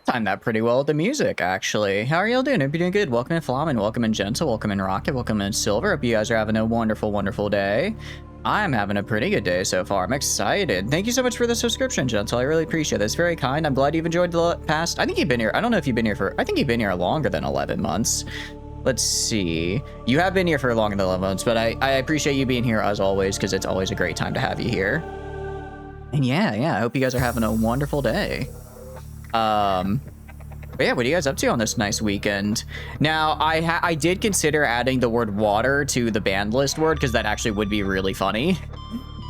timed that pretty well with the music, actually. How are y'all doing? Hope you're doing good. Welcome in Flamin, welcome in Gentle, welcome in Rocket, welcome in Silver. Hope you guys are having a wonderful, wonderful day. I'm having a pretty good day so far. I'm excited. Thank you so much for the subscription, Gentle. I really appreciate it. It's very kind. I'm glad you've enjoyed the past. I think you've been here. I don't know if you've been here for. I think you've been here longer than 11 months. Let's see. You have been here for longer than 11 months, but I appreciate you being here as always because it's always a great time to have you here. And yeah, I hope you guys are having a wonderful day. But yeah, what are you guys up to on this nice weekend? Now, I did consider adding the word water to the banned list word because that actually would be really funny.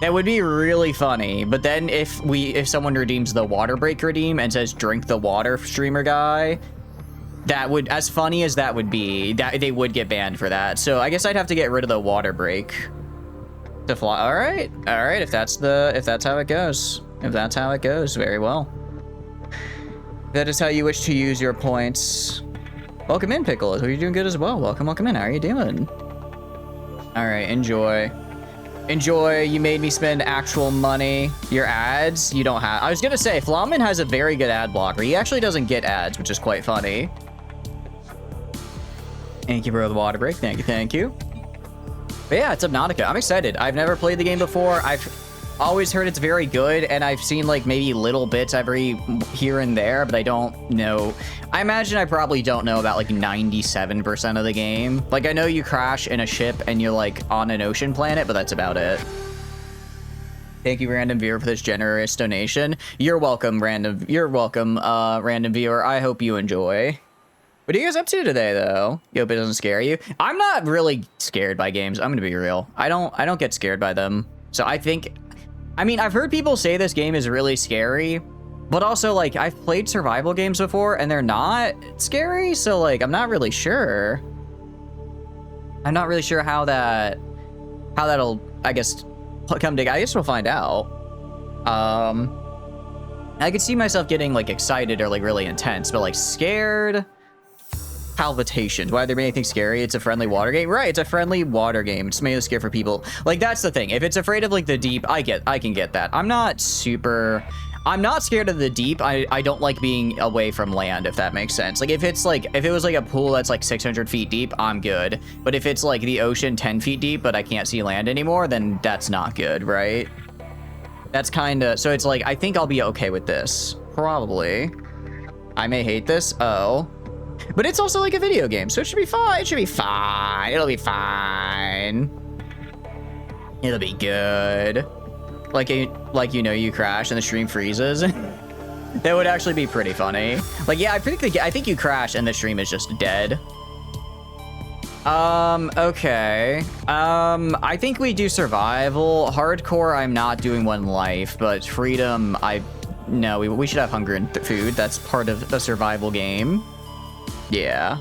That would be really funny. But then if someone redeems the water break redeem and says drink the water streamer guy, that would, as funny as that would be, that they would get banned for that. So I guess I'd have to get rid of the water break to fly. All right, if that's how it goes. If that's how it goes, very well. That is how you wish to use your points. Welcome in, Pickles. Are you doing good as well? Welcome in. How are you doing? All right, enjoy. Enjoy. You made me spend actual money. Your ads, you don't have. I was gonna say, Flamin has a very good ad blocker. He actually doesn't get ads, which is quite funny. Thank you for the water break. Thank you. But yeah, it's Subnautica. I'm excited. I've never played the game before. I've always heard it's very good, and I've seen like maybe little bits every here and there, but I don't know. I imagine I probably don't know about like 97% of the game. Like I know you crash in a ship and you're like on an ocean planet, but that's about it. Thank you, random viewer, for this generous donation. You're welcome, random viewer. I hope you enjoy. What are you guys up to today, though? You hope it doesn't scare you. I'm not really scared by games. I'm gonna be real. I don't get scared by them. So I mean, I've heard people say this game is really scary, but also like I've played survival games before and they're not scary. So like, I'm not really sure. I'm not really sure how that'll, I guess, come to, I guess we'll find out. I could see myself getting like excited or like really intense, but like scared, palpitations. Why there be anything scary? It's a friendly water game, right? It's a friendly water game. It's mainly scary for people. Like that's the thing. If it's afraid of like the deep, I can get that. I'm not scared of the deep. I don't like being away from land, if that makes sense. Like if it was like a pool that's like 600 feet deep, I'm good. But if it's like the ocean 10 feet deep, but I can't see land anymore, then that's not good, right? That's kind of, so it's like, I think I'll be okay with this. Probably. I may hate this. Oh. But it's also like a video game, so it should be fine. It should be fine. It'll be fine. It'll be good. Like you know, you crash and the stream freezes. That would actually be pretty funny. Like, yeah, I think you crash and the stream is just dead. Okay. I think we do survival. Hardcore, I'm not doing one life, but freedom, no, we should have hunger and food. That's part of a survival game. Yeah.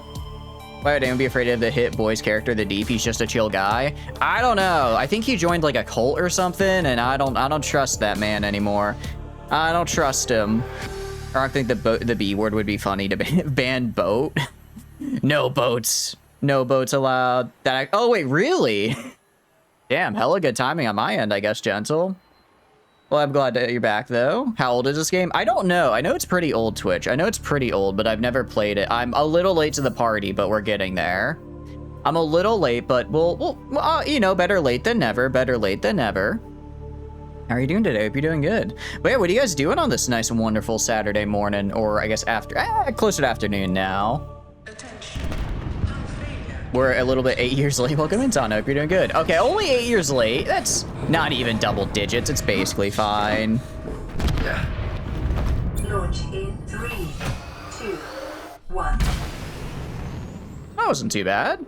Why would anyone be afraid of the hit boy's character, the deep? He's just a chill guy. I don't know. I think he joined like a cult or something, and I don't trust that man anymore. I don't trust him. Or I think the B word would be funny to ban boat. No boats. No boats allowed. Oh wait, really? Damn, hella good timing on my end, I guess, Gentle. Well, I'm glad that you're back, though. How old is this game? I don't know. I know it's pretty old, Twitch. I know it's pretty old, but I've never played it. I'm a little late to the party, but we're getting there. I'm a little late, but we'll you know, better late than never. Better late than never. How are you doing today? Hope you're doing good. But yeah, what are you guys doing on this nice and wonderful Saturday morning? Or I guess closer to afternoon now. We're a little bit 8 years late. Welcome in, Tano. Hope you're doing good. Okay, only 8 years late. That's not even double digits. It's basically fine. Yeah. Launch in 3, 2, 1. That wasn't too bad.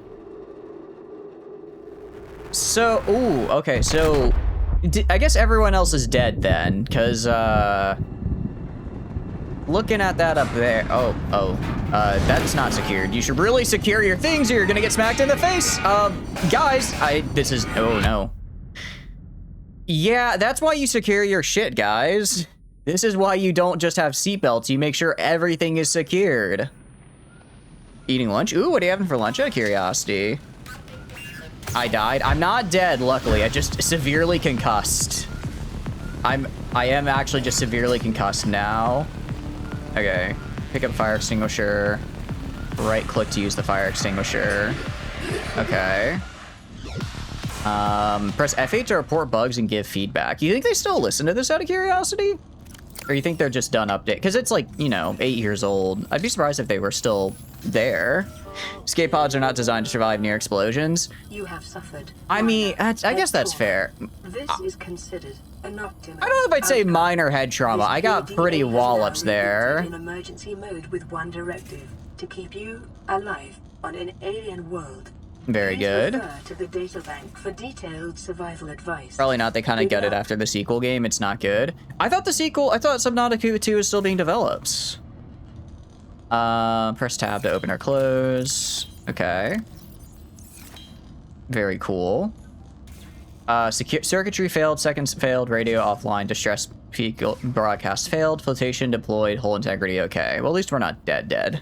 So, ooh, okay, so I guess everyone else is dead then, because, looking at that up there, that's not secured. You should really secure your things or you're gonna get smacked in the face. Guys, oh no. Yeah, that's why you secure your shit, guys. This is why you don't just have seatbelts. You make sure everything is secured. Eating lunch? Ooh, what are you having for lunch, out of curiosity? I died. I'm not dead, luckily. I just severely concussed. I am actually just severely concussed now. Okay. Pick up fire extinguisher. Right click to use the fire extinguisher. Okay. Press F8 to report bugs and give feedback. You think they still listen to this out of curiosity? Or you think they're just done update? Because it's like, you know, 8 years old. I'd be surprised if they were still there. Escape pods are not designed to survive near explosions. You have suffered. I mean, I guess that's fair. This is considered an optimal. I don't know if I'd say minor head trauma. I got pretty wallops there. In emergency mode with one directive: to keep you alive on an alien world. Very Please good. refer to the data bank for detailed survival advice. Probably not. They kind of gutted after the sequel game. It's not good. I thought Subnautica 2 is still being developed. Press tab to open or close. Okay. Very cool. Circuitry failed, seconds failed, radio offline, distress peak broadcast failed, flotation deployed, hull integrity okay. Well, at least we're not dead.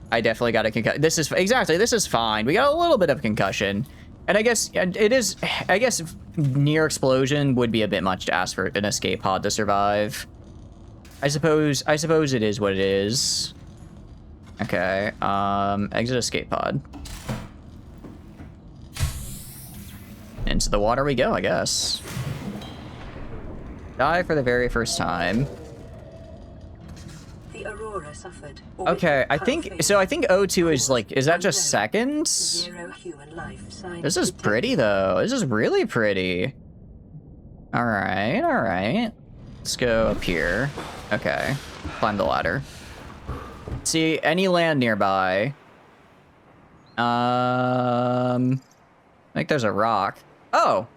I definitely got a concussion. This is fine. We got a little bit of concussion. And I guess near explosion would be a bit much to ask for an escape pod to survive. I suppose it is what it is. Okay, exit escape pod. Into the water we go, I guess. Die for the very first time. The Aurora suffered. Okay, I think O2 is like, is that just seconds? Zero human life. This is pretty though. This is really pretty. All right. Let's go up here. Okay, climb the ladder. See any land nearby? I think there's a rock. Oh.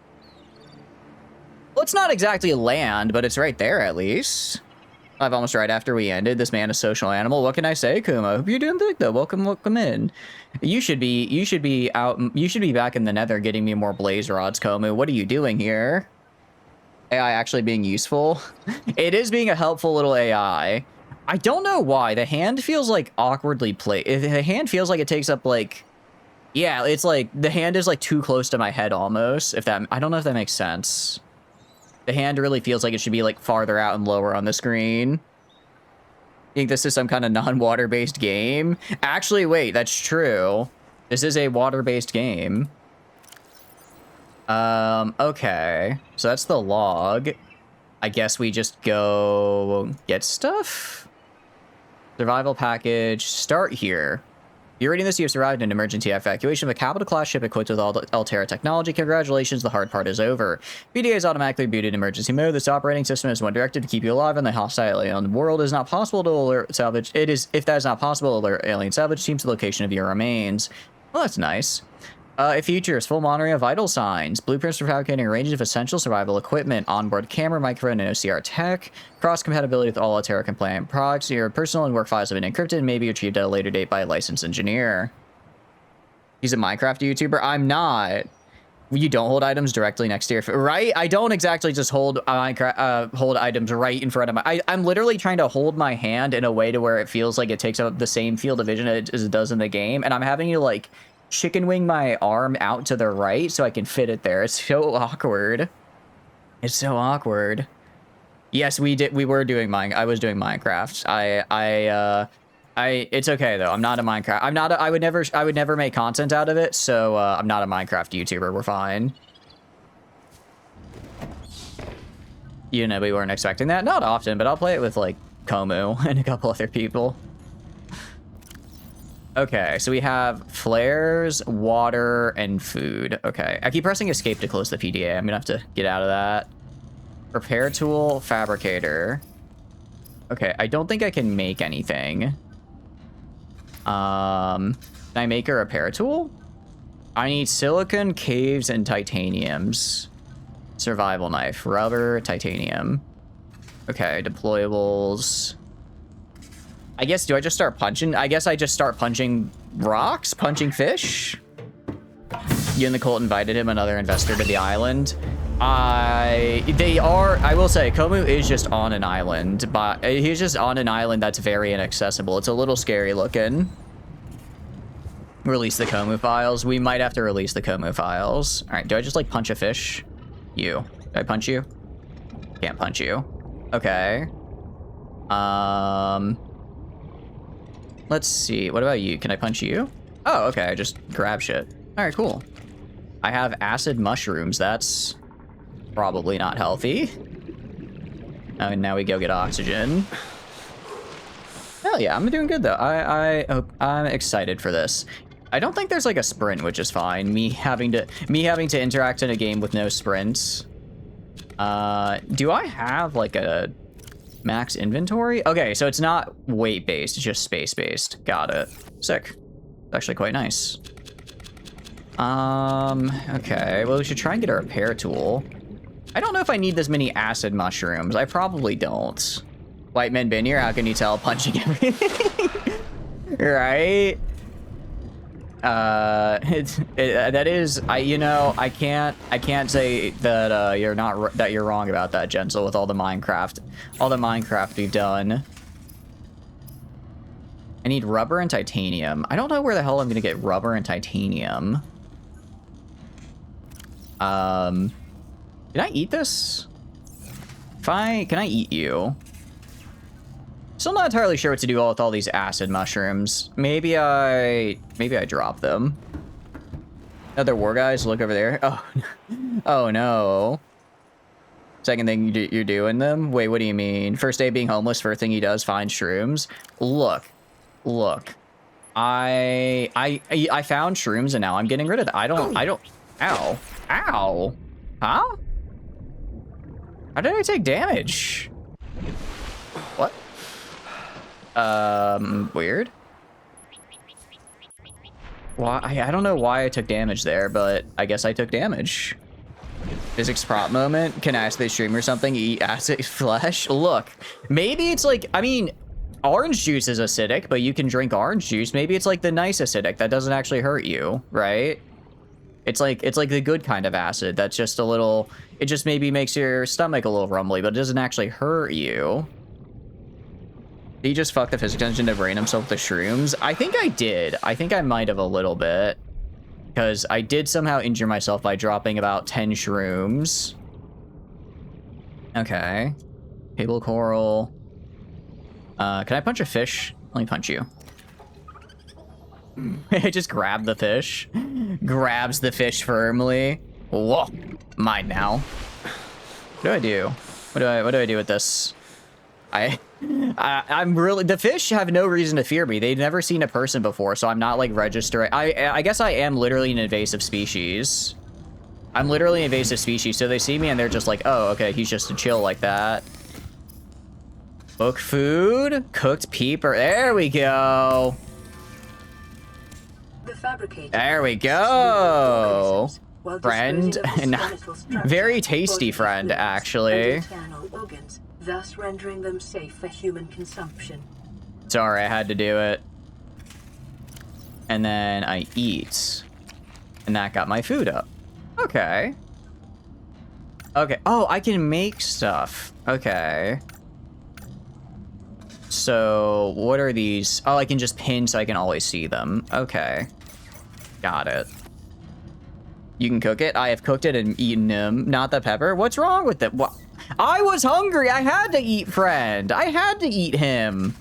Well, it's not exactly land, but it's right there at least. I've almost right after we ended. This man is a social animal. What can I say, Kuma? Hope you're doing good though. Welcome in. You should be back in the Nether getting me more blaze rods, Komu. What are you doing here? AI actually being useful. It is being a helpful little AI. I don't know why. The hand feels like awkwardly placed. The hand feels like it takes up like, yeah, it's like the hand is like too close to my head almost. I don't know if that makes sense. The hand really feels like it should be like farther out and lower on the screen. I think this is some kind of non-water based game. Actually, wait, that's true. This is a water-based game. Okay. So that's the log. I guess we just go get stuff? Survival package. Start here. You're reading this, you have survived an emergency evacuation of a capital class ship equipped with Altera technology. Congratulations, the hard part is over. PDA is automatically booted in emergency mode. This operating system has one directive to keep you alive in the hostile alien world. It is not possible to alert salvage. If that is not possible, alert alien salvage teams to the location of your remains. Well, that's nice. It features full monitoring of vital signs, blueprints for fabricating a range of essential survival equipment, onboard camera, microphone, and OCR tech, cross-compatibility with all Altera-compliant products. Your personal and work files have been encrypted and may be retrieved at a later date by a licensed engineer. He's a Minecraft YouTuber? I'm not. You don't hold items directly next to your... Right? I don't exactly just hold items right in front of my... I'm literally trying to hold my hand in a way to where it feels like it takes up the same field of vision as it does in the game, and I'm having to, like, chicken wing my arm out to the right so I can fit it there. It's so awkward. It's so awkward. Yes, we were doing I was doing Minecraft. It's okay though. I'm not a Minecraft. I would never make content out of it, so I'm not a Minecraft YouTuber. We're fine. You know, we weren't expecting that. Not often, but I'll play it with like Komu and a couple other people. Okay, so we have flares, water, and food. Okay, I keep pressing escape to close the PDA. I'm gonna have to get out of that. Repair tool, fabricator. Okay, I don't think I can make anything. Can I make a repair tool? I need silicon, caves, and titaniums. Survival knife, rubber, titanium. Okay, deployables. I guess, do I just start punching? I guess I just start punching rocks, punching fish. You and the cult invited him, another investor, to the island. I will say, Komu is just on an island, but he's just on an island that's very inaccessible. It's a little scary looking. Release the Komu files. We might have to release the Komu files. All right, do I just like punch a fish? You. Do I punch you? Can't punch you. Okay. Let's see. What about you? Can I punch you? Oh, okay. I just grab shit. All right, cool. I have acid mushrooms. That's probably not healthy. Oh, and now we go get oxygen. Hell yeah, I'm doing good though. I'm excited for this. I don't think there's like a sprint, which is fine. Me having to interact in a game with no sprints. Do I have like a max inventory? Okay, so it's not weight based, it's just space based. Got it. Sick. It's actually quite nice. Okay, well we should try and get a repair tool. I don't know if I need this many acid mushrooms. I probably don't. White men been here, how can you tell? Punching everything. Right? That is, I can't say that you're wrong about that, Gentle, with all the Minecraft we've done. I need rubber and titanium. I don't know where the hell I'm gonna get rubber and titanium. Can I eat this? Can I eat you? Still not entirely sure what to do with all these acid mushrooms. Maybe I drop them. Other war guys, look over there. Oh, oh no. Second thing you're doing them? Wait, what do you mean? First day being homeless, first thing he does, find shrooms. Look. I found shrooms and now I'm getting rid of them. I don't, ow. Ow. Huh? How did I take damage? What? Weird. Why? I don't know why I took damage there, but I guess I took damage. Physics prop moment. Can ask the streamer something. Eat acid flesh. Look, maybe it's like, I mean, orange juice is acidic, but you can drink orange juice. Maybe it's like the nice acidic that doesn't actually hurt you, right? It's like the good kind of acid that's just a little, it just maybe makes your stomach a little rumbly, but it doesn't actually hurt you. Did he just fuck the physics engine to brain himself with the shrooms? I think I did. I think I might have a little bit. Because I did somehow injure myself by dropping about 10 shrooms. Okay. Table coral. Can I punch a fish? Let me punch you. I just grab the fish. Grabs the fish firmly. Whoa. Mine now. What do I do? What do I do with this? I'm really, the fish have no reason to fear me. They've never seen a person before, so I'm not like registering. I guess I am literally an invasive species. I'm literally an invasive species, so they see me and they're just like, oh, okay, he's just a chill like that. Book food, cooked peeper. There we go. There we go. Friend, very tasty friend, actually. Thus rendering them safe for human consumption. Sorry, I had to do it. And then I eat. And that got my food up. Okay. Okay. Oh, I can make stuff. Okay. So, what are these? Oh, I can just pin so I can always see them. Okay. Got it. You can cook it? I have cooked it and eaten them. Not the pepper? What's wrong with it? What? I was hungry. I had to eat friend. I had to eat him.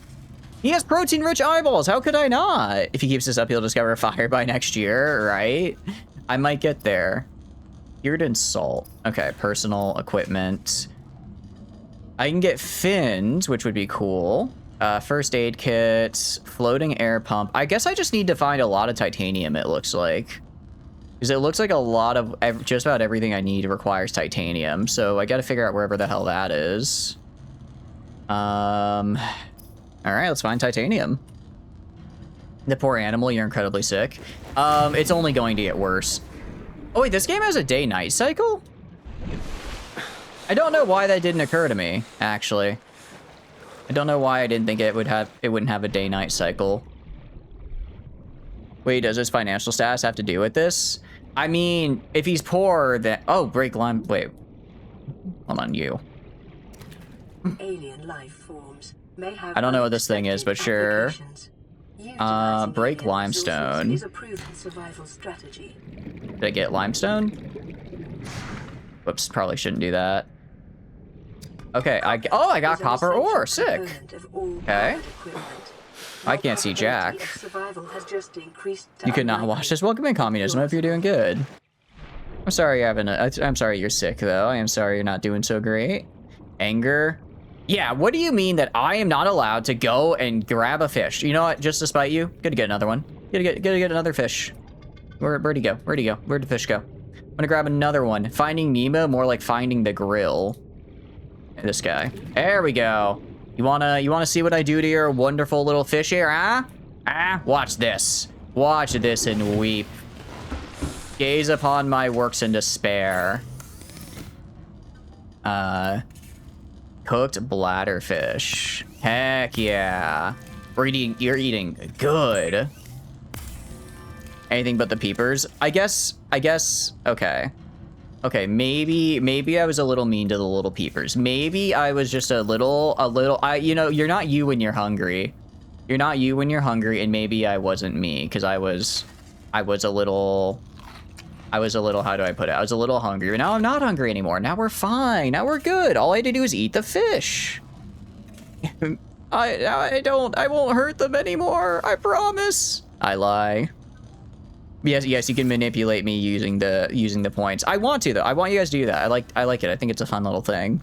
He has protein-rich eyeballs. How could I not? If he keeps this up, he'll discover fire by next year, right? I might get there. Cured in salt. Okay, personal equipment. I can get fins, which would be cool. First aid kit, floating air pump. I guess I just need to find a lot of titanium, it looks like. Because it looks like a lot of, just about everything I need requires titanium. So I got to figure out wherever the hell that is. All right, let's find titanium. The poor animal, you're incredibly sick. It's only going to get worse. Oh wait, this game has a day-night cycle? I don't know why that didn't occur to me, actually. I don't know why I didn't think it wouldn't have a day-night cycle. Wait, does his financial status have to do with this? I mean, if he's poor, then... Oh, break lime... Wait. Hold on, you. Alien life forms may have I don't know what this thing is, but sure. Break limestone. Is a proven survival strategy. Did I get limestone? Whoops, probably shouldn't do that. Okay, I got Is an copper essential ore. Sick. component of all Okay. powered equipment. I can't see Jack. Probability of survival has just increased to You could not unlikely. watch this. Welcome in communism. Hope you're doing good. I'm sorry you're I'm sorry you're sick though. I am sorry you're not doing so great. Anger. Yeah, what do you mean that I am not allowed to go and grab a fish? You know what? Just to spite you, gotta get another one. Gotta get another fish. Where'd he go? Where'd he go? Where'd the fish go? I'm gonna grab another one. Finding Nemo, more like finding the grill. This guy. There we go. You wanna see what I do to your wonderful little fish here, huh? Ah, watch this. Watch this and weep. Gaze upon my works in despair. Cooked bladderfish. Heck yeah. You're eating good. Anything but the peepers? I guess, okay. Okay, maybe I was a little mean to the little peepers. Maybe I was just a little, you know, you're not you when you're hungry. You're not you when you're hungry, and maybe I wasn't me, because I was a little, how do I put it? I was a little hungry, but now I'm not hungry anymore. Now we're fine. Now we're good. All I had to do is eat the fish. I won't hurt them anymore. I promise. I lie. Yes, you can manipulate me using the points. I want to though. I want you guys to do that. I like it. I think it's a fun little thing.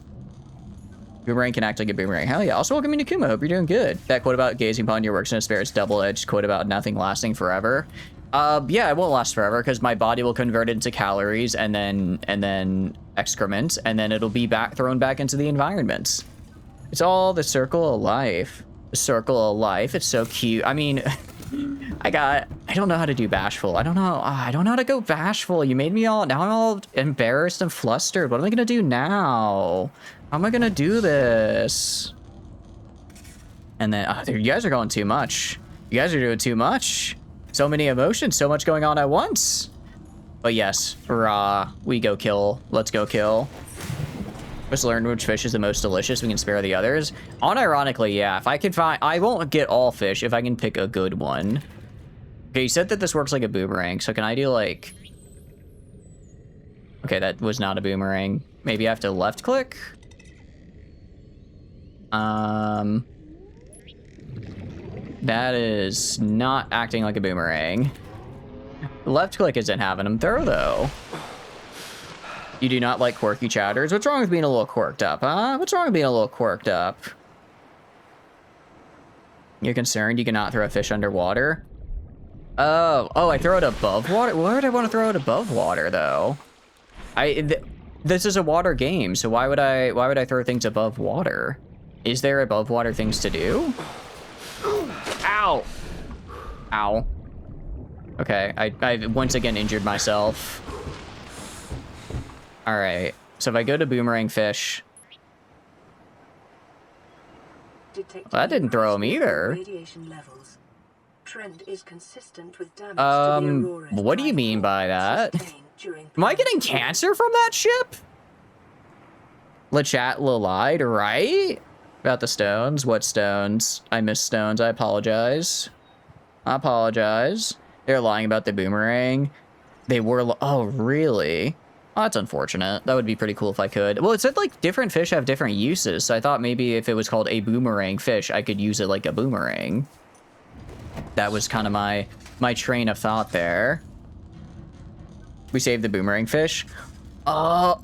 Boomerang can act like a boomerang. Hell yeah. Also, welcome to Kuma. Hope you're doing good. That quote about gazing upon your works in despair is double-edged quote about nothing lasting forever. Yeah, it won't last forever because my body will convert it into calories and then excrement, and then it'll be thrown back into the environment. It's all the circle of life. The circle of life. It's so cute. I mean, I don't know how to do bashful. I don't know how to go bashful. You made me now I'm all embarrassed and flustered. What am I gonna do now? How am I gonna do this? And then, you guys are going too much. You guys are doing too much. So many emotions, so much going on at once. But yes, hurrah, we go kill. Let's go kill. Let's learn which fish is the most delicious. We can spare the others. Unironically, yeah, if I can find, I won't get all fish if I can pick a good one. Okay, you said that this works like a boomerang, so can I do like... Okay, that was not a boomerang. Maybe I have to left click? That is not acting like a boomerang. Left click isn't having them throw, though. You do not like quirky chatters? What's wrong with being a little quirked up, huh? What's wrong with being a little quirked up? You're concerned you cannot throw a fish underwater? Oh, I throw it above water? Why would I want to throw it above water, though? This is a water game, so why would I throw things above water? Is there above water things to do? Ow! Ow. Okay, I once again injured myself. All right, so if I go to boomerang fish, well, that didn't throw him either. Radiation levels. Trend is consistent with damage to the Aurora What do you mean by that? during Am I getting cancer from that ship? LeChat lied, right? About the stones. What stones? I missed stones. I apologize. I apologize. They're lying about the boomerang. They were. Oh, really? Oh, that's unfortunate. That would be pretty cool if I could. Well, it said like different fish have different uses, so I thought maybe if it was called a boomerang fish, I could use it like a boomerang. That was kind of my train of thought there. We saved the boomerang fish. Oh,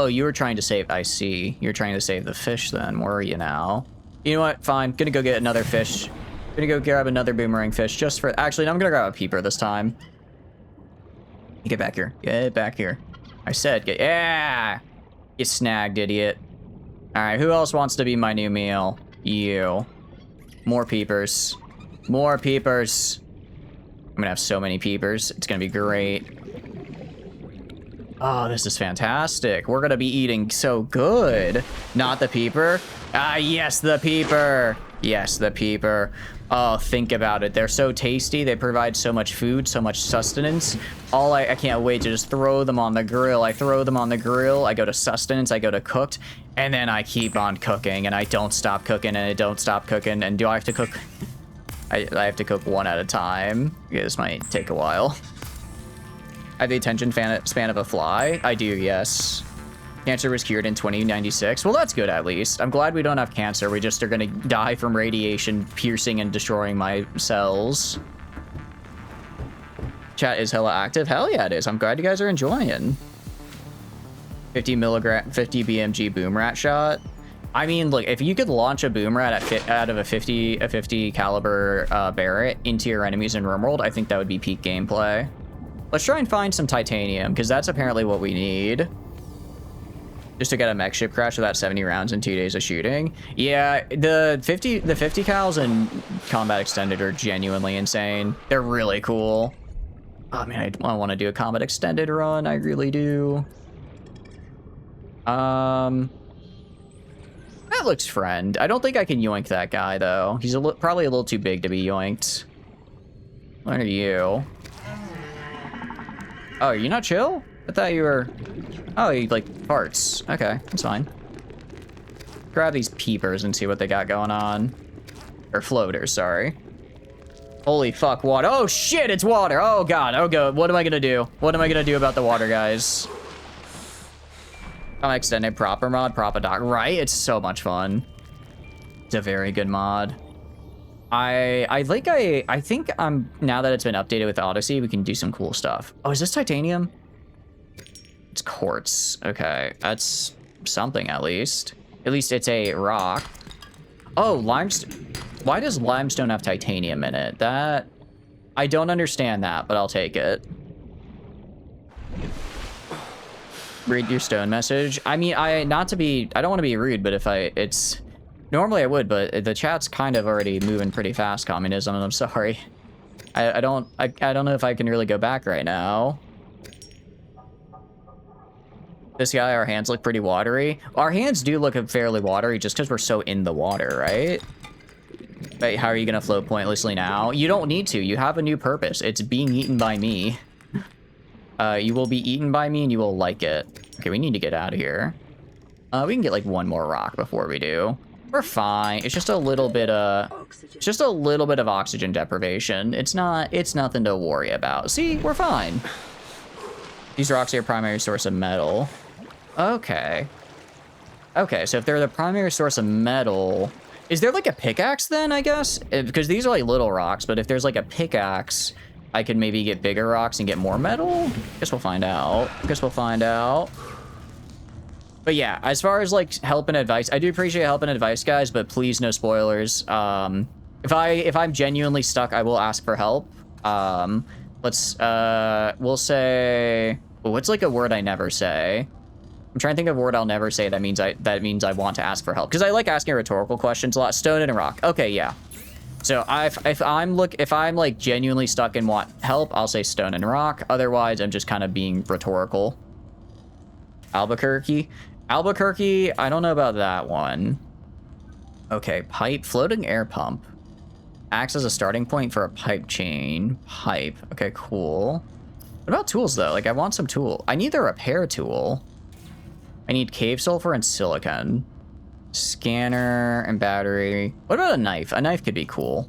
you were trying to save. I see. You're trying to save the fish then, were you now? You know what? Fine. Gonna go get another fish. Gonna go grab another boomerang fish just for. Actually, no, I'm gonna grab a peeper this time. Get back here. Get back here. I said, yeah! You snagged, idiot. Alright, who else wants to be my new meal? You. More peepers. More peepers. I'm gonna have so many peepers. It's gonna be great. Oh, this is fantastic. We're gonna be eating so good. Not the peeper. Ah, yes, the peeper. Yes, the peeper. Oh, think about it. They're so tasty. They provide so much food, so much sustenance. I can't wait to just throw them on the grill. I throw them on the grill. I go to sustenance. I go to cooked. And then I keep on cooking. And I don't stop cooking. And I don't stop cooking. And do I have to cook? I have to cook one at a time. Yeah, this might take a while. I have the attention span of a fly. I do, yes. Cancer was cured in 2096. Well, that's good at least. I'm glad we don't have cancer. We just are gonna die from radiation piercing and destroying my cells. Chat is hella active. Hell yeah, it is. I'm glad you guys are enjoying. 50 BMG boom rat shot. I mean, look, if you could launch a boom rat out of a 50 caliber Barrett into your enemies in RimWorld, I think that would be peak gameplay. Let's try and find some titanium, because that's apparently what we need. Just to get a mech ship crash without 70 rounds in 2 days of shooting. Yeah, the 50 cals in Combat Extended are genuinely insane. They're really cool. Oh man, I want to do a Combat Extended run. I really do. That looks friend. I don't think I can yoink that guy though. He's probably a little too big to be yoinked. What are you? Oh, are you not chill? I thought you were... Oh, you like farts. Okay, that's fine. Grab these peepers and see what they got going on. Or floaters, sorry. Holy fuck, water. Oh shit, it's water. Oh god, oh god. What am I gonna do? What am I gonna do about the water, guys? I'm extended proper mod, proper doc. Right? It's so much fun. It's a very good mod. I think I'm, now that it's been updated with Odyssey, we can do some cool stuff. Oh, is this titanium? It's quartz. Okay, that's something at least. At least it's a rock. Oh, limestone. Why does limestone have titanium in it? That, I don't understand that, but I'll take it. Read your stone message. I mean, I don't want to be rude, but normally I would, but the chat's kind of already moving pretty fast, communism, and I'm sorry. I don't know if I can really go back right now. This guy, our hands look pretty watery. Our hands do look fairly watery just because we're so in the water, right? Wait, how are you gonna float pointlessly now? You don't need to. You have a new purpose. It's being eaten by me. You will be eaten by me and you will like it. Okay, we need to get out of here. We can get like one more rock before we do. We're fine. It's just a little bit of oxygen deprivation. It's nothing to worry about. See, we're fine. These rocks are your primary source of metal. Okay. Okay, so if they're the primary source of metal, is there like a pickaxe then, I guess? Because these are like little rocks, but if there's like a pickaxe, I could maybe get bigger rocks and get more metal? Guess we'll find out. But yeah, as far as like help and advice, I do appreciate help and advice, guys, but please no spoilers. If I'm genuinely stuck, I will ask for help. We'll say, well, what's like a word I never say? I'm trying to think of a word I'll never say that means I want to ask for help. Because I like asking rhetorical questions a lot. Stone and rock. Okay, yeah. So if I'm like genuinely stuck and want help, I'll say stone and rock. Otherwise, I'm just kind of being rhetorical. Albuquerque, I don't know about that one. Okay, pipe, floating air pump. Acts as a starting point for a pipe chain. Pipe, okay, cool. What about tools though? Like I want some tool. I need the repair tool. I need cave sulfur and silicon. Scanner and battery. What about a knife? A knife could be cool.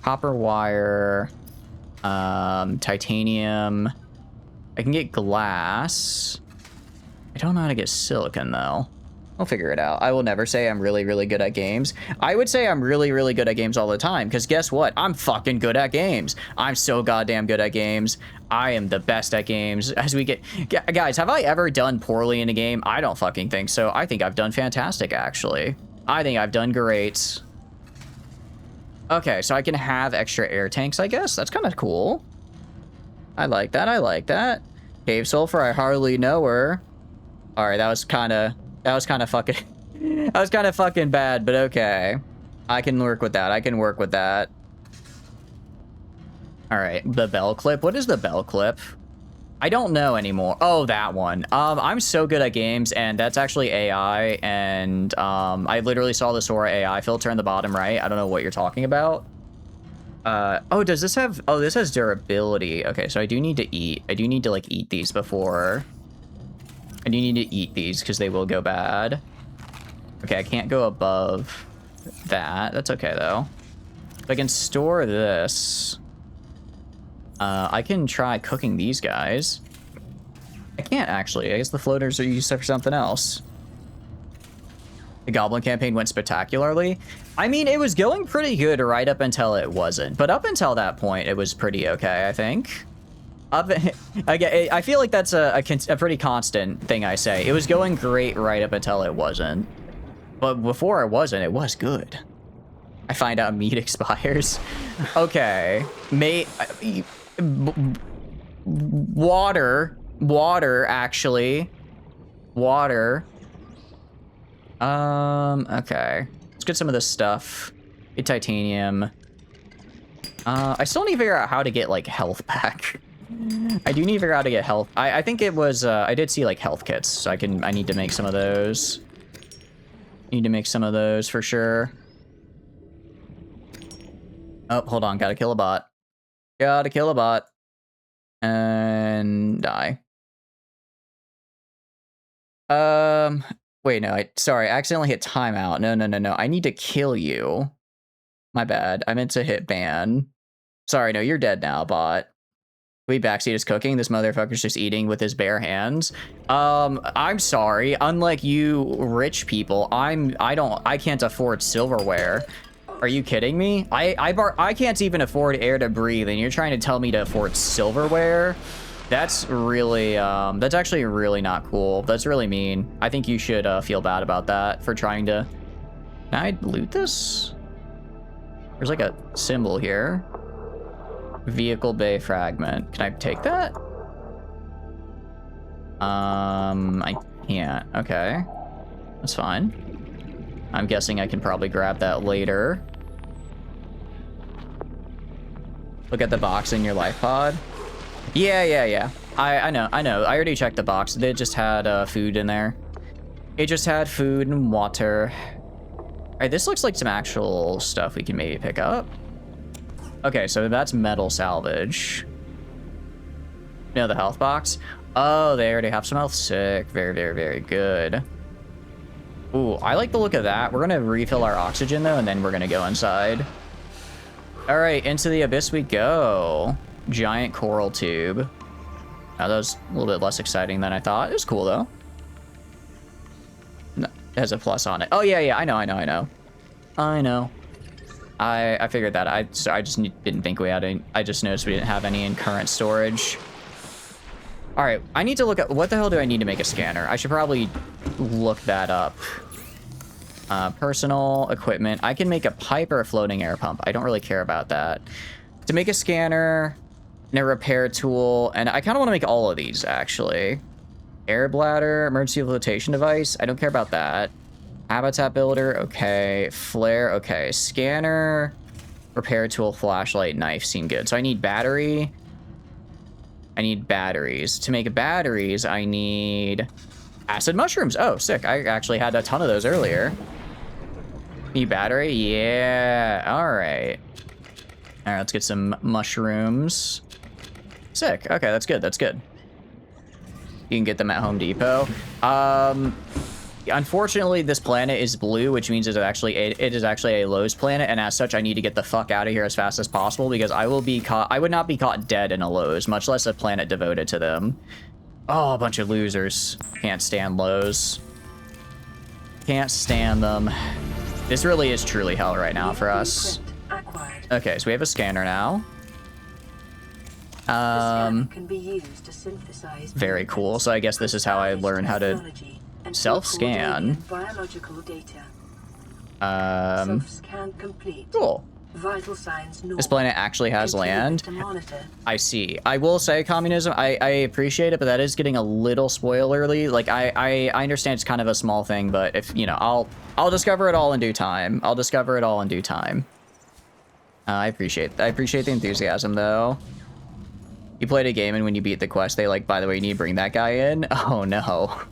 Copper wire. Titanium. I can get glass. I don't know how to get silicon though. I'll figure it out. I will never say I'm really, really good at games. I would say I'm really, really good at games all the time, because guess what? I'm fucking good at games. I'm so goddamn good at games. I am the best at games. As we get... Guys, have I ever done poorly in a game? I don't fucking think so. I think I've done fantastic, actually. I think I've done great. Okay, so I can have extra air tanks, I guess. That's kind of cool. I like that. I like that. Cave sulfur, I hardly know her. All right, that was kind of fucking... that was kind of fucking bad, but okay. I can work with that. I can work with that. All right, the bell clip. What is the bell clip? I don't know anymore. Oh, that one. I'm so good at games, and that's actually AI, and I literally saw the Sora AI filter in the bottom right. I don't know what you're talking about. Oh, does this have... Oh, this has durability. Okay, so I do need to eat. I do need to, like, eat these before... I do need to eat these because they will go bad. Okay, I can't go above that. That's okay, though. If I can store this, I can try cooking these guys. I can't actually. I guess the floaters are used for something else. The Goblin campaign went spectacularly. I mean, it was going pretty good right up until it wasn't. But up until that point, it was pretty okay, I think. Again, I feel like that's a pretty constant thing I say. It was going great right up until it wasn't. But before it wasn't, it was good. I find out meat expires. Okay. Water, actually. Water. Okay. Let's get some of this stuff. Get titanium. I still need to figure out how to get, like, health back. I do need to figure out how to get health. I think it was, I did see, like, health kits, so I need to make some of those. Need to make some of those for sure. Oh, hold on. Gotta kill a bot. Gotta kill a bot. And die. Wait, no, sorry, I accidentally hit timeout. No. I need to kill you. My bad. I meant to hit ban. Sorry, no, you're dead now, bot. We backseat is cooking. This motherfucker's just eating with his bare hands. I'm sorry. Unlike you rich people, I can't afford silverware. Are you kidding me? I can't even afford air to breathe, and you're trying to tell me to afford silverware? That's really, that's actually really not cool. That's really mean. I think you should feel bad about that for trying to... Can I loot this? There's like a symbol here. Vehicle bay fragment. Can I take that? I can't. Okay. That's fine. I'm guessing I can probably grab that later. Look at the box in your life pod. Yeah. I know. I already checked the box. They just had food in there. It just had food and water. All right, this looks like some actual stuff we can maybe pick up. Okay, so that's metal salvage. No, the health box. Oh, they already have some health. Sick. Very good. Ooh, I like the look of that. We're gonna refill our oxygen though, and then we're gonna go inside. All right, into the abyss we go. Giant coral tube. Now that was a little bit less exciting than I thought. It was cool though. No, it has a plus on it. Oh yeah, I know. I figured that. I just didn't think we had any. I just noticed we didn't have any in current storage. All right, I need to look at what the hell do I need to make a scanner? I should probably look that up. Personal equipment. I can make a pipe or a floating air pump. I don't really care about that. To make a scanner and a repair tool, and I kind of want to make all of these actually. Air bladder, emergency flotation device. I don't care about that. Habitat builder, okay. Flare, okay. Scanner, repair tool, flashlight, knife seem good. So I need battery. I need batteries. To make batteries, I need acid mushrooms. Oh, sick. I actually had a ton of those earlier. Need battery? Yeah. All right. All right, let's get some mushrooms. Sick. Okay, that's good. You can get them at Home Depot. Unfortunately, this planet is blue, which means it is actually a Lowe's planet, and as such, I need to get the fuck out of here as fast as possible because I would not be caught dead in a Lowe's, much less a planet devoted to them. Oh, a bunch of losers. Can't stand Lowe's. Can't stand them. This really is truly hell right now for us. Okay, so we have a scanner now. Very cool. So I guess this is how I learn how to self-scan. Cool. This planet actually has land. I see. I will say communism, I appreciate it, but that is getting a little spoilerly. Like I understand it's kind of a small thing, but if you know, I'll discover it all in due time. I appreciate the enthusiasm though. You played a game and when you beat the quest, they like, by the way, you need to bring that guy in. Oh no.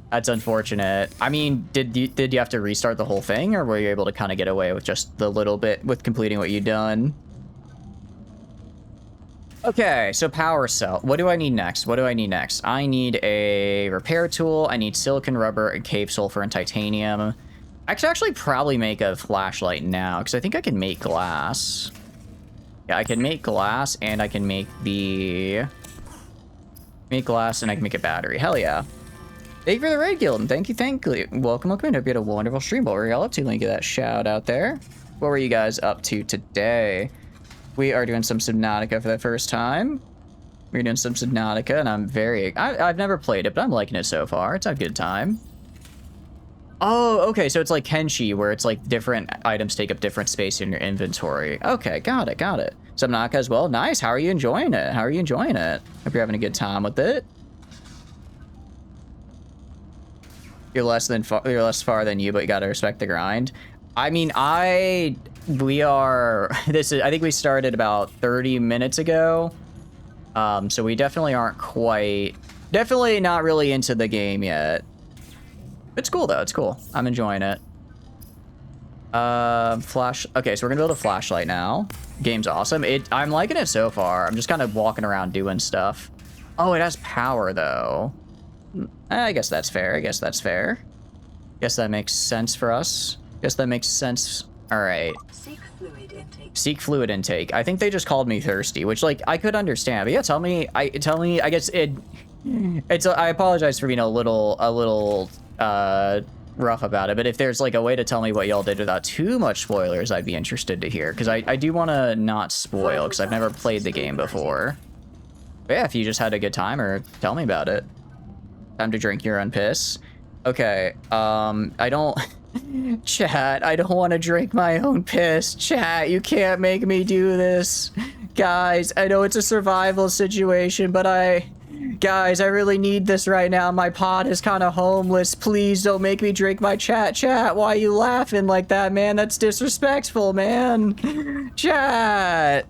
That's unfortunate. I mean, did you have to restart the whole thing, or were you able to kind of get away with just the little bit with completing what you'd done? Okay, so power cell. What do I need next? I need a repair tool. I need silicon, rubber, and cave sulfur, and titanium. I could actually probably make a flashlight now, because I think I can make glass. Yeah, I can make glass, and I can make the Make glass and I can make a battery. Hell yeah. Thank you for the raid, Guild, and thank you. Welcome in. Hope you had a wonderful stream. What were y'all up to? Let me get that shout out there. What were you guys up to today? We are doing some Subnautica for the first time. We're doing some Subnautica, and I'm I've never played it, but I'm liking it so far. It's a good time. Oh, okay, so it's like Kenshi, where it's like different items take up different space in your inventory. Okay, got it. Subnautica as well. Nice. How are you enjoying it? Hope you're having a good time with it. You're less far than you, but you gotta respect the grind. I mean, I think we started about 30 minutes ago. So we definitely definitely not really into the game yet. It's cool though, it's cool. I'm enjoying it. Okay, so we're gonna build a flashlight now. Game's awesome. I'm liking it so far. I'm just kind of walking around doing stuff. Oh, it has power though. I guess that's fair. Guess that makes sense for us. All right. Seek fluid intake. I think they just called me thirsty, which like I could understand. But yeah, tell me. I guess it's. I apologize for being a little rough about it. But if there's like a way to tell me what y'all did without too much spoilers, I'd be interested to hear, because I do want to not spoil, because I've never played the game before. But yeah, if you just had a good time, or tell me about it. Time to drink your own piss. Okay, I don't... Chat, I don't want to drink my own piss. Chat, you can't make me do this. Guys, I know it's a survival situation, but Guys, I really need this right now. My pod is kind of homeless. Please don't make me drink my chat. Chat, why are you laughing like that, man? That's disrespectful, man. Chat.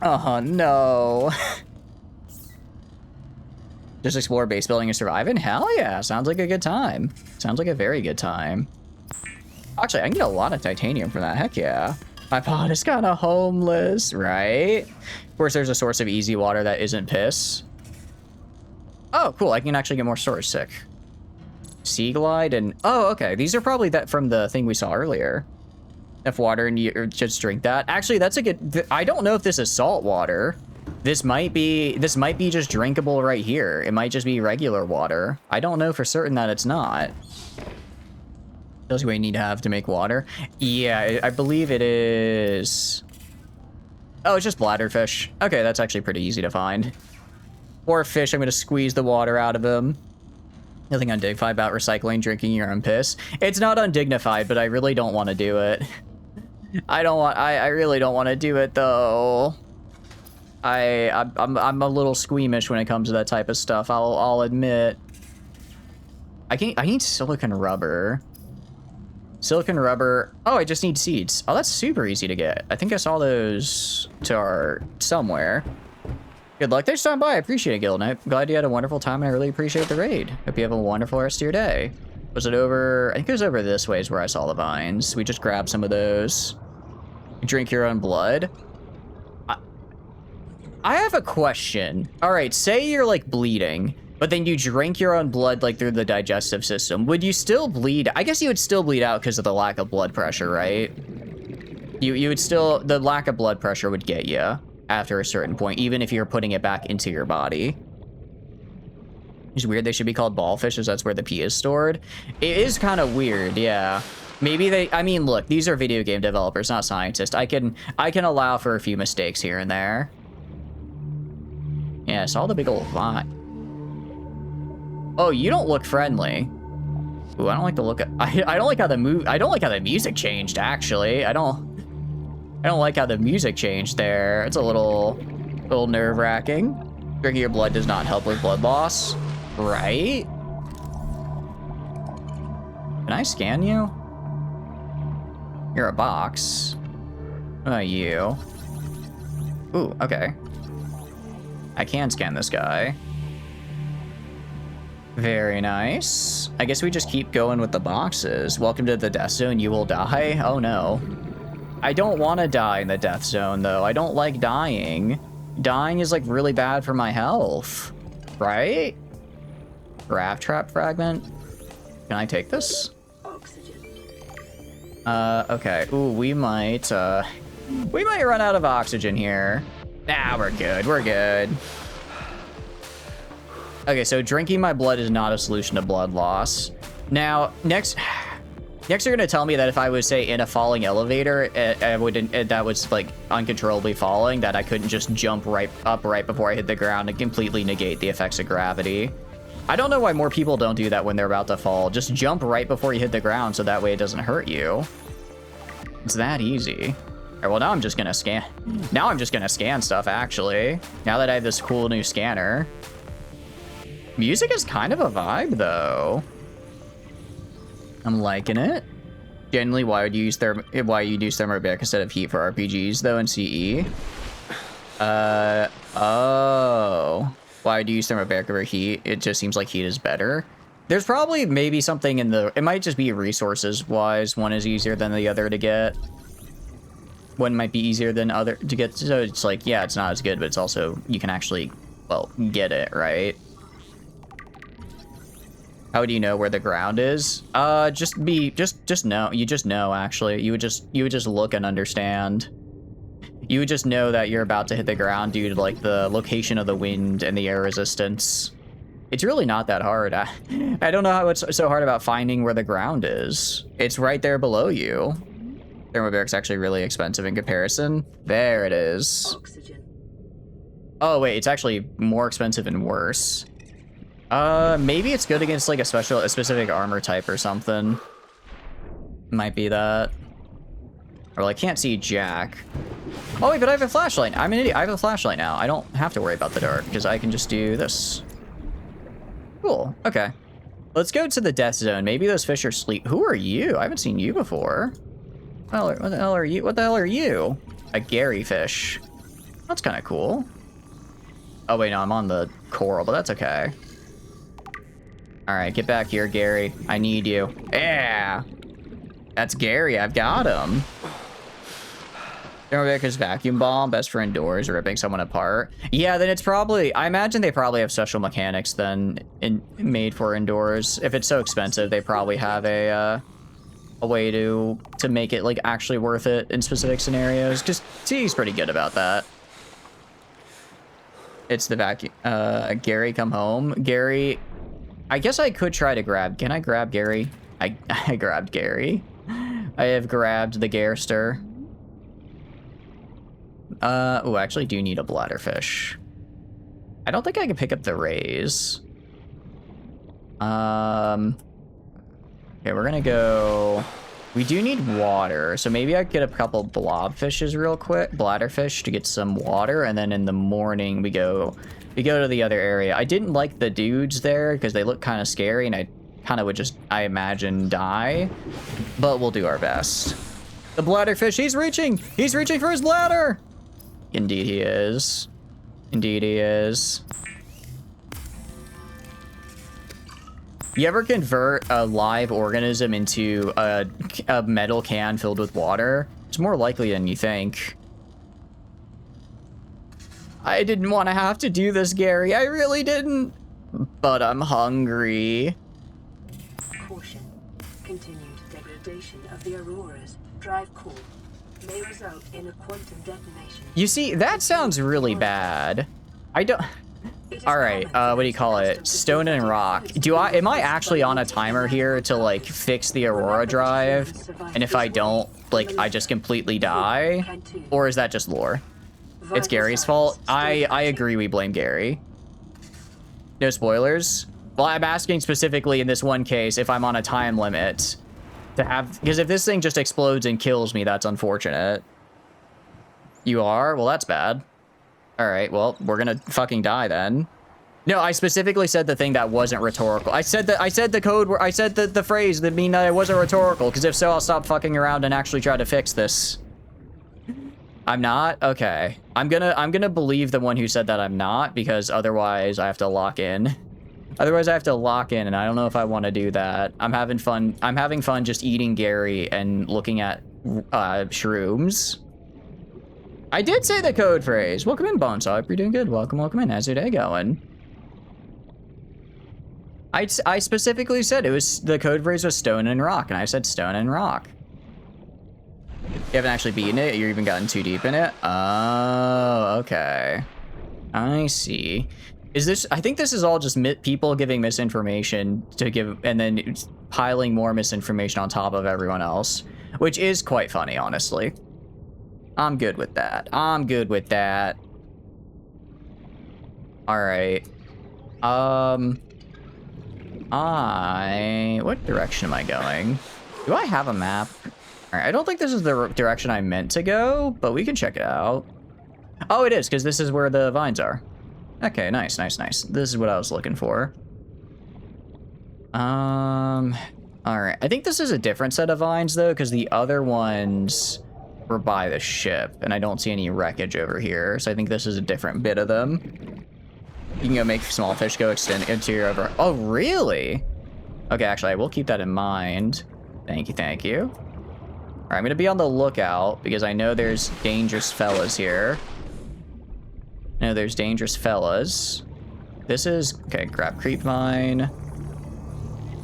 Oh, no. Just explore base building and surviving? Hell yeah, sounds like a good time. Sounds like a very good time. Actually, I can get a lot of titanium from that, heck yeah. My pod is kind of homeless, right? Of course, there's a source of easy water that isn't piss. Oh, cool, I can actually get more storage, sick. Sea glide and, oh, okay, these are probably that from the thing we saw earlier. Enough water and you just drink that. Actually, that's a good, I don't know if this is salt water. This might be just drinkable right here. It might just be regular water. I don't know for certain that it's not. Tells you what you need to have to make water. Yeah, I believe it is. Oh, it's just bladderfish. Okay, that's actually pretty easy to find. Poor fish, I'm gonna squeeze the water out of him. Nothing undignified about recycling, drinking your own piss. It's not undignified, but I really don't want to do it. I really don't want to do it though. I'm a little squeamish when it comes to that type of stuff. I'll admit. I need silicon rubber. Silicon rubber. Oh, I just need seeds. Oh, that's super easy to get. I think I saw those somewhere. Good luck next time by. I appreciate it, Guild. I'm glad you had a wonderful time, and I really appreciate the raid. Hope you have a wonderful rest of your day. Was it over? I think it was over this way is where I saw the vines. We just grabbed some of those. Drink your own blood. I have a question. All right, say you're like bleeding, but then you drink your own blood like through the digestive system. Would you still bleed? I guess you would still bleed out because of the lack of blood pressure, right? You would still, the lack of blood pressure would get you after a certain point, even if you're putting it back into your body. It's weird they should be called ballfish, as that's where the pee is stored. It is kind of weird, yeah. Maybe I mean, look, these are video game developers, not scientists. I can allow for a few mistakes here and there. Yeah, I saw the big old vine. Oh, you don't look friendly. Ooh, I don't like the look of, I don't like how the music changed, actually. I don't like how the music changed there. It's a little nerve-wracking. Drinking your blood does not help with blood loss, right? Can I scan you? You're a box. What about you? Ooh, okay. I can scan this guy. Very nice. I guess we just keep going with the boxes. Welcome to the death zone. You will die. Oh no. I don't want to die in the death zone though. I don't like dying. Dying is like really bad for my health. Right? Raft trap fragment. Can I take this? Okay. Ooh, we might run out of oxygen here. Nah, we're good. We're good. Okay, so drinking my blood is not a solution to blood loss. Now, next you're gonna tell me that if I was, say, in a falling elevator, that was like uncontrollably falling, that I couldn't just jump right before I hit the ground and completely negate the effects of gravity. I don't know why more people don't do that when they're about to fall. Just jump right before you hit the ground so that way it doesn't hurt you. It's that easy. All right, well, now I'm just gonna scan. Now I'm just gonna scan stuff, actually. Now that I have this cool new scanner. Music is kind of a vibe, though. I'm liking it. Generally, why would you use thermobaric instead of heat for RPGs, though, in CE? Oh. Why would you use thermobaric over heat? It just seems like heat is better. There's probably maybe something in the... It might just be resources-wise. One is easier than the other to get. One might be easier than other to get. So it's like, yeah, it's not as good, but it's also... You can actually, well, get it, right? How do you know where the ground is? Just know. You just know, actually. You would just look and understand. You would just know that you're about to hit the ground due to, like, the location of the wind and the air resistance. It's really not that hard. I don't know how it's so hard about finding where the ground is. It's right there below you. Thermobaric's actually really expensive in comparison. There it is. Oxygen. Oh, wait, it's actually more expensive and worse. Maybe it's good against, like, a specific armor type or something. Might be that. Well, I can't see Jack. Oh, wait, but I have a flashlight. I'm an idiot. I have a flashlight now. I don't have to worry about the dark, because I can just do this. Cool. Okay. Let's go to the death zone. Maybe those fish are asleep. Who are you? I haven't seen you before. What the hell are you? What the hell are you? A Gary fish. That's kind of cool. Oh, wait, no, I'm on the coral, but that's okay. All right, get back here, Gary. I need you. Yeah. That's Gary. I've got him. Thermobaric's vacuum bomb, best for indoors, ripping someone apart. Yeah, then it's probably... I imagine they probably have special mechanics then made for indoors. If it's so expensive, they probably have a way to make it, like, actually worth it in specific scenarios. Because T's pretty good about that. It's the vacuum... Gary, come home. Gary... I guess I could try to grab... Can I grab Gary? I grabbed Gary. I have grabbed the Garster. Oh, I actually do need a bladderfish. I don't think I can pick up the rays. Okay, we're gonna go... We do need water, so maybe I could get a couple blobfishes real quick, bladderfish, to get some water, and then in the morning we go to the other area. I didn't like the dudes there because they look kind of scary, and I kind of would just, I imagine, die. But we'll do our best. The bladderfish, he's reaching for his bladder. Indeed he is. Indeed he is. You ever convert a live organism into a metal can filled with water? It's more likely than you think. I didn't want to have to do this, Gary. I really didn't. But I'm hungry. Caution. Continued degradation of the auroras. Drive core may result in a quantum detonation. You see, that sounds really bad. I don't... All right, what do you call it? Stone and rock. Am I actually on a timer here to, like, fix the Aurora drive? And if I don't, like, I just completely die? Or is that just lore? It's Gary's fault? I agree we blame Gary. No spoilers? Well, I'm asking specifically in this one case if I'm on a time limit to have... Because if this thing just explodes and kills me, that's unfortunate. You are? Well, that's bad. All right, well, we're gonna fucking die then. No, I specifically said the thing that wasn't rhetorical. I said the code where I said the phrase that mean that it wasn't rhetorical, because if so, I'll stop fucking around and actually try to fix this. I'm not? Okay. I'm gonna believe the one who said that I'm not, because otherwise I have to lock in. Otherwise I have to lock in, and I don't know if I want to do that. I'm having fun just eating Gary and looking at shrooms. I did say the code phrase. Welcome in, Bonesaw. Hope you're doing good. Welcome in. How's your day going? I specifically said it was, the code phrase was stone and rock, and I said stone and rock. You haven't actually beaten it? You've even gotten too deep in it? Oh, okay. I see. Is this, I think this is all just people giving misinformation to give, and then piling more misinformation on top of everyone else, which is quite funny, honestly. I'm good with that. I'm good with that. All right. What direction am I going? Do I have a map? All right, I don't think this is the direction I meant to go, but we can check it out. Oh, it is, because this is where the vines are. Okay, nice, nice, nice. This is what I was looking for. All right. I think this is a different set of vines, though, because the other ones were by the ship, and I don't see any wreckage over here, so I think this is a different bit of them. You can go make small fish go extend into your over. Oh, really? Okay, actually, I will keep that in mind. Thank you, thank you. All right, I'm gonna be on the lookout because I know there's dangerous fellas here. No, there's dangerous fellas. This is okay. Grab creep vine.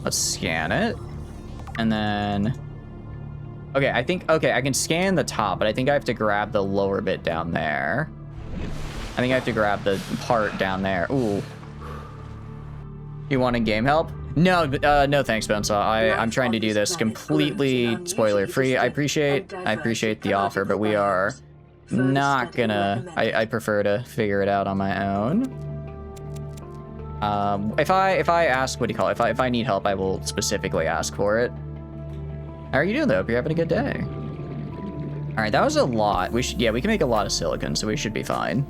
Let's scan it, and then. Okay, I think I can scan the top, but I think I have to grab the lower bit down there. I think I have to grab the part down there. Ooh. You want in-game help? No, no thanks, Bonesaw. I'm trying to do this completely spoiler-free. I appreciate the offer, but we are not gonna... I prefer to figure it out on my own. If I ask, what do you call it? If I need help, I will specifically ask for it. How are you doing, though? Hope you're having a good day. All right, that was a lot. We can make a lot of silicon, so we should be fine.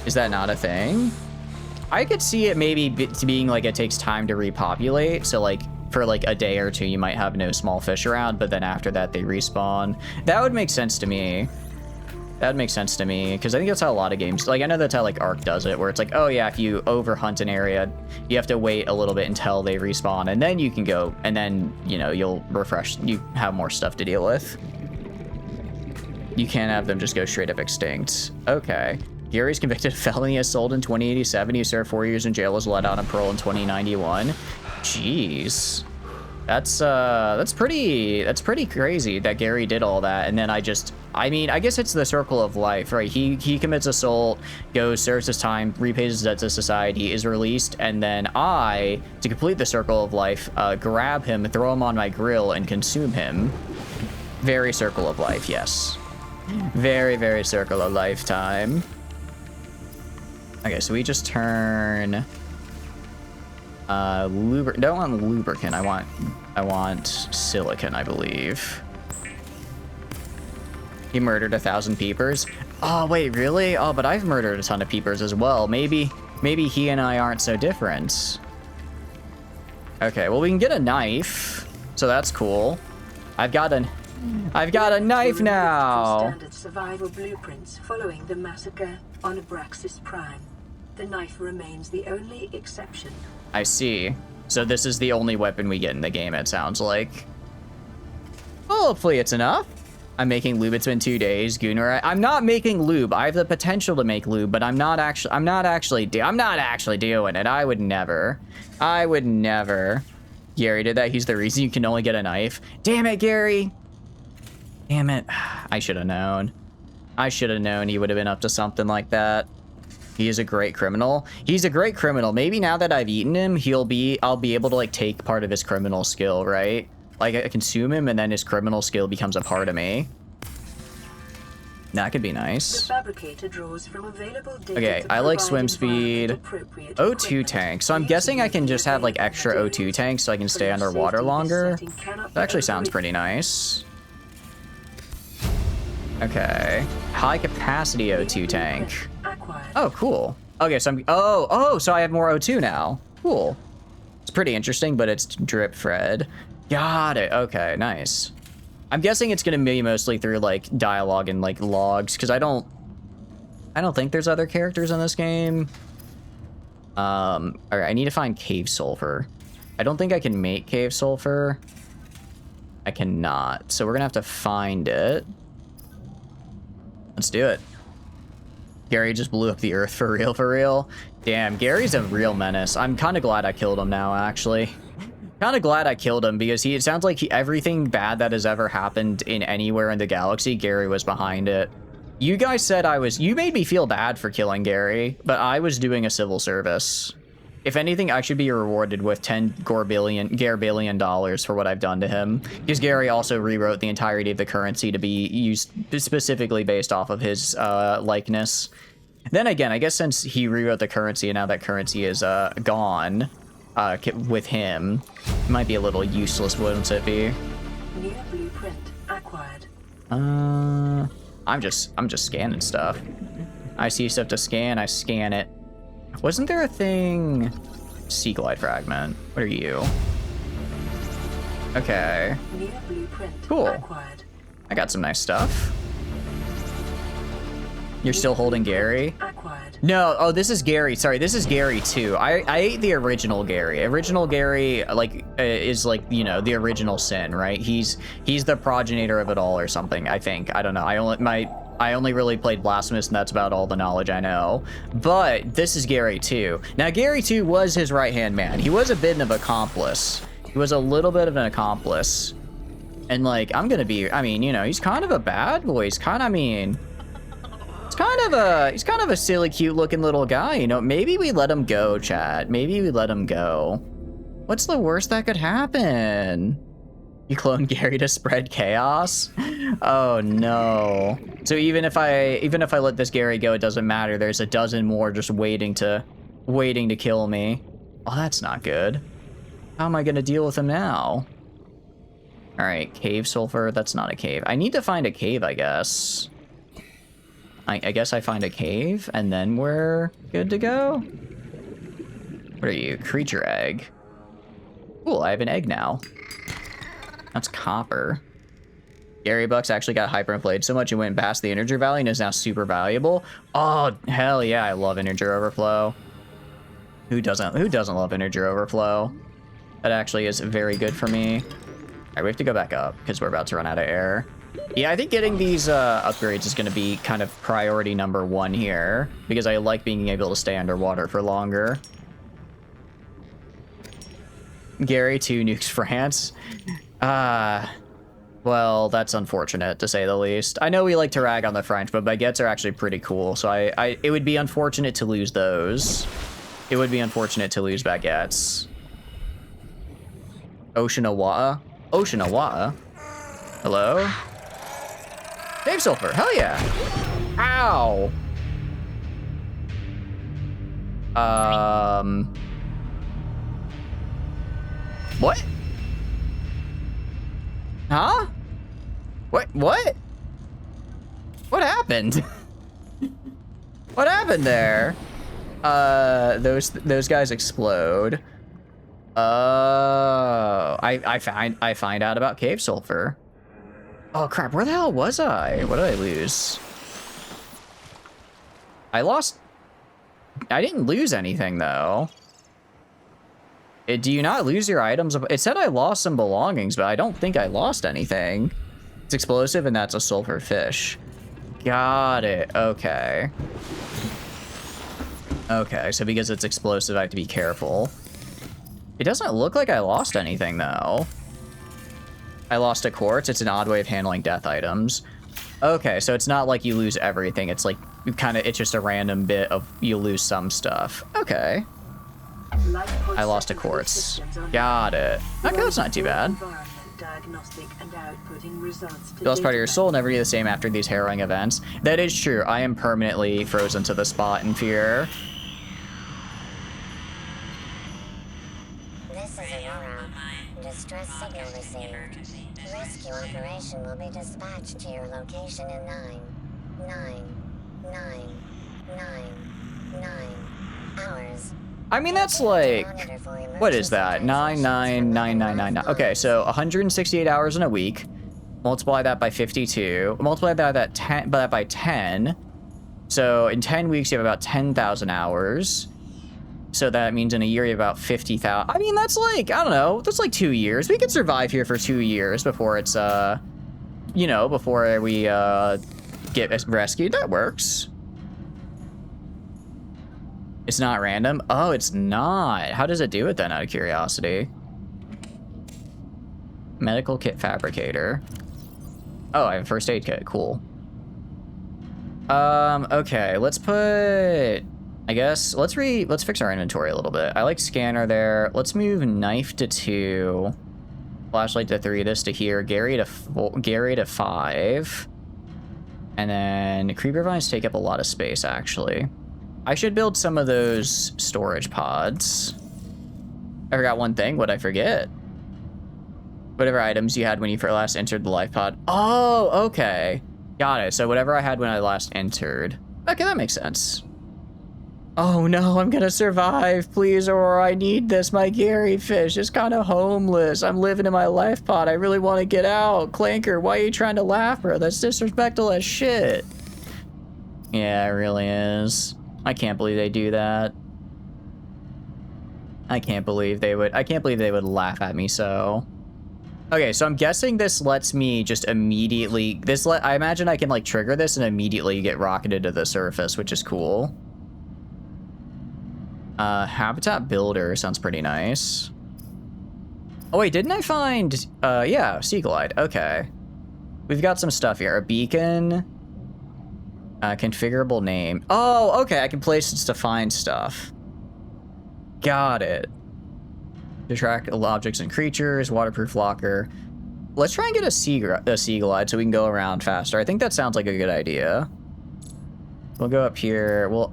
Is that not a thing? I could see it maybe being like it takes time to repopulate. So like for like a day or two, you might have no small fish around, but then after that they respawn. That would make sense to me. That would make sense to me because I think that's how a lot of games, like I know that's how like Ark does it, where it's like, oh yeah, if you overhunt an area, you have to wait a little bit until they respawn, and then you can go, and then you know you'll refresh. You have more stuff to deal with. You can't have them just go straight up extinct. Okay. Gary's convicted of felony assault in 2087. He served 4 years in jail, was let out on parole in 2091. Jeez. That's pretty crazy that Gary did all that. And then I mean, I guess it's the circle of life, right? He commits assault, goes, serves his time, repays his debt to society, is released, and then I, to complete the circle of life, grab him, throw him on my grill, and consume him. Very circle of life, yes. Very, very circle of lifetime. Okay, so we just turn don't want lubricant, I want silicon, I believe. He murdered 1,000 peepers. Oh wait, really? Oh, but I've murdered a ton of peepers as well. Maybe he and I aren't so different. Okay, well we can get a knife, so that's cool. I've got a knife now. Standard survival blueprints following the massacre on Abraxas Prime. The knife remains the only exception. I see. So this is the only weapon we get in the game, it sounds like. Well, hopefully it's enough. I'm making lube. It's been 2 days. Gunnar, I'm not making lube. I have the potential to make lube, but I'm not actually doing it. I would never. Gary did that. He's the reason you can only get a knife. Damn it, Gary. Damn it. I should have known. I should have known he would have been up to something like that. He is a great criminal. He's a great criminal. Maybe now that I've eaten him, I'll be able to like take part of his criminal skill, right? Like I consume him and then his criminal skill becomes a part of me. That could be nice. The fabricator draws from available data. Okay, I like swim speed. O2 tank. So I'm guessing I can just have like extra O2 tanks so I can stay underwater longer. That actually sounds pretty nice. Okay. High capacity O2 tank. Oh, cool. Okay, so so I have more O2 now. Cool. It's pretty interesting, but it's drip fed. Got it. Okay, nice. I'm guessing it's gonna be mostly through like dialogue and like logs, because I don't think there's other characters in this game. Alright, I need to find cave sulfur. I don't think I can make cave sulfur. I cannot. So we're gonna have to find it. Let's do it. Gary just blew up the earth for real. Damn, Gary's a real menace. I'm kind of glad I killed him now, actually. Kind of glad I killed him because it sounds like everything bad that has ever happened in anywhere in the galaxy, Gary was behind it. You guys said you made me feel bad for killing Gary, but I was doing a civil service. If anything, I should be rewarded with $10 billion for what I've done to him. Because Gary also rewrote the entirety of the currency to be used specifically based off of his likeness. Then again, I guess since he rewrote the currency and now that currency is gone with him, it might be a little useless, wouldn't it be? New blueprint acquired. I'm just scanning stuff. I see stuff to scan, I scan it. Wasn't there a thing? Sea glide fragment. What are you? Okay. New blueprint Cool. acquired. I got some nice stuff. You're still holding Gary? Acquired. No, oh, this is Gary. Sorry, this is Gary too. I ate the original Gary. Original Gary, like, is like, you know, the original sin, right? He's the progenitor of it all or something, I think. I don't know. I only really played Blasphemous, and that's about all the knowledge I know. But this is Gary 2. Now, Gary 2 was his right-hand man. He was a bit of an accomplice. He was a little bit of an accomplice. And, like, I mean, you know, he's kind of a bad boy. He's kind of a silly, cute-looking little guy, you know? Maybe we let him go, chat. Maybe we let him go. What's the worst that could happen? You clone Gary to spread chaos? Oh no. So even if I let this Gary go, it doesn't matter. There's a dozen more just waiting to kill me. Oh, that's not good. How am I gonna deal with him now? All right, cave sulfur. That's not a cave. I need to find a cave, I guess. I guess I find a cave and then we're good to go. What are you? Creature egg. Cool, I have an egg now. That's copper. Gary Bucks actually got hyperinflated so much it went past the integer value and is now super valuable. Oh, hell yeah, I love integer overflow. Who doesn't love integer overflow? That actually is very good for me. All right, we have to go back up because we're about to run out of air. Yeah, I think getting these upgrades is going to be kind of priority number 1 here because I like being able to stay underwater for longer. Gary 2 nukes France. Well, that's unfortunate to say the least. I know we like to rag on the French, but baguettes are actually pretty cool. So it would be unfortunate to lose those. It would be unfortunate to lose baguettes. Oceanawa? Oceanawa? Hello? Cave sulfur, hell yeah. Ow. What? Huh? What? What happened? What happened there? Those guys explode. Oh, I find out about cave sulfur. Oh crap, where the hell was I? What did I lose? I didn't lose anything though. Do you not lose your items? It said I lost some belongings, but I don't think I lost anything. It's explosive and that's a sulfur fish. Got it, okay. Okay, so because it's explosive, I have to be careful. It doesn't look like I lost anything though. I lost a quartz. It's an odd way of handling death items. Okay, so it's not like you lose everything. It's like it's just a random bit of you lose some stuff. Okay. I lost a quartz. Got it. Okay, that's not too bad. The lost part of your soul will never be the same after these harrowing events. That is true. I am permanently frozen to the spot in fear. This is Aurora. Distress signal received. Rescue operation will be dispatched to your location in 9 hours. I mean, that's like, what is that? 99999. Okay, so 168 hours in a week. Multiply that by 52. Multiply that by 10. So in 10 weeks, you have about 10,000 hours. So that means in a year, you have about 50,000. I mean, that's like, I don't know. That's like 2 years. We could survive here for 2 years before it's, you know, before we get rescued. That works. It's not random? Oh, it's not. How does it do it then, out of curiosity? Medical kit fabricator. Oh, I have a first aid kit. Cool. Okay, let's put, I guess, let's fix our inventory a little bit. I like scanner there. Let's move knife to 2, flashlight to 3, this to here, Gary to 5. And then creeper vines take up a lot of space, actually. I should build some of those storage pods. I forgot one thing. What'd I forget? Whatever items you had when you last entered the life pod. Oh, okay. Got it. So whatever I had when I last entered. Okay, that makes sense. Oh no, I'm gonna survive. Please, Aurora, I need this. My Gary fish is kind of homeless. I'm living in my life pod. I really want to get out. Clanker, why are you trying to laugh, bro? That's disrespectful as shit. Yeah, it really is. I can't believe they do that. I can't believe they would laugh at me so. Okay, so I'm guessing this lets me just immediately, I imagine I can like trigger this and immediately get rocketed to the surface, which is cool. Habitat builder sounds pretty nice. Oh wait, didn't I find, yeah, Sea Glide, okay. We've got some stuff here, a beacon, configurable name. Oh, okay, I can place it to find stuff. Got it. To track objects and creatures, waterproof locker. Let's try and get a sea glide so we can go around faster. I think that sounds like a good idea. We'll go up here. We'll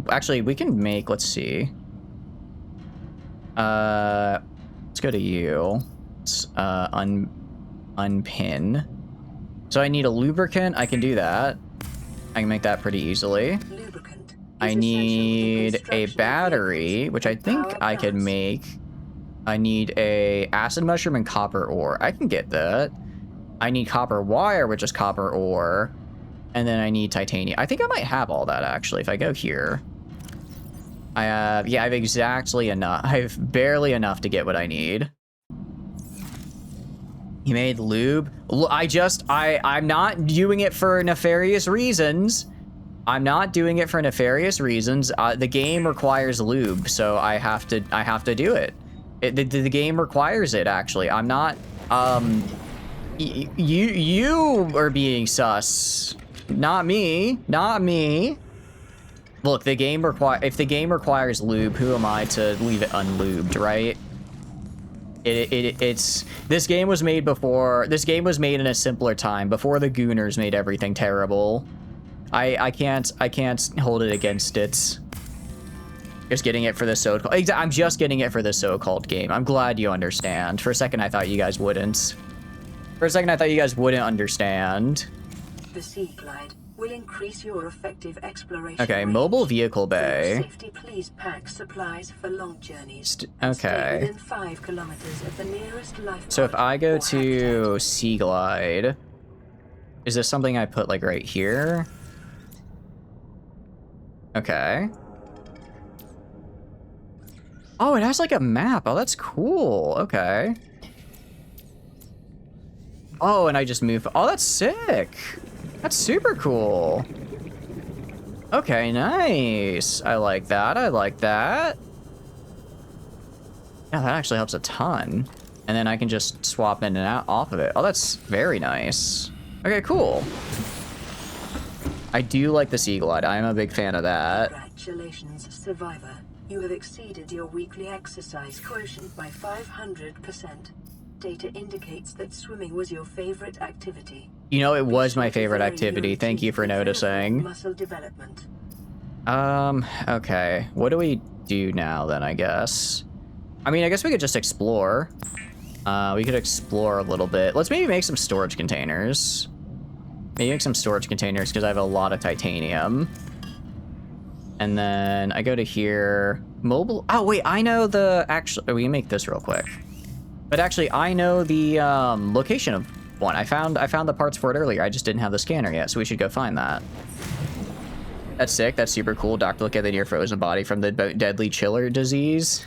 actually we can make. Let's see. Let's go to you. Let's unpin. So I need a lubricant. I can do that. I can make that pretty easily. I need a battery, which I think I could make. I need a acid mushroom and copper ore. I can get that. I need copper wire, which is copper ore. And then I need titanium. I think I might have all that, actually, if I go here. I have exactly enough. I have barely enough to get what I need. He made lube. I'm not doing it for nefarious reasons. I'm not doing it for nefarious reasons. The game requires lube, so I have to do it. The game requires it, actually. I'm not, you are being sus. Not me. Not me. Look, if the game requires lube, who am I to leave it unlubed, right? This game was made in a simpler time, before the Gooners made everything terrible. I can't hold it against it. Just getting it for the so-called... I'm just getting it for the so-called game. I'm glad you understand. For a second, I thought you guys wouldn't. For a second, I thought you guys wouldn't understand. The Sea Glide will increase your effective exploration. Okay, range. mobile vehicle bay. Safety, please pack supplies for long journeys. Okay. Within 5 kilometers of the nearest life So if I go to habitat. Sea Glide, is this something I put like right here? Okay. Oh, it has like a map. Oh, that's cool. Okay. Oh, and I just move. Oh, that's sick. That's super cool. Okay, nice. I like that. I like that. Yeah, that actually helps a ton. And then I can just swap in and out off of it. Oh, that's very nice. Okay, cool. I do like the Sea Glide. I am a big fan of that. Congratulations, survivor. You have exceeded your weekly exercise quotient by 500%. Data indicates that swimming was your favorite activity. You know, it was my favorite activity. Thank you for noticing. Muscle development. Okay. What do we do now then, I guess? I mean, I guess we could just explore. We could explore a little bit. Let's maybe make some storage containers. Maybe make some storage containers because I have a lot of titanium. And then I go to here. Mobile. Oh, wait, I know the actual. We can make this real quick. But actually, I know the location of one. I found the parts for it earlier. I just didn't have the scanner yet, so we should go find that. That's sick. That's super cool. Doctor, look at the near frozen body from the deadly chiller disease.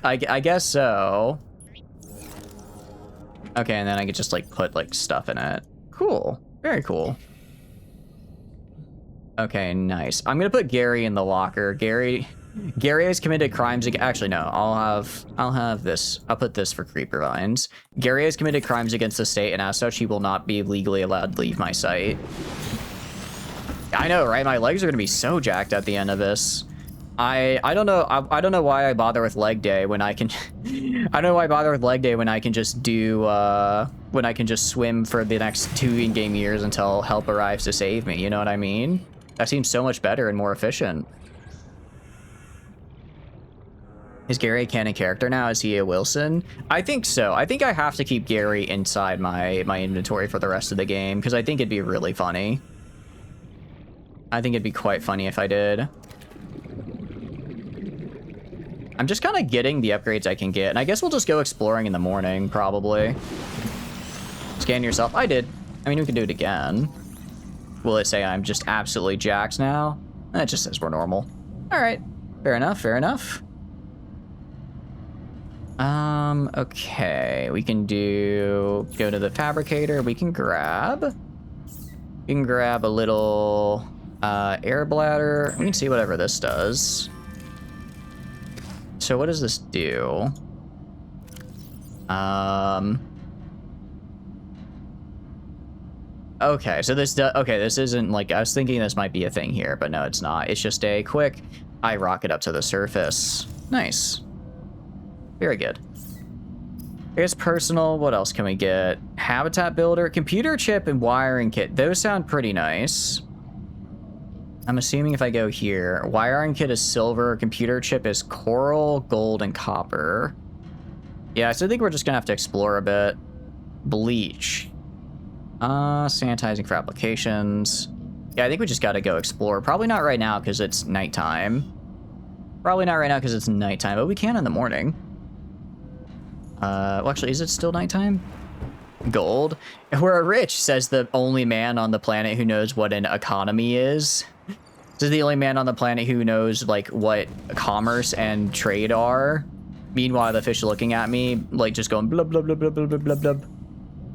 I guess so. Okay, and then I could just like put like stuff in it. Cool. Very cool. Okay, nice. I'm gonna put Gary in the locker. Gary has committed crimes. Actually, no. I'll have this. I'll put this for creeper vines. Gary has committed crimes against the state, and as such, he will not be legally allowed to leave my site. I know, right? My legs are gonna be so jacked at the end of this. I don't know. I don't know why I bother with leg day when I can. I don't know why I bother with leg day when I can just do when I can just swim for the next 2 in-game years until help arrives to save me. You know what I mean? That seems so much better and more efficient. Is Gary a canon character now? Is he a Wilson? I think so. I think I have to keep Gary inside my inventory for the rest of the game because I think it'd be really funny. I think it'd be quite funny if I did. I'm just kind of getting the upgrades I can get, and I guess we'll just go exploring in the morning, probably. Scan yourself. I did. I mean, we can do it again. Will it say I'm just absolutely jacked now? It just says we're normal. All right. Fair enough, fair enough. Okay. We can go to the fabricator. We can grab a little air bladder. We can see whatever this does. So what does this do? Okay, so this isn't like, I was thinking this might be a thing here, but no, it's not. It's just a quick, I rocket up to the surface. Nice. Very good. Here's personal, what else can we get? Habitat builder, computer chip, and wiring kit. Those sound pretty nice. I'm assuming if I go here, wiring kit is silver, computer chip is coral, gold, and copper. Yeah, so I think we're just gonna have to explore a bit. Bleach. Sanitizing for applications. Yeah, I think we just gotta go explore. Probably not right now because it's nighttime. But we can in the morning. Well, actually, is it still nighttime? Gold. We're rich, says the only man on the planet who knows what an economy is. This is the only man on the planet who knows, like, what commerce and trade are. Meanwhile, the fish looking at me, like, just going blub, blub, blub, blub, blub, blub, blub.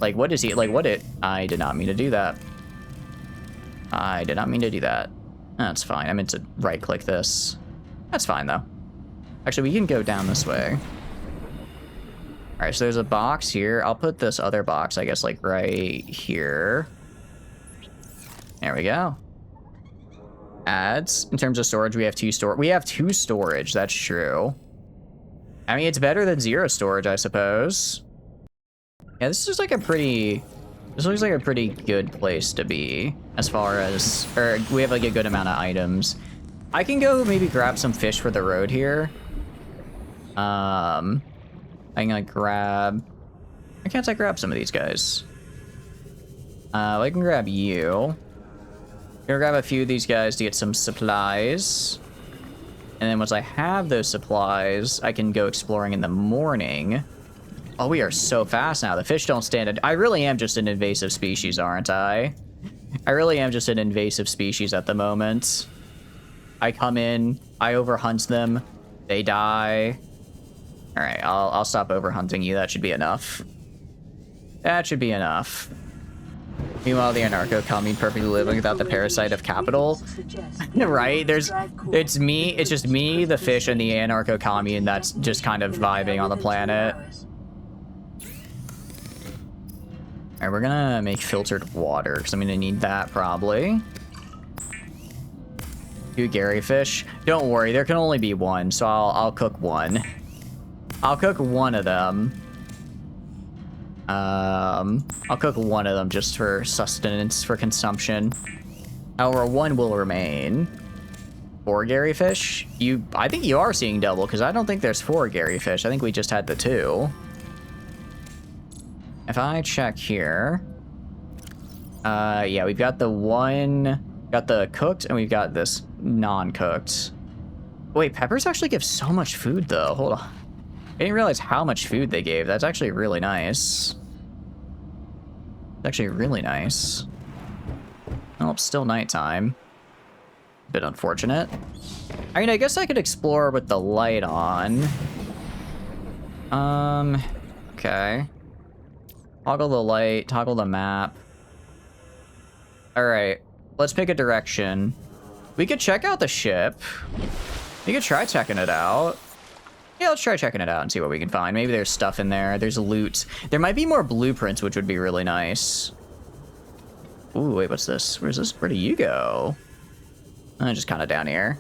Like, what is he? Like, what it? I did not mean to do that. I did not mean to do that. That's fine. I meant to right-click this. That's fine, though. Actually, we can go down this way. All right, so there's a box here. I'll put this other box, I guess, like, right here. There we go. Adds. In terms of storage, we have two storage. That's true. I mean, it's better than 0 storage, I suppose. Yeah, this looks like a pretty good place to be as far as, or we have like a good amount of items. I can go maybe grab some fish for the road here. I'm gonna grab, why can't I grab some of these guys? I can grab you. Gonna grab a few of these guys to get some supplies. And then once I have those supplies, I can go exploring in the morning. Oh, we are so fast now. The fish don't stand it. I really am just an invasive species, aren't I? I really am just an invasive species at the moment. I come in, I overhunt them, they die. All right, I'll stop overhunting you. That should be enough. That should be enough. Meanwhile, the anarcho-commune perfectly living without the parasite of capital. Right? It's me, it's just me, the fish, and the anarcho-commune that's just kind of vibing on the planet. Alright, we're gonna make filtered water, because I'm gonna need that probably. 2 Gary fish. Don't worry, there can only be 1, so I'll cook 1. I'll cook 1 of them. I'll cook 1 of them just for sustenance, for consumption. However, 1 will remain. 4 Gary fish? I think you are seeing double, because I don't think there's 4 Gary fish. I think we just had the 2. If I check here, yeah, we've got the 1, got the cooked, and we've got this non-cooked. Wait, peppers actually give so much food, though. Hold on. I didn't realize how much food they gave. That's actually really nice. It's actually really nice. Well, it's still nighttime. Bit unfortunate. I mean, I guess I could explore with the light on. Okay. Toggle the light, toggle the map. All right, let's pick a direction. We could check out the ship. We could try checking it out. Yeah, let's try checking it out and see what we can find. Maybe there's stuff in there. There's loot. There might be more blueprints, which would be really nice. Ooh, wait, what's this? Where's this? Where do you go? I'm just kind of down here.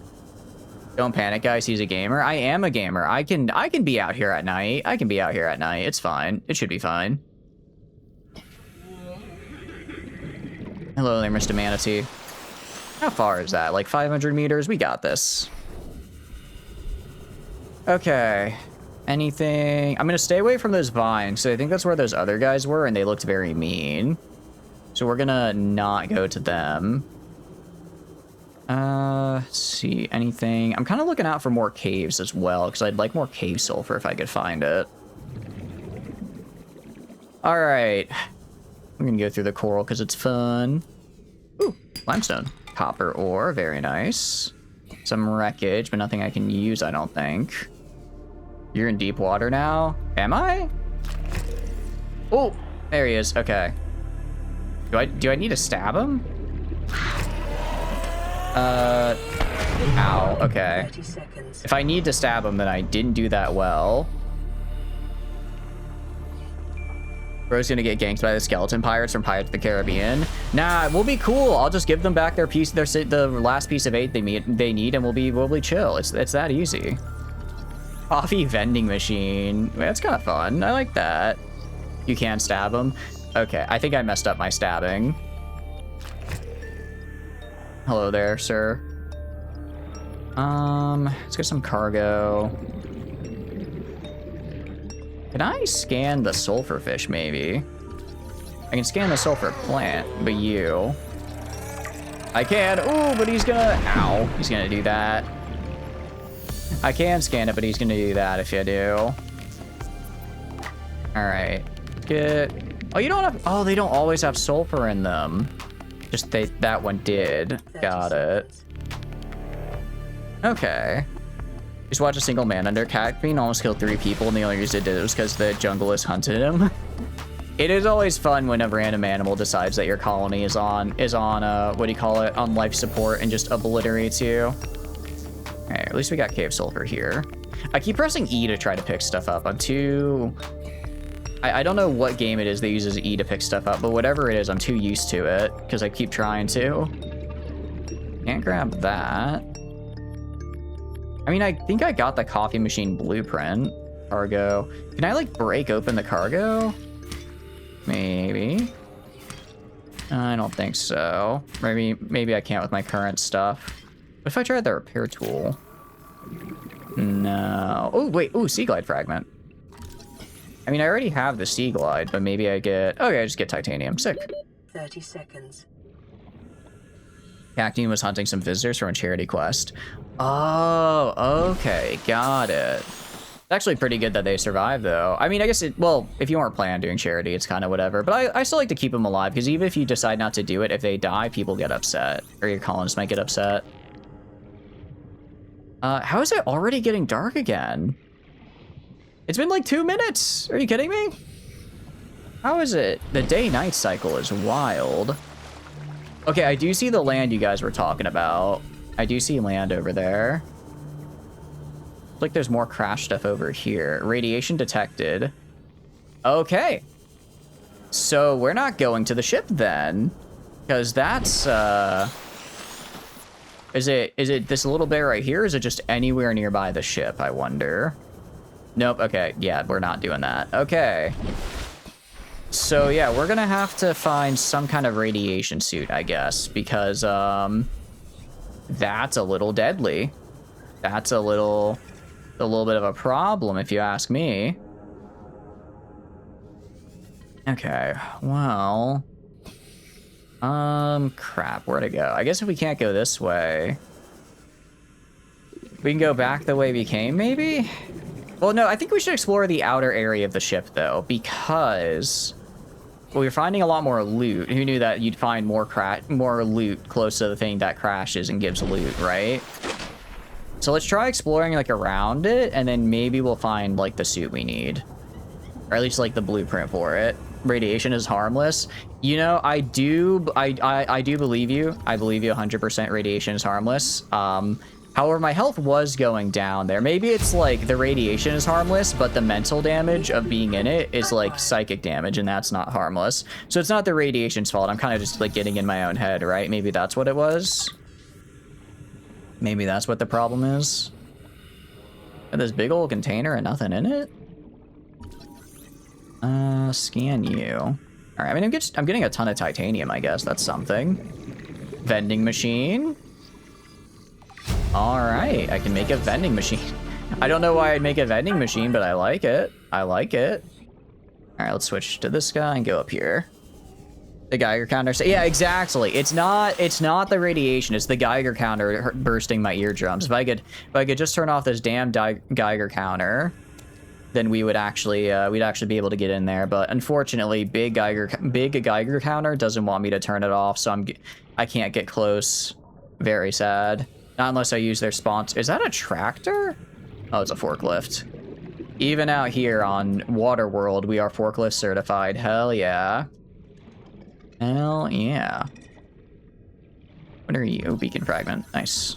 Don't panic, guys. He's a gamer. I am a gamer. I can be out here at night. I can be out here at night. It's fine. It should be fine. Hello there, Mr. Manatee. How far is that? Like 500 meters? We got this. Okay. Anything? I'm gonna stay away from those vines. So I think that's where those other guys were, and they looked very mean. So we're gonna not go to them. Let's see, anything? I'm kind of looking out for more caves as well, because I'd like more cave sulfur if I could find it. All right. I'm gonna go through the coral because it's fun. Ooh, limestone. Copper ore, very nice. Some wreckage, but nothing I can use, I don't think. You're in deep water now? Am I? Oh, there he is, okay. Do I need to stab him? Ow, okay. If I need to stab him, then I didn't do that well. Bro's gonna get ganked by the skeleton pirates from Pirates of the Caribbean. Nah, we'll be cool. I'll just give them back their piece, the last piece of 8 they need, and we'll be chill. It's that easy. Coffee vending machine. That's kind of fun. I like that. You can stab him. Okay, I think I messed up my stabbing. Hello there, sir. Let's get some cargo. Can I scan the sulfur fish, maybe? I can scan the sulfur plant, but you... I can! Ooh, but he's gonna... Ow. He's gonna do that. I can scan it, but he's gonna do that if you do. Alright. Get... Oh, you don't have... Oh, they don't always have sulfur in them. Just that one did. Got it. Okay. Just watch a single man under cat queen almost killed 3 people, and the only reason it did it was because the junglist hunted him. It is always fun when a random animal decides that your colony is on what do you call it, on life support and just obliterates you. Okay, at least we got cave sulfur here. I keep pressing E to try to pick stuff up. I don't know what game it is that uses E to pick stuff up, but whatever it is, I'm too used to it because I keep trying to. Can't grab that. I mean, I think I got the coffee machine blueprint. Cargo. Can I, like, break open the cargo? Maybe. I don't think so. Maybe I can't with my current stuff. What if I tried the repair tool? No. Oh, wait. Ooh, sea glide fragment. I mean, I already have the sea glide, but maybe I get... Okay, I just get titanium. Sick. 30 seconds. Cactine was hunting some visitors from a charity quest. Oh, okay. Got it. It's actually pretty good that they survived, though. I mean, I guess well, if you weren't planning on doing charity, it's kind of whatever. But I still like to keep them alive, because even if you decide not to do it, if they die, people get upset. Or your colonists might get upset. How is it already getting dark again? It's been like 2 minutes. Are you kidding me? How is it? The day-night cycle is wild. Okay, I do see the land you guys were talking about. I do see land over there. Looks like there's more crash stuff over here. Radiation detected. Okay. So we're not going to the ship then. Because that's, Is it this little bit right here, or is it just anywhere nearby the ship, I wonder? Nope, okay, yeah, we're not doing that. Okay. So yeah, we're gonna have to find some kind of radiation suit, I guess, because, that's a little deadly. That's a little bit of a problem, if you ask me. Okay, well... crap, where'd it go? I guess if we can't go this way... we can go back the way we came, maybe? Well, no, I think we should explore the outer area of the ship, though, because... well, we're finding a lot more loot. Who knew that you'd find more loot close to the thing that crashes and gives loot, right? So let's try exploring, like, around it, and then maybe we'll find, like, the suit we need. Or at least, like, the blueprint for it. Radiation is harmless. You know, I do believe you. I believe you 100% radiation is harmless. However, my health was going down there. Maybe it's like the radiation is harmless, but the mental damage of being in it is like psychic damage, and that's not harmless. So it's not the radiation's fault. I'm kind of just like getting in my own head, right? Maybe that's what it was. Maybe that's what the problem is. Got this big old container and nothing in it? Scan you. Alright, I mean, I'm getting a ton of titanium, I guess. That's something. Vending machine. Alright, I can make a vending machine. I don't know why I'd make a vending machine, but I like it. I like it. Alright, let's switch to this guy and go up here. The Geiger counter. Yeah, exactly. It's not the radiation. It's the Geiger counter bursting my eardrums. If I could just turn off this damn Geiger counter, then we would actually we'd actually be able to get in there. But unfortunately, big Geiger counter doesn't want me to turn it off, so I can't get close. Very sad. Not unless I use their sponsor. Is that a tractor? Oh, it's a forklift. Even out here on Waterworld, we are forklift certified. Hell yeah. Hell yeah. What are you? Beacon fragment. Nice.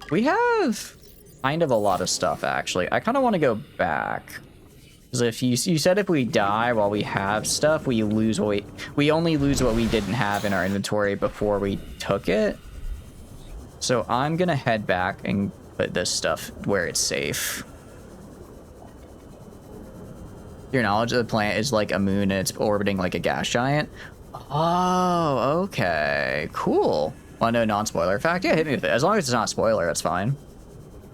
We have kind of a lot of stuff, actually. I kind of want to go back. Because if you said if we die while we have stuff, we only lose what we didn't have in our inventory before we took it. So I'm going to head back and put this stuff where it's safe. Your knowledge of the planet is like a moon and it's orbiting like a gas giant. Oh, okay. Cool. Want to know a non-spoiler fact? Yeah, hit me with it. As long as it's not a spoiler, that's fine.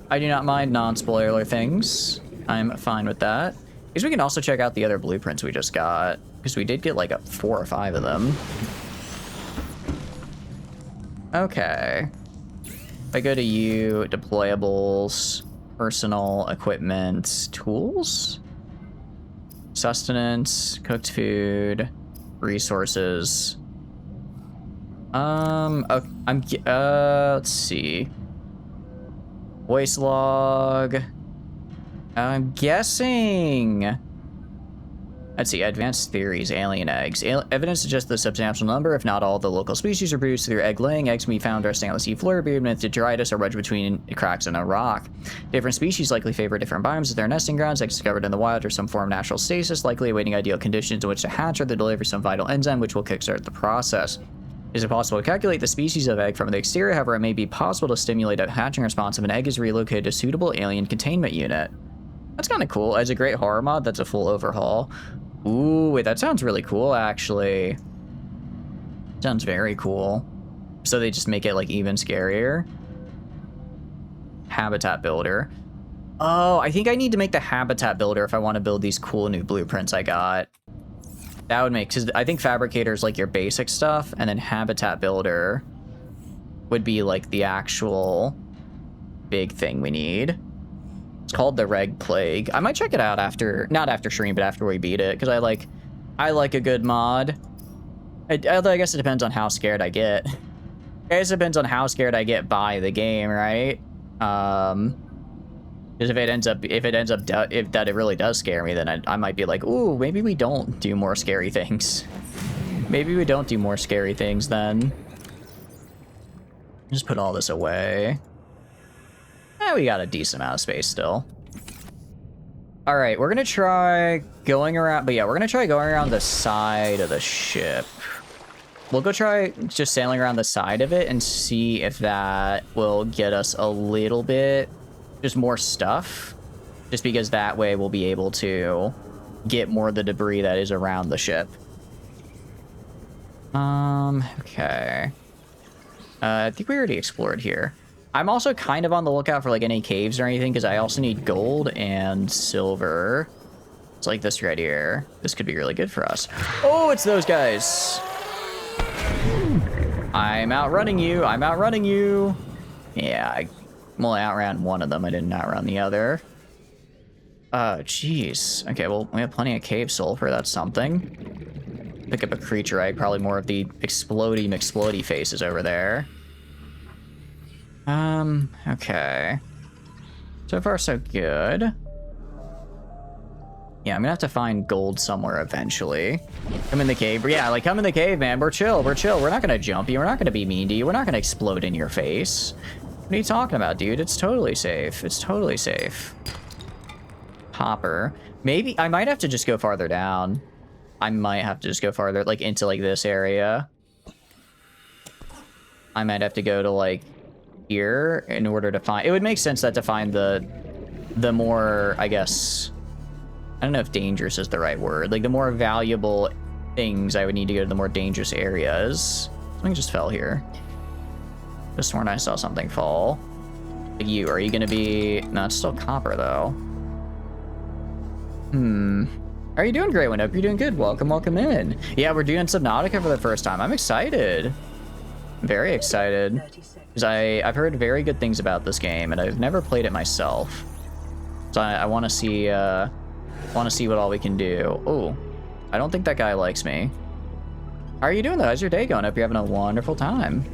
I do not mind non-spoiler things. I'm fine with that. Because we can also check out the other blueprints we just got. Because we did get like 4 or 5 of them. Okay. If I go to you, deployables, personal equipment, tools? Sustenance, cooked food, resources. Let's see. Voice log. I'm guessing. Let's see, advanced theories, alien eggs. Evidence suggests the substantial number, if not all, the local species are produced through egg laying. Eggs can be found resting on the sea floor, beneath detritus, or wedged between cracks in a rock. Different species likely favor different biomes as their nesting grounds. Eggs discovered in the wild or some form of natural stasis, likely awaiting ideal conditions in which to hatch or to deliver some vital enzyme which will kickstart the process. Is it possible to calculate the species of egg from the exterior? However, it may be possible to stimulate a hatching response if an egg is relocated to a suitable alien containment unit. That's kind of cool. As a great horror mod, that's a full overhaul. Ooh, wait, that sounds really cool, actually. Sounds very cool. So they just make it, like, even scarier. Habitat builder. Oh, I think I need to make the habitat builder if I want to build these cool new blueprints I got. That would make, because I think fabricator is, like, your basic stuff, and then habitat builder would be, like, the actual big thing we need. It's called the Reg Plague. I might check it out after, not after stream, but after we beat it, because I like a good mod. Although I guess it depends on how scared I get. I guess it depends on how scared I get by the game, right? Because if it really does scare me, then I might be like, ooh, maybe we don't do more scary things. Maybe we don't do more scary things then. Just put all this away. We got a decent amount of space still. All right, we're gonna try going around, but yeah, we're gonna try going around the side of the ship. We'll go try just sailing around the side of it and see if that will get us a little bit, just more stuff. Just because that way we'll be able to get more of the debris that is around the ship. Okay. I think we already explored here. I'm also kind of on the lookout for like any caves or anything because I also need gold and silver. It's like this right here. This could be really good for us. Oh, it's those guys. I'm outrunning you. I'm outrunning you. Yeah, I only outran one of them. I didn't outrun the other. Jeez. Okay, well, we have plenty of cave sulfur. That's something. Pick up a creature egg. Probably more of the explodey McSplodey faces over there. Okay. So far, so good. Yeah, I'm gonna have to find gold somewhere eventually. Come in the cave. Yeah, like, come in the cave, man. We're chill. We're chill. We're not gonna jump you. We're not gonna be mean to you. We're not gonna explode in your face. What are you talking about, dude? It's totally safe. It's totally safe. Hopper. Maybe I might have to just go farther down. I might have to just go farther, like, into, like, this area. I might have to go to, like, here in order to find... It would make sense that to find the more, I guess... I don't know if dangerous is the right word. Like, the more valuable things, I would need to go to the more dangerous areas. Something just fell here. Just sworn I saw something fall. Like you, are you gonna be... No, it's still copper, though. How are you doing, Grey Wind? Hope you're doing good. Welcome, welcome in. Yeah, we're doing Subnautica for the first time. I'm excited. Very excited. Because I've heard very good things about this game, and I've never played it myself. So I want to see what all we can do. Oh, I don't think that guy likes me. How are you doing, though? How's your day going? Hope you're having a wonderful time.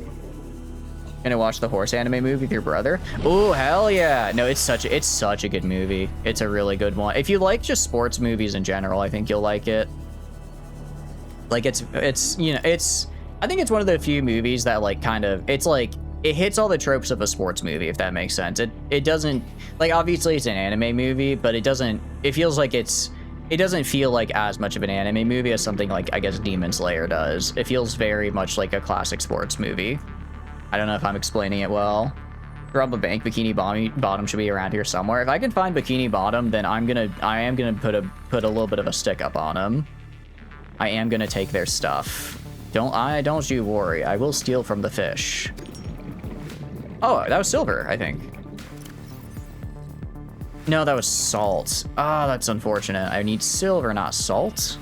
Gonna watch the horse anime movie with your brother? Oh, hell yeah. No, it's such a good movie. It's a really good one. If you like just sports movies in general, I think you'll like it. Like, it's you know, I think it's one of the few movies that, like, kind of, it's like, it hits all the tropes of a sports movie, if that makes sense. It doesn't, like, obviously it's an anime movie, but it feels like it doesn't feel like as much of an anime movie as something like, I guess, Demon Slayer does. It feels very much like a classic sports movie. I don't know if I'm explaining it well. Rob a bank. Bikini Bottom should be around here somewhere. If I can find Bikini Bottom, then I am gonna put a little bit of a stick up on him. I am gonna take their stuff. Don't you worry. I will steal from the fish. Oh, that was silver, I think. No, that was salt. Ah, that's unfortunate. I need silver, not salt.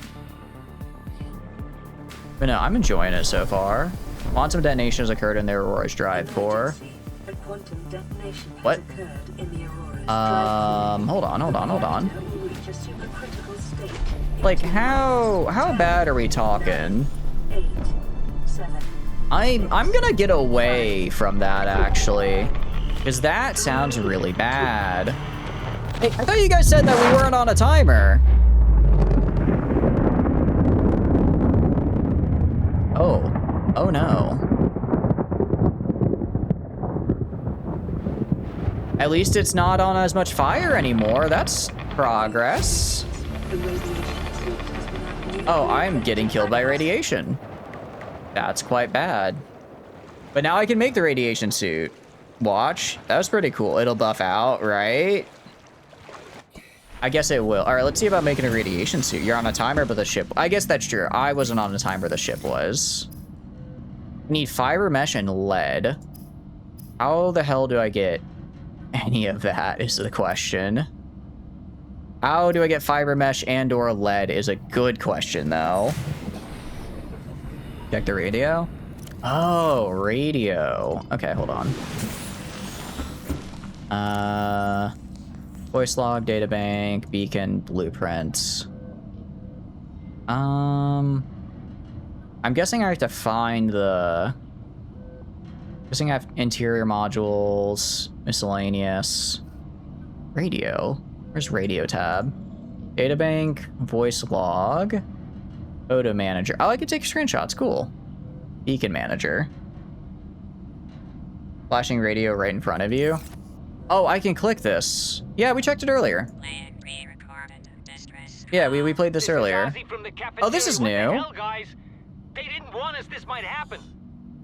But no, I'm enjoying it so far. Quantum detonations occurred in the Aurora's drive core. What? Hold on. Like, how bad are we talking? I'm gonna get away from that, actually, because that sounds really bad. Hey, I thought you guys said that we weren't on a timer. Oh no. At least it's not on as much fire anymore. That's progress. Oh, I'm getting killed by radiation. That's quite bad. But now I can make the radiation suit. Watch. That was pretty cool. It'll buff out, right? I guess it will. All right, let's see about making a radiation suit. You're on a timer, but the ship... I guess that's true. I wasn't on a timer, the ship was. Need fiber mesh and lead. How the hell do I get any of that is the question. How do I get fiber mesh and or lead is a good question, though. Check the radio. Oh, radio. Okay, hold on. Voice log, databank, beacon, blueprints. I'm guessing I have to find the... guessing I have interior modules, miscellaneous, radio. Where's radio tab? Databank, voice log, photo manager. Oh, I can take screenshots. Cool. Beacon manager. Flashing radio right in front of you. Oh, I can click this. Yeah, we checked it earlier. Yeah, we played this earlier. Oh, this is new. Hell, guys? They didn't warn us this might happen.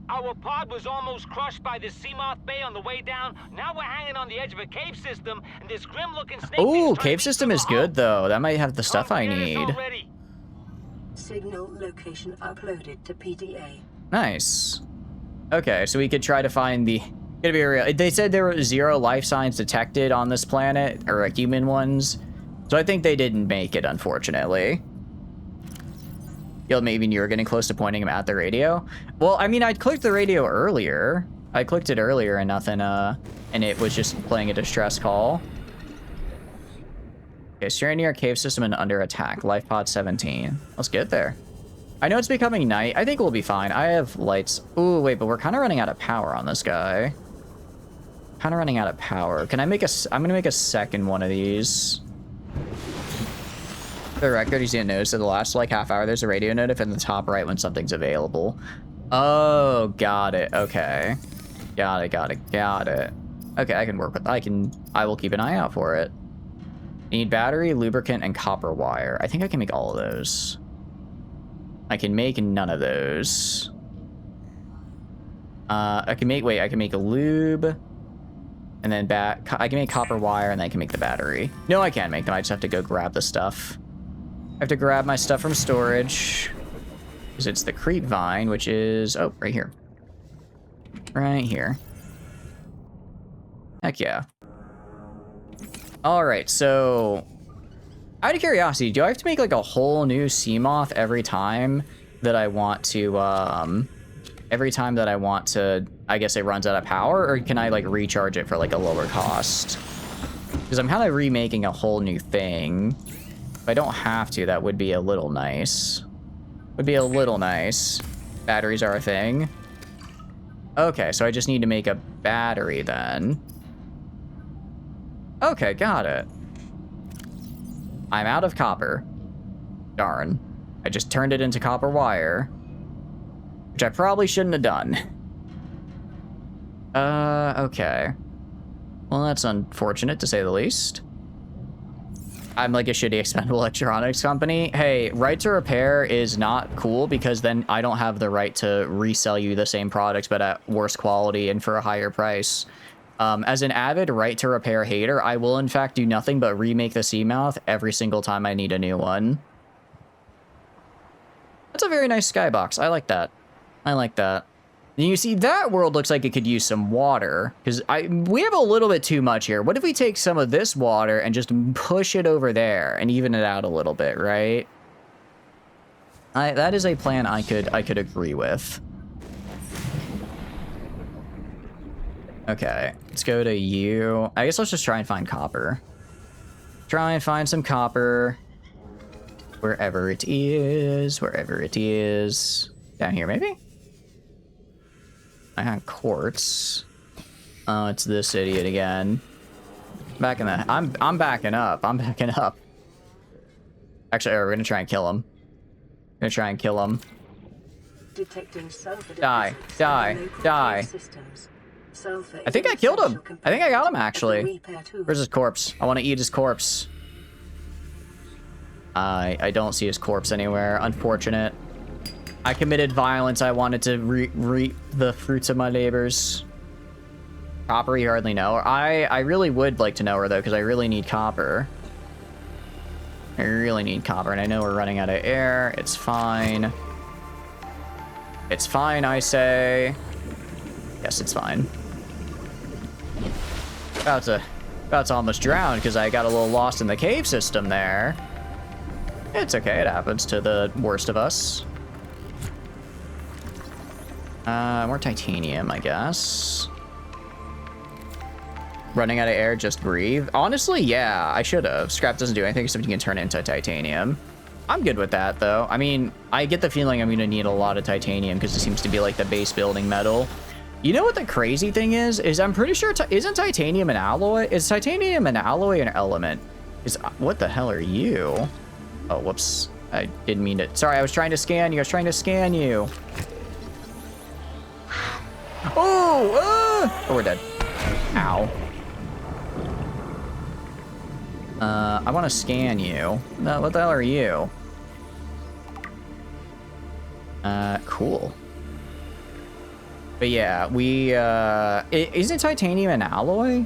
Our pod was almost crushed by the Seamoth Bay on the way down. Now we're hanging on the edge of a cave system, and this grim-looking snake... Ooh, cave system is good, though. That might have the stuff I need. Signal location uploaded to PDA. Nice. Okay, so we could try to find the... Gonna be real. They said there were 0 life signs detected on this planet, or human ones. So I think they didn't make it, unfortunately. Yo, maybe you were getting close to pointing him at the radio. Well, I mean, I clicked the radio earlier. I clicked it earlier and nothing, and it was just playing a distress call. Okay, so you're near a cave system and under attack. Life pod 17. Let's get there. I know it's becoming night. I think we'll be fine. I have lights. Ooh, wait, but we're kind of running out of power on this guy. Kind of running out of power. Can I make a... I'm going to make a second one of these. For the record, you didn't notice that the last, like, half hour, there's a radio notif in the top right when something's available. Oh, got it. Okay. Got it. Okay, I can work with... I will keep an eye out for it. Need battery, lubricant, and copper wire. I think I can make all of those. I can make none of those. I can make a lube, and then I can make copper wire, and then I can make the battery. No, I can't make them. I just have to go grab the stuff. I have to grab my stuff from storage, because it's the creep vine, which is, oh, right here. Right here. Heck yeah. All right, so out of curiosity, do I have to make like a whole new Seamoth every time that I want to, I guess it runs out of power, or can I like recharge it for like a lower cost? Because I'm kind of remaking a whole new thing. If I don't have to, that would be a little nice. Would be a little nice. Batteries are a thing. Okay, so I just need to make a battery then. Okay, got it. I'm out of copper. Darn. I just turned it into copper wire, which I probably shouldn't have done. Okay. Well, that's unfortunate to say the least. I'm like a shitty expendable electronics company. Hey, right to repair is not cool because then I don't have the right to resell you the same products but at worse quality and for a higher price. As an avid right to repair hater, I will in fact do nothing but remake the Seamoth every single time I need a new one. That's a very nice skybox. I like that. I like that. And you see, that world looks like it could use some water, because we have a little bit too much here. What if we take some of this water and just push it over there and even it out a little bit, right? That is a plan I could agree with. Okay, let's go to you. I guess let's just try and find copper. Try and find some copper. Wherever it is, wherever it is. Down here, maybe? I have quartz. Oh, it's this idiot again. Back in the... I'm backing up. I'm backing up. Actually, we're gonna try and kill him. Gonna try and kill him. Detecting sulfur Die. Die. Die. Systems. Sulfur I think I killed him. I think I got him, actually. Where's his corpse? I want to eat his corpse. I don't see his corpse anywhere. Unfortunate. I committed violence. I wanted to reap the fruits of my labors. Copper, you hardly know her. I really would like to know her, though, because I really need copper. I really need copper, and I know we're running out of air. It's fine. It's fine, I say. Yes, it's fine. About to almost drown because I got a little lost in the cave system there. It's okay. It happens to the worst of us. More titanium, I guess. Running out of air, just breathe. Honestly, yeah, I should have. Scrap doesn't do anything except you can turn it into titanium. I'm good with that, though. I mean, I get the feeling I'm going to need a lot of titanium because it seems to be like the base building metal. You know what the crazy thing is I'm pretty sure, isn't titanium an alloy? Is titanium an alloy or an element? What the hell are you? Oh, whoops. I didn't mean to. Sorry, I was trying to scan you. I was trying to scan you. Oh, we're dead. Ow. I want to scan you. No, what the hell are you? Cool. But yeah, isn't titanium an alloy?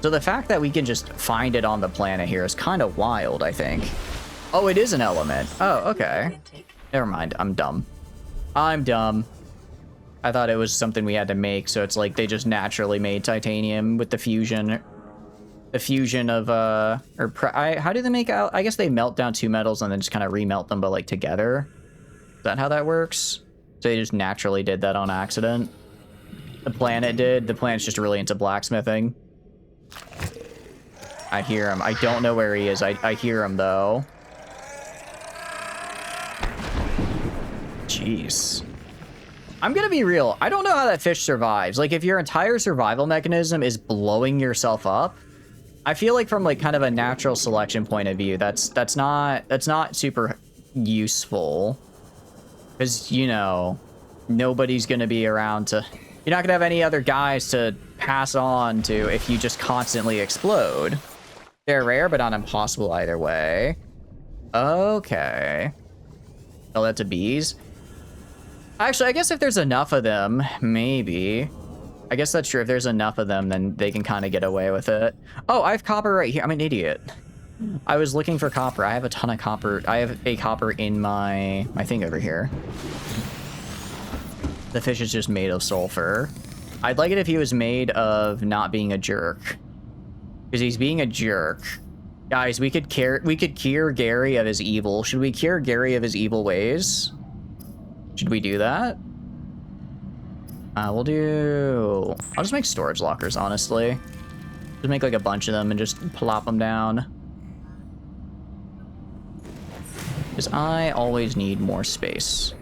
So the fact that we can just find it on the planet here is kind of wild, I think. Oh, it is an element. Oh, okay. Never mind. I'm dumb. I'm dumb. I thought it was something we had to make, so it's like they just naturally made titanium with the fusion. The fusion of, how do they make out? I guess they melt down two metals and then just kind of remelt them, but like together. Is that how that works? So they just naturally did that on accident. The planet did. The planet's just really into blacksmithing. I hear him. I don't know where he is. I hear him, though. Jeez. I'm gonna be real. I don't know how that fish survives. Like, if your entire survival mechanism is blowing yourself up, I feel like from, like, kind of a natural selection point of view, that's not super useful. Because, you know, nobody's gonna be around to... You're not gonna have any other guys to pass on to if you just constantly explode. They're rare, but not impossible either way. Okay. Oh, that's a bees? Actually, I guess if there's enough of them, maybe. I guess that's true. If there's enough of them, then they can kind of get away with it. Oh, I have copper right here. I'm an idiot. I was looking for copper. I have a ton of copper. I have a copper in my thing over here. The fish is just made of sulfur. I'd like it if he was made of not being a jerk. Because he's being a jerk. Guys, we could cure Gary of his evil. Should we cure Gary of his evil ways? Should we do that? I'll just make storage lockers, honestly. Just make like a bunch of them and just plop them down. Because I always need more space.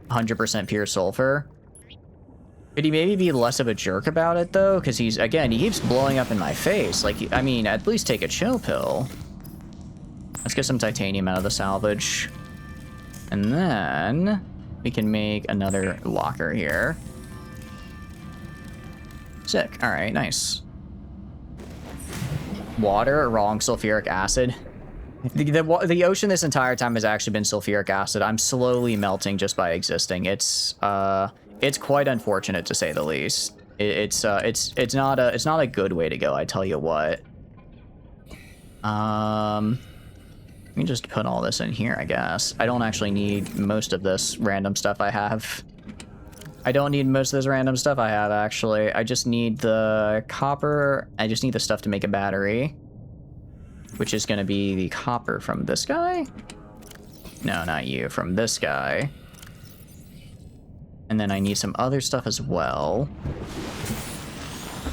100% pure sulfur. Could he maybe be less of a jerk about it, though? Because he keeps blowing up in my face. Like, I mean, at least take a chill pill. Let's get some titanium out of the salvage. And then we can make another locker here. Sick. All right, nice. Water, wrong, sulfuric acid. The ocean this entire time has actually been sulfuric acid. I'm slowly melting just by existing. It's quite unfortunate to say the least. It's not a good way to go, I tell you what. Let me just put all this in here, I guess. I don't actually need most of this random stuff I have. I don't need most of this random stuff I have, actually. I just need the copper. I just need the stuff to make a battery. Which is going to be the copper from this guy? No, not you. From this guy. And then I need some other stuff as well.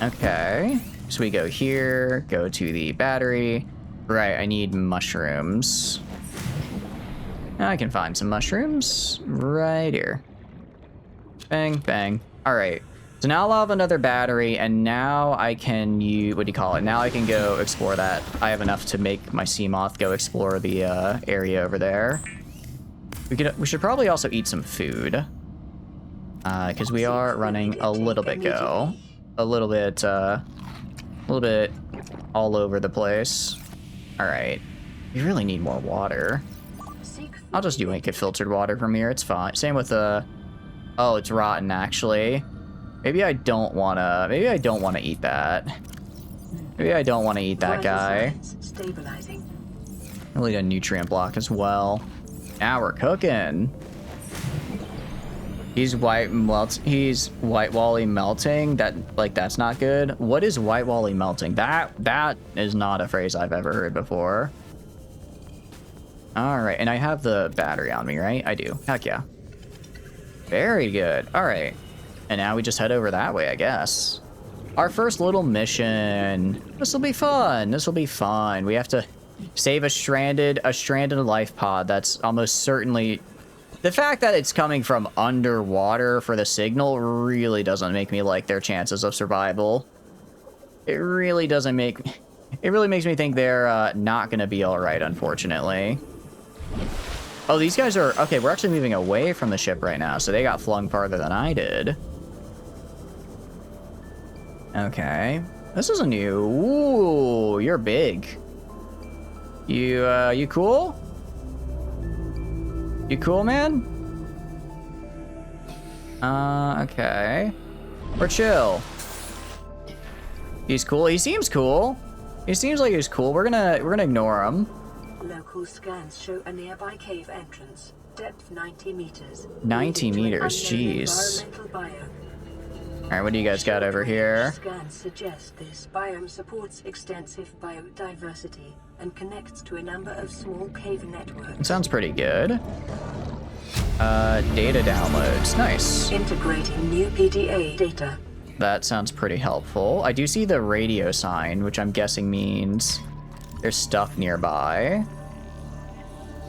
Okay. So we go here, go to the battery. Right, I need mushrooms. I can find some mushrooms right here. Bang, bang. All right. So now I'll have another battery, and now I can use, what do you call it? Now I can go explore that. I have enough to make my sea moth go explore the area over there. We should probably also eat some food. Because we are running a little bit a little bit all over the place. All right. We really need more water. I'll just do get filtered water from here. It's fine. Same with the... Oh, it's rotten, actually. Maybe I don't want to eat that. Maybe I don't want to eat that guy. I'll eat a nutrient block as well. Now we're cooking. He's white wally melting. That's not good. What is white wally melting? That is not a phrase I've ever heard before. All right, and I have the battery on me, right? I do. Heck yeah. Very good. All right. And now we just head over that way, I guess. Our first little mission. This will be fun. This will be fun. We have to save a stranded life pod that's almost certainly... The fact that it's coming from underwater for the signal really doesn't make me like their chances of survival. It really makes me think they're not gonna be all right, unfortunately. Oh, these guys are... Okay, we're actually moving away from the ship right now, so they got flung farther than I did. Okay. This is a new... Ooh, you're big. You cool? You cool, man? Okay. We're chill. He's cool. He seems cool. He seems like he's cool. We're gonna ignore him. Local scans show a nearby cave entrance. Depth 90 meters. 90 meters, jeez. Alright, what do you guys got over here? Scans suggest this biome supports extensive biodiversity and connects to a number of small cave networks. It sounds pretty good. Data downloads. Nice. Integrating new PDA data. That sounds pretty helpful. I do see the radio sign, which I'm guessing means there's stuff nearby.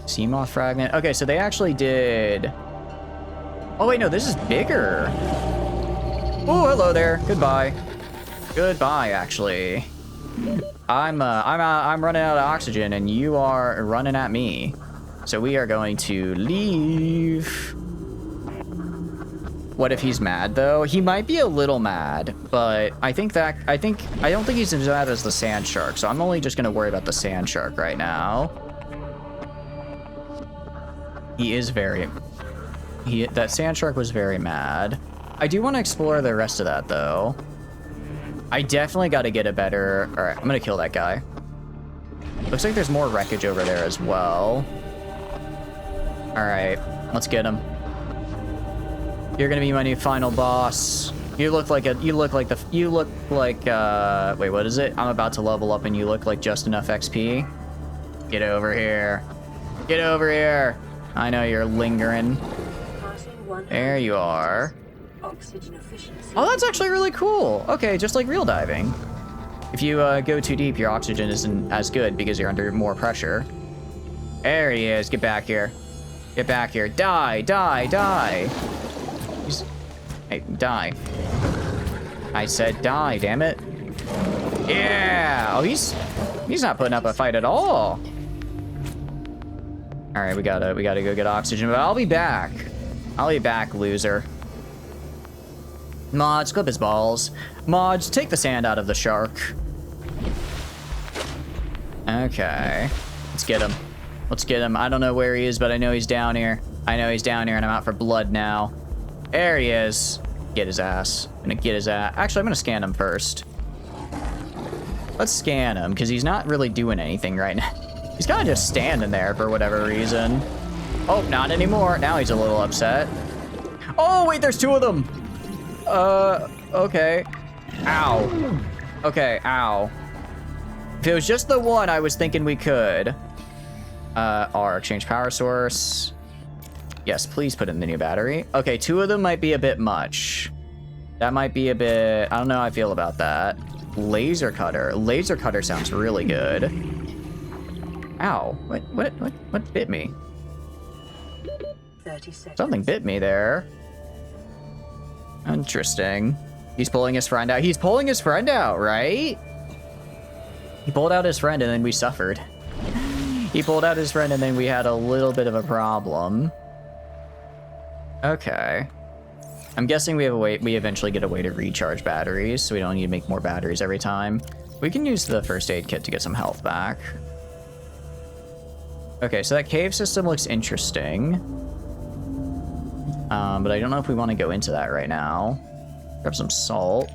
Sea moth fragment. Okay, so they actually did... Oh, wait, no, this is bigger. Oh, hello there. Goodbye. Goodbye, actually. I'm running out of oxygen, and you are running at me. So we are going to leave. What if he's mad, though? He might be a little mad, but I don't think he's as bad as the sand shark, so I'm only just gonna worry about the sand shark right now. He is very... That sand shark was very mad. I do want to explore the rest of that, though. I definitely got to get a better... All right, I'm going to kill that guy. Looks like there's more wreckage over there as well. All right, let's get him. You're going to be my new final boss. You look like, wait, what is it? I'm about to level up and you look like just enough XP. Get over here. Get over here. I know you're lingering. There you are. Oxygen efficiency. Oh, that's actually really cool. Okay, just like real diving. If you go too deep, your oxygen isn't as good because you're under more pressure. There he is. Get back here. Get back here. Die, die, die. Hey, die. I said die, damn it. Yeah. Oh, he's not putting up a fight at all. All right, we gotta go get oxygen, but I'll be back. I'll be back, loser. Mods, clip his balls. Mods, take the sand out of the shark. Okay. Let's get him. Let's get him. I don't know where he is, but I know he's down here. I know he's down here, and I'm out for blood now. There he is. Get his ass. I'm gonna get his ass. Actually, I'm gonna scan him first. Let's scan him, because he's not really doing anything right now. He's kind of just standing there for whatever reason. Oh, not anymore. Now he's a little upset. Oh, wait, there's two of them. Okay. Ow. Okay, ow. If it was just the one, I was thinking we could. R, exchange power source. Yes, please put in the new battery. Okay, two of them might be a bit much. That might be a bit... I don't know how I feel about that. Laser cutter. Laser cutter sounds really good. Ow. What bit me? 30 seconds. Something bit me there. Interesting. He's pulling his friend out. He's pulling his friend out, right? He pulled out his friend and then we suffered. He pulled out his friend and then we had a little bit of a problem. Okay. I'm guessing we eventually get a way to recharge batteries, so we don't need to make more batteries every time. We can use the first aid kit to get some health back. Okay, so that cave system looks interesting. But I don't know if we want to go into that right now. Grab some salt.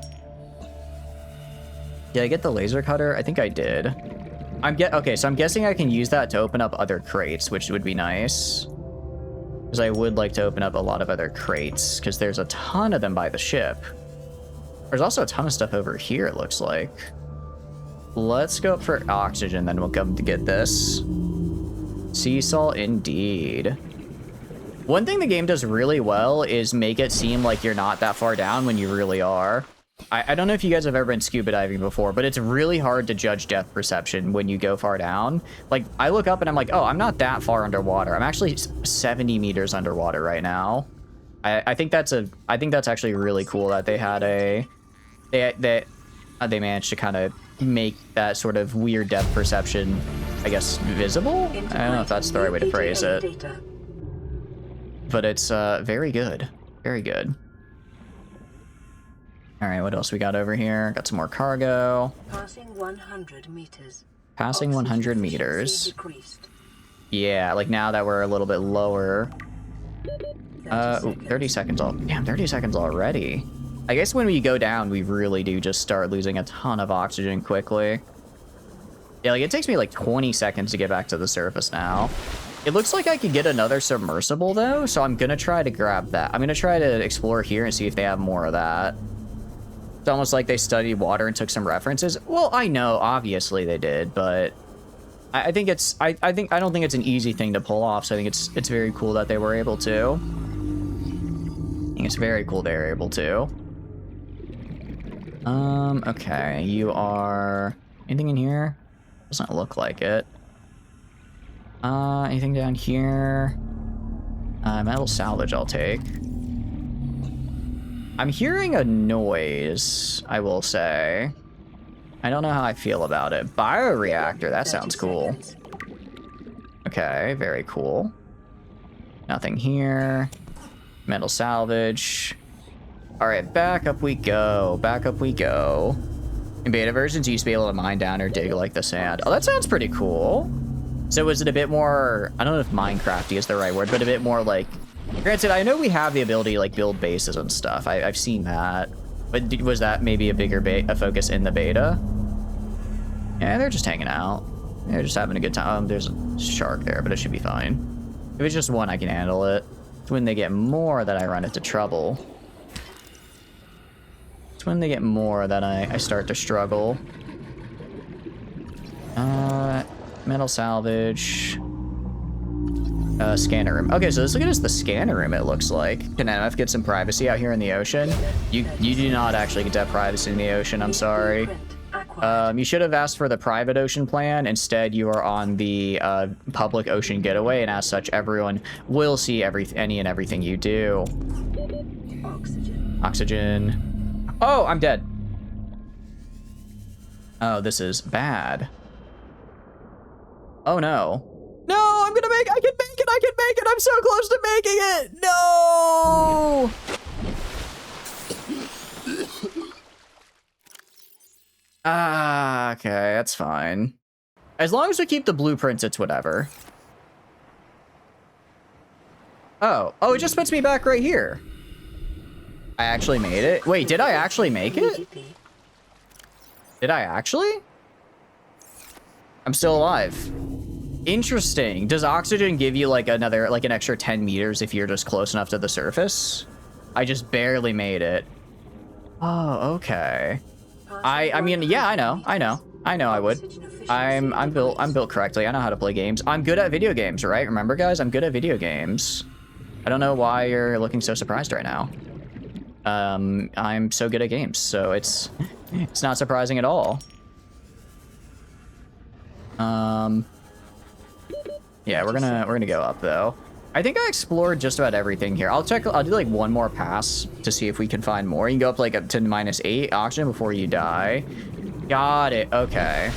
Did I get the laser cutter? I think I did. Okay, so I'm guessing I can use that to open up other crates, which would be nice. Because I would like to open up a lot of other crates, because there's a ton of them by the ship. There's also a ton of stuff over here, it looks like. Let's go up for oxygen, then we'll come to get this. Sea salt, indeed. One thing the game does really well is make it seem like you're not that far down when you really are. I don't know if you guys have ever been scuba diving before, but it's really hard to judge depth perception when you go far down. Like, I look up and I'm like, oh, I'm not that far underwater. I'm actually 70 meters underwater right now. I think that's actually really cool that they had they managed to kind of make that sort of weird depth perception, I guess, visible? I don't know if that's the right way to phrase it. But it's very good. Very good. All right, what else we got over here? Got some more cargo. Passing 100 meters. Passing 100 meters. Yeah, like now that we're a little bit lower. 30 seconds. Damn, 30 seconds already. I guess when we go down, we really do just start losing a ton of oxygen quickly. Yeah, like it takes me like 20 seconds to get back to the surface now. It looks like I could get another submersible though, so I'm gonna try to grab that. I'm gonna try to explore here and see if they have more of that. It's almost like they studied water and took some references. Well, I know, obviously they did, but I think it's I don't think it's an easy thing to pull off. So I think it's very cool that they were able to. I think it's very cool they were able to. Okay, you are anything in here? Doesn't look like it. Anything down here? Metal salvage I'll take. I'm hearing a noise, I will say. I don't know how I feel about it. Bioreactor, that sounds cool. Okay, very cool. Nothing here. Metal salvage. All right, back up we go. Back up we go. In beta versions, you used to be able to mine down or dig like the sand. Oh, that sounds pretty cool. So was it a bit more, I don't know if Minecrafty is the right word, but a bit more like Granted, I know we have the ability to like build bases and stuff. I've seen that. But was that maybe a bigger focus in the beta? Yeah, they're just hanging out. They're just having a good time. There's a shark there, but it should be fine. If it's just one, I can handle it. It's when they get more that I run into trouble. It's when they get more that I start to struggle. Metal salvage. Scanner room. Okay, so let's look at the scanner room, it looks like. Can MF get some privacy out here in the ocean? You do not actually get to have privacy in the ocean, I'm sorry. You should have asked for the private ocean plan. Instead, you are on the public ocean getaway, and as such, everyone will see any and everything you do. Oxygen. Oh, I'm dead. Oh, this is bad. Oh, no. No, I can make it. I'm so close to making it. No. Okay, that's fine. As long as we keep the blueprints, it's whatever. Oh, it just puts me back right here. I actually made it. Wait, did I actually make it? Did I actually? I'm still alive. Interesting. Does oxygen give you like an extra 10 meters if you're just close enough to the surface? I just barely made it. Oh, okay. I mean, yeah, I know I would. I'm built correctly. I know how to play games. I'm good at video games, right? Remember, guys, I'm good at video games. I don't know why you're looking so surprised right now. I'm so good at games, so it's not surprising at all. Yeah, we're gonna go up though. I think I explored just about everything here. I'll do like one more pass to see if we can find more. You can go up like up to -8 oxygen before you die. Got it. Okay.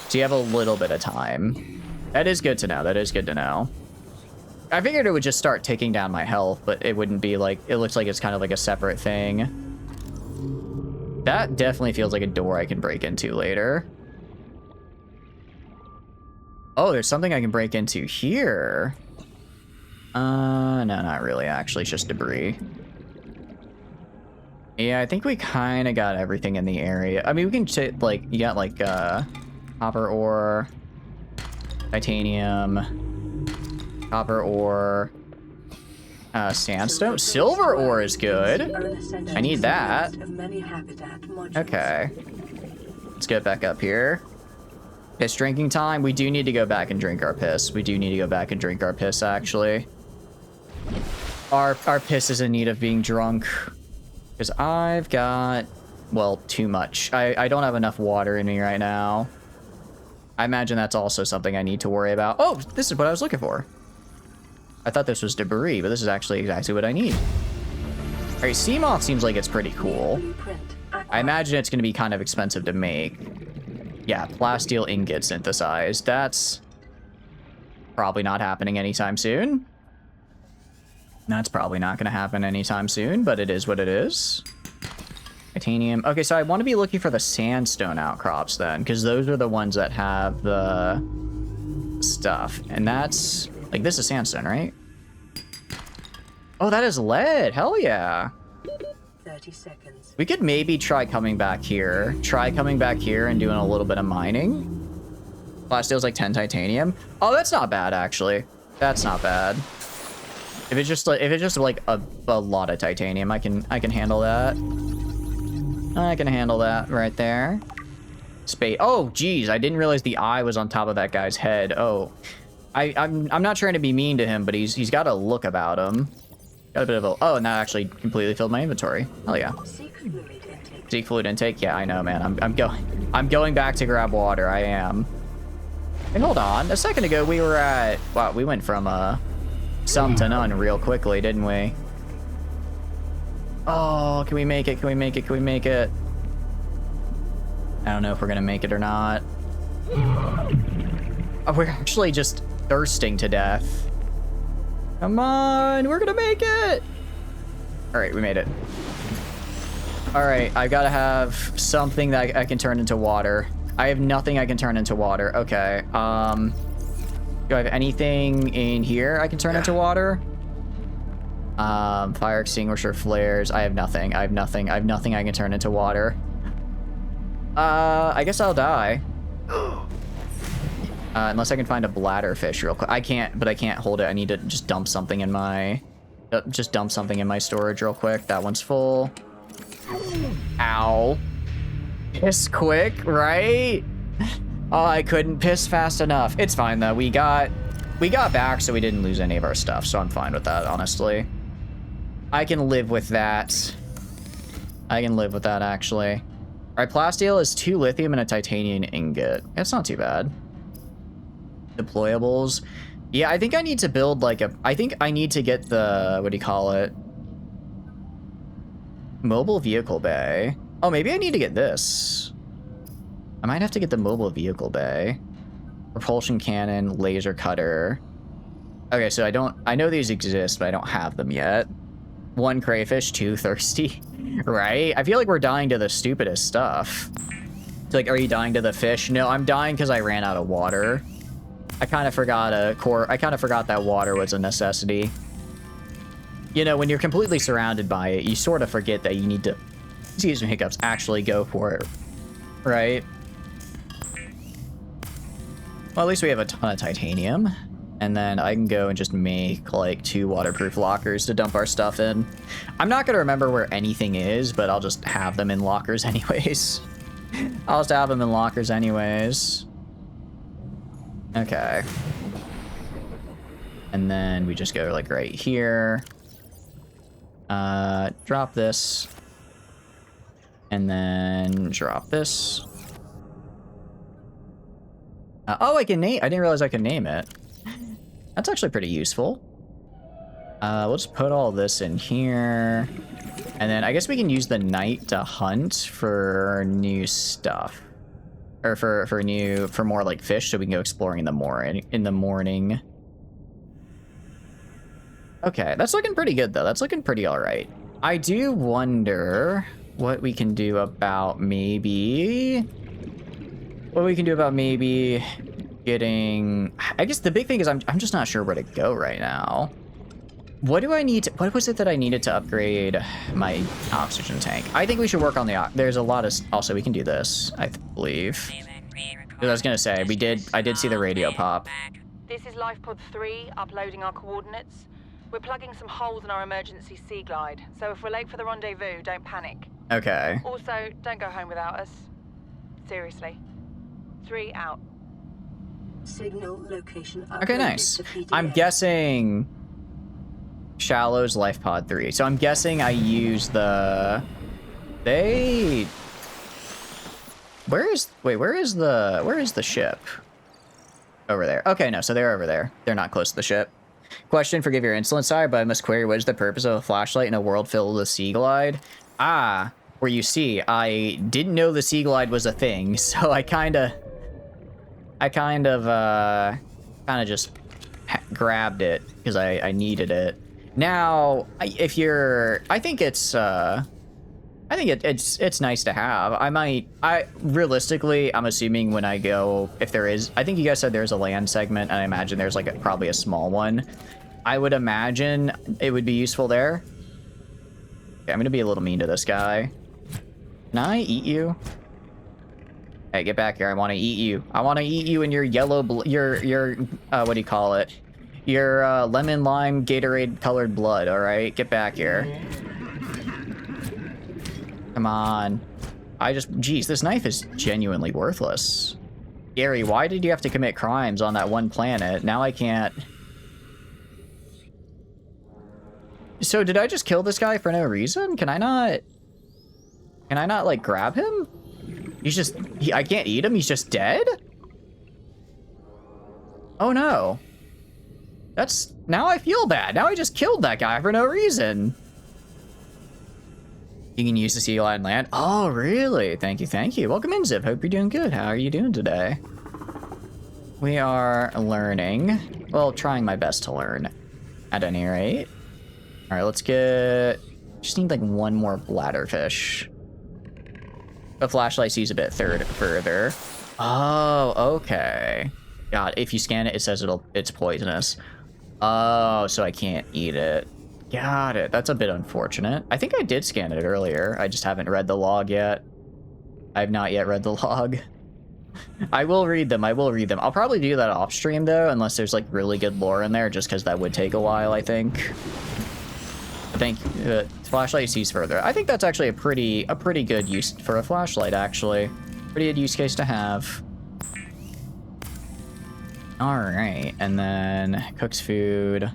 So you have a little bit of time. That is good to know. That is good to know. I figured it would just start taking down my health, but it wouldn't be like, it looks like it's kind of like a separate thing. That definitely feels like a door I can break into later. Oh, there's something I can break into here. No, not really, actually. It's just debris. Yeah, I think we kind of got everything in the area. I mean, we can take, like, you got, like, copper ore, titanium, copper ore, sandstone. Silver ore is good. I need that. Okay. Let's get back up here. Piss drinking time. We do need to go back and drink our piss. We do need to go back and drink our piss, actually. Our piss is in need of being drunk. Because I've got, well, too much. I don't have enough water in me right now. I imagine that's also something I need to worry about. Oh, this is what I was looking for. I thought this was debris, but this is actually exactly what I need. All right, sea moth seems like it's pretty cool. I imagine it's going to be kind of expensive to make. Yeah, plasteel ingot synthesized. That's probably not happening anytime soon. That's probably not going to happen anytime soon, but it is what it is. Titanium. Okay, so I want to be looking for the sandstone outcrops then, because those are the ones that have the stuff. And that's, like, this is sandstone, right? Oh, that is lead. Hell yeah. 30 seconds. We could maybe try coming back here. Try coming back here and doing a little bit of mining. Plasteel's like 10 titanium. Oh, that's not bad, actually. That's not bad. If it's just like a lot of titanium, I can handle that. I can handle that right there. Spade. Oh, geez, I didn't realize the eye was on top of that guy's head. Oh, I'm not trying to be mean to him, but he's got a look about him. Got a bit of a... Oh, and that actually completely filled my inventory. Hell yeah. Seek fluid intake. Yeah, I know, man. I'm going back to grab water. I am. And hold on. A second ago, we were at... Wow, we went from some to none real quickly, didn't we? Oh, can we make it? Can we make it? Can we make it? I don't know if we're gonna make it or not. Oh, we're actually just thirsting to death. Come on, we're gonna make it! Alright, we made it. Alright, I gotta have something that I can turn into water. I have nothing I can turn into water. Okay, do I have anything in here I can turn into water? Fire extinguisher, flares. I have nothing. I have nothing. I have nothing I can turn into water. I guess I'll die. Unless I can find a bladderfish real quick. I can't, but I can't hold it. I need to just dump something in my... just dump something in my storage real quick. That one's full. Ow. Piss quick, right? Oh, I couldn't piss fast enough. It's fine, though. We got back, so we didn't lose any of our stuff, so I'm fine with that, honestly. I can live with that. I can live with that, actually. All right, plasteel is 2 lithium and a titanium ingot. That's not too bad. Deployables. Yeah, I think I need to build like a... I think I need to get the... what do you call it? Mobile vehicle bay. Oh, maybe I need to get this. I might have to get the mobile vehicle bay. Propulsion cannon, laser cutter. Okay, so I know these exist, but I don't have them yet. 1 crayfish, 2 thirsty. Right? I feel like we're dying to the stupidest stuff. It's like, are you dying to the fish? No, I'm dying because I ran out of water. I kind of forgot that water was a necessity. You know, when you're completely surrounded by it, you sort of forget that you need to, excuse me, hiccups, actually go for it. Right? Well, at least we have a ton of titanium. And then I can go and just make like 2 waterproof lockers to dump our stuff in. I'm not going to remember where anything is, but I'll just have them in lockers anyways. I'll just have them in lockers anyways. Okay. And then we just go like right here. Drop this. And then drop this. Oh, I can name... I didn't realize I could name it. That's actually pretty useful. We'll just put all this in here. And then I guess we can use the night to hunt for new stuff. Or for more like fish, so we can go exploring in the morning. Okay, that's looking pretty good though. That's looking pretty alright. I do wonder what we can do about maybe... What we can do about maybe getting... I guess the big thing is I'm just not sure where to go right now. What do I need to... What was it that I needed to upgrade my oxygen tank? I think we should work on the... There's a lot of... Also, we can do this, I believe. I was gonna say, I did see the radio pop. This is LifePod 3, uploading our coordinates. We're plugging some holes in our emergency sea glide, so if we're late for the rendezvous, don't panic. Okay. Also, don't go home without us. Seriously. 3 out. Signal location uploaded. Okay, nice. To PDA. I'm guessing Shallow's LifePod 3. So I'm guessing I use the... Where is the ship? Over there. Okay, no, so they're over there. They're not close to the ship. Question, forgive your insolence, sorry, but I must query, what is the purpose of a flashlight in a world filled with sea glide? Ah, where you see, I didn't know the sea glide was a thing, so I kind of just grabbed it because I needed it. Now, I think it's nice to have. Realistically, I'm assuming when I go, if there is, I think you guys said there's a land segment, and I imagine there's like probably a small one. I would imagine it would be useful there. Okay, I'm gonna be a little mean to this guy. Can I eat you? Hey, get back here. I want to eat you. I want to eat you in your yellow, your what do you call it? Your lemon lime Gatorade colored blood. All right, get back here. Come on. Geez, this knife is genuinely worthless. Gary, why did you have to commit crimes on that one planet? Now I can't. So did I just kill this guy for no reason? Can I not like grab him? I can't eat him, he's just dead? Oh no. Now I feel bad. Now I just killed that guy for no reason. You can use the sea glide and land. Oh, really? Thank you, thank you. Welcome in, Zip. Hope you're doing good. How are you doing today? We are learning. Well, trying my best to learn, at any rate. All right, let's get... Just need, like, one more bladderfish. The flashlight sees a bit further. Oh, okay. God, if you scan it, it says it's poisonous. Oh, so I can't eat it. Got it. That's a bit unfortunate. I think I did scan it earlier. I just haven't read the log yet. I have not yet read the log. I will read them. I will read them. I'll probably do that off stream though, unless there's like really good lore in there, just because that would take a while, I think. I think flashlight sees further. I think that's actually a pretty good use for a flashlight, actually. Pretty good use case to have. All right, and then cooks food.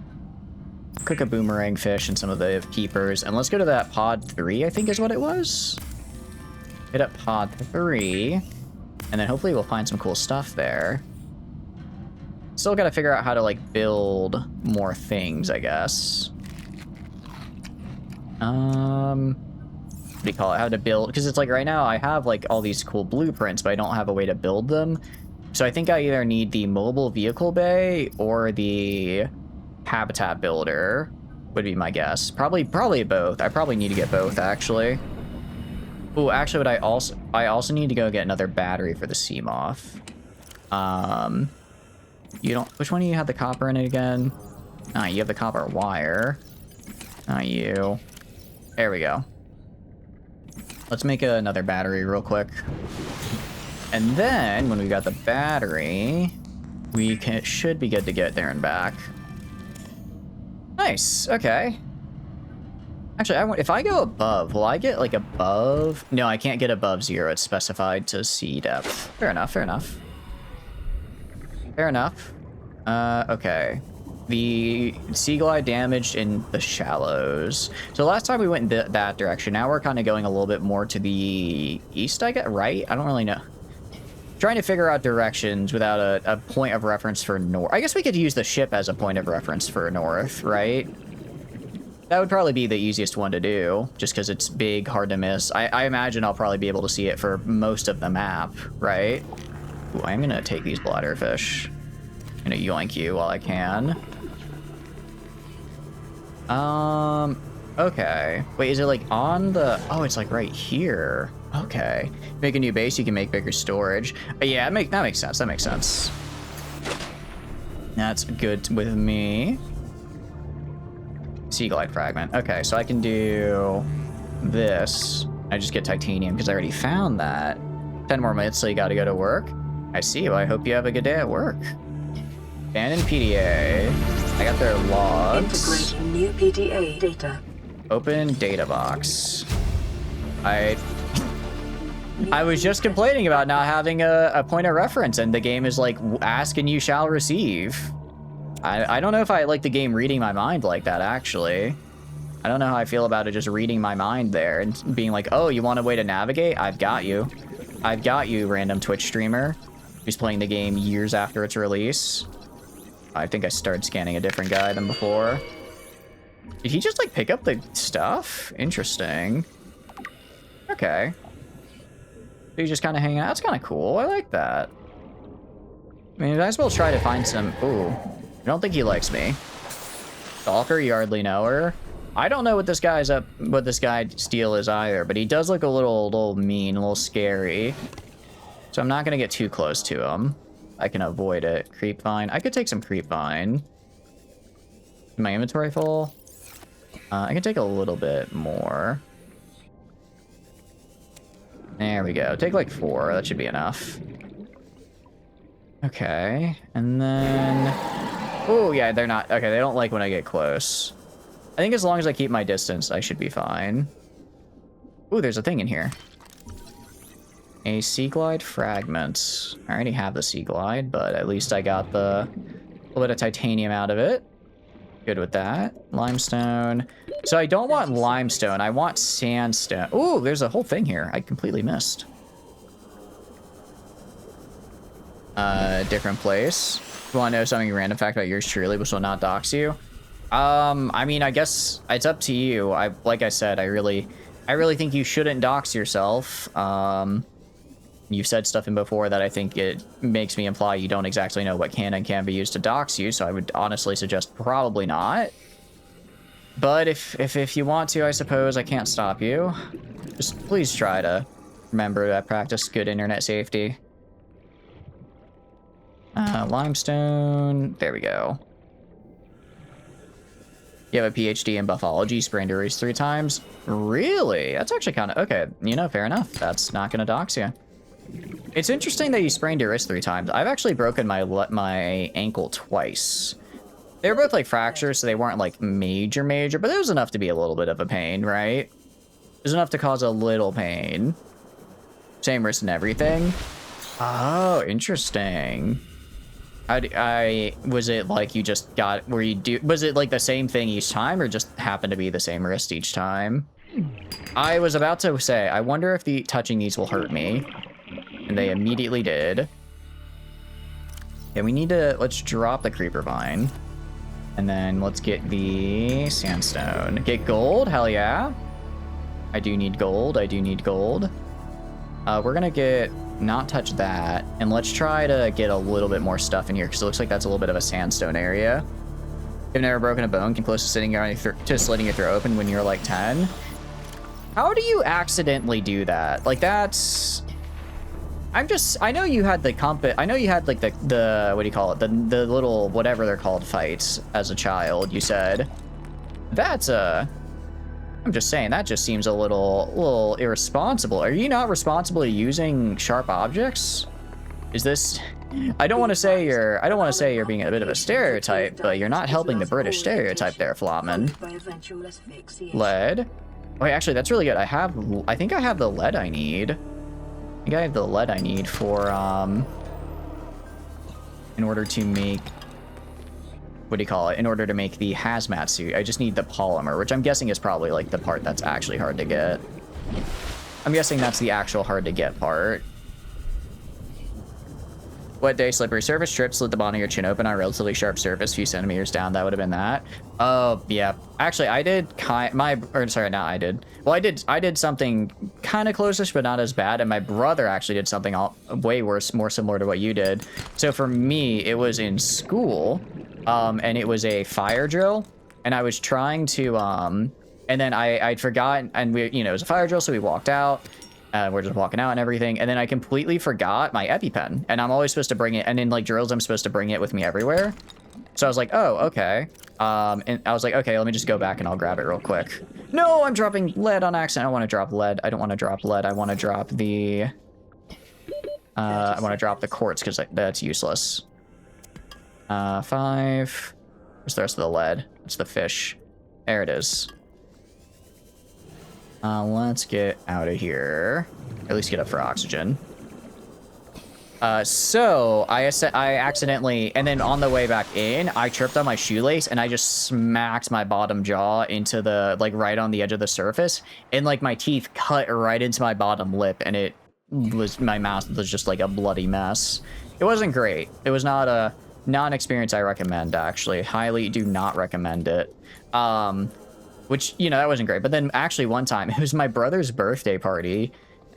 Cook a boomerang fish and some of the keepers, and let's go to that pod 3, I think is what it was. Hit up pod 3, and then hopefully we'll find some cool stuff there. Still gotta figure out how to like build more things, I guess. What do you call it? How to build, because it's like right now I have like all these cool blueprints, but I don't have a way to build them. So I think I either need the mobile vehicle bay or the habitat builder would be my guess. Probably both. I probably need to get both actually. Oh, actually, what I also need to go get another battery for the sea moth. You don't. Which one do you have the copper in it again? Ah, you have the copper wire. Not you. There we go. Let's make another battery real quick. And then when we got the battery, we should be good to get there and back. Nice. Okay. Actually, if I go above, will I get like above? No, I can't get above 0. It's specified to sea depth. Fair enough. Fair enough. Fair enough. Okay. The sea glide damaged in the shallows. So last time we went in that direction. Now we're kind of going a little bit more to the east, I guess, right? I don't really know. Trying to figure out directions without a point of reference for north. I guess we could use the ship as a point of reference for north, right? That would probably be the easiest one to do, just because it's big, hard to miss. I imagine I'll probably be able to see it for most of the map, right? Ooh, I'm gonna take these bladderfish. I'm gonna yoink you while I can. Okay. Wait, is it like on the... Oh, it's like right here. Okay. Make a new base, you can make bigger storage. Yeah, that makes sense. That makes sense. That's good with me. Sea glide fragment. Okay, so I can do this. I just get titanium because I already found that. 10 more minutes till you gotta go to work. I see. Well, I hope you have a good day at work. Abandoned PDA. I got their logs. Integrating new PDA data. Open data box. I was just complaining about not having a point of reference, and the game is like, ask and you shall receive. I don't know if I like the game reading my mind like that, actually. I don't know how I feel about it just reading my mind there and being like, oh, you want a way to navigate? I've got you. I've got you, random Twitch streamer who's playing the game years after its release. I think I started scanning a different guy than before. Did he just like pick up the stuff? Interesting. Okay. So he's just kind of hanging out. That's kind of cool. I like that. I mean, I suppose try to find some... Ooh. I don't think he likes me. Stalker, Yardley Knower. I don't know what this guy's up... What this guy steal is either, but he does look a little mean, a little scary. So I'm not going to get too close to him. I can avoid it. Creep vine. I could take some creep vine. Is my inventory full? I can take a little bit more. There we go. Take like 4. That should be enough. Okay. And then... Oh, yeah, they're not... Okay, they don't like when I get close. I think as long as I keep my distance, I should be fine. Ooh, there's a thing in here. A sea glide fragment. I already have the sea glide, but at least I got the little bit of titanium out of it. Good with that. Limestone. So I don't want limestone. I want sandstone. Ooh, there's a whole thing here. I completely missed. Different place. You want to know something random fact about yours truly, which will not dox you? I mean, I guess it's up to you. Like I said, I really think you shouldn't dox yourself. You've said stuff in before that I think it makes me imply you don't exactly know what can and can't be used to dox you, so I would honestly suggest probably not. But if you want to, I suppose I can't stop you. Just please try to remember to practice good internet safety. Limestone. There we go. You have a PhD in buffology, sprained your wrist 3 times. Really? That's actually kind of okay. You know, fair enough. That's not gonna dox you. It's interesting that you sprained your wrist 3 times. I've actually broken my ankle twice. They were both like fractures, so they weren't like major, but it was enough to be a little bit of a pain, right? It was enough to cause a little pain. Same wrist and everything. Oh, interesting. Was it like you just got where you do? Was it like the same thing each time, or just happened to be the same wrist each time? I was about to say, I wonder if the touching these will hurt me, and they immediately did. Yeah, we need to, let's drop the creeper vine, and then let's get the sandstone. Get gold, hell yeah. I do need gold. I do need gold. We're gonna get. Not touch that, and let's try to get a little bit more stuff in here because it looks like that's a little bit of a sandstone area. You've never broken a bone, came close to slitting your throat open when you were like 10. How do you accidentally do that? Like that's. I know you had the I know you had like the what do you call it? The little whatever they're called fights as a child. You said that's I'm just saying that just seems a little irresponsible. Are you not responsibly using sharp objects? Is this? I don't want to say you're being a bit of a stereotype, but you're not helping the British stereotype there, Flopman. Lead. Oh, actually, that's really good. I think I have the lead I need. I think I have the lead I need for in order to make. What do you call it? In order to make the hazmat suit, I just need the polymer, which I'm guessing is probably like the part that's actually hard to get. I'm guessing that's the actual hard to get part. Wet day, slippery surface, trip, slit the bottom of your chin open on a relatively sharp surface, few centimeters down. That would have been that. Oh, yeah. Actually, I did I did something kind of close-ish, but not as bad. And my brother actually did something way worse, more similar to what you did. So for me, it was in school. And it was a fire drill, and I was trying to, and then I'd forgotten, and it was a fire drill, so we walked out, we're just walking out and everything, and then I completely forgot my EpiPen, and I'm always supposed to bring it, and in like drills, I'm supposed to bring it with me everywhere, so I was like, oh, okay, and I was like, okay, let me just go back and I'll grab it real quick. No, I'm dropping lead on accident. I don't want to drop lead. I don't want to drop lead. I want to drop the, I want to drop the quartz, because that's useless. 5. Where's the rest of the lead? It's the fish. There it is. Let's get out of here. Or at least get up for oxygen. So I accidentally, and then on the way back in, I tripped on my shoelace and I just smacked my bottom jaw into the, like, right on the edge of the surface. And, like, my teeth cut right into my bottom lip, and my mouth was just like a bloody mess. It wasn't great. It was not an experience I recommend, actually. Highly do not recommend it. Which, that wasn't great. But then actually one time, it was my brother's birthday party,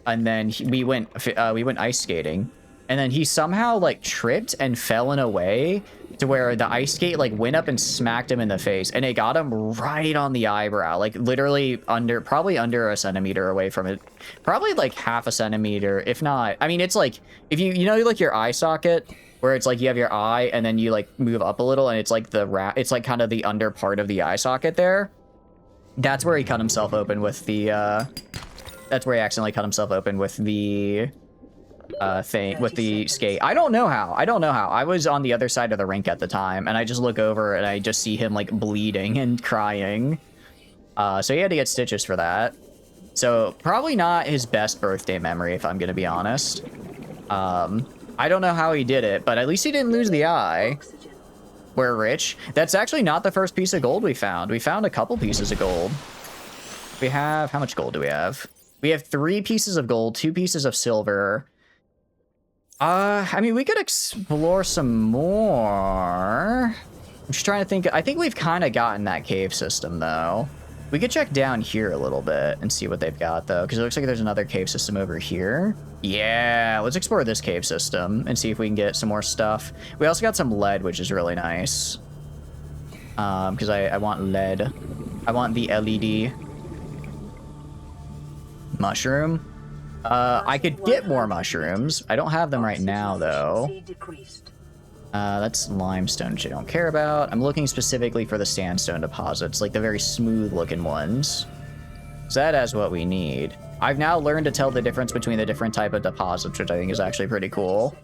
and then we went ice skating, and then he somehow like tripped and fell in a way to where the ice skate like went up and smacked him in the face, and it got him right on the eyebrow, like literally probably under a centimeter away from it, probably like half a centimeter, if not. I mean, it's like if you like your eye socket, where it's like you have your eye and then you like move up a little, and it's like it's like kind of the under part of the eye socket there. That's where he cut himself open with the that's where he accidentally cut himself open with the with the skate. I don't know how. I was on the other side of the rink at the time, and I just look over and I just see him like bleeding and crying. So he had to get stitches for that. So probably not his best birthday memory, if I'm gonna be honest. I don't know how he did it, but at least he didn't lose the eye. We're rich. That's actually not the first piece of gold we found. We found a couple pieces of gold. We have, how much gold do we have? We have 3 pieces of gold, 2 pieces of silver. I mean, we could explore some more. I'm just trying to think. I think we've kind of gotten that cave system, though. We could check down here a little bit and see what they've got, though, because it looks like there's another cave system over here. Yeah, let's explore this cave system and see if we can get some more stuff. We also got some lead, which is really nice. Because I want lead. I want the LED. Mushroom. I could get more mushrooms. I don't have them right now, though. That's limestone, which I don't care about. I'm looking specifically for the sandstone deposits, like the very smooth looking ones. So that is what we need. I've now learned to tell the difference between the different type of deposits, which I think is actually pretty cool.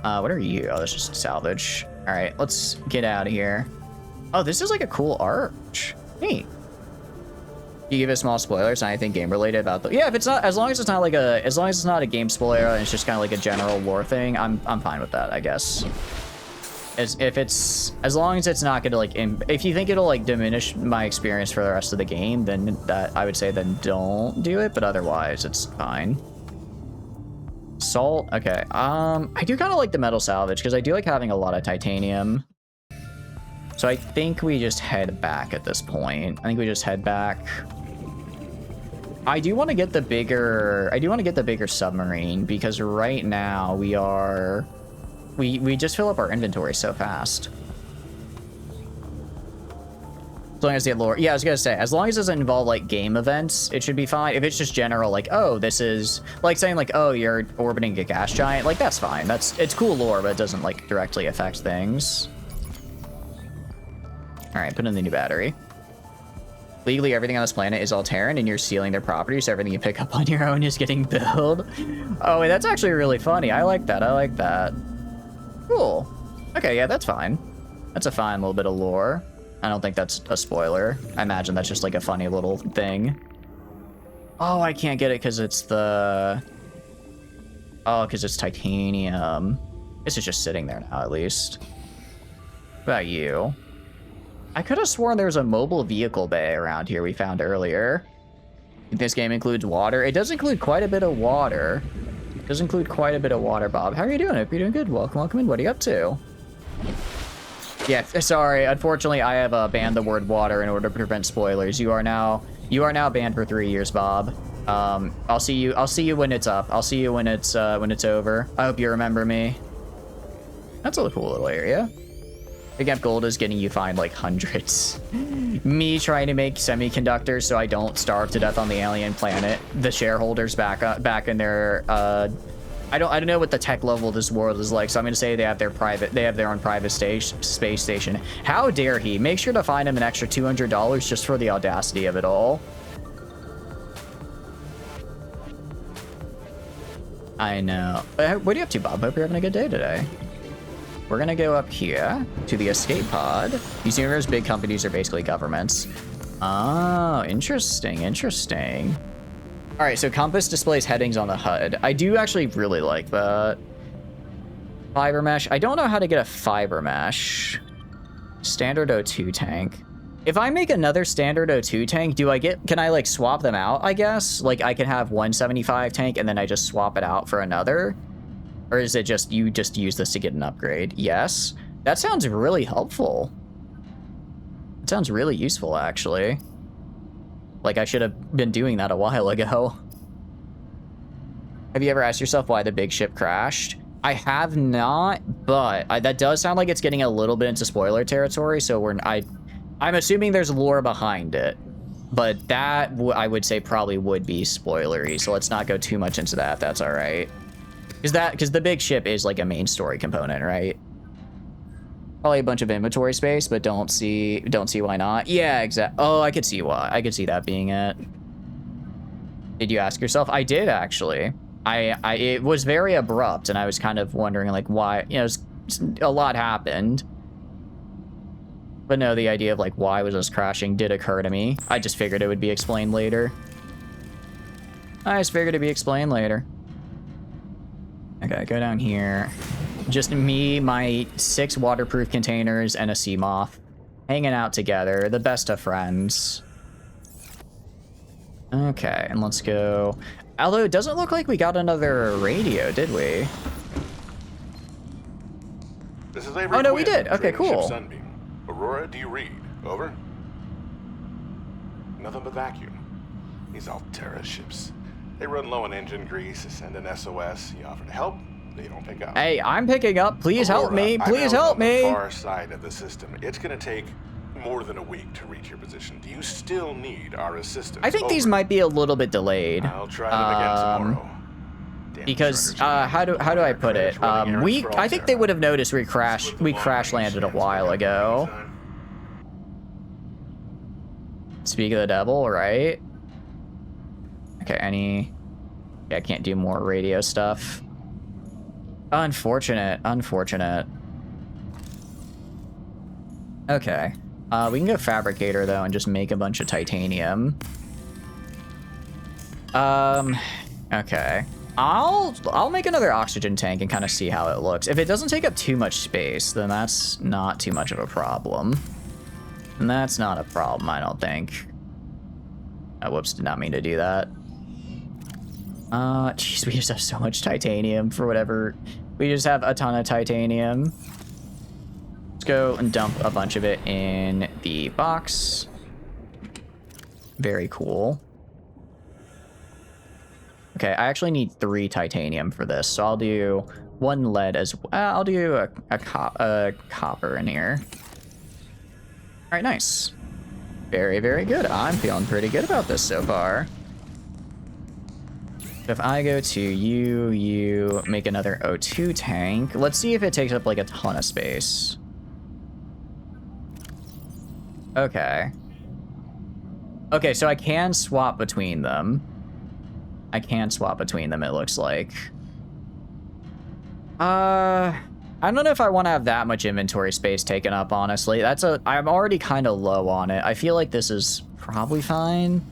What are you? Oh, that's just salvage. All right, let's get out of here. Oh, this is like a cool arch. Neat. You give a small spoiler. It's not anything game related about the. Yeah, if it's not, as long as it's not like a, as long as it's not a game spoiler and it's just kind of like a general lore thing, I'm fine with that, I guess. As long as it's not gonna like, if you think it'll like diminish my experience for the rest of the game, then that I would say then don't do it. But otherwise, it's fine. Salt. Okay. I do kind of like the metal salvage because I do like having a lot of titanium. So I think we just head back at this point. I think we just head back. I do want to get the bigger. I do want to get the bigger submarine because right now we are. We just fill up our inventory so fast. As long as the lore. Yeah, I was gonna say, as long as it doesn't involve like game events, it should be fine. If it's just general, like, oh, this is like saying like, oh, you're orbiting a gas giant, like that's fine. It's cool lore, but it doesn't like directly affect things. All right, put in the new battery. Legally, everything on this planet is all Terran, and you're stealing their property, so everything you pick up on your own is getting billed. Oh, wait, that's actually really funny. I like that. I like that. Cool. Okay, yeah, that's fine. That's a fine little bit of lore. I don't think that's a spoiler. I imagine that's just like a funny little thing. Oh, I can't get it because it's the... Oh, because it's titanium. This is just sitting there now, at least. What about you? I could have sworn there was a mobile vehicle bay around here we found earlier. This game includes water. It does include quite a bit of water. It does include quite a bit of water, Bob. How are you doing? Hope you're doing good. Welcome, welcome in. What are you up to? Yeah, sorry. Unfortunately, I have banned the word water in order to prevent spoilers. You are now banned for 3 years, Bob. I'll see you when it's up. I'll see you when it's over. I hope you remember me. That's a cool little area. Big Amp Gold is getting you fined like hundreds. Me trying to make semiconductors so I don't starve to death on the alien planet. The shareholders back in their I don't know what the tech level of this world is like, so I'm gonna say they have their own private space station. How dare he? Make sure to find him an extra $200 just for the audacity of it all. I know. What are you up to, Bob? Hope you're having a good day today. We're gonna go up here to the escape pod. These universe big companies are basically governments. Oh, interesting, interesting. All right, so compass displays headings on the HUD. I do actually really like that. Fiber mesh. I don't know how to get a fiber mesh. Standard O2 tank. If I make another standard O2 tank, can I like swap them out, I guess? Like I can have 175 tank and then I just swap it out for another? Or is it just, you just use this to get an upgrade? Yes. That sounds really helpful. It sounds really useful, actually. Like, I should have been doing that a while ago. Have you ever asked yourself why the big ship crashed? I have not, but that does sound like it's getting a little bit into spoiler territory, so I'm assuming there's lore behind it. But that, I would say, probably would be spoilery, so let's not go too much into that, if that's all right. Because the big ship is like a main story component, right? Probably a bunch of inventory space, but don't see why not. Yeah, exactly. Oh, I could see why. I could see that being it. Did you ask yourself? I did actually. It was very abrupt, and I was kind of wondering like why. You know, a lot happened. But no, the idea of like why was this crashing did occur to me. I just figured it would be explained later. Okay, go down here. Just me, my 6 waterproof containers, and a sea moth. Hanging out together, the best of friends. Okay, and let's go. Although it doesn't look like we got another radio, did we? This is oh no, we did. Okay, cool. Sunbeam. Aurora, do you read? Over. Nothing but vacuum. These Altera ships. They run low on engine grease, send an SOS. You offer to help, they don't pick up. Hey, I'm picking up. Please Aurora, help me. Please help me. On the far side of the system. It's going to take more than a week to reach your position. Do you still need our assistance? I think these might be a little bit delayed. I'll try them again tomorrow. Because how do I put it? I think they would have noticed we crash landed a while ago. Speak of the devil, right? Okay, yeah, I can't do more radio stuff. Unfortunate. Okay. We can go fabricator though and just make a bunch of titanium. Okay. I'll make another oxygen tank and kind of see how it looks. If it doesn't take up too much space, then that's not too much of a problem. And that's not a problem, I don't think. Oh, whoops, did not mean to do that. Jeez, we just have so much titanium for whatever. We just have a ton of titanium. Let's go and dump a bunch of it in the box. Very cool. Okay, I actually need 3 titanium for this, so I'll do 1 lead as well. I'll do a copper in here. All right, nice. Very, very good. I'm feeling pretty good about this so far. If I go to you make another O2 tank. Let's see if it takes up like a ton of space. Okay. Okay, so I can swap between them. It looks like. I don't know if I want to have that much inventory space taken up, honestly. I'm already kind of low on it. I feel like this is probably fine.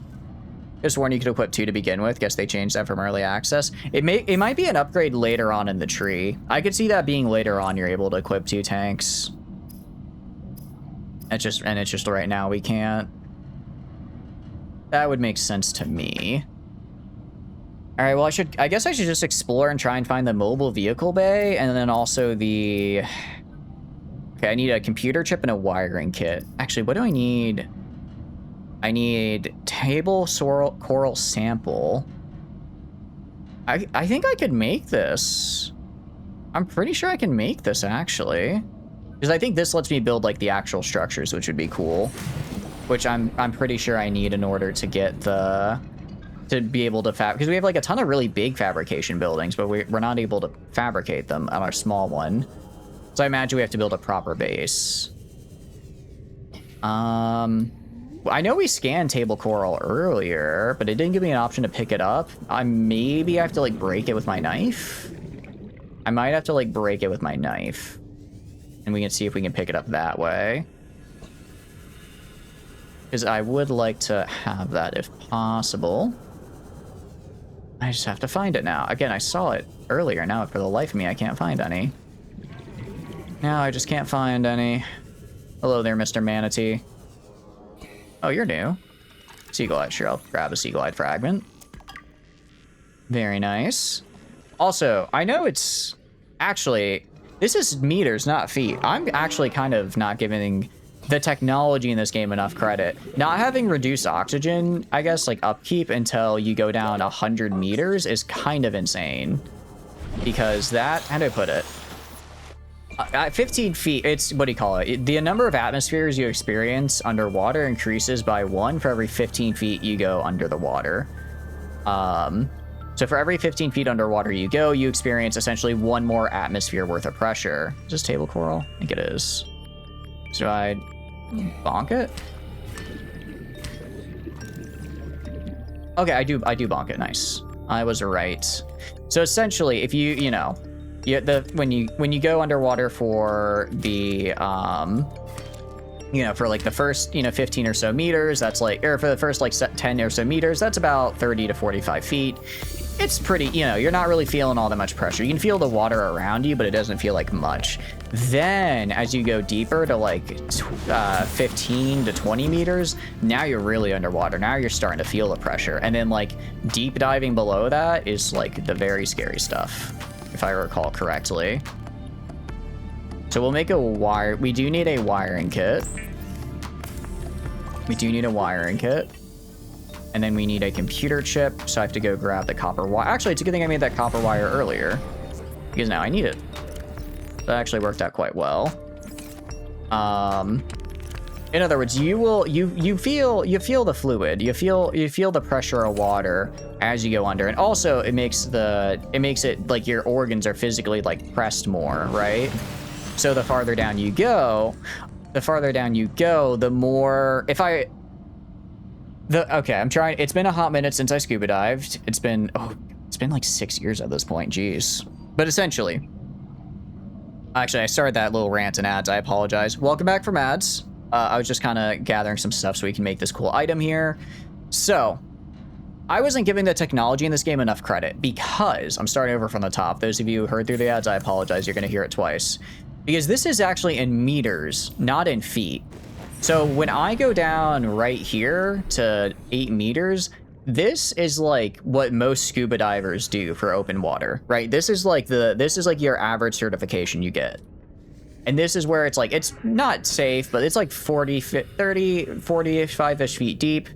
Just warn you could equip 2 to begin with. Guess they changed that from early access. It might be an upgrade later on in the tree. I could see that being later on you're able to equip 2 tanks. It's just right now we can't. That would make sense to me. All right, well, I guess I should just explore and try and find the mobile vehicle bay, and then also the... Okay, I need a computer chip and a wiring kit. Actually, what do I need? I need table coral sample. I think I could make this. I'm pretty sure I can make this, actually. Because I think this lets me build, like, the actual structures, which would be cool. Which I'm pretty sure I need in order to get the... to be able to because we have like a ton of really big fabrication buildings, but we're not able to fabricate them on our small one. So I imagine we have to build a proper base. I know we scanned table coral earlier, but it didn't give me an option to pick it up. Maybe I have to like break it with my knife. I might have to like break it with my knife, and we can see if we can pick it up that way. Because I would like to have that if possible. I just have to find it now. Again, I saw it earlier. Now, for the life of me, I can't find any. Now, I just can't find any. Hello there, Mr. Manatee. Oh, you're new. Seaglide. Sure, I'll grab a Seaglide fragment. Very nice. Also, I know it's... Actually, this is meters, not feet. I'm actually kind of not giving the technology in this game enough credit. Not having reduced oxygen, I guess, like upkeep until you go down 100 meters is kind of insane. Because that, how do I put it? At 15 feet, it's, what do you call it? The number of atmospheres you experience underwater increases by 1 for every 15 feet you go under the water. So for every 15 feet underwater you go, you experience essentially 1 more atmosphere worth of pressure. Is this table coral? I think it is. So I bonk it? Okay, I do bonk it. Nice. I was right. So essentially, if you know, when you go underwater for the for like the first 15 or so meters, that's like, or for the first like 10 or so meters, that's about 30 to 45 feet. It's pretty, you're not really feeling all that much pressure. You can feel the water around you, but it doesn't feel like much. Then, as you go deeper to like 15 to 20 meters, now you're really underwater. Now you're starting to feel the pressure. And then like deep diving below that is like the very scary stuff, if I recall correctly. So we'll make a wire. We do need a wiring kit. And then we need a computer chip, so I have to go grab the copper wire. Actually, it's a good thing I made that copper wire earlier, because now I need it. That actually worked out quite well. In other words, you feel the fluid, you feel the pressure of water as you go under, and also it makes it like your organs are physically like pressed more, right? So the farther down you go, the more okay, I'm trying. It's been a hot minute since I scuba dived. It's been like 6 years at this point. Jeez. But essentially, actually, I started that little rant in ads. I apologize. Welcome back from ads. I was just kind of gathering some stuff so we can make this cool item here. So, I wasn't giving the technology in this game enough credit because I'm starting over from the top. Those of you who heard through the ads, I apologize. You're going to hear it twice. Because this is actually in meters, not in feet. So when I go down right here to 8 meters, this is like what most scuba divers do for open water, right? This is like your average certification you get. And this is where it's like, it's not safe, but it's like 45-ish feet deep.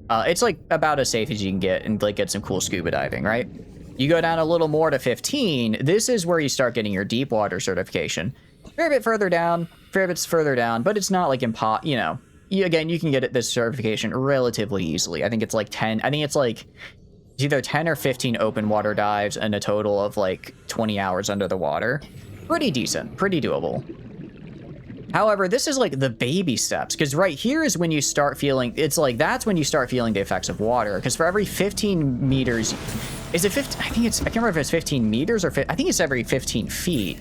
It's like about as safe as you can get and like get some cool scuba diving, right? You go down a little more to 15. This is where you start getting your deep water certification. Fair bit further down, but it's not like you know, you can get this certification relatively easily. I think it's like 10. I think it's like it's either 10 or 15 open water dives and a total of like 20 hours under the water. Pretty decent, pretty doable. However, this is like the baby steps, because right here is when you start feeling, it's like, that's when you start feeling the effects of water, because for every 15 meters, is it 15? I can't remember if it's 15 meters or I think it's every 15 feet.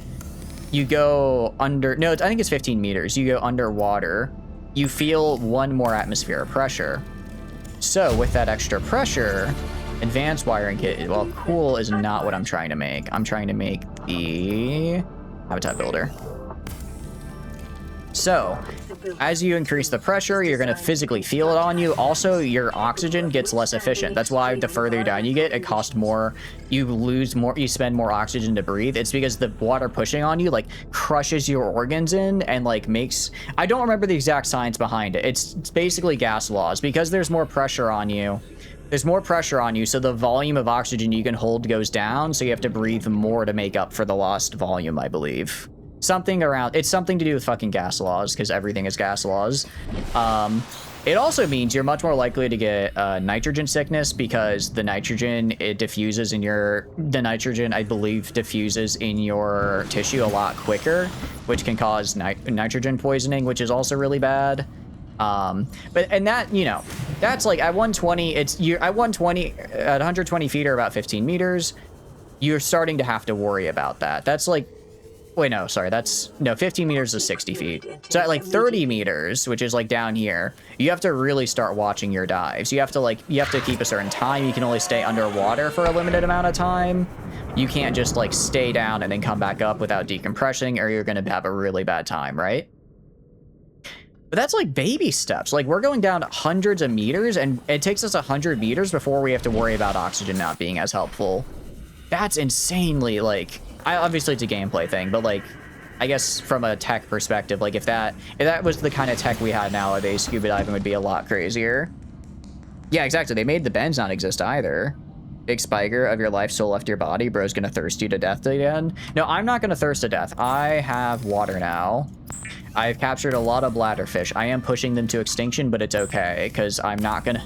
You go under, no, I think it's 15 meters. You go underwater, you feel 1 more atmosphere of pressure. So with that extra pressure, advanced wiring kit, well, cool is not what I'm trying to make. I'm trying to make the habitat builder. So, as you increase the pressure, you're going to physically feel it on you. Also, your oxygen gets less efficient. That's why the further down you get, it costs more. You lose more, you spend more oxygen to breathe. It's because the water pushing on you, like, crushes your organs in and, like, makes... I don't remember the exact science behind it. It's basically gas laws. Because there's more pressure on you, so the volume of oxygen you can hold goes down, so you have to breathe more to make up for the lost volume, I believe. It's something to do with fucking gas laws, because everything is gas laws. It also means you're much more likely to get nitrogen sickness, because the nitrogen, the nitrogen, I believe, diffuses in your tissue a lot quicker, which can cause nitrogen poisoning, which is also really bad. And that, you know, that's like at 120, at 120 feet or about 15 meters, you're starting to have to worry about that. That's like, wait, no, sorry, 15 meters is 60 feet. So at like 30 meters, which is like down here, you have to really start watching your dives. You have to keep a certain time. You can only stay underwater for a limited amount of time. You can't just like stay down and then come back up without decompressing, or you're going to have a really bad time, right? But that's like baby steps. Like, we're going down hundreds of meters, and it takes us 100 meters before we have to worry about oxygen not being as helpful. That's insanely, like... obviously it's a gameplay thing, but like, I guess from a tech perspective, like if that was the kind of tech we had nowadays, scuba diving would be a lot crazier. Yeah, exactly. They made the bends not exist either. Big spiker of your life soul left your body. Bro's gonna thirst you to death again. No, I'm not gonna thirst to death. I have water now. I've captured a lot of bladderfish. I am pushing them to extinction, but it's okay, because I'm not gonna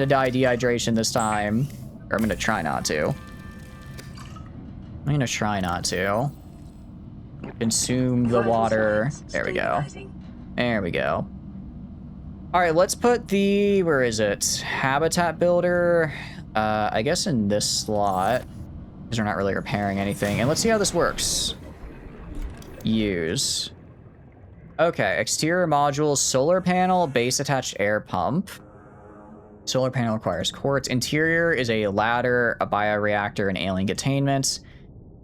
die dehydration this time. Or I'm gonna try not to. I'm gonna try not to. Consume the water. There we go. There we go. Alright, let's put the... where is it? Habitat builder. I guess in this slot. Because we're not really repairing anything. And let's see how this works. Use. Okay, exterior modules, solar panel, base attached air pump. Solar panel requires quartz. Interior is a ladder, a bioreactor, and alien containment.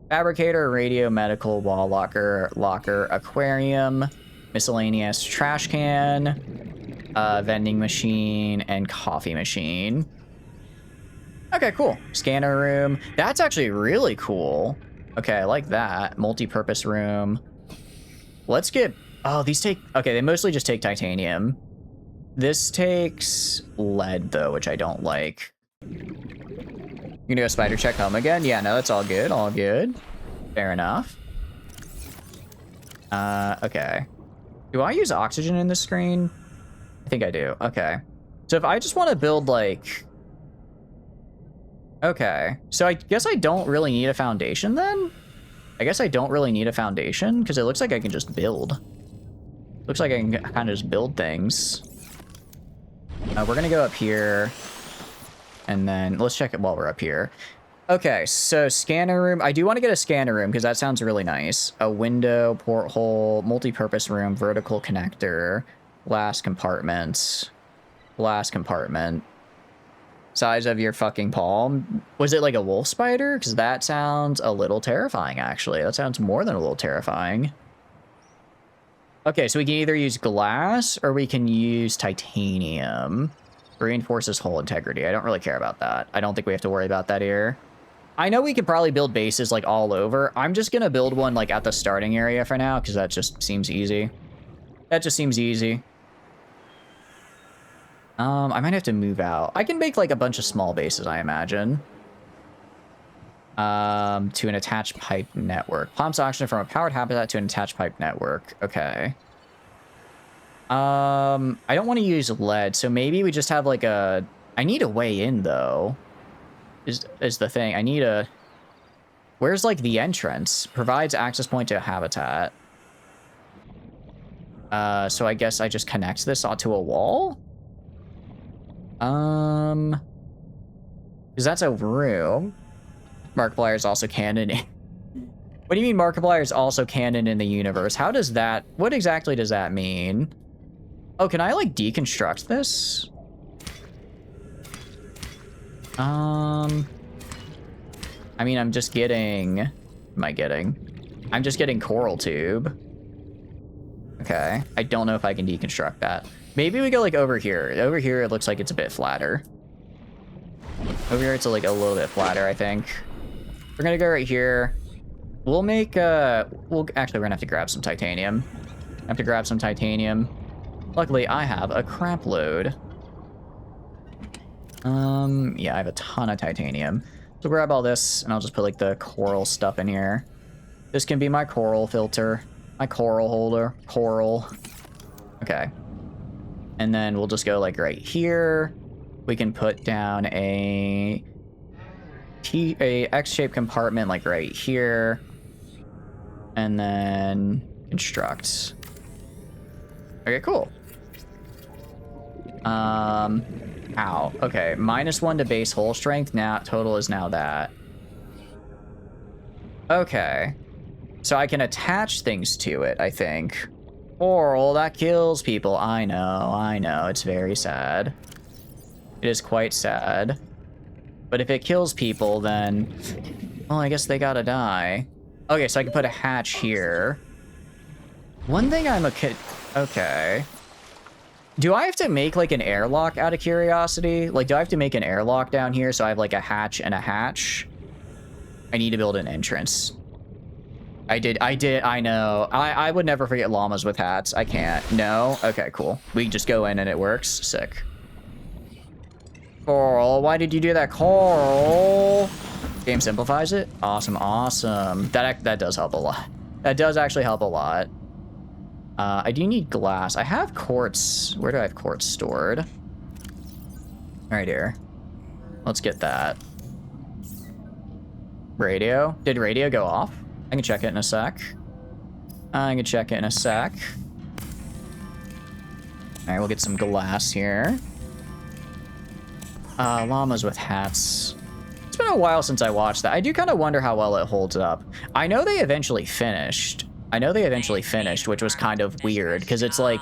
Fabricator, radio, medical, wall locker, aquarium, miscellaneous trash can, vending machine, and coffee machine. Okay, cool. Scanner room. That's actually really cool. Okay, I like that. Multi-purpose room. Let's get... oh, these take... okay, they mostly just take titanium. This takes lead, though, which I don't like. You gonna go spider check home again? Yeah, no, that's all good, all good. Fair enough. Okay. Do I use oxygen in this screen? I think I do. Okay. So if I just want to build like... Okay. So I guess I don't really need a foundation then? I guess I don't really need a foundation because it looks like I can just build. Looks like I can kind of just build things. We're going to go up here. And then let's check it while we're up here. Okay, so scanner room. I do want to get a scanner room because that sounds really nice. A window, porthole, multi-purpose room, vertical connector, glass compartment. Glass compartment. Size of your fucking palm. Was it like a wolf spider? Because that sounds a little terrifying, actually. That sounds more than a little terrifying. Okay, so we can either use glass or we can use titanium. Reinforces hull integrity. I don't really care about that. I don't think we have to worry about that here. I know we could probably build bases like all over. I'm just gonna build one like at the starting area for now because that just seems easy. That just seems easy. I might have to move out. I can make like a bunch of small bases, I imagine. To an attached pipe network. Pumps oxygen from a powered habitat to an attached pipe network. Okay. I don't want to use lead, so maybe we just have like a... I need a way in though. Is the thing. I need a... Where's like the entrance? Provides access point to a habitat. So I guess I just connect this onto a wall? Because that's a room. Markiplier is also canon. What do you mean Markiplier is also canon in the universe? How does that... What exactly does that mean? Oh, can I like deconstruct this? I mean, I'm just getting... What am I getting? I'm just getting coral tube. Okay. I don't know if I can deconstruct that. Maybe we go like over here. Over here, it looks like it's a bit flatter. Over here, it's like a little bit flatter, I think. We're gonna go right here. We'll make, actually, we're gonna have to grab some titanium. I have to grab some titanium. Luckily, I have a crap load. Yeah, I have a ton of titanium. So grab all this, and I'll just put like the coral stuff in here. This can be my coral filter. My coral holder. Coral. Okay. And then we'll just go like right here. We can put down a X-shaped compartment like right here. And then construct. Okay, cool. Ow. Okay, -1 to base hull strength. Now total is now that. Okay. So I can attach things to it, I think. Coral, that kills people. I know. It's very sad. It is quite sad. But if it kills people, then... Well, I guess they gotta die. Okay, so I can put a hatch here. One thing I'm okay. Do I have to make, like, an airlock out of curiosity? Like, do I have to make an airlock down here so I have, like, a hatch and a hatch? I need to build an entrance. I know. I would never forget llamas with hats. I can't. No? Okay, cool. We can just go in and it works. Sick. Coral, why did you do that, Coral? Game simplifies it? Awesome, awesome. That does help a lot. That does actually help a lot. I do need glass. I have quartz. Where do I have quartz stored? Right here. Let's get that. Radio? Did radio go off? I can check it in a sec. Alright, we'll get some glass here. Llamas with hats. It's been a while since I watched that. I do kind of wonder how well it holds up. I know they eventually finished. Which was kind of weird, because it's like...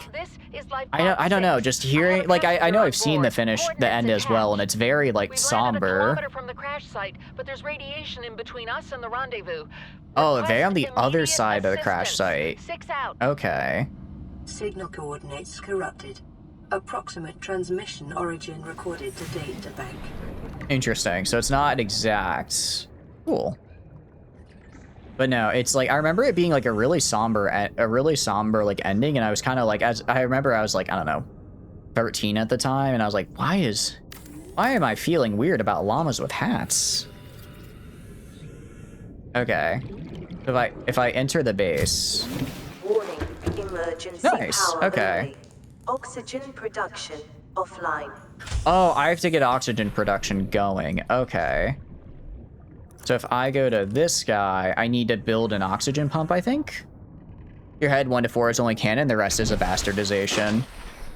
I don't know, just hearing... Like, I know I've seen the end as well, and it's very, like, somber. From the crash site, but there's radiation in between us and the rendezvous. Oh, they're on the other side of the crash site. 6 out. Okay. Signal coordinates corrupted. Approximate transmission origin recorded to data bank. Interesting. So it's not exact. Cool. But no, it's like, I remember it being like a really somber like ending, and I was kind of like, I remember I was like, I don't know, 13 at the time, and I was like, why am I feeling weird about llamas with hats? Okay. If I enter the base. Warning. Emergency Nice, power okay. only. Oxygen production offline. Oh, I have to get oxygen production going. Okay. So if I go to this guy, I need to build an oxygen pump, I think? Your head 1 to 4 is only canon, the rest is a bastardization.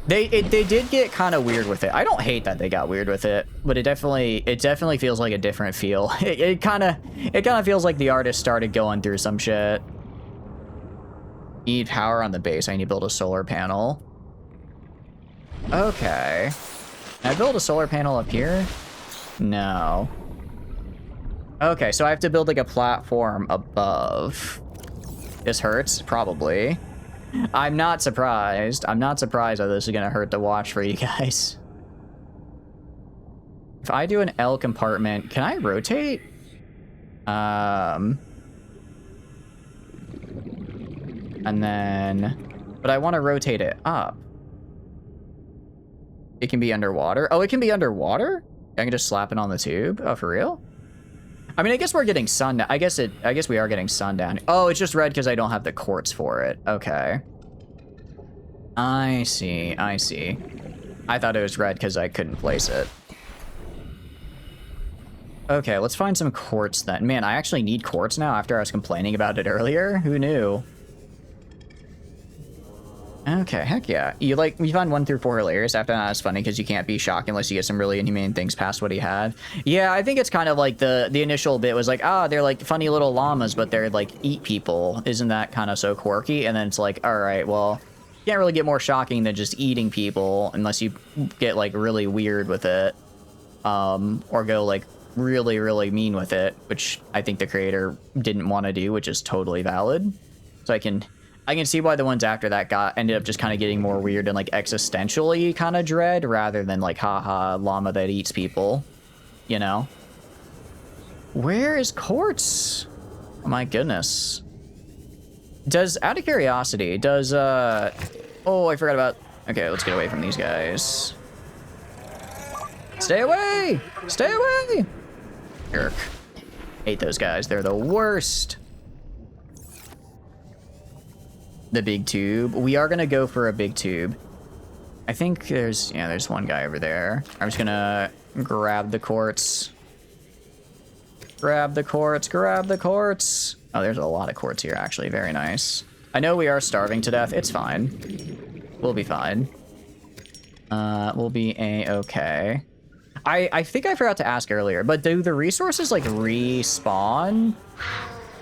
They did get kind of weird with it. I don't hate that they got weird with it, but it definitely feels like a different feel. It kind of feels like the artist started going through some shit. Need power on the base. I need to build a solar panel. Okay. Can I build a solar panel up here? No. Okay, so I have to build like a platform above. This hurts, probably. I'm not surprised. I'm not surprised that this is gonna hurt to watch for you guys. If I do an L compartment, can I rotate? And then, but I want to rotate it up. It can be underwater. Oh, it can be underwater? I can just slap it on the tube. Oh, for real? I mean, I guess we're getting sun. I guess we are getting sundown. Oh, it's just red because I don't have the quartz for it. Okay. I see. I see. I thought it was red because I couldn't place it. Okay, let's find some quartz then. Man, I actually need quartz now after I was complaining about it earlier. Who knew? Okay, heck yeah. You find 1 through 4 hilarious. After that, it's funny because you can't be shocked unless you get some really inhumane things past what he had. Yeah, I think it's kind of like the initial bit was like, they're like funny little llamas, but they're like eat people. Isn't that kind of so quirky? And then it's like, all right, well, you can't really get more shocking than just eating people unless you get like really weird with it, or go like really, really mean with it, which I think the creator didn't want to do, which is totally valid. So I can see why the ones after that ended up just kind of getting more weird and like existentially kind of dread rather than like haha llama that eats people, you know. Where is quartz? Oh my goodness. Out of curiosity, oh, I forgot about, okay, let's get away from these guys. Stay away! Stay away! Jerk. Hate those guys, they're the worst. The big tube. We are gonna go for a big tube. I think there's one guy over there. I'm just gonna grab the quartz. Grab the quartz, grab the quartz. Oh, there's a lot of quartz here, actually. Very nice. I know we are starving to death. It's fine. We'll be fine. We'll be a-okay. I think I forgot to ask earlier, but do the resources, like, respawn?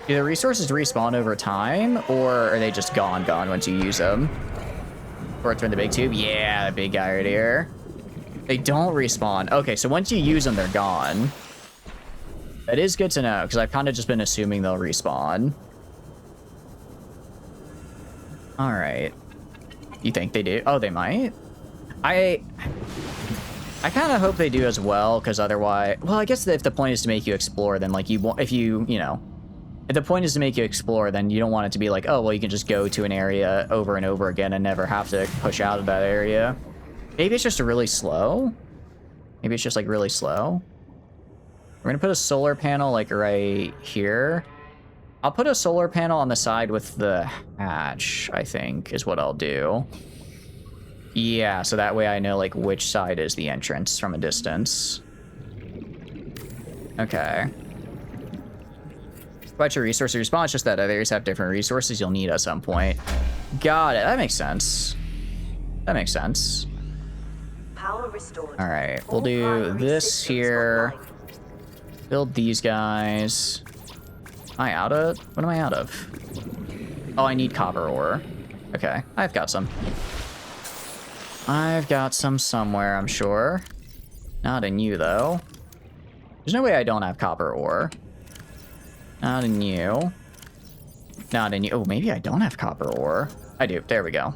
Do the resources respawn over time, or are they just gone once you use them? Quartz from the big tube? Yeah, the big guy right here. They don't respawn. Okay, so once you use them, they're gone. That is good to know, because I've kind of just been assuming they'll respawn. Alright. You think they do? Oh, they might? I kind of hope they do as well, because otherwise... Well, I guess if the point is to make you explore, then, like, you know... If the point is to make you explore, then you don't want it to be like, oh, well, you can just go to an area over and over again and never have to push out of that area. Maybe it's just really slow. Maybe it's just, like, really slow. We're gonna put a solar panel, like, right here. I'll put a solar panel on the side with the hatch, I think, is what I'll do. Yeah, so that way I know, like, which side is the entrance from a distance. Okay. About your resource response, just that others have different resources you'll need at some point. Got it. That makes sense. That makes sense. Power restored. All right, we'll do this here. Build these guys. Am I out of? What am I out of? Oh, I need copper ore. Okay, I've got some. I've got some somewhere, I'm sure. Not in you, though. There's no way I don't have copper ore. Not in you. Not in you. Oh, maybe I don't have copper ore. I do. There we go.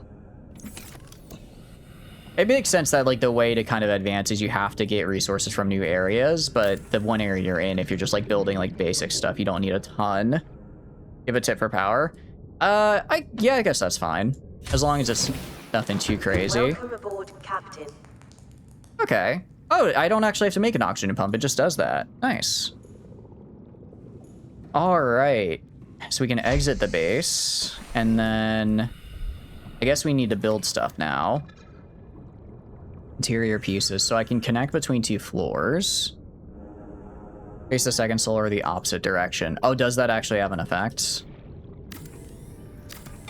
It makes sense that, like, the way to kind of advance is you have to get resources from new areas, but the one area you're in, if you're just, like, building, like, basic stuff, you don't need a ton. Give a tip for power. Yeah, I guess that's fine. As long as it's nothing too crazy. Welcome aboard, Captain. Okay. Oh, I don't actually have to make an oxygen pump. It just does that. Nice. All right. So we can exit the base, and then I guess we need to build stuff now. Interior pieces, so I can connect between 2 floors. Face the second solar the opposite direction. Oh, does that actually have an effect?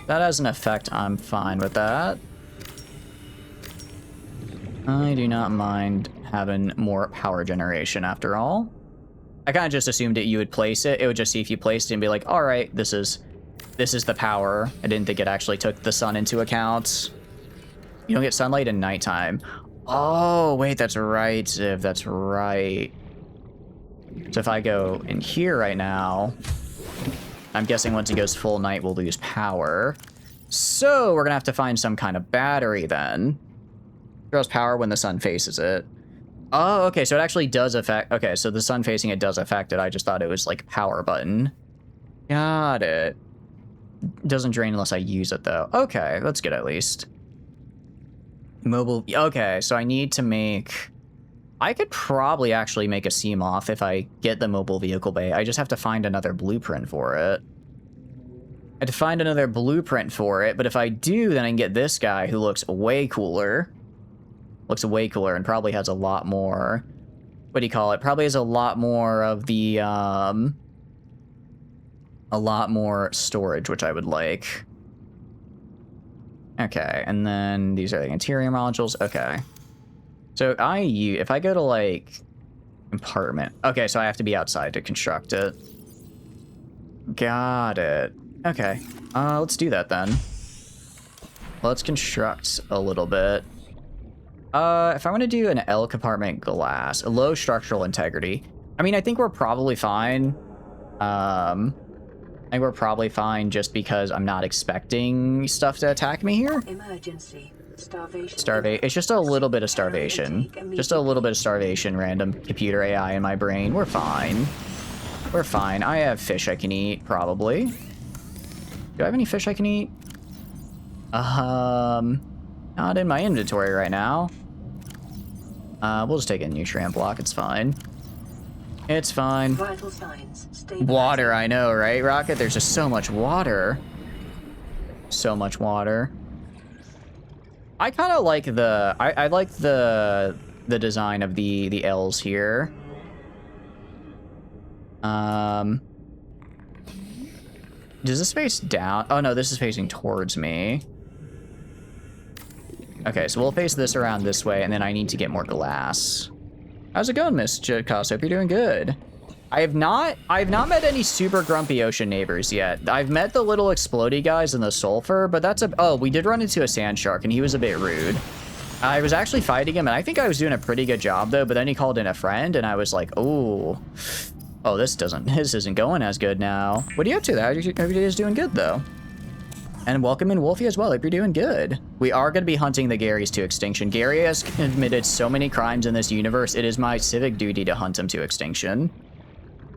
That has an effect, I'm fine with that. I do not mind having more power generation after all. I kind of just assumed that you would place it. It would just see if you placed it and be like, all right, this is the power. I didn't think it actually took the sun into account. You don't get sunlight in nighttime. Oh, wait, that's right, Ziv. That's right. So if I go in here right now, I'm guessing once it goes full night, we'll lose power. So we're going to have to find some kind of battery then. Draws power when the sun faces it. Oh, okay, so it actually does affect... Okay, so the sun facing it does affect it. I just thought it was like a power button. Got it. Doesn't drain unless I use it, though. Okay, that's good at least. Mobile... Okay, so I need to make... I could probably actually make a Seamoth if I get the mobile vehicle bay. I just have to find another blueprint for it. I have to find another blueprint for it, but if I do, then I can get this guy who looks way cooler. Looks way cooler and probably has a lot more... What do you call it? Probably has a lot more of the, a lot more storage, which I would like. Okay, and then these are the interior modules. Okay. So if I go to, like, compartment... Okay, so I have to be outside to construct it. Got it. Okay, let's do that then. Let's construct a little bit. If I want to do an L compartment glass, a low structural integrity. I mean, I think we're probably fine. I think we're probably fine just because I'm not expecting stuff to attack me here. Emergency. Starvation. It's just a little bit of starvation. Just a little bit of starvation, random computer AI in my brain. We're fine. We're fine. I have fish I can eat, probably. Do I have any fish I can eat? Not in my inventory right now. We'll just take a nutrient block. It's fine. It's fine. Vital signs. Water, I know, right, Rocket? There's just so much water. So much water. I kind of like the... I like the design of the L's here. Does this face down? Oh, no, this is facing towards me. Okay, so we'll face this around this way, and then I need to get more glass. How's it going, Miss Jadkos? Hope you're doing good. I've not met any super grumpy ocean neighbors yet. I've met the little explodey guys in the sulfur, but that's a... Oh, we did run into a sand shark, and he was a bit rude. I was actually fighting him, and I think I was doing a pretty good job, though, but then he called in a friend, and I was like, oh, this isn't going as good now. What are you up to, though? Everybody's doing good, though. And welcome in Wolfie as well. Hope you're doing good. We are going to be hunting the Garys to extinction. Gary has committed so many crimes in this universe. It is my civic duty to hunt him to extinction.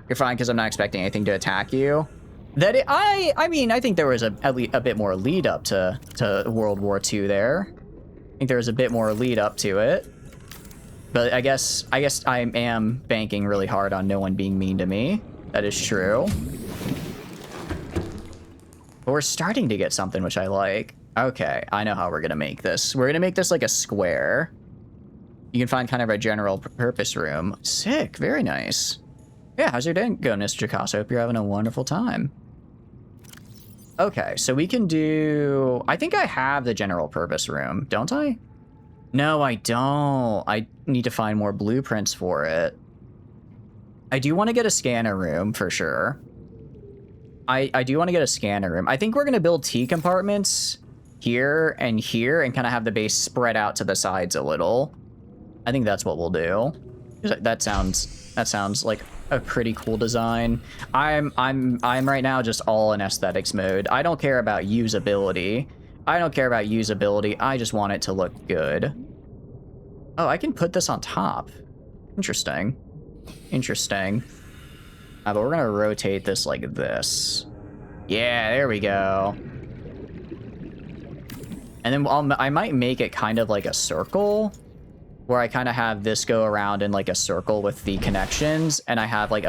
You're fine because I'm not expecting anything to attack you. I mean, I think there was a bit more lead up to World War II there. I think there was a bit more lead up to it. But I guess I am banking really hard on no one being mean to me. That is true. But we're starting to get something which I like. Okay, I know how we're gonna make this. We're gonna make this like a square. You can find kind of a general purpose room. Sick, very nice. Yeah, how's your day going, Mr. Jadkos? I hope you're having a wonderful time. Okay, so we can do... I think I have the general purpose room, don't I? No, I don't. I need to find more blueprints for it. I do want to get a scanner room, for sure. I do want to get a scanner room. I think we're going to build T compartments here and kind of have the base spread out to the sides a little. I think that's what we'll do. That sounds like a pretty cool design. I'm right now just all in aesthetics mode. I don't care about usability. I just want it to look good. Oh, I can put this on top. Interesting. But we're gonna rotate this like this. Yeah, there we go. And then I might make it kind of like a circle, where I kind of have this go around in like a circle with the connections, and I have like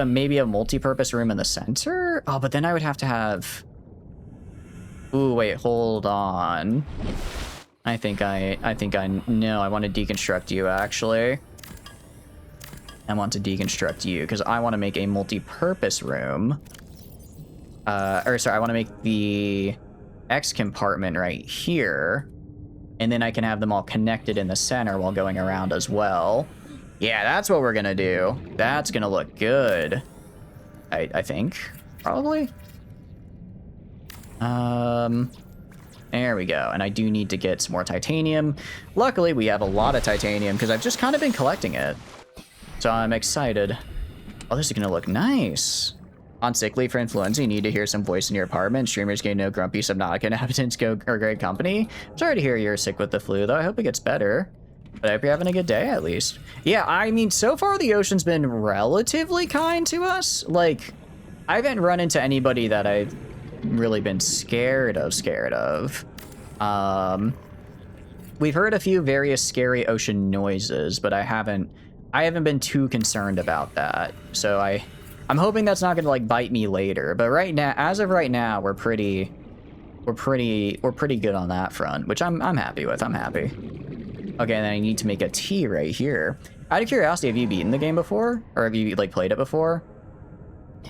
maybe a multi-purpose room in the center. Oh, but then I would have to have... Ooh, wait, hold on. I think I know. I want to deconstruct you, actually. I want to deconstruct you, because I want to make a multi-purpose room. Or sorry, I want to make the X compartment right here. And then I can have them all connected in the center while going around as well. Yeah, that's what we're gonna do. That's gonna look good. I think. Probably. There we go. And I do need to get some more titanium. Luckily, we have a lot of titanium because I've just kind of been collecting it. So I'm excited. Oh, this is gonna look nice. On sick leave for influenza, you need to hear some voice in your apartment. Streamers getting no grumpy Subnautica inhabitants go or great company. Sorry to hear you're sick with the flu, though. I hope it gets better. But I hope you're having a good day, at least. Yeah, I mean, so far the ocean's been relatively kind to us. Like, I haven't run into anybody that I've really been scared of. We've heard a few various scary ocean noises, but I haven't been too concerned about that. So I'm hoping that's not gonna like bite me later. But right now, as of right now, we're pretty good on that front, which I'm happy with. I'm happy. Okay, then I need to make a T right here. Out of curiosity, have you beaten the game before, or have you like played it before?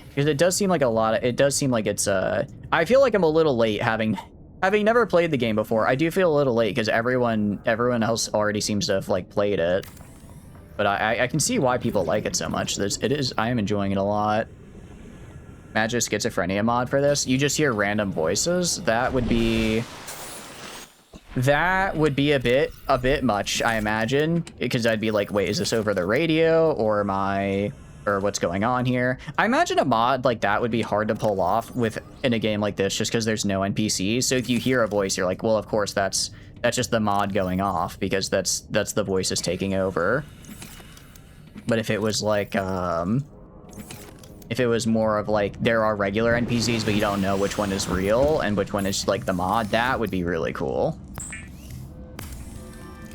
Because it does seem like it does seem like it's I feel like I'm a little late having never played the game before. I do feel a little late because everyone else already seems to have like played it. But I can see why people like it so much. I am enjoying it a lot. Imagine a schizophrenia mod for this. You just hear random voices. That would be a bit much, I imagine, because I'd be like, wait, is this over the radio or what's going on here? I imagine a mod like that would be hard to pull off in a game like this, just because there's no NPCs. So if you hear a voice, you're like, well, of course that's just the mod going off, because that's the voices taking over. But if it was like, if it was more of like, there are regular NPCs, but you don't know which one is real and which one is like the mod, that would be really cool.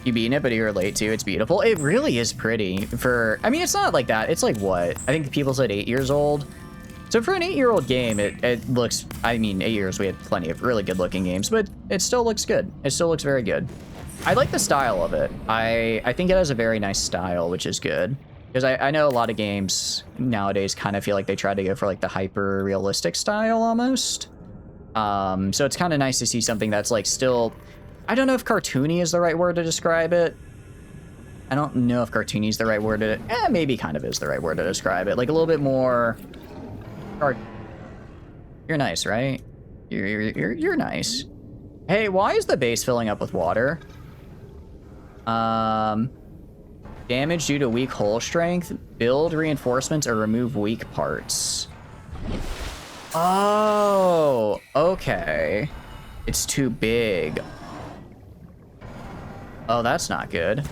You beaten it, but you're late too. It's beautiful. It really is pretty I mean, it's not like that. It's like what? I think people said 8 years old. So for an 8-year-old game, it looks, I mean, 8 years, we had plenty of really good looking games, but it still looks good. It still looks very good. I like the style of it. I think it has a very nice style, which is good. Because I know a lot of games nowadays kind of feel like they try to go for like the hyper realistic style almost. So it's kind of nice to see something that's like still, I don't know if cartoony is the right word to describe it. I don't know if cartoony is the right word to, maybe kind of is the right word to describe it. Like a little bit more, you're nice, right? You're nice. Hey, why is the base filling up with water? Damage due to weak hull strength. Build reinforcements or remove weak parts. Oh, okay. It's too big. Oh, that's not good.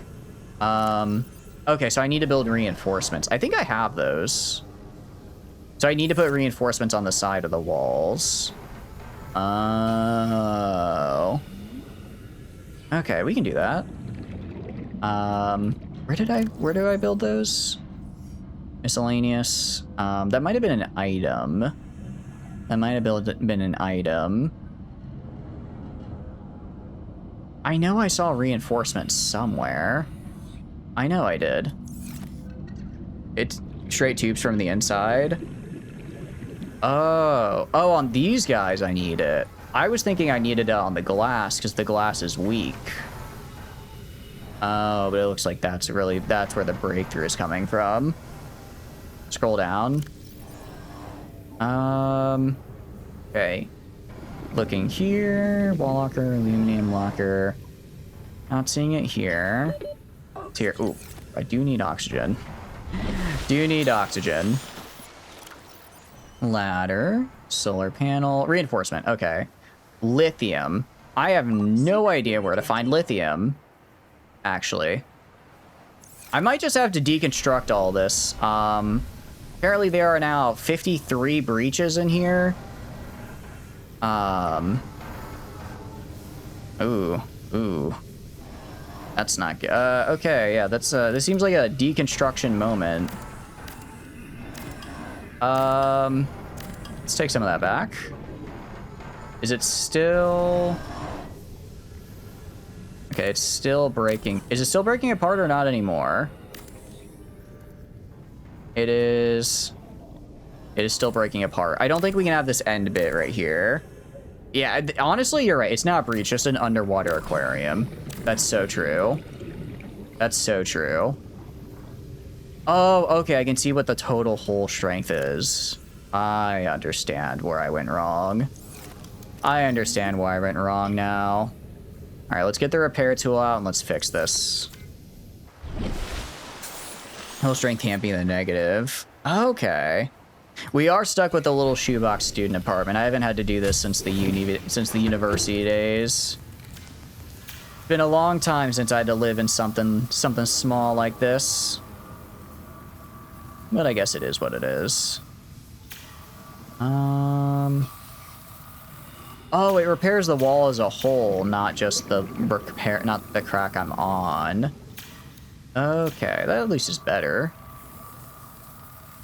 Okay, so I need to build reinforcements. I think I have those. So I need to put reinforcements on the side of the walls. Oh. Okay, we can do that. Where do I build those? Miscellaneous. That might have been an item. That might have been an item. I know I saw reinforcements somewhere. I know I did. It's straight tubes from the inside. Oh, on these guys I need it. I was thinking I needed it on the glass because the glass is weak. Oh, but it looks like that's where the breakthrough is coming from. Scroll down. Okay. Looking here. Wall locker, aluminum locker. Not seeing it here. It's here. Ooh, I do need oxygen. Ladder. Solar panel. Reinforcement. Okay. Lithium. I have no idea where to find lithium. Actually, I might just have to deconstruct all this. Apparently there are now 53 breaches in here. Ooh, that's not good. Okay, yeah, that's this seems like a deconstruction moment. Let's take some of that back. Is it still... Okay, it's still breaking. Is it still breaking apart or not anymore? It is still breaking apart. I don't think we can have this end bit right here. Yeah, honestly, you're right. It's not breached, just an underwater aquarium. That's so true. That's so true. Oh, okay, I can see what the total hull strength is. I understand where I went wrong. I understand why I went wrong now. All right, let's get the repair tool out and let's fix this. Hull strength can't be in the negative. Okay. We are stuck with the little shoebox student apartment. I haven't had to do this since the university days. It's been a long time since I had to live in something small like this. But I guess it is what it is. Oh, it repairs the wall as a whole, not just the not the crack I'm on. Okay, that at least is better.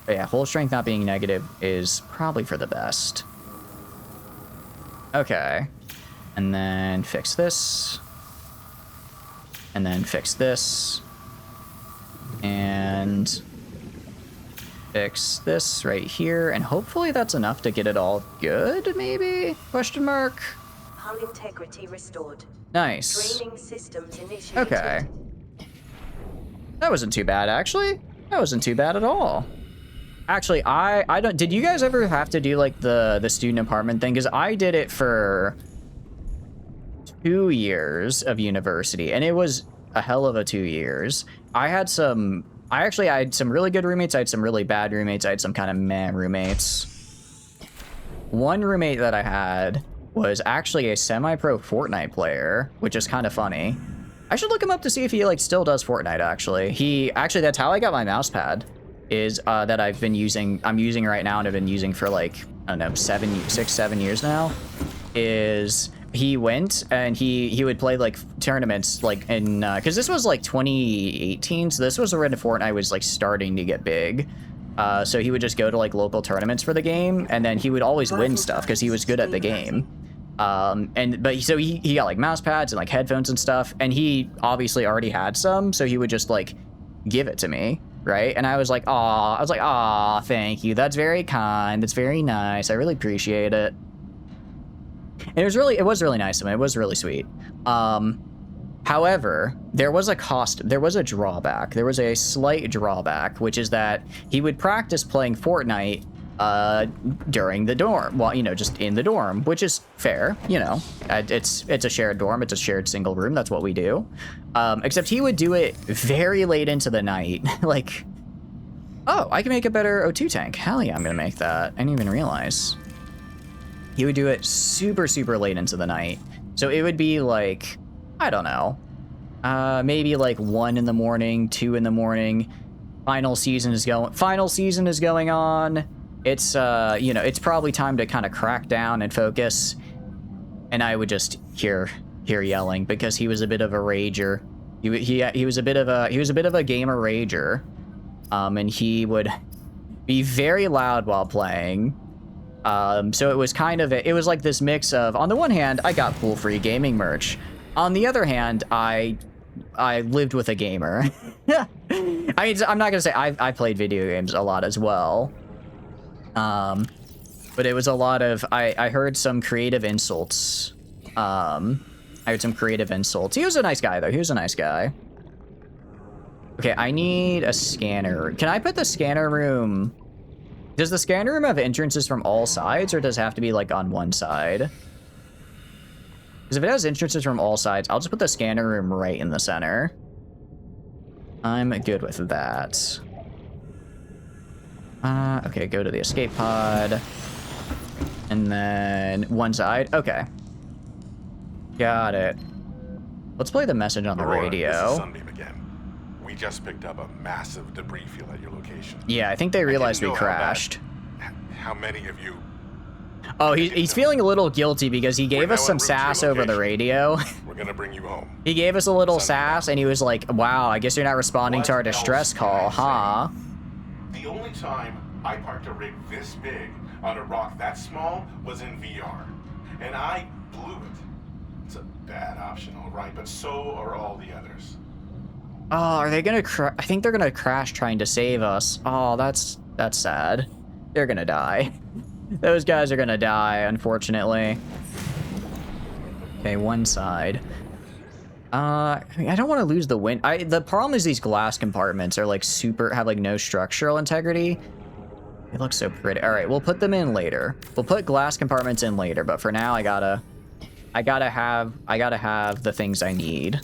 But yeah, hull strength not being negative is probably for the best. Okay. And then fix this. And then fix this. And fix this right here. And hopefully that's enough to get it all good, maybe? Question mark? Hull integrity restored. Nice. Draining systems initiated. Okay. That wasn't too bad, actually. That wasn't too bad at all. Actually, I don't... Did you guys ever have to do, like, the student apartment thing? Because I did it for 2 years of university, and it was a hell of a 2 years. I had some... I had some really good roommates. I had some really bad roommates. I had some kind of meh roommates. One roommate that I had was actually a semi-pro Fortnite player, which is kind of funny. I should look him up to see if he, like, still does Fortnite, actually. Actually, that's how I got my mouse pad. Is that I'm using right now and I've been using for like, I don't know, 6, 7 years now, is he went and he would play like tournaments like in, cause this was like 2018. So this was when Fortnite was like starting to get big. So he would just go to like local tournaments for the game and then he would always win stuff cause he was good at the game. But he got like mouse pads and like headphones and stuff. And he obviously already had some. So he would just like give it to me. Right? And I was like, aw, thank you. That's very kind. That's very nice. I really appreciate it. And it was really nice of him. It was really sweet. However, there was a drawback. There was a slight drawback, which is that he would practice playing Fortnite during the dorm. Well, you know, just in the dorm, which is fair, you know. It's a shared dorm. It's a shared single room. That's what we do. Except he would do it very late into the night. Like, oh, I can make a better O2 tank. Hell yeah, I'm gonna make that. I didn't even realize. He would do it super, super late into the night. So it would be like, I don't know, maybe like 1 in the morning, 2 in the morning. Final season is going on. It's, you know, it's probably time to kind of crack down and focus. And I would just hear yelling because he was a bit of a rager. He was a bit of a gamer rager. And he would be very loud while playing. So it was kind of, it was like this mix of, on the one hand, I got pool-free gaming merch. On the other hand, I lived with a gamer. I'm not gonna say I played video games a lot as well. But it was a lot of, I heard some creative insults. He was a nice guy though. He was a nice guy. Okay, I need a scanner. Can I put the scanner room? Does the scanner room have entrances from all sides or does it have to be like on one side? Because if it has entrances from all sides, I'll just put the scanner room right in the center. I'm good with that. Okay, go to the escape pod. And then one side. Okay. Got it. Let's play the message on the radio. This is Sunbeam again. We just picked up a massive debris field at your location. Yeah, I think they realized we crashed. How many of you? Oh, he's feeling a little guilty because he gave us some sass over the radio. We're gonna bring you home. He gave us a little sass and he was like, wow, I guess you're not responding to our distress call, huh? The only time I parked a rig this big on a rock that small was in VR. And I blew it. It's a bad option, all right, but so are all the others. Oh, are they gonna I think they're gonna crash trying to save us. Oh, that's sad. They're gonna die. Those guys are gonna die, unfortunately. Okay, one side. I mean, I don't want to lose the wind. The problem is these glass compartments are like have like no structural integrity. It looks so pretty. All right, we'll put them in later. We'll put glass compartments in later, but for now I gotta have the things I need.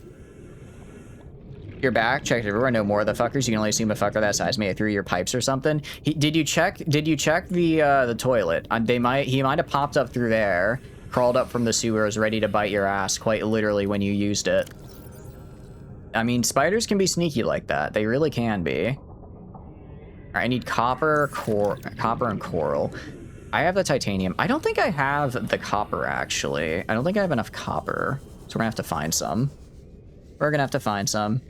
You're back. Checked everywhere. No more of the fuckers. You can only assume a fucker that size may have through your pipes or something. Did you check the toilet? He might have popped up through there, crawled up from the sewers, ready to bite your ass quite literally when you used it. I mean, spiders can be sneaky like that. They really can be. All right, I need copper and coral. I have the titanium. I don't think I have the copper, actually. I don't think I have enough copper. So we're gonna have to find some. We're gonna have to find some.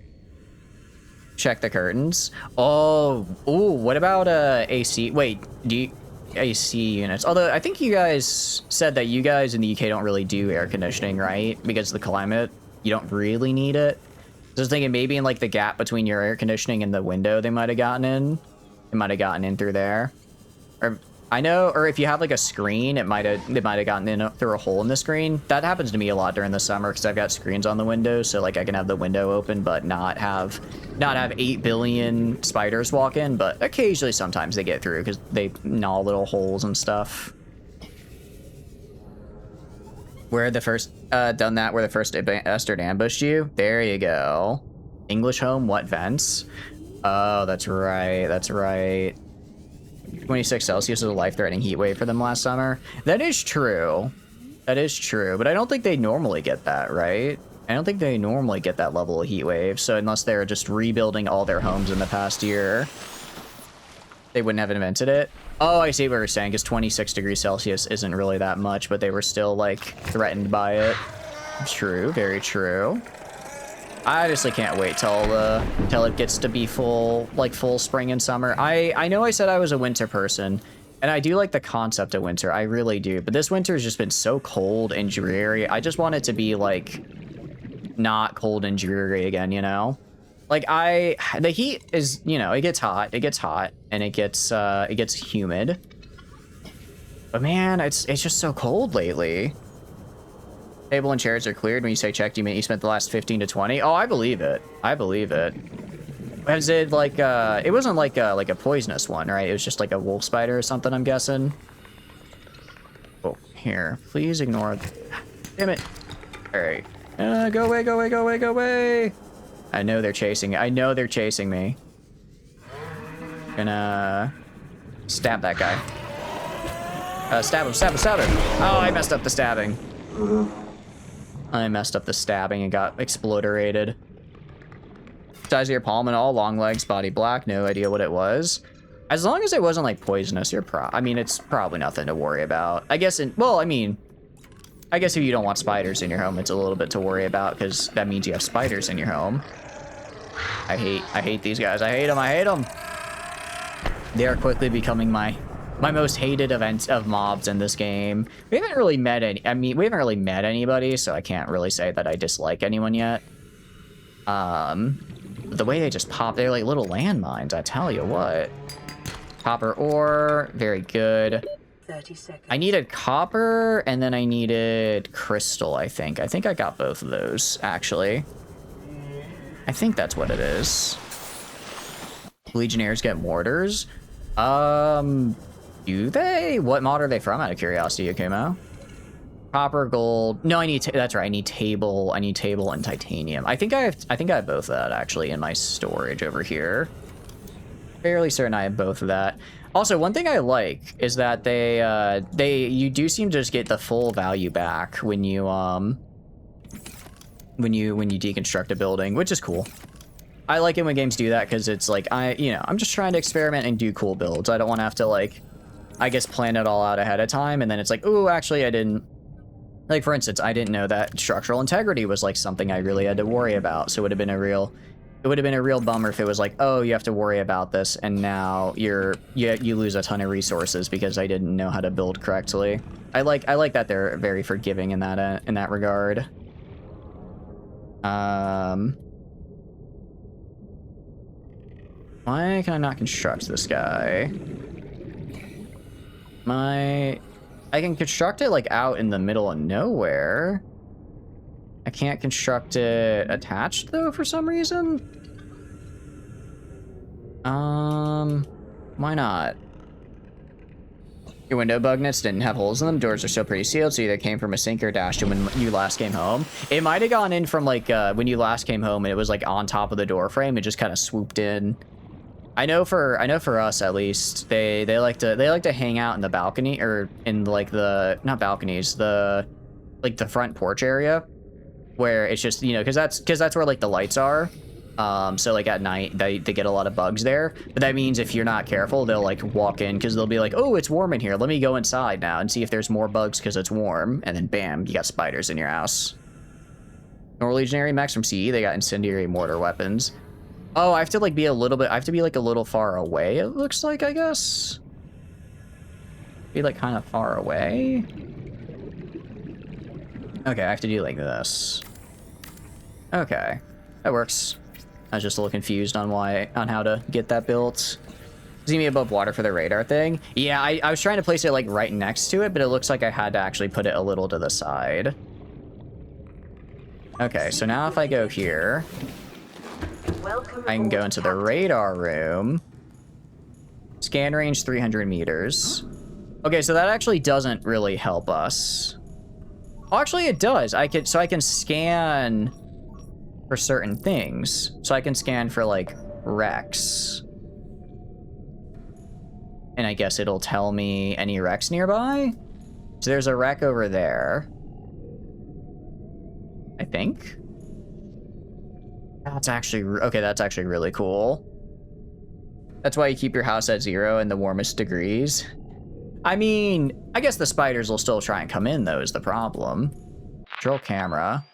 Check the curtains. Oh, ooh, what about AC? Wait, AC units? Although I think you guys said that you guys in the UK don't really do air conditioning, right? Because of the climate, you don't really need it. So I was thinking maybe in like the gap between your air conditioning and the window they might have gotten in. It might have gotten in through there. Or I know, or if you have like a screen, it might have gotten in through a hole in the screen. That happens to me a lot during the summer because I've got screens on the window, so like I can have the window open but not have 8 billion spiders walk in. But occasionally, sometimes they get through because they gnaw little holes and stuff. Where the first done that, where the first bastard ambushed you. There you go. English home. What vents? Oh, that's right. That's right. 26 Celsius was a life-threatening heat wave for them last summer. That is true. That is true. But I don't think they normally get that, right? I don't think they normally get that level of heat wave. So unless they're just rebuilding all their homes in the past year, they wouldn't have invented it. Oh, I see what you're saying, because 26 degrees Celsius isn't really that much, but they were still, like, threatened by it. True, very true. I honestly can't wait till it gets to be full spring and summer. I know I said I was a winter person, and I do like the concept of winter. I really do. But this winter has just been so cold and dreary. I just want it to be like not cold and dreary again, you know? Like the heat is, you know, it gets hot, and it gets humid. But man, it's just so cold lately. Table and chairs are cleared. When you say checked, you mean you spent the last 15 to 20? Oh, I believe it. I believe it. Was it like it wasn't like a poisonous one, right? It was just like a wolf spider or something, I'm guessing. Oh, here. Please ignore. Damn it. All right. Go away, go away, go away, go away. I know they're chasing. I know they're chasing me. Gonna stab that guy. Stab him, stab him, stab him. Oh, I messed up the stabbing. I messed up the stabbing and got exploderated. Size of your palm and all, long legs, body black, no idea what it was. As long as it wasn't like poisonous, I mean, it's probably nothing to worry about. I guess I guess if you don't want spiders in your home, it's a little bit to worry about because that means you have spiders in your home. I hate these guys. I hate them. They are quickly becoming my most hated event of mobs in this game. We haven't really met anybody, so I can't really say that I dislike anyone yet. The way they just pop, they're like little landmines, I tell you what. Copper ore, very good. 30 seconds. I needed copper, and then I needed crystal, I think. I think I got both of those, actually. I think that's what it is. Legionnaires get mortars? Do they? What mod are they from, out of curiosity, Akumo? Copper, gold. No, that's right. I need table and titanium. I think I have both of that actually in my storage over here. Fairly certain I have both of that. Also, one thing I like is that you do seem to just get the full value back when you deconstruct a building, which is cool. I like it when games do that because it's like I'm just trying to experiment and do cool builds. I don't want to have to like, I guess, plan it all out ahead of time, and then it's like, ooh, actually I didn't. Like, for instance, I didn't know that structural integrity was like something I really had to worry about, so it would have been a real It would have been a real bummer if it was like, oh, you have to worry about this, and now you lose a ton of resources because I didn't know how to build correctly. I like that they're very forgiving in that regard. Why can I not construct this guy? I can construct it like out in the middle of nowhere. I can't construct it attached though for some reason. Why not? Your window bug nets didn't have holes in them. Doors are still pretty sealed, so either came from a sink or dashed in when you last came home. It might have gone in from like when you last came home and it was like on top of the door frame. It just kind of swooped in. I know for us at least, they like to hang out in the balcony or in like the not balconies, the like the front porch area where it's just, you know, because that's where like the lights are. So like at night they get a lot of bugs there, but that means if you're not careful, they'll like walk in because they'll be like, oh, it's warm in here. Let me go inside now and see if there's more bugs because it's warm. And then bam, you got spiders in your house. Nor Legionary mechs from CE, they got incendiary mortar weapons. Oh, I have to like be a little bit, I have to be like a little far away, it looks like, I guess. Be like kind of far away. Okay, I have to do like this. Okay, that works. I was just a little confused on how to get that built. Is me above water for the radar thing? Yeah, I was trying to place it like right next to it, but it looks like I had to actually put it a little to the side. Okay, so now if I go here, I can go into the radar room. Scan range 300 meters. Okay, so that actually doesn't really help us. Oh, actually it does. I can scan for certain things. So I can scan for like wrecks. And I guess it'll tell me any wrecks nearby. So there's a wreck over there, I think. That's actually, okay, that's actually really cool. That's why you keep your house at 0 in the warmest degrees. I mean, I guess the spiders will still try and come in, though, is the problem. Control camera.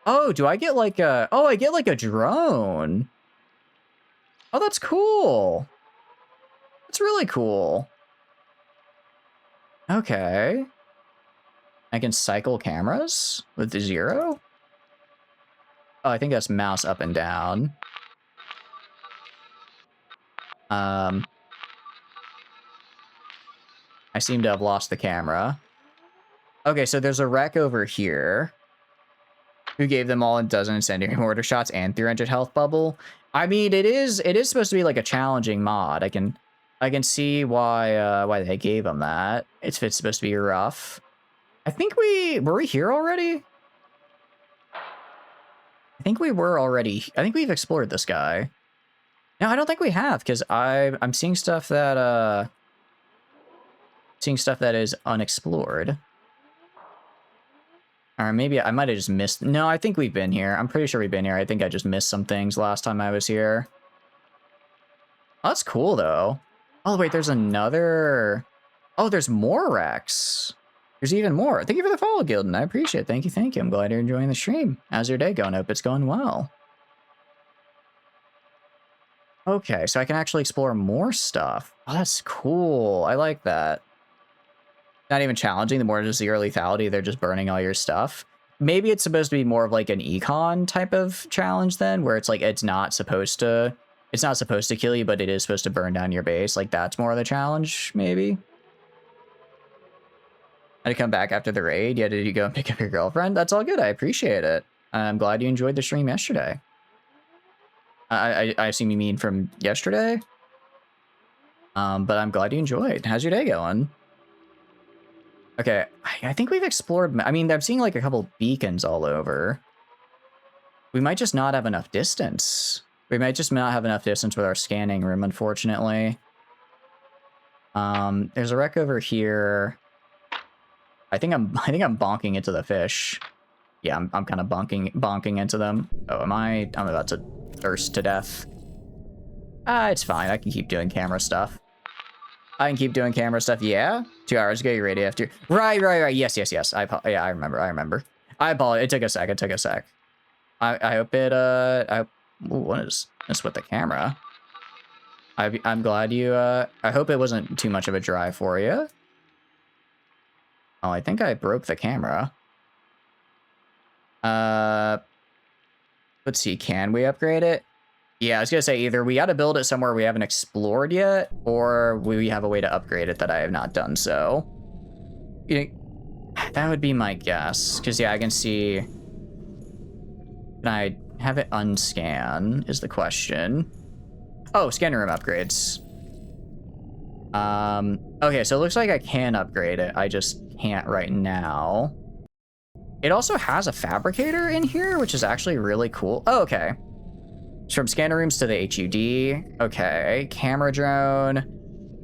Oh, do I get like a... Oh, I get like a drone. Oh, that's cool. That's really cool. Okay. I can cycle cameras with the 0? Oh, I think that's mouse up and down. I seem to have lost the camera. Okay, so there's a wreck over here. Who gave them all a dozen incendiary mortar shots and 300 health bubble? I mean, it is supposed to be like a challenging mod. I can see why they gave them that. It's supposed to be rough. I think were we here already? I think we were already. I think we've explored this guy. No, I don't think we have, because I'm seeing stuff that is unexplored. Or maybe I might have just missed. No, I think we've been here. I'm pretty sure we've been here. I think I just missed some things last time I was here. Oh, that's cool though. Oh wait, there's another. Oh, there's more wrecks. There's even more. Thank you for the follow, Gildan. I appreciate it. Thank you, thank you. I'm glad you're enjoying the stream. How's your day going? Hope it's going well. Okay, so I can actually explore more stuff. Oh, that's cool. I like that. Not even challenging. The more just 0 lethality, they're just burning all your stuff. Maybe it's supposed to be more of like an econ type of challenge then, where it's like it's not supposed to kill you, but it is supposed to burn down your base. Like that's more of the challenge, maybe. Had to come back after the raid. Yeah, did you go and pick up your girlfriend? That's all good. I appreciate it. I'm glad you enjoyed the stream yesterday. I assume you mean from yesterday? But I'm glad you enjoyed. How's your day going? Okay, I think we've explored... I mean, I'm seeing like a couple beacons all over. We might just not have enough distance. We might just not have enough distance with our scanning room, unfortunately. There's a wreck over here. I think I'm bonking into the fish. Yeah, I'm kind of bonking into them. Oh, I'm about to thirst to death. It's fine. I can keep doing camera stuff. Yeah? 2 hours ago, you ready after... Right. Yes. I remember. I apologize. It took a sec. It took a sec. I hope it, ooh, what is this with the camera? I'm glad you, I hope it wasn't too much of a drive for you. Oh, I think I broke the camera. Let's see, can we upgrade it? Yeah, I was gonna say either we gotta build it somewhere we haven't explored yet, or we have a way to upgrade it that I have not done so. You know, that would be my guess, because yeah, I can see... Can I have it unscan, is the question. Oh, scanner room upgrades. Okay, so it looks like I can upgrade it, I just can't right now. It also has a fabricator in here, which is actually really cool. Oh, okay. From scanner rooms to the HUD. Okay, camera drone,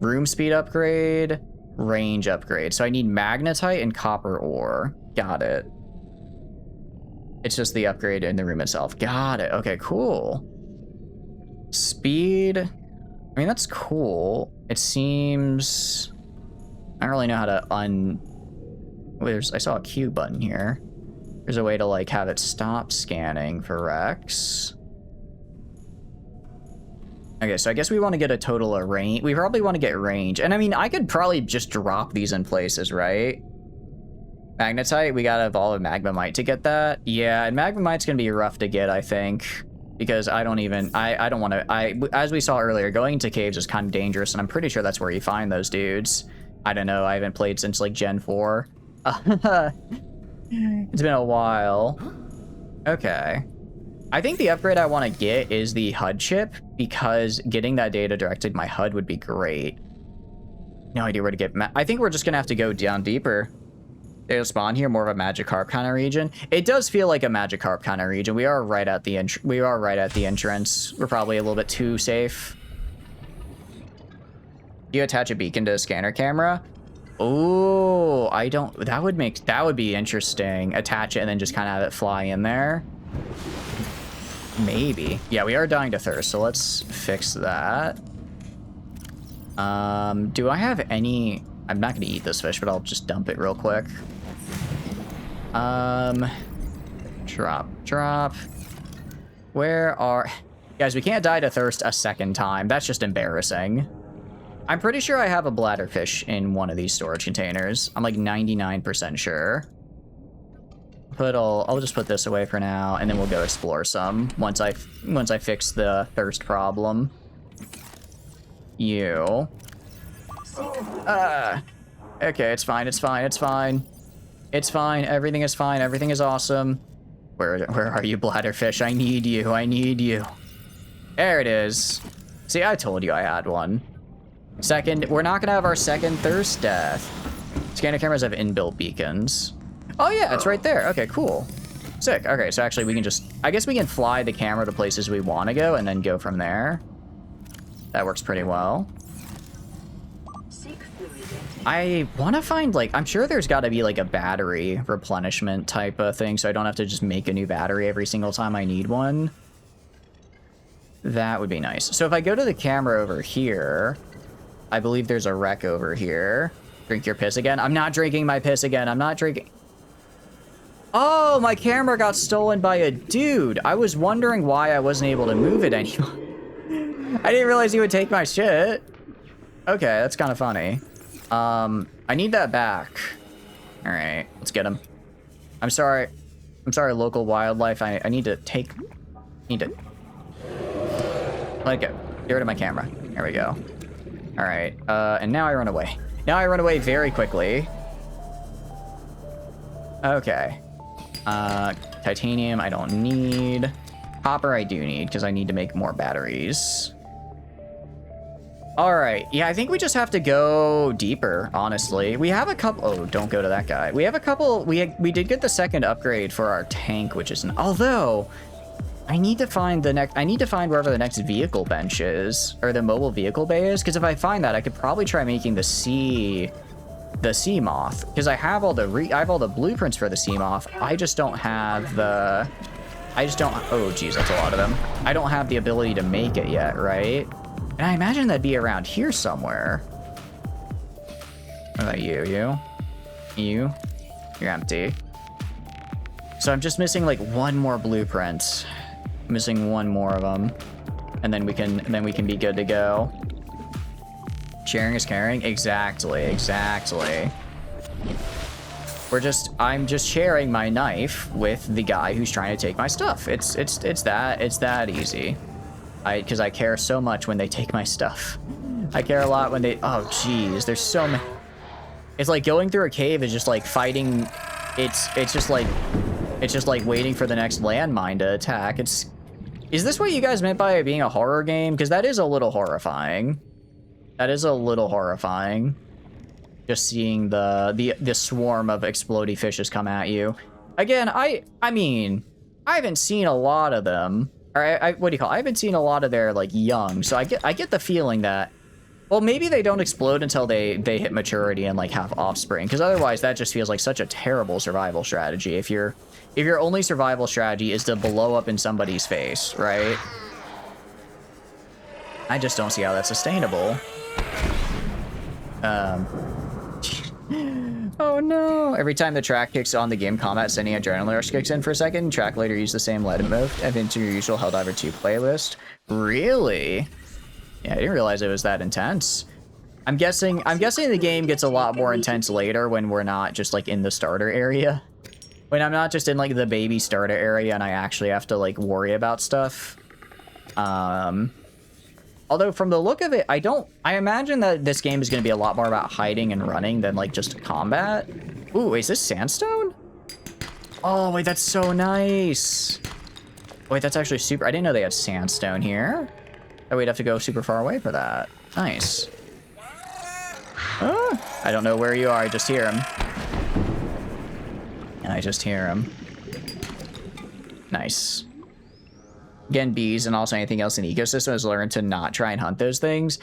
room speed upgrade, range upgrade. So I need magnetite and copper ore. Got it. It's just the upgrade in the room itself. Got it. Okay, cool. Speed. I mean, that's cool. It seems... I don't really know how to Wait, I saw a Q button here. There's a way to, like, have it stop scanning for Rex. Okay, so I guess we want to get a total of range. We probably want to get range. And I mean, I could probably just drop these in places, right? Magnetite, we gotta evolve a magmamite to get that. Yeah, and magmamite's gonna be rough to get, I think. Because I don't even, I don't want to, as we saw earlier, going into caves is kind of dangerous, and I'm pretty sure that's where you find those dudes. I don't know, I haven't played since, like, Gen 4. It's been a while. Okay. I think the upgrade I want to get is the HUD chip, because getting that data directly to my HUD would be great. No idea where to get... I think we're just going to have to go down deeper. They'll spawn here, more of a Magikarp kind of region. It does feel like a Magikarp kind of region. We are right at the entrance. We're probably a little bit too safe. You attach a beacon to a scanner camera? Oh, I don't... That would be interesting. Attach it and then just kind of have it fly in there. Maybe. Yeah, we are dying to thirst, so let's fix that. Do I have any... I'm not going to eat this fish, but I'll just dump it real quick. Drop. Where are... Guys, we can't die to thirst a second time. That's just embarrassing. I'm pretty sure I have a bladderfish in one of these storage containers. I'm like 99% sure. But I'll just put this away for now, and then we'll go explore some once I fix the thirst problem. You. Okay, it's fine. It's fine. Everything is fine. Everything is awesome. Where are you, bladderfish? I need you. There it is. See, I told you I had one. We're not gonna have our second thirst death. Scanner cameras have inbuilt beacons. Oh yeah, it's right there. Okay, cool. Sick. Okay, so actually we can just... I guess we can fly the camera to places we want to go and then go from there. That works pretty well. I want to find, like... I'm sure there's got to be, like, a battery replenishment type of thing, so I don't have to just make a new battery every single time I need one. That would be nice. So if I go to the camera over here, I believe there's a wreck over here. Drink your piss again? I'm not drinking my piss again. I'm not drinking... Oh, my camera got stolen by a dude. I was wondering why I wasn't able to move it anymore. I didn't realize he would take my shit. Okay, that's kind of funny. I need that back. All right, let's get him. I'm sorry, local wildlife. I need to let it go. Get rid of my camera. There we go. All right, and now I run away. Now I run away very quickly. Okay. Titanium I don't need. Copper I do need, because I need to make more batteries. All right, yeah, I think we just have to go deeper, honestly. We have a couple... Oh, don't go to that guy. We have a couple... We did get the second upgrade for our tank, which is... Although, I need to find the next... I need to find wherever the next vehicle bench is, or the mobile vehicle bay is, because if I find that, I could probably try making the sea moth, because I have all the blueprints for the sea moth. I just don't have the... Oh, geez, that's a lot of them. I don't have the ability to make it yet, right? And I imagine that'd be around here somewhere. What about you? You're empty. So I'm just missing like one more blueprint. Missing one more of them. And then we can be good to go. Sharing is caring? Exactly, exactly. I'm just sharing my knife with the guy who's trying to take my stuff. It's that easy. Because I care so much when they take my stuff. I care a lot when they, oh geez, there's so many. It's like going through a cave is just like fighting. It's just like waiting for the next landmine to attack. Is this what you guys meant by it being a horror game? Because that is a little horrifying. That is a little horrifying. Just seeing the swarm of explodey fishes come at you. Again, I mean, I haven't seen a lot of them. Or what do you call it? I haven't seen a lot of their like young. So I get the feeling that, well, maybe they don't explode until they hit maturity and like have offspring. Because otherwise, that just feels like such a terrible survival strategy. If your only survival strategy is to blow up in somebody's face, right? I just don't see how that's sustainable. Oh no! Every time the track kicks on, the game combat sending adrenaline rush kicks in for a second. Track later use the same lead mode and into your usual Helldiver 2 playlist. Really? Yeah, I didn't realize it was that intense. I'm guessing the game gets a lot more intense later when we're not just like in the starter area. When I'm not just in like the baby starter area and I actually have to like worry about stuff. Although from the look of it, I imagine that this game is going to be a lot more about hiding and running than like just combat. Ooh, is this sandstone? Oh, wait, that's so nice. Wait, that's actually super. I didn't know they had sandstone here. Oh, we'd have to go super far away for that. Nice. I don't know where you are. I just hear him. I just hear him. Nice. Again, bees and also anything else in the ecosystem has learned to not try and hunt those things.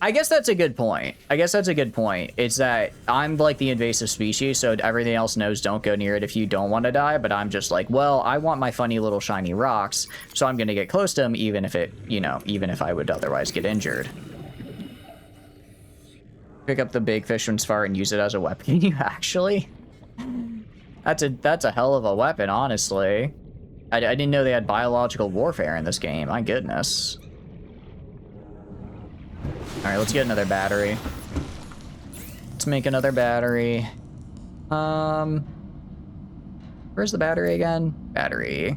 I guess that's a good point. It's that I'm like the invasive species, so everything else knows don't go near it if you don't want to die, but I'm just like, well, I want my funny little shiny rocks, so I'm going to get close to them even if it, even if I would otherwise get injured. Pick up the big fisherman's fart and use it as a weapon. Can you actually? That's a hell of a weapon, honestly. I didn't know they had biological warfare in this game. My goodness. Alright, let's get another battery. Let's make another battery. Where's the battery again? Battery.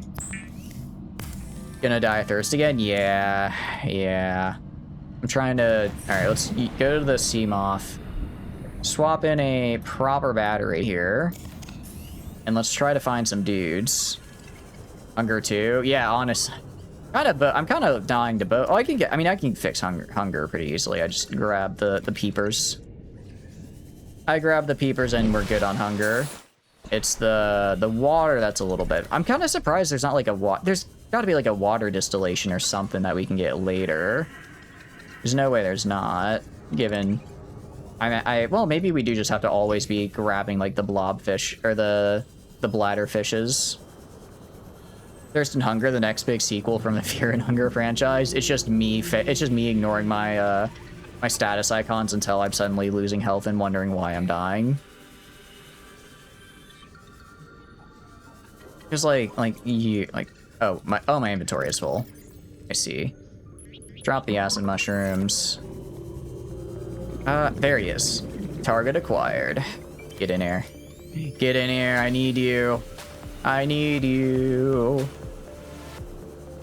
Gonna die of thirst again? Yeah. I'm trying to... Alright, let's go to the sea moth. Swap in a proper battery here. And let's try to find some dudes. Hunger 2. Yeah, honest. I'm kind of dying to both. Oh, I can fix hunger pretty easily. I just grab the peepers. I grab the peepers and we're good on hunger. It's the water that's a little bit. I'm kind of surprised there's not like there's got to be like a water distillation or something that we can get later. There's no way there's not, given well, maybe we do just have to always be grabbing like the blobfish or the bladder fishes. Thirst and Hunger, the next big sequel from the Fear and Hunger franchise. It's just me ignoring my my status icons until I'm suddenly losing health and wondering why I'm dying. Just oh my inventory is full. I see. Drop the acid mushrooms. There he is. Target acquired. Get in here. Get in here. I need you. I need you.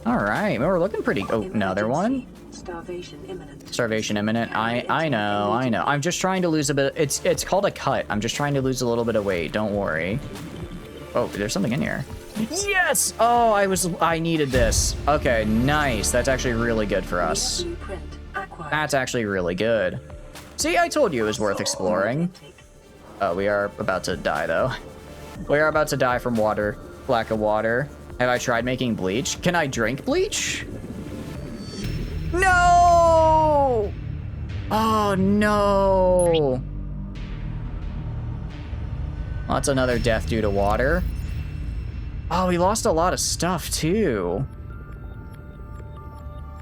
All right. Well, we're looking pretty. Oh, another one. Starvation imminent. Starvation imminent. I know. I'm just trying to lose a bit. It's called a cut. I'm just trying to lose a little bit of weight. Don't worry. Oh, there's something in here. Yes! Oh, I needed this. Okay, nice. That's actually really good for us. That's actually really good. See, I told you it was worth exploring. Oh, we are about to die, though. We are about to die from lack of water. Have I tried making bleach? Can I drink bleach? No! Oh, no. Well, that's another death due to water. Oh, we lost a lot of stuff, too.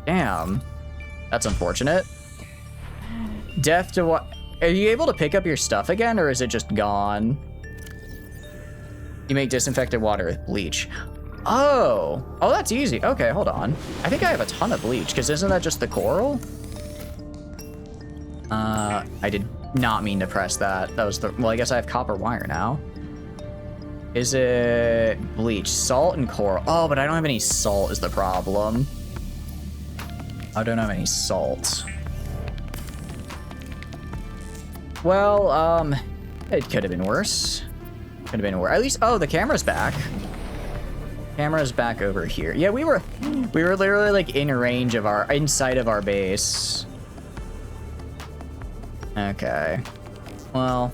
Damn. That's unfortunate. Death to what? Are you able to pick up your stuff again, or is it just gone? You make disinfected water with bleach. Oh, that's easy. Okay, hold on. I think I have a ton of bleach, because isn't that just the coral? I did not mean to press that. That was the, well, I guess I have copper wire now. Is it bleach, salt, and coral? Oh, but I don't have any salt is the problem. I don't have any salt. Well, it could have been worse. Could have been worse. At least, oh, the camera's back. Camera's back over here. Yeah, we were literally like in range of inside of our base. Okay. Well,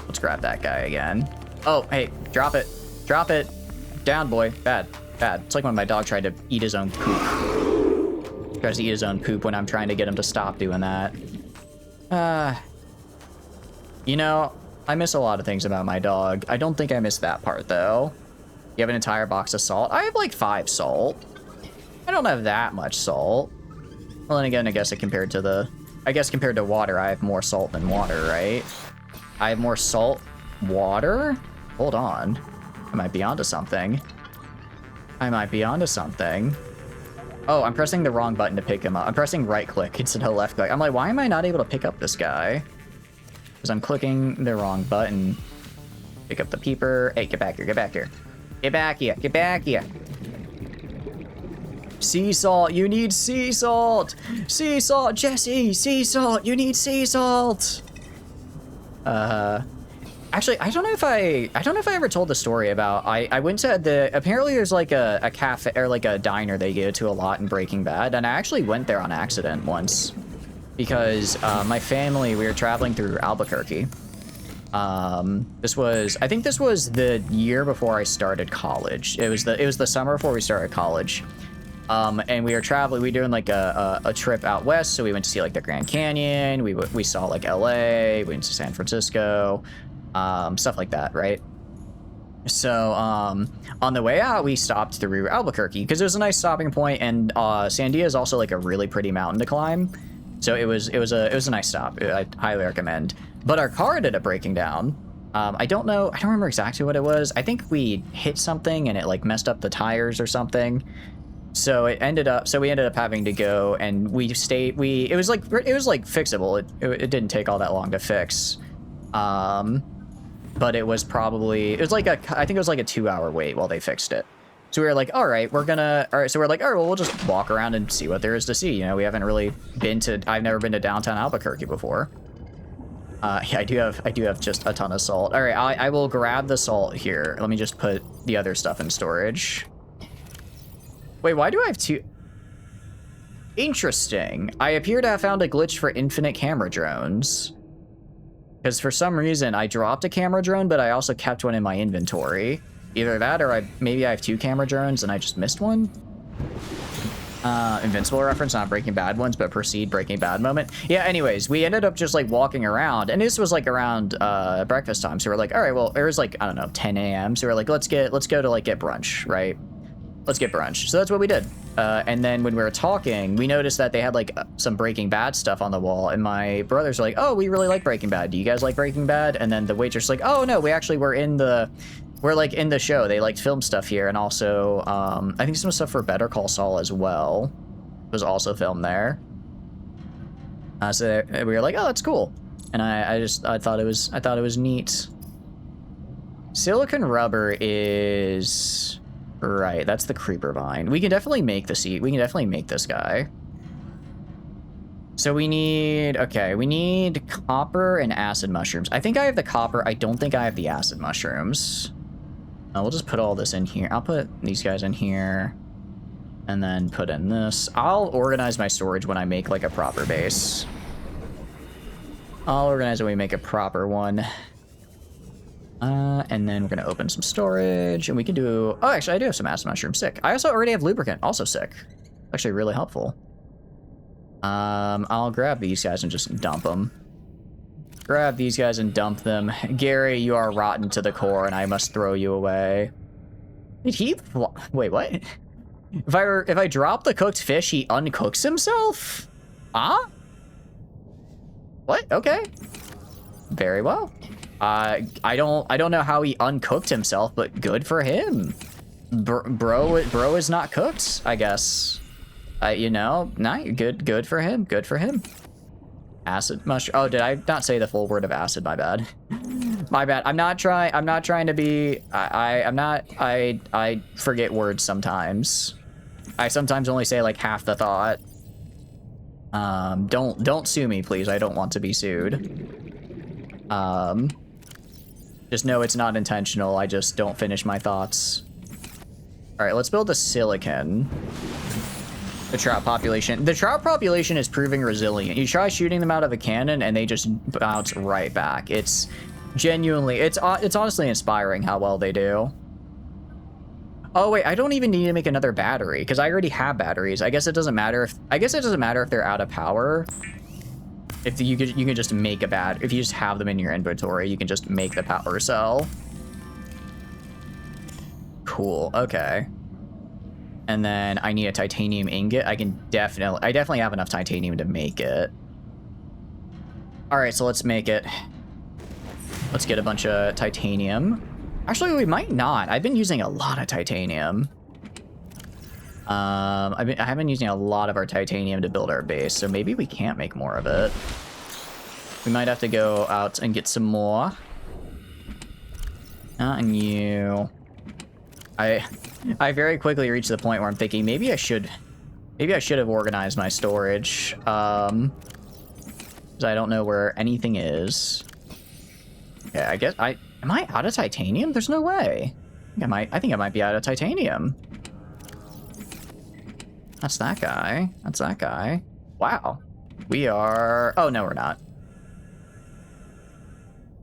let's grab that guy again. Oh, hey, drop it. Drop it. Down, boy. Bad. Bad. It's like when my dog tried to eat his own poop. Tries to eat his own poop when I'm trying to get him to stop doing that. You know, I miss a lot of things about my dog. I don't think I miss that part, though. You have an entire box of salt? I have like 5 salt. I don't have that much salt. Well, then again, I guess compared to water, I have more salt than water, right? I have more salt, water? Hold on. I might be onto something. I might be onto something. Oh, I'm pressing the wrong button to pick him up. I'm pressing right click instead of left click. I'm like, why am I not able to pick up this guy? Because I'm clicking the wrong button. Pick up the peeper. Hey, get back here, get back here. Get back here, get back here. Sea salt, you need sea salt. Sea salt, Jesse, sea salt, you need sea salt. Actually, I don't know if I ever told the story about, I went to apparently there's like a cafe, or like a diner they go to a lot in Breaking Bad, and I actually went there on accident once. Because my family, we were traveling through Albuquerque. I think this was the year before I started college. It was the summer before we started college. And we were traveling, we were doing like a trip out west, so we went to see like the Grand Canyon, we saw like LA, we went to San Francisco, stuff like that, right? So on the way out, we stopped through Albuquerque because it was a nice stopping point, and Sandia is also like a really pretty mountain to climb. So it was a nice stop. I highly recommend. But our car ended up breaking down. I don't remember exactly what it was. I think we hit something and it like messed up the tires or something. So we ended up having to go, and it was like fixable. It didn't take all that long to fix. But I think it was like a 2-hour wait while they fixed it. So we were like, all right, well, we'll just walk around and see what there is to see. You know, we haven't really I've never been to downtown Albuquerque before. Yeah, I do have just a ton of salt. All right, I will grab the salt here. Let me just put the other stuff in storage. Wait, why do I have 2? Interesting. I appear to have found a glitch for infinite camera drones. Because for some reason, I dropped a camera drone, but I also kept one in my inventory. Either that, or maybe I have 2 camera drones and I just missed one. Invincible reference, not Breaking Bad ones, but proceed Breaking Bad moment. Yeah, anyways, we ended up just like walking around, and this was like around breakfast time. So we're like, all right, well, it was like, I don't know, 10 a.m. So we're like, let's go to like get brunch, right? Let's get brunch. So that's what we did. And then when we were talking, we noticed that they had like some Breaking Bad stuff on the wall, and my brothers were like, oh, we really like Breaking Bad. Do you guys like Breaking Bad? And then the waitress was like, oh no, we're like in the show. They like film stuff here, and also I think some stuff for Better Call Saul as well was also filmed there. So we were like, oh, that's cool. And I thought it was neat. Silicon rubber is right. That's the creeper vine. We can definitely make the seat. We can definitely make this guy. So we need copper and acid mushrooms. I think I have the copper. I don't think I have the acid mushrooms. We'll just put all this in here. I'll put these guys in here, and then put in this. I'll organize my storage when I make like a proper base. I'll organize when we make a proper one. And then we're gonna open some storage, and we can do, oh, actually I do have some acid mushrooms, sick. I also already have lubricant, also sick. Actually really helpful. I'll grab these guys and just dump them. Grab these guys and dump them. Gary, you are rotten to the core, and I must throw you away. Did he? Wait, what? If I drop the cooked fish, he uncooks himself? Huh? What? Okay. Very well. I don't know how he uncooked himself, but good for him. Bro is not cooked, I guess. You know, good for him. Good for him. Acid mushroom. Oh, did I not say the full word of acid? My bad. My bad. I'm not trying to be. I forget words sometimes. I sometimes only say like half the thought. Don't sue me, please. I don't want to be sued. Just know it's not intentional. I just don't finish my thoughts. All right, let's build a silicon. The trout population. The trout population is proving resilient. You try shooting them out of a cannon and they just bounce right back. It's genuinely, it's honestly inspiring how well they do. Oh wait, I don't even need to make another battery because I already have batteries. I guess it doesn't matter if they're out of power. If you can just make a if you just have them in your inventory, you can just make the power cell. Cool. Okay. And then I need a titanium ingot. I definitely have enough titanium to make it. All right, so let's make it. Let's get a bunch of titanium. Actually, we might not. I've been using a lot of titanium. I have been using a lot of our titanium to build our base, so maybe we can't make more of it. We might have to go out and get some more. Not you. I very quickly reached the point where I'm thinking maybe I should have organized my storage. Because I don't know where anything is. Yeah, I guess am I out of titanium? There's no way. I think I might be out of titanium. That's that guy. That's that guy. Wow. We are... Oh, no, we're not.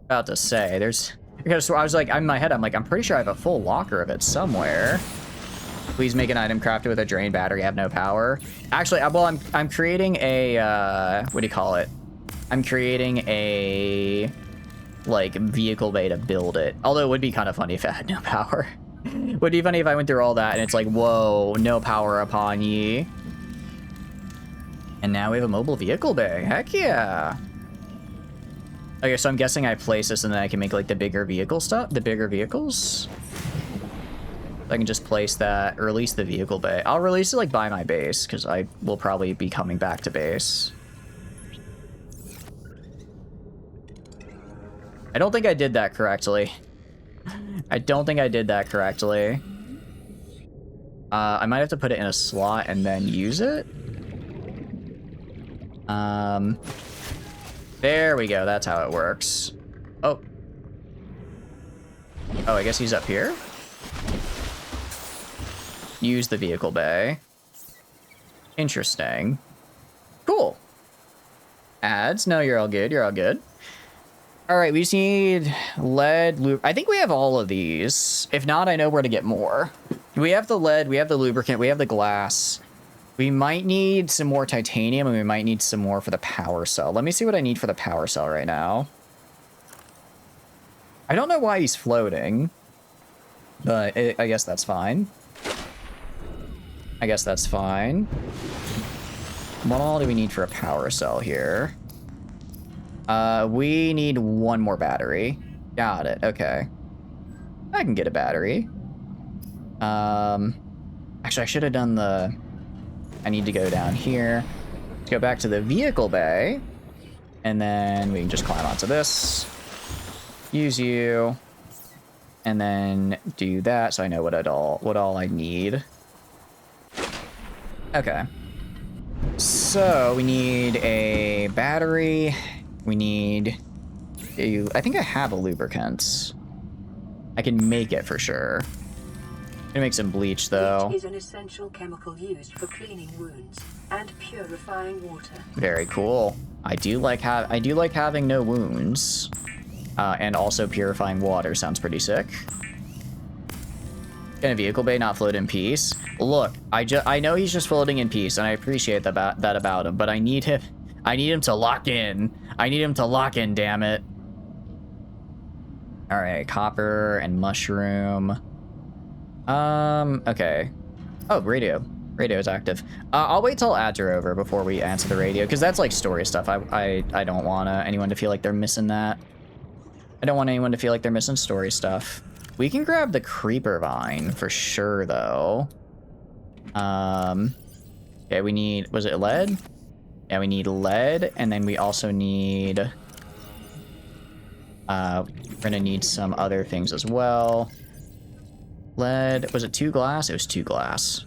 About to say, there's... Because I was like, in my head, I'm like, I'm pretty sure I have a full locker of it somewhere. Please make an item crafted with a drained battery. I have no power. Actually, well, I'm creating a, what do you call it? I'm creating a, like, vehicle bay to build it. Although it would be kind of funny if it had no power. Would be funny if I went through all that and it's like, whoa, no power upon ye. And now we have a mobile vehicle bay. Heck yeah. Okay, so I'm guessing I place this and then I can make like the bigger vehicle stuff, the bigger vehicles. I can just place that, or release the vehicle bay. I'll release it like by my base because I will probably be coming back to base. I don't think I did that correctly. I don't think I did that correctly. I might have to put it in a slot and then use it. There we go. That's how it works. Oh. Oh, I guess he's up here. Use the vehicle bay. Interesting. Cool. Ads. No, you're all good. You're all good. All right, we just need lead. I think we have all of these. If not, I know where to get more. We have the lead. We have the lubricant. We have the glass. We might need some more titanium, and we might need some more for the power cell. Let me see what I need for the power cell right now. I don't know why he's floating, but I guess that's fine. I guess that's fine. What all do we need for a power cell here? We need one more battery. Got it. Okay. I can get a battery. Actually, I should have done the... I need to go down here. Let's go back to the vehicle bay. And then we can just climb onto this. Use you. And then do that so I know what all I need. Okay. So we need a battery. We need I think I have a lubricant. I can make it for sure. I'm gonna make some bleach though. It is an essential chemical used for cleaning wounds and purifying water. Very cool. I do like having no wounds. And also purifying water sounds pretty sick. Can a vehicle bay not float in peace? Look, I know he's just floating in peace, and I appreciate that about him, but I need him to lock in. I need him to lock in, damn it. All right, copper and mushroom. Okay. Oh, radio. Radio is active. I'll wait till ads are over before we answer the radio, because that's like story stuff. I don't want anyone to feel like they're missing that. I don't want anyone to feel like they're missing story stuff. We can grab the creeper vine for sure, though. Okay, we need, was it lead? Yeah, we need lead, and then we also need, we're gonna need some other things as well. Lead, was it 2 glass? It was 2 glass.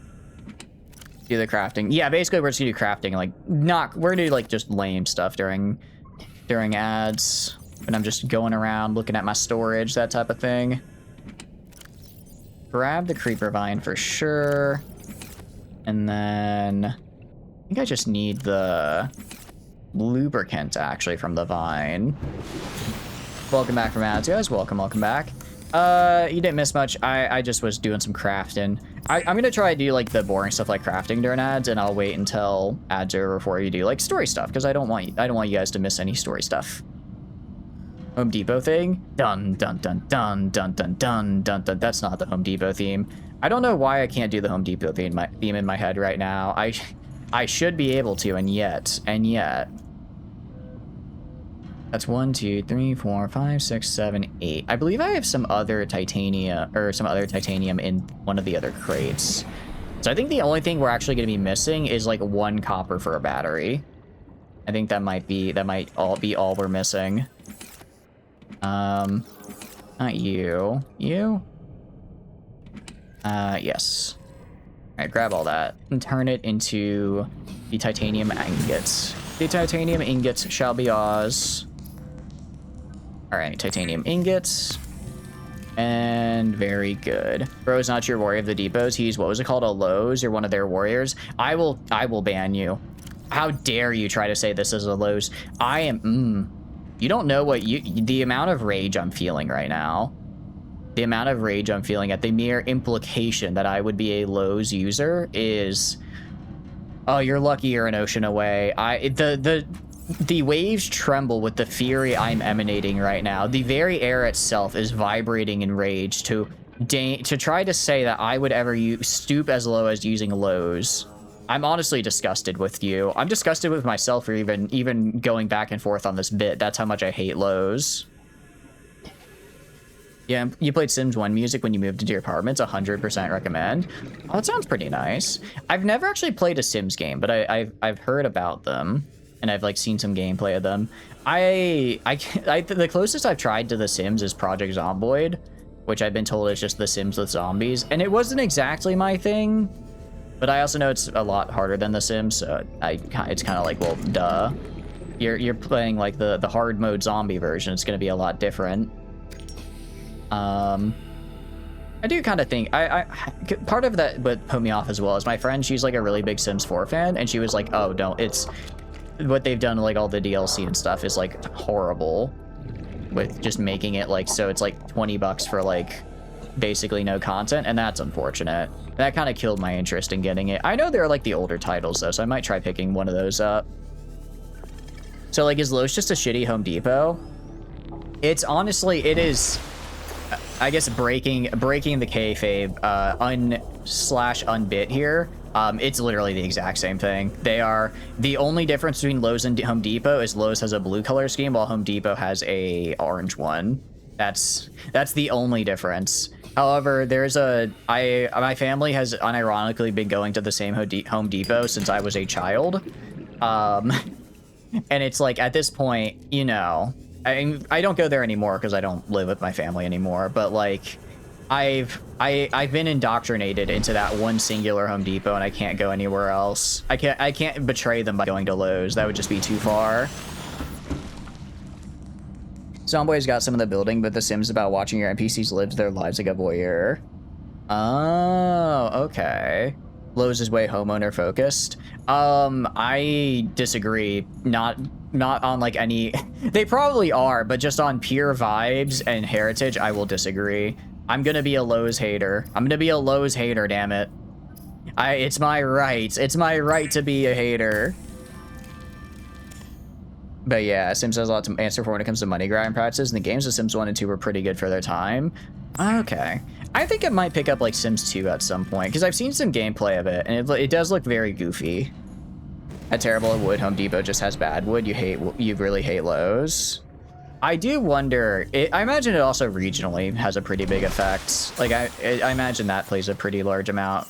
Do the crafting. Yeah, basically we're just gonna do crafting, like, we're gonna do, like, just lame stuff during ads. And I'm just going around looking at my storage, that type of thing. Grab the creeper vine for sure. And then I think I just need the lubricant actually from the vine. Welcome back from ads, guys. Welcome back. You didn't miss much. I just was doing some crafting. I'm gonna try to do like the boring stuff like crafting during ads, and I'll wait until ads are over before you do like story stuff, because I don't want you guys to miss any story stuff. Home Depot thing? Dun dun dun dun dun dun dun dun dun. That's not the Home Depot theme. I don't know why I can't do the Home Depot theme in my head right now. I should be able to, and yet. That's 1, 2, 3, 4, 5, 6, 7, 8. I believe I have some other titanium in one of the other crates. So I think the only thing we're actually going to be missing is like 1 copper for a battery. I think that might all we're missing. Not you. You? Yes. Alright, grab all that and turn it into the titanium ingots. The titanium ingots shall be ours. Alright, titanium ingots. And very good. Bro's not your warrior of the depots. He's, what was it called? A Lowe's? You're one of their warriors. I will ban you. How dare you try to say this is a Lowe's? I am, You don't know what the amount of rage I'm feeling right now. The amount of rage I'm feeling at the mere implication that I would be a Lowe's user is, oh, you're lucky you're an ocean away. The waves tremble with the fury I'm emanating right now. The very air itself is vibrating in rage to try to say that I would ever stoop as low as using Lowe's. I'm honestly disgusted with you. I'm disgusted with myself for even going back and forth on this bit. That's how much I hate Lowe's. Yeah, you played Sims 1 music when you moved into your apartments. 100% recommend. Oh, that sounds pretty nice. I've never actually played a Sims game, but I've heard about them, and I've like seen some gameplay of them. The closest I've tried to The Sims is Project Zomboid, which I've been told is just The Sims with zombies, and it wasn't exactly my thing. But I also know it's a lot harder than The Sims, so it's kind of like, well, duh. You're playing like the hard mode zombie version. It's going to be a lot different. I do kind of think part of that what put me off as well is my friend. She's like a really big Sims 4 fan, and she was like, "Oh, don't! It's what they've done, like all the DLC and stuff, is like horrible with just making it like so. It's like $20 for like basically no content, and that's unfortunate. That kind of killed my interest in getting it. I know they're like the older titles though, so I might try picking one of those up. So like, is Lowe's just a shitty Home Depot? It's honestly, it is. I guess breaking the kayfabe, unbit here. It's literally the exact same thing. They are, the only difference between Lowe's and Home Depot is Lowe's has a blue color scheme while Home Depot has a orange one. That's the only difference. However, my family has unironically been going to the same Home Depot since I was a child. And it's like, at this point, you know, I don't go there anymore because I don't live with my family anymore, but like I've been indoctrinated into that one singular Home Depot, and I can't go anywhere else. I can't betray them by going to Lowe's. That would just be too far. Zomboy's got some of the building, but The Sims about watching your NPCs live their lives like a voyeur. Oh, okay. Lowe's is way homeowner focused. I disagree. Not on like any, they probably are, but just on pure vibes and heritage, I will disagree. I'm gonna be a Lowe's hater. Damn it. It's my right. It's my right to be a hater. But yeah, Sims has a lot to answer for when it comes to money grabbing practices, and the games of Sims 1 and 2 were pretty good for their time. Okay. I think it might pick up like Sims 2 at some point, because I've seen some gameplay of it, and it does look very goofy. At terrible at wood, Home Depot just has bad wood. You really hate Lowe's. I do wonder, I imagine it also regionally has a pretty big effect. Like, I imagine that plays a pretty large amount,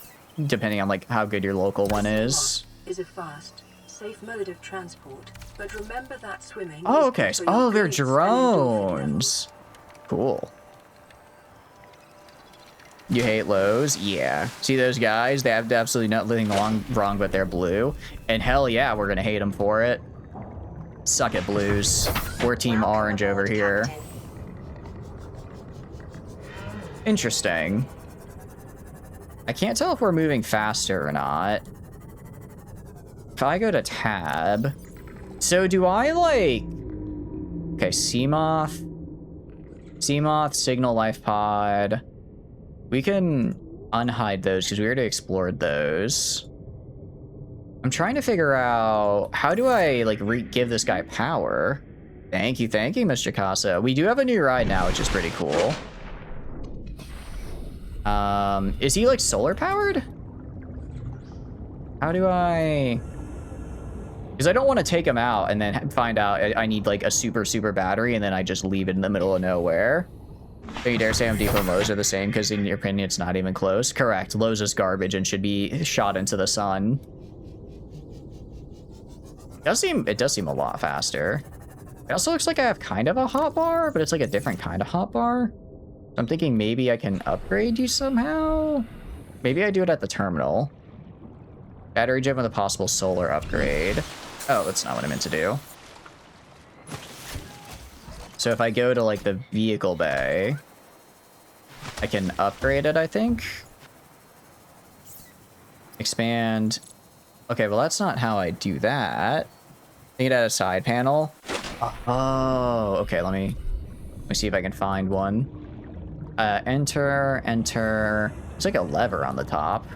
depending on, like, how good your local one is. Is a fast, safe mode of transport, but remember that swimming Oh, is okay. good for Oh, your they're grades and endorphin drones. Cool. You hate Lowe's? Yeah. See those guys? They have absolutely nothing wrong, but they're blue. And hell yeah, we're gonna hate them for it. Suck it, Blues. We're Team Orange over here. Interesting. I can't tell if we're moving faster or not. If I go to tab... So do I, like... Okay, Seamoth, Signal Life Pod. We can unhide those because we already explored those. I'm trying to figure out how do I like give this guy power. Thank you, Mr. Casa. We do have a new ride now, which is pretty cool. Is he like solar powered? How do I? Because I don't want to take him out and then find out I need like a super battery and then I just leave it in the middle of nowhere. Don't you dare say Home Depot and Lowe's are the same because in your opinion it's not even close. Correct. Lowe's is garbage and should be shot into the sun. It does seem a lot faster. It also looks like I have kind of a hotbar, but it's like a different kind of hotbar. So I'm thinking maybe I can upgrade you somehow. Maybe I do it at the terminal. Battery gem with a possible solar upgrade. Oh, that's not what I meant to do. So if I go to like the vehicle bay, I can upgrade it, I think. Expand. Okay, well that's not how I do that. I think it had a side panel. Oh, okay, let me see if I can find one. Enter. It's like a lever on the top.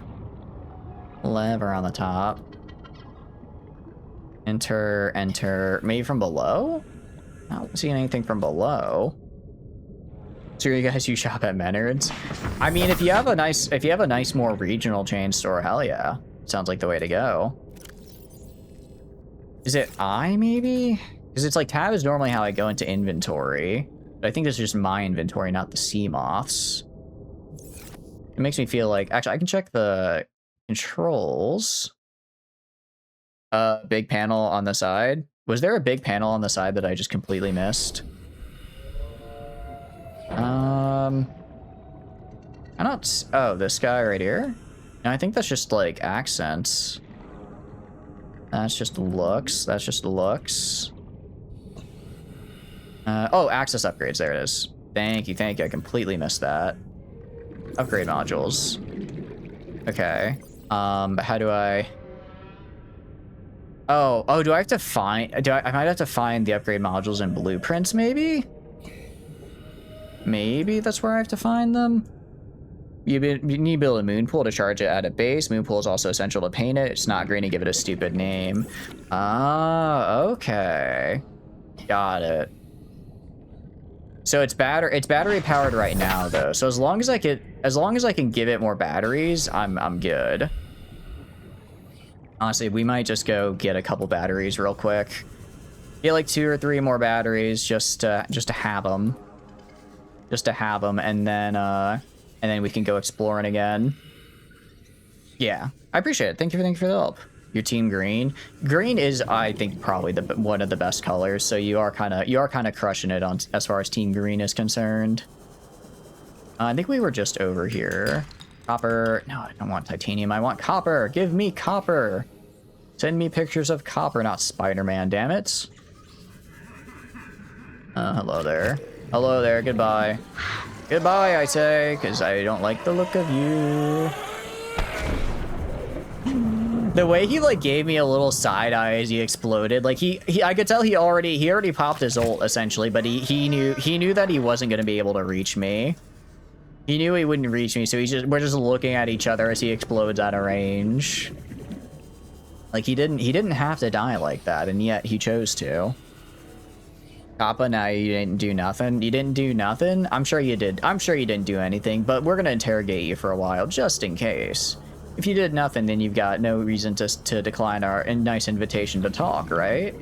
Enter. Maybe from below? I don't see anything from below. So you guys, you shop at Menards? I mean, if you have a nice more regional chain store, hell yeah. Sounds like the way to go. Is it maybe? Because it's like tab is normally how I go into inventory. But I think this is just my inventory, not the sea moths. It makes me feel like, actually I can check the controls. Big panel on the side. Was there a big panel on the side that I just completely missed? I don't... Oh, this guy right here? No, I think that's just, like, accents. That's just looks. Oh, access upgrades. There it is. Thank you. I completely missed that. Upgrade modules. Okay. But how do I... Oh, do I have to find... I might have to find the upgrade modules in blueprints, maybe? Maybe that's where I have to find them? You need to build a moon pool to charge it at a base. Moon pool is also essential to paint it. It's not green to give it a stupid name. Ah, okay. Got it. So it's battery powered right now though. So as long as I can give it more batteries, I'm good. Honestly, we might just go get a couple batteries real quick. Get like 2 or 3 more batteries just to have them. And then we can go exploring again. Yeah, I appreciate it. Thank you for the help. Your team green. Green is, I think, probably one of the best colors. So you are kind of crushing it on as far as team green is concerned. I think we were just over here. Copper. No, I don't want titanium. I want copper. Give me copper. Send me pictures of copper, not Spider-Man. Damn it. Hello there. Hello there. Goodbye. Goodbye, I say, because I don't like the look of you. The way he like gave me a little side eye as he exploded, like I could tell he already popped his ult essentially, but he knew that he wasn't gonna be able to reach me. He knew he wouldn't reach me, so we're just looking at each other as he explodes out of range. Like he didn't have to die like that, and yet he chose to. Kappa, now you didn't do nothing. You didn't do nothing? I'm sure you did. I'm sure you didn't do anything, but we're gonna interrogate you for a while, just in case. If you did nothing, then you've got no reason to decline our nice invitation to talk, right?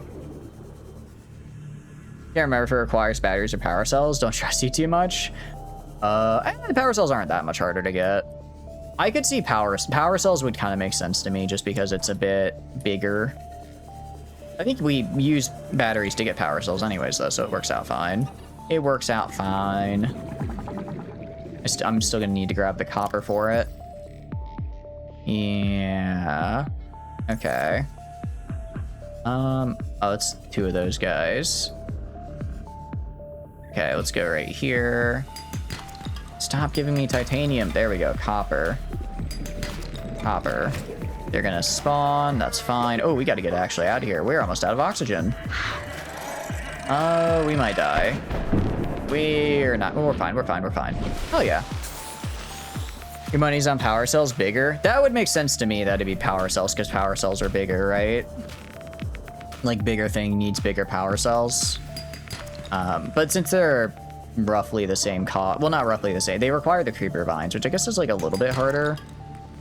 Can't remember if it requires batteries or power cells. Don't trust you too much. The power cells aren't that much harder to get. I could see power cells would kind of make sense to me just because it's a bit bigger. I think we use batteries to get power cells anyways, though, so it works out fine. It works out fine. I'm still gonna need to grab the copper for it. Yeah. Okay. Oh, it's 2 of those guys. Okay, let's go right here. Stop giving me titanium. There we go, copper. Copper. They're gonna spawn, that's fine. Oh, we gotta get actually out of here. We're almost out of oxygen. Oh, we might die. We're not, we're fine, we're fine, we're fine. Oh yeah. Your money's on power cells bigger? That would make sense to me that it'd be power cells because power cells are bigger, right? Like bigger thing needs bigger power cells. But since they're roughly the same cost, well, not roughly the same, they require the creeper vines, which I guess is like a little bit harder.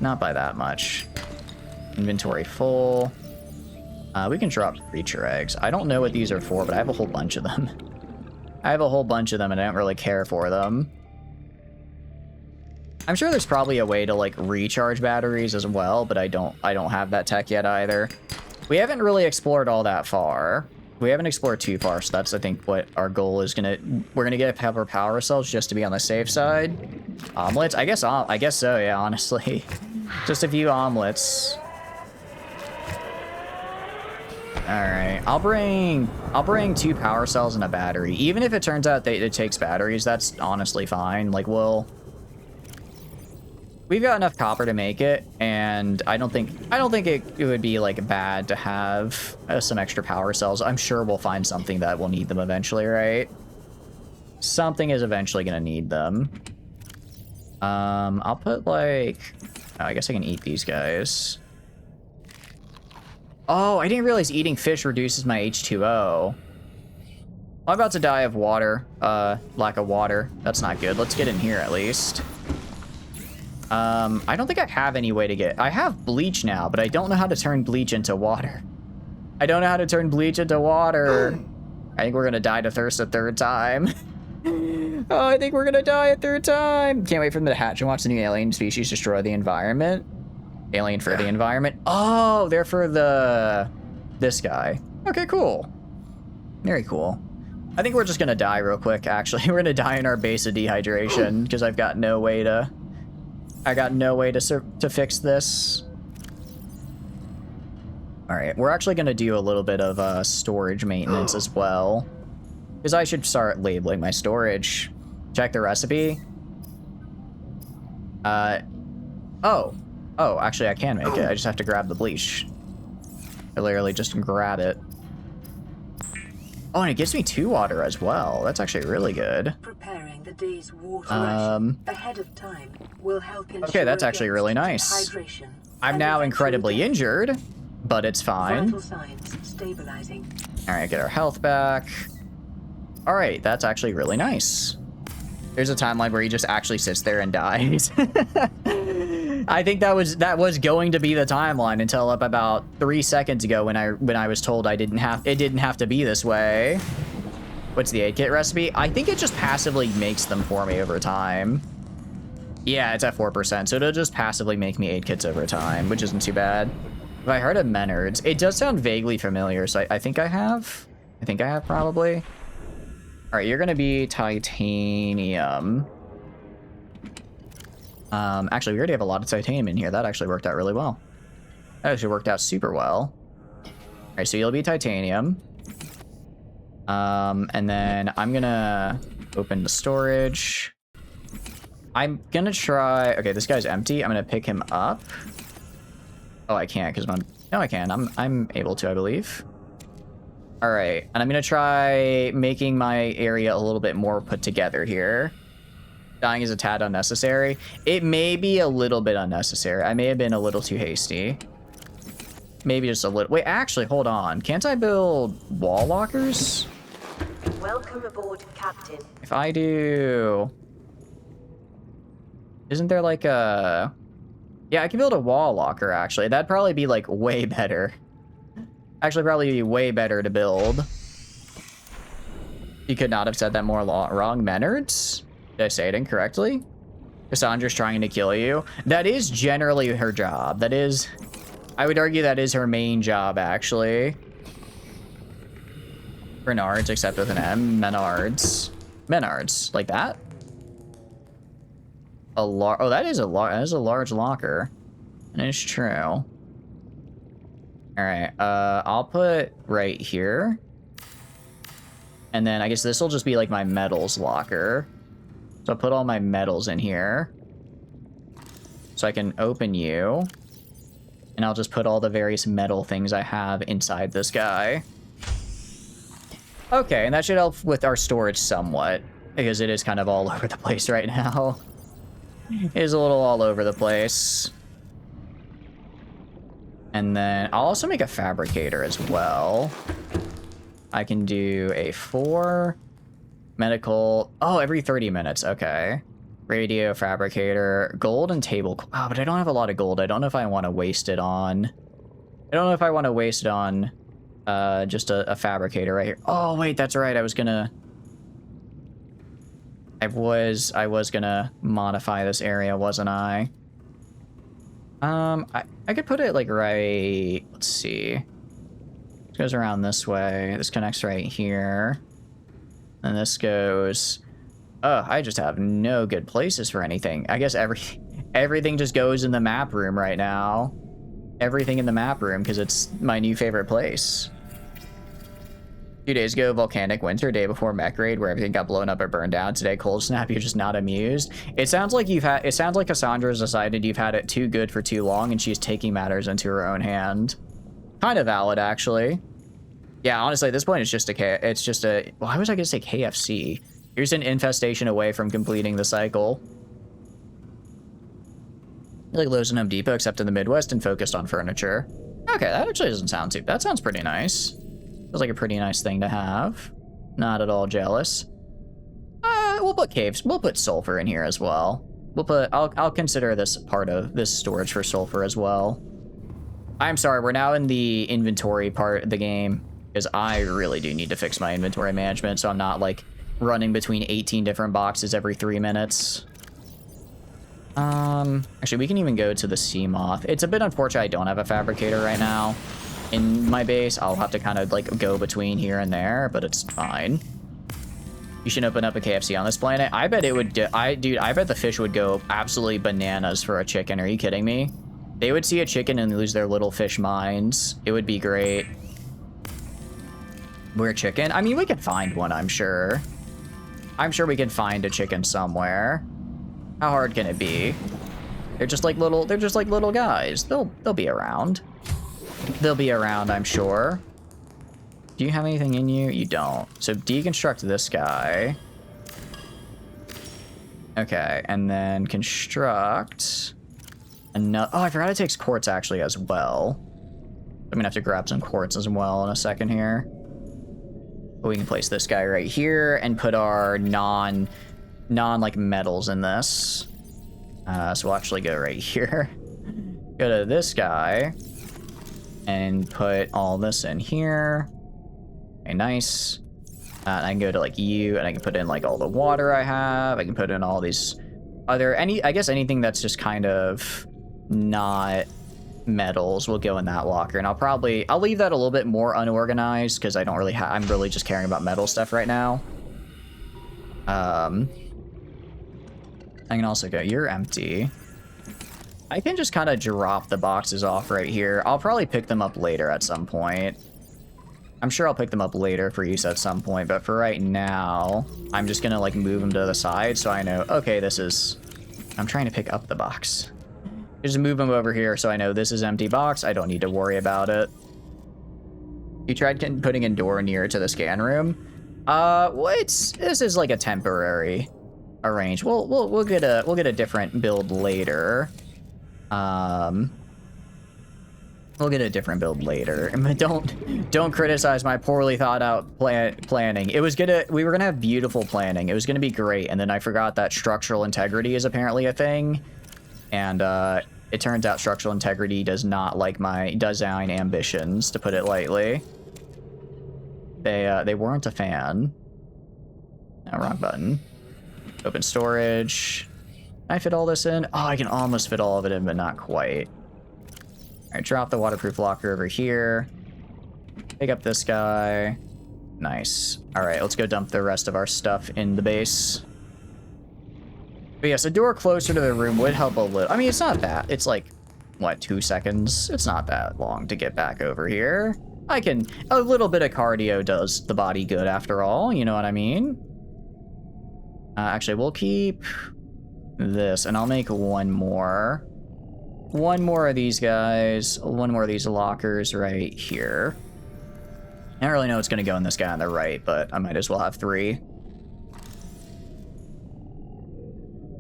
Not by that much. Inventory full. We can drop creature eggs. I don't know what these are for, but I have a whole bunch of them. I have a whole bunch of them and I don't really care for them. I'm sure there's probably a way to like recharge batteries as well, but I don't have that tech yet either. We haven't really explored all that far. We haven't explored too far, so that's I think what our goal is we're gonna get power cells just to be on the safe side. Omelets? I guess so, yeah, honestly. Just a few omelets. Alright, I'll bring 2 power cells and a battery. Even if it turns out that it takes batteries, that's honestly fine. Like, we've got enough copper to make it, and I don't think it would be like bad to have some extra power cells. I'm sure we'll find something that will need them eventually, right? Something is eventually gonna need them. I'll put like, oh, I guess I can eat these guys. Oh, I didn't realize eating fish reduces my H2O. I'm about to die of water, lack of water. That's not good. Let's get in here at least. I don't think I have any way to get... I have bleach now, but I don't know how to turn bleach into water. I don't know how to turn bleach into water. I think we're gonna die to thirst a 3rd time. Oh, I think we're gonna die a 3rd time. Can't wait for them to hatch and watch the new alien species destroy the environment. Alien for the environment. Oh, they're for this guy. Okay, cool. Very cool. I think we're just gonna die real quick, actually. We're gonna die in our base of dehydration because I've got no way to... to fix this. All right, we're actually going to do a little bit of storage maintenance as well. Because I should start labeling my storage. Check the recipe. Oh, actually I can make it. I just have to grab the bleach. I literally just grab it. Oh, and it gives me 2 water as well. That's actually really good. Preparing the day's water ration ahead of time will help ensure okay, that's actually really nice. I'm now incredibly injured, but it's fine. Vital signs stabilizing. All right, get our health back. All right, that's actually really nice. There's a timeline where he just actually sits there and dies. I think that was going to be the timeline until up about 3 seconds ago when I was told it didn't have to be this way. What's the aid kit recipe? I think it just passively makes them for me over time. Yeah, it's at 4%, so it'll just passively make me aid kits over time, which isn't too bad. Have I heard of Menards? It does sound vaguely familiar, so I think I have. I think I have probably. All right, you're gonna be titanium. Actually, we already have a lot of titanium in here. That actually worked out really well. That actually worked out super well. All right, so you'll be titanium. And then I'm gonna open the storage. I'm gonna try... Okay, this guy's empty. I'm gonna pick him up. Oh, I can't because I'm... No, I can. I'm able to, I believe. All right, and I'm gonna try making my area a little bit more put together here. Dying is a tad unnecessary. It may be a little bit unnecessary. I may have been a little too hasty. Maybe just a little... Wait, actually, hold on. Can't I build wall lockers? Welcome aboard, Captain. If I do... Isn't there like a... Yeah, I can build a wall locker, actually. That'd probably be, like, way better. Actually, probably be way better to build. You could not have said that more wrong. Menards? Did I say it incorrectly? Cassandra's trying to kill you. That is generally her job. That is... I would argue that is her main job, actually. Renards, except with an M. Menards. Menards. Like that? Oh, that is a large locker. That is true. Alright, I'll put right here. And then I guess this will just be like my metals locker. So I'll put all my metals in here. So I can open you. And I'll just put all the various metal things I have inside this guy. Okay, and that should help with our storage somewhat. Because it is kind of all over the place right now. It is a little all over the place. And then I'll also make a fabricator as well. I can do a 4 medical. Oh, every 30 minutes. Okay. Radio, fabricator, gold, and table. Oh, but I don't have a lot of gold. I don't know if I want to waste it on. I don't know if I want to waste it on just a fabricator right here. Oh, wait, that's right. I was gonna modify this area, wasn't I? I could put it like right. Let's see. This goes around this way. This connects right here. And this goes... Oh, I just have no good places for anything. I guess everything just goes in the map room right now. Everything in the map room, because it's my new favorite place. 2 days ago, volcanic winter, day before mech raid, where everything got blown up or burned down. Today, cold snap, you're just not amused. It sounds like Cassandra's decided you've had it too good for too long, and she's taking matters into her own hand. Kind of valid, actually. Yeah, honestly, at this point, it's just a... Why was I going to say KFC? Here's an infestation away from completing the cycle. Like Lowe's and Home Depot, except in the Midwest and focused on furniture. Okay, that actually doesn't sound too... That sounds pretty nice. Feels like a pretty nice thing to have. Not at all jealous. We'll put caves. We'll put sulfur in here as well. I'll consider this part of this storage for sulfur as well. I'm sorry, we're now in the inventory part of the game, because I really do need to fix my inventory management, so I'm not, like, running between 18 different boxes every 3 minutes. Actually, we can even go to the sea moth. It's a bit unfortunate I don't have a fabricator right now in my base. I'll have to kind of, like, go between here and there, but it's fine. You should open up a KFC on this planet. I bet it would... I bet the fish would go absolutely bananas for a chicken. Are you kidding me? They would see a chicken and lose their little fish minds. It would be great. We're a chicken? I mean, we could find one, I'm sure. I'm sure we can find a chicken somewhere. How hard can it be? They're just like little guys. They'll be around. They'll be around, I'm sure. Do you have anything in you? You don't. So deconstruct this guy. Okay, and then construct another. Oh, I forgot it takes quartz actually as well. I'm gonna have to grab some quartz as well in a second here. But we can place this guy right here and put our non like metals in this. So we'll actually go right here. Go to this guy and put all this in here. Okay, nice. I can go to like you, and I can put in like all the water I have. I can put in all these other I guess anything that's just kind of not metals will go in that locker, and I'll leave that a little bit more unorganized because I don't really I'm really just caring about metal stuff right now. I can also go, you're empty. I can just kind of drop the boxes off right here. I'll probably pick them up later at some point. I'm sure I'll pick them up later for use at some point, but for right now, I'm just gonna like move them to the side so I know, okay, this is... I'm trying to pick up the box. Just move them over here so I know this is empty box. I don't need to worry about it. You tried putting a door near to the scan room? This is like a temporary arrange. We'll get a different build later. We'll get a different build later. Don't criticize my poorly thought out planning. We were gonna have beautiful planning. It was gonna be great, and then I forgot that structural integrity is apparently a thing, and it turns out structural integrity does not like my design ambitions, to put it lightly. They weren't a fan. No, wrong button. Open storage. Can I fit all this in? Oh, I can almost fit all of it in, but not quite. All right, drop the waterproof locker over here. Pick up this guy. Nice. All right, let's go dump the rest of our stuff in the base. But yes, a door closer to the room would help a little. I mean, it's not that. It's like, what, 2 seconds? It's not that long to get back over here. I can... A little bit of cardio does the body good after all, you know what I mean? Actually, we'll keep this, and I'll make one more. One more of these guys. One more of these lockers right here. I don't really know what's going to go in this guy on the right, but I might as well have 3.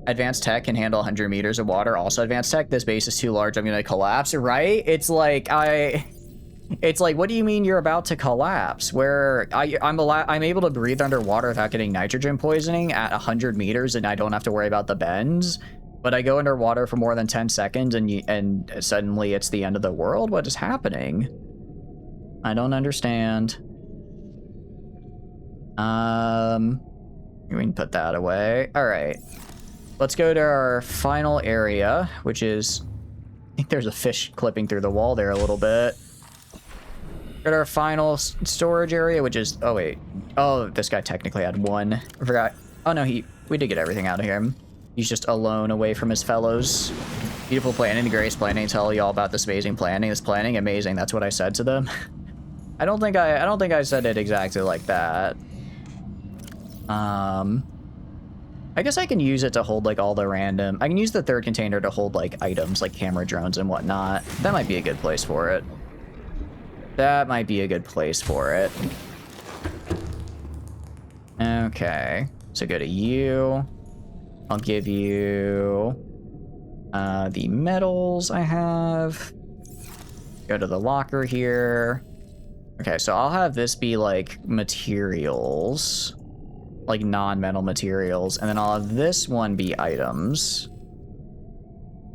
Advanced tech can handle 100 meters of water. Also advanced tech, this base is too large, I'm going to collapse, right? It's like, It's like, what do you mean you're about to collapse? Where I'm able to breathe underwater without getting nitrogen poisoning at 100 meters and I don't have to worry about the bends. But I go underwater for more than 10 seconds and suddenly it's the end of the world? What is happening? I don't understand. We can put that away. All right. Let's go to our final area, which is... I think there's a fish clipping through the wall there a little bit. Go to our final storage area, which is... Oh, wait. Oh, this guy technically had 1. I forgot. Oh, no, we did get everything out of him. He's just alone away from his fellows. Beautiful planning, the greatest planning. Tell you all about this amazing planning. This planning, amazing. That's what I said to them. I don't think I said it exactly like that. I guess I can use it to hold like all the random... I can use the third container to hold like items like camera drones and whatnot. That might be a good place for it. That might be a good place for it. Okay. So go to you. I'll give you the metals I have. Go to the locker here. Okay, so I'll have this be like materials. Like non-metal materials. And then I'll have this one be items.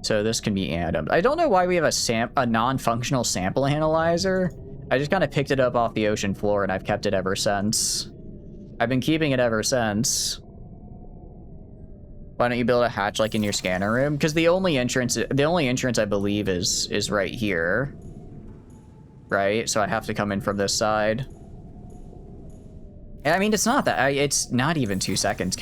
So this can be items. I don't know why we have a non-functional sample analyzer. I just kind of picked it up off the ocean floor and I've kept it ever since. I've been keeping it ever since. Why don't you build a hatch like in your scanner room? Because the only entrance I believe is right here. Right? So I have to come in from this side. And I mean, it's not that. It's not even 2 seconds.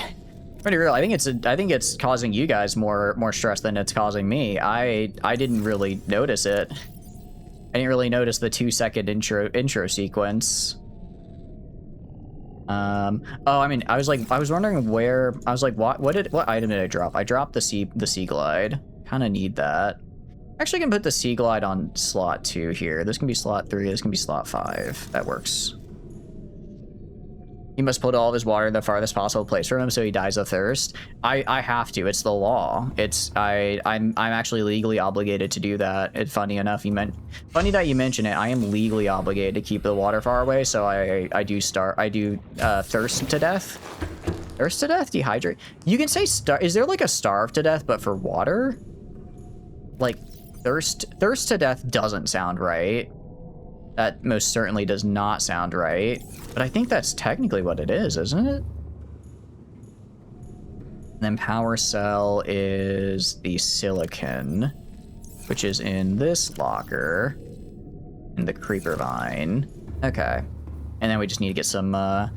Pretty real. I think it's causing you guys more stress than it's causing me. I didn't really notice it. I didn't really notice the 2-second intro sequence. Oh, I mean, I was wondering where. I was like, what item did I drop? I dropped the sea glide. Kind of need that. Actually, I can put the sea glide on slot 2 here. This can be slot 3. This can be slot 5. That works. He must put all of his water in the farthest possible place from him so he dies of thirst. I have to. It's the law. I'm actually legally obligated to do that. It's funny enough. Funny that you mention it. I am legally obligated to keep the water far away, so I do thirst to death. Thirst to death? Dehydrate? You can say is there like a starve to death but for water? Like thirst to death doesn't sound right. That most certainly does not sound right. But I think that's technically what it is, isn't it? And then power cell is the silicon, which is in this locker, in the creeper vine. Okay. And then we just need to get some, now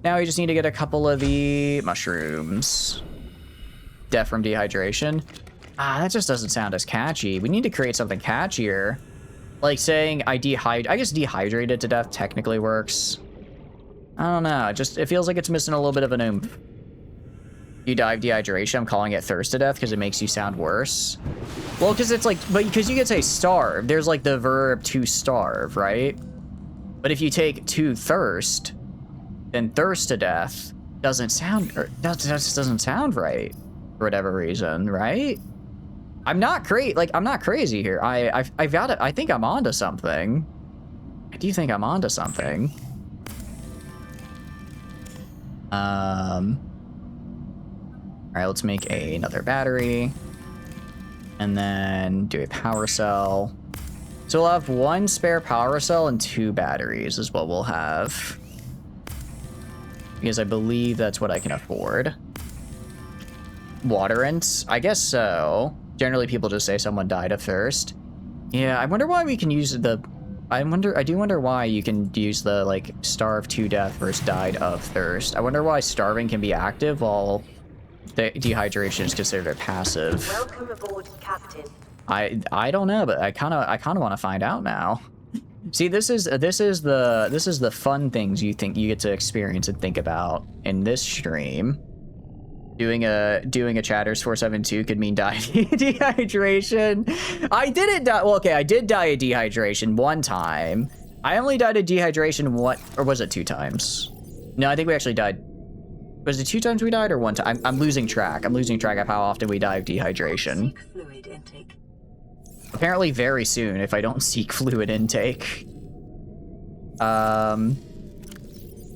we just need to get a couple of the mushrooms. Death from dehydration. That just doesn't sound as catchy. We need to create something catchier. Like saying I guess dehydrated to death technically works. I don't know. It feels like it's missing a little bit of an oomph. You die of dehydration. I'm calling it thirst to death because it makes you sound worse. Well, because it's like, but because you could say starve. There's like the verb to starve, right? But if you take to thirst, then thirst to death doesn't sound, that just doesn't sound right for whatever reason, right? I'm not crazy here. I've got it. I think I'm onto something. I do think I'm onto something. All right, let's make another battery. And then do a power cell. So we'll have 1 spare power cell and 2 batteries is what we'll have. because I believe that's what I can afford. Waterants? I guess so. Generally, people just say someone died of thirst. Yeah, I wonder why we can use the... I do wonder why you can use the, like, starve to death versus died of thirst. I wonder why starving can be active while dehydration is considered passive. Welcome aboard, Captain. I don't know, but I kind of want to find out now. See, this is the fun things you get to experience and think about in this stream. Doing a Chatters 472 could mean die of dehydration. I didn't die. Well, okay, I did die of dehydration one time. I only died of dehydration or was it 2 times? No, I think we actually died. Was it 2 times we died or 1 time? I'm losing track. I'm losing track of how often we die of dehydration. Seek fluid intake. Apparently very soon if I don't seek fluid intake.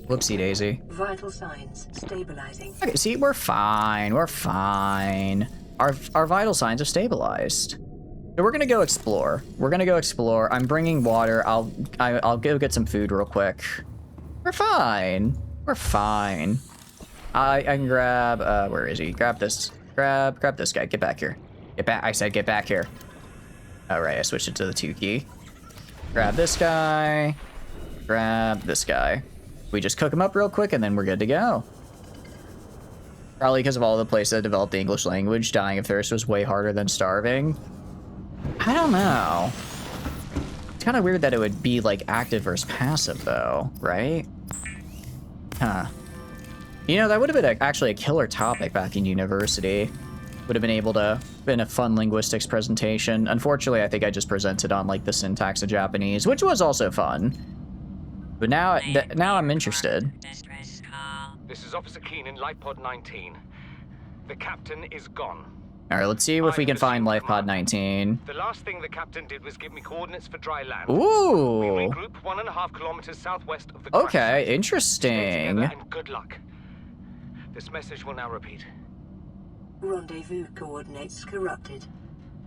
Whoopsie daisy. Vital signs stabilizing. Okay, see, we're fine. We're fine. Our vital signs have stabilized. So we're gonna go explore. We're gonna go explore. I'm bringing water. I'll go get some food real quick. We're fine. We're fine. I can grab. Where is he? Grab this. Grab this guy. Get back here. Get back. I said get back here. All right. I switched it to the 2 key. Grab this guy. Grab this guy. We just cook them up real quick and then we're good to go. Probably because of all the places that developed the English language, dying of thirst was way harder than starving. I don't know. It's kind of weird that it would be like active versus passive though, right? Huh. You know, that would have been actually a killer topic back in university. Would have been a fun linguistics presentation. Unfortunately, I think I just presented on like the syntax of Japanese, which was also fun. But now I'm interested. This is Officer Keenan, Life Pod 19. The captain is gone. All right, let's see if we can find Life Pod 19. The last thing the captain did was give me coordinates for dry land. Ooh. We regroup 1.5 kilometers southwest of the crash Okay, site. interesting. Stay together and good luck. This message will now repeat. Rendezvous coordinates corrupted.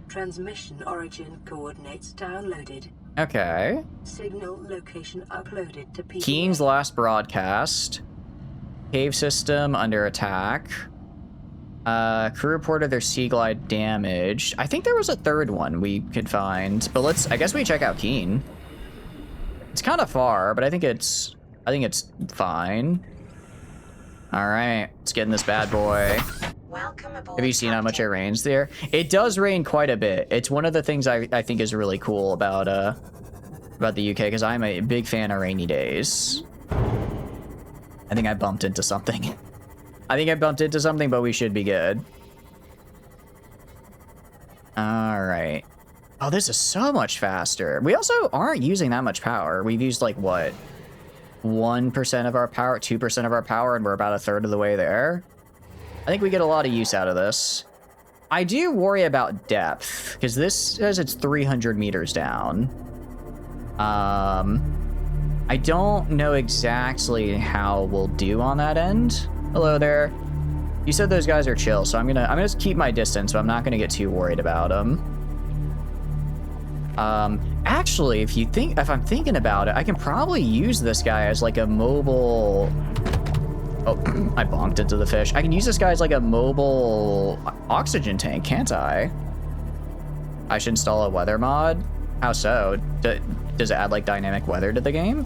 Transmission origin coordinates downloaded. Okay. Signal location uploaded to PDA. Keen's last broadcast. Cave system under attack. Crew reported their sea glide damaged. I think there was a third one we could find, but I guess we check out Keen. It's kind of far, but I think it's fine. All right, let's get in this bad boy. Welcome aboard. Have you seen how much it rains there? It does rain quite a bit. It's one of the things I think is really cool about the UK, because I'm a big fan of rainy days. I think I bumped into something. But we should be good. All right. Oh, this is so much faster. We also aren't using that much power. We've used like what? 1% of our power, 2% of our power, and we're about a third of the way there. I think we get a lot of use out of this. I do worry about depth, because this says it's 300 meters down. I don't know exactly how we'll do on that end. Hello there. You said those guys are chill, so I'm gonna just keep my distance, but I'm not gonna get too worried about them. Actually, if I'm thinking about it, I can probably use this guy as like a mobile... Oh, I bonked into the fish. I can use this guy as like a mobile oxygen tank, can't I? I should install a weather mod? How so? Does it add like dynamic weather to the game?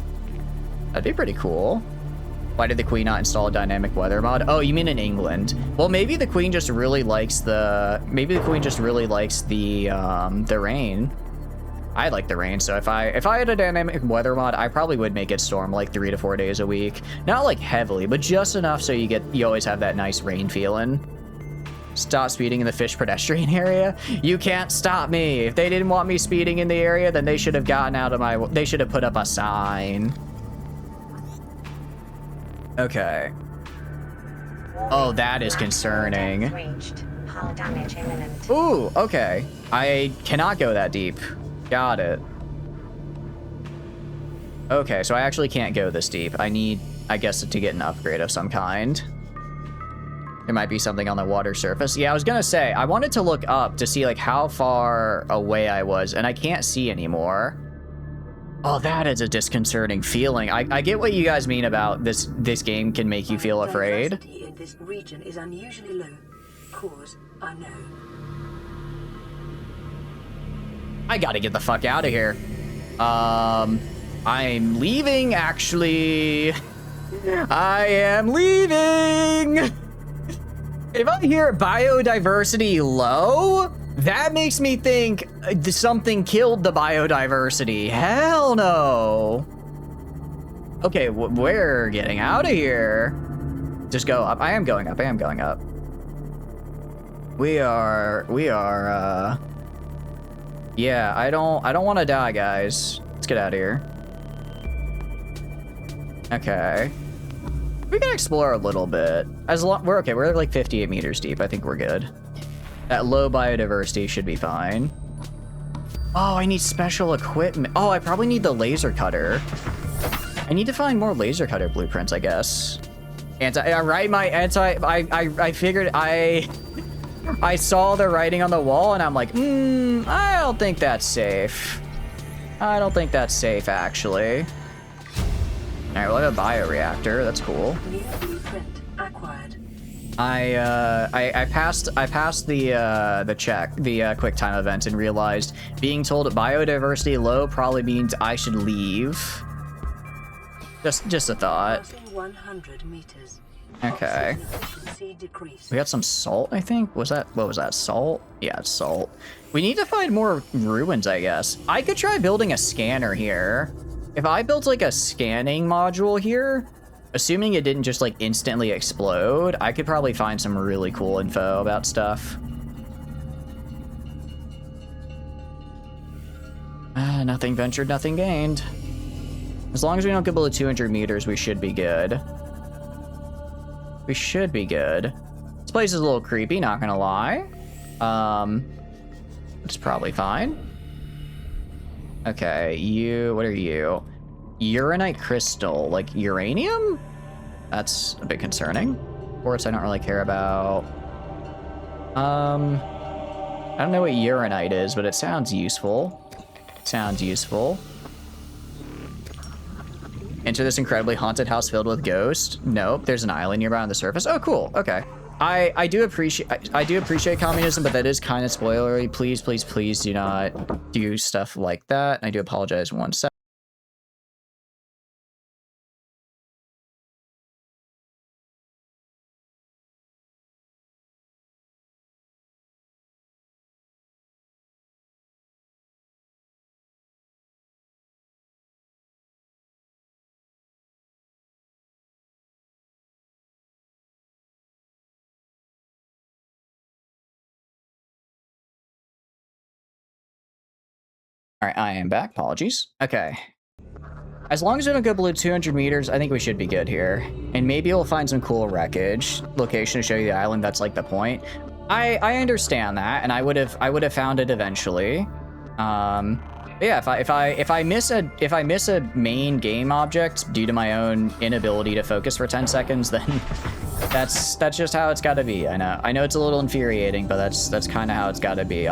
That'd be pretty cool. Why did the Queen not install a dynamic weather mod? Oh, you mean in England? Well, maybe the Queen just really likes the rain. I like the rain, so if I had a dynamic weather mod, I probably would make it storm like 3 to 4 days a week. Not like heavily, but just enough so you always have that nice rain feeling. Stop speeding in the fish pedestrian area. You can't stop me. If they didn't want me speeding in the area, then they should have gotten out of my... They should have put up a sign. Okay. Oh, that is concerning. Reached. Hull damage imminent. Ooh, okay. I cannot go that deep. Got it. Okay, so I actually can't go this deep. I need, I guess, to get an upgrade of some kind. There might be something on the water surface. Yeah, I was gonna say, I wanted to look up to see like how far away I was, and I can't see anymore. Oh, that is a disconcerting feeling. I get what you guys mean about this game can make you feel afraid. Diversity in this region is unusually low. Cause unknown. I gotta get the fuck out of here. I'm leaving, actually. I am leaving. If I hear biodiversity low, that makes me think something killed the biodiversity. Hell no. Okay, we're getting out of here. Just go up. I am going up. I am going up. We are, yeah, I don't want to die, guys. Let's get out of here. Okay. We can explore a little bit. We're okay. We're like 58 meters deep. I think we're good. That low biodiversity should be fine. Oh, I need special equipment. Oh, I probably need the laser cutter. I need to find more laser cutter blueprints, I guess. I figured I saw the writing on the wall and I'm like, I don't think that's safe. I don't think that's safe, actually. All right, we'll have a bioreactor. That's cool. New blueprint acquired. I passed the check, the quick time event, and realized being told biodiversity low probably means I should leave. Just a thought. 100 meters. Okay. We got some salt, I think. What was that? Salt? Yeah, it's salt. We need to find more ruins, I guess. I could try building a scanner here. If I built like a scanning module here, assuming it didn't just like instantly explode, I could probably find some really cool info about stuff. Nothing ventured, nothing gained. As long as we don't get below 200 meters, we should be good. We should be good. This place is a little creepy, not gonna lie. It's probably fine. Okay, what are you? Uranite crystal, like uranium? That's a bit concerning. Quartz I don't really care about. I don't know what uranite is, but it sounds useful. Sounds useful. Enter this incredibly haunted house filled with ghosts. Nope, there's an island nearby on the surface. Oh, cool. Okay. I do appreciate communism, but that is kind of spoilery. Please, please, please do not do stuff like that. I do apologize 1 sec. All right, I am back. Apologies. Okay. As long as we don't go below 200 meters, I think we should be good here. And maybe we'll find some cool wreckage location to show you the island. That's like the point. I understand that, and I would have found it eventually. But yeah, if I miss a main game object due to my own inability to focus for 10 seconds, then that's just how it's got to be. I know it's a little infuriating, but that's kind of how it's got to be.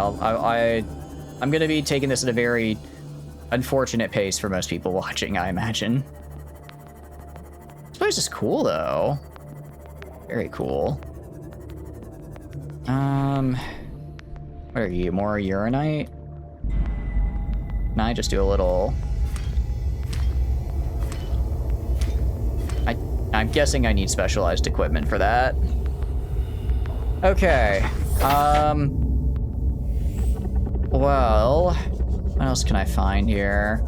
I'm going to be taking this at a very unfortunate pace for most people watching, I imagine. This place is cool, though. Very cool. What are you? More uranite? Can I just do a little... I'm guessing I need specialized equipment for that. Okay. Well, what else can I find here?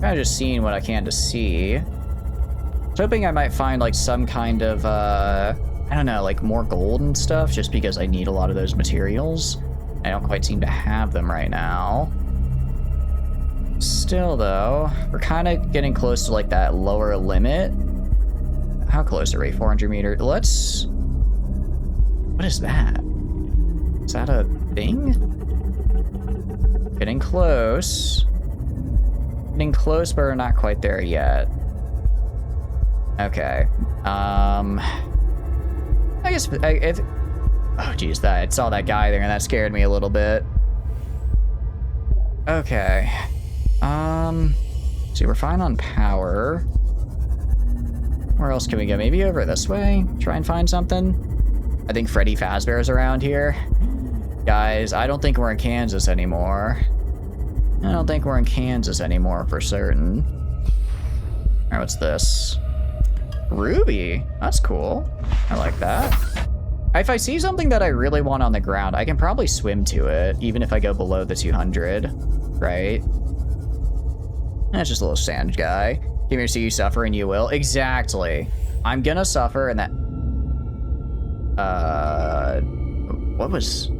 Kind of just seeing what I can to see. I was hoping I might find like some kind of, I don't know, like more gold and stuff, just because I need a lot of those materials. I don't quite seem to have them right now. Still though, we're kind of getting close to like that lower limit. How close are we? 400 meters. What is that? Is that a thing? Getting close. Getting close, but we're not quite there yet. Okay. I guess if... Oh, geez, I saw that guy there, and that scared me a little bit. Okay. See, we're fine on power. Where else can we go? Maybe over this way? Try and find something? I think Freddy Fazbear's around here. Guys, I don't think we're in Kansas anymore. I don't think we're in Kansas anymore for certain. Alright, what's this? Ruby. That's cool. I like that. If I see something that I really want on the ground, I can probably swim to it, even if I go below the 200, right? That's just a little sand guy. Come here, see you suffer and you will. Exactly. I'm gonna suffer and that... What was...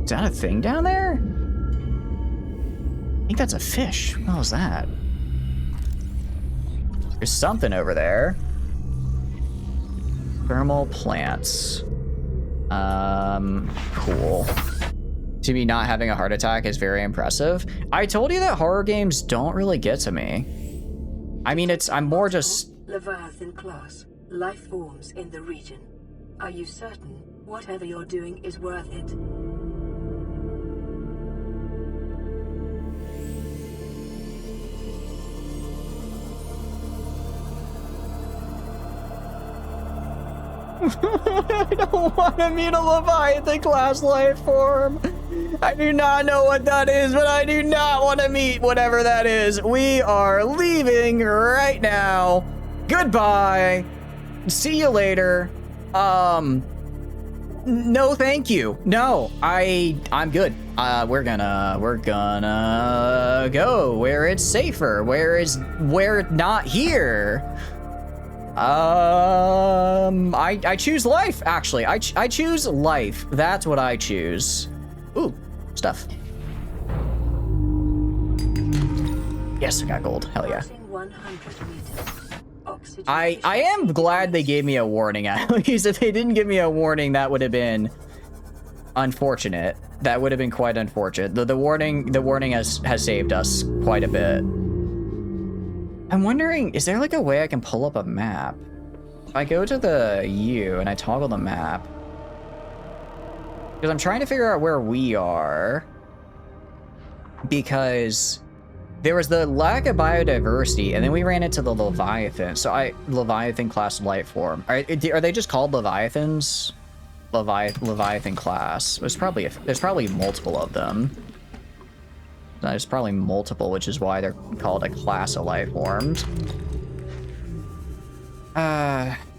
Is that a thing down there? I think that's a fish. What was that? There's something over there. Thermal plants. Cool. To me, not having a heart attack is very impressive. I told you that horror games don't really get to me. I mean, I'm more just... Leviathan class. Life forms in the region. Are you certain whatever you're doing is worth it? I don't want to meet a Leviathan class life form. I do not know what that is, but I do not want to meet whatever that is. We are leaving right now. Goodbye. See you later. No, thank you. No, I'm good. We're gonna go where it's safer, where not here. I choose life, actually. I choose life. That's what I choose. Ooh, stuff. Yes, I got gold. Hell yeah. I am glad they gave me a warning, at least. If they didn't give me a warning, that would have been unfortunate. That would have been quite unfortunate. The warning has saved us quite a bit. I'm wondering, is there like a way I can pull up a map? If I go to the U and I toggle the map, because I'm trying to figure out where we are, because there was the lack of biodiversity, and then we ran into the Leviathan. So Leviathan class life form. Are they just called Leviathans? Leviathan class. There's probably multiple of them. There's probably multiple, which is why they're called a class of life forms.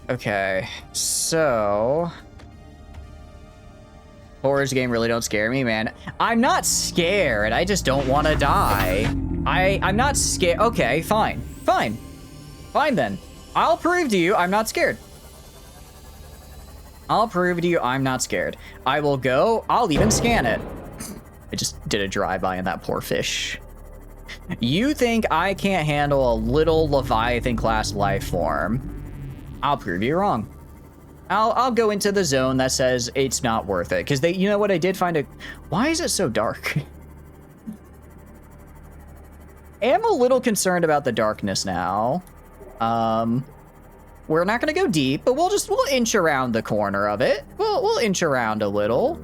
Okay. So... Horrors game really don't scare me, man. I'm not scared. I just don't want to die. I'm not scared. Okay, fine. Fine. Fine then. I'll prove to you I'm not scared. I'll prove to you I'm not scared. I will go. I'll even scan it. I just did a drive-by on that poor fish. You think I can't handle a little Leviathan class life form? I'll prove you wrong. I'll go into the zone that says it's not worth it. Because you know what, I did find it. Why is it so dark? I am a little concerned about the darkness now. We're not gonna go deep, but we'll inch around the corner of it. We'll inch around a little.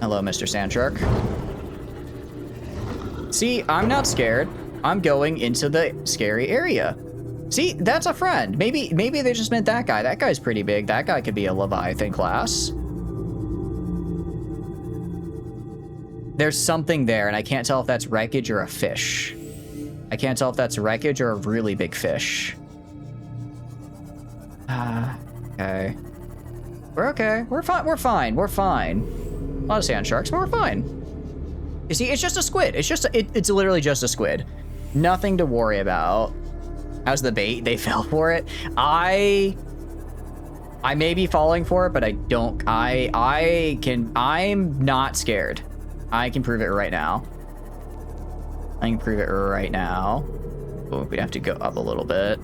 Hello, Mr. Sandshark. See, I'm not scared. I'm going into the scary area. See, that's a friend. Maybe they just meant that guy. That guy's pretty big. That guy could be a Leviathan class. There's something there, and I can't tell if that's wreckage or a fish. I can't tell if that's wreckage or a really big fish. Okay. We're okay. We're fine. We're fine. We're fine. A lot of sand sharks, but we're fine. You see, it's just a squid. It's literally just a squid. Nothing to worry about. How's the bait? They fell for it. I may be falling for it, but I don't. I'm not scared. I can prove it right now. I can prove it right now. Oh, we'd have to go up a little bit.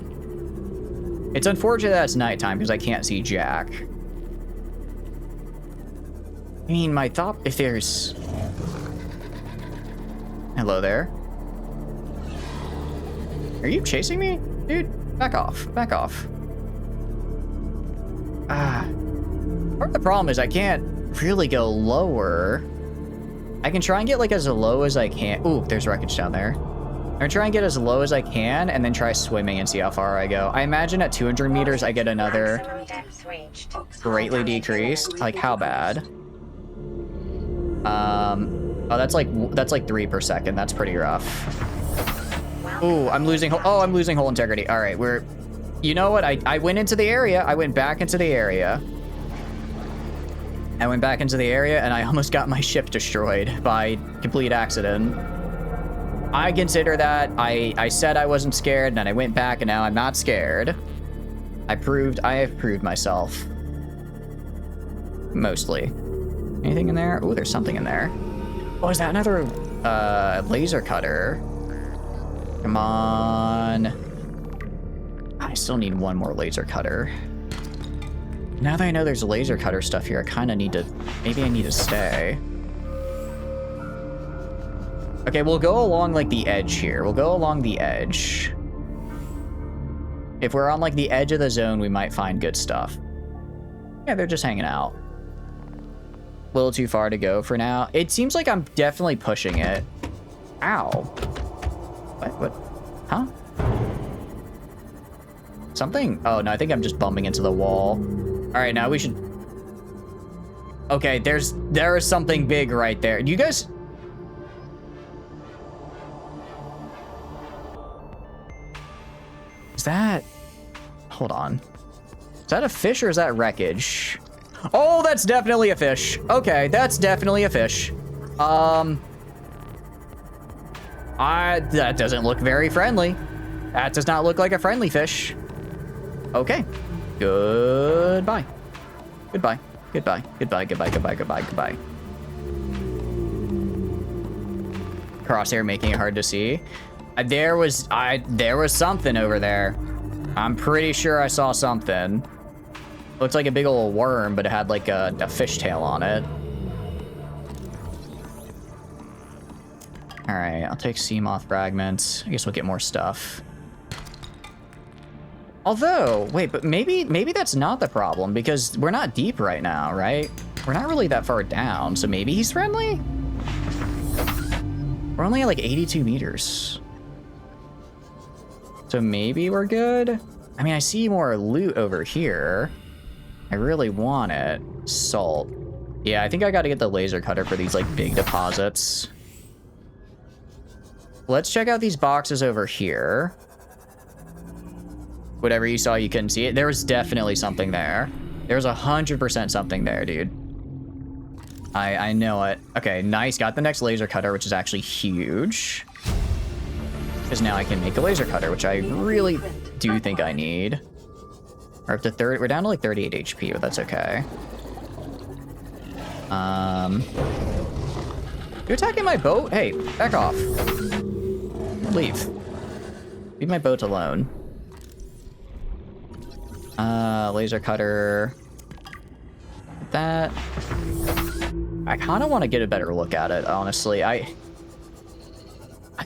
It's unfortunate that it's nighttime because I can't see Jack. I mean, my thought, if there's... Hello there. Are you chasing me? Dude, back off. Back off. Part of the problem is I can't really go lower. I can try and get like as low as I can. Ooh, there's wreckage down there. I'm gonna try and get as low as I can and then try swimming and see how far I go. I imagine at 200 meters I get another Depth reached. greatly decreased. Like how bad? Oh, that's like 3 per second. That's pretty rough. Ooh, I'm losing hull integrity. All right, you know what? I went into the area. I went back into the area. I went back into the area and I almost got my ship destroyed by complete accident. I consider that. I said I wasn't scared, and then I went back, and now I'm not scared. I have proved myself. Mostly. Anything in there? Oh, there's something in there. Oh, is that another laser cutter? Come on. I still need one more laser cutter. Now that I know there's laser cutter stuff here, I kind of need to... Maybe I need to stay. Okay, we'll go along, like, the edge here. We'll go along the edge. If we're on, like, the edge of the zone, we might find good stuff. Yeah, they're just hanging out. A little too far to go for now. It seems like I'm definitely pushing it. Ow. What? Huh? Something? Oh, no, I think I'm just bumping into the wall. All right, now we should... Okay, there is something big right there. You guys... Is that... Hold on. Is that a fish or is that wreckage? Oh, that's definitely a fish. Okay, that's definitely a fish. That doesn't look very friendly. That does not look like a friendly fish. Okay. Goodbye. Goodbye. Goodbye. Goodbye. Goodbye. Goodbye. Goodbye. Goodbye. Crosshair making it hard to see. There was something over there. I'm pretty sure I saw something. Looks like a big old worm, but it had like a fishtail on it. All right, I'll take sea moth fragments. I guess we'll get more stuff. Although, wait, but maybe that's not the problem because we're not deep right now, right? We're not really that far down, so maybe he's friendly? We're only at like 82 meters. So maybe we're good? I mean, I see more loot over here. I really want it. Salt. Yeah, I think I gotta get the laser cutter for these like big deposits. Let's check out these boxes over here. Whatever you saw, you couldn't see it. There was definitely something there. There's 100% something there, dude. I know it. Okay, nice. Got the next laser cutter, which is actually huge. Because now I can make a laser cutter, which I really do think I need. We're up to 30. We're down to like 38 HP, but that's okay. You attacking my boat? Hey, back off. Leave. Leave my boat alone. Laser cutter. That. I kind of want to get a better look at it, honestly. I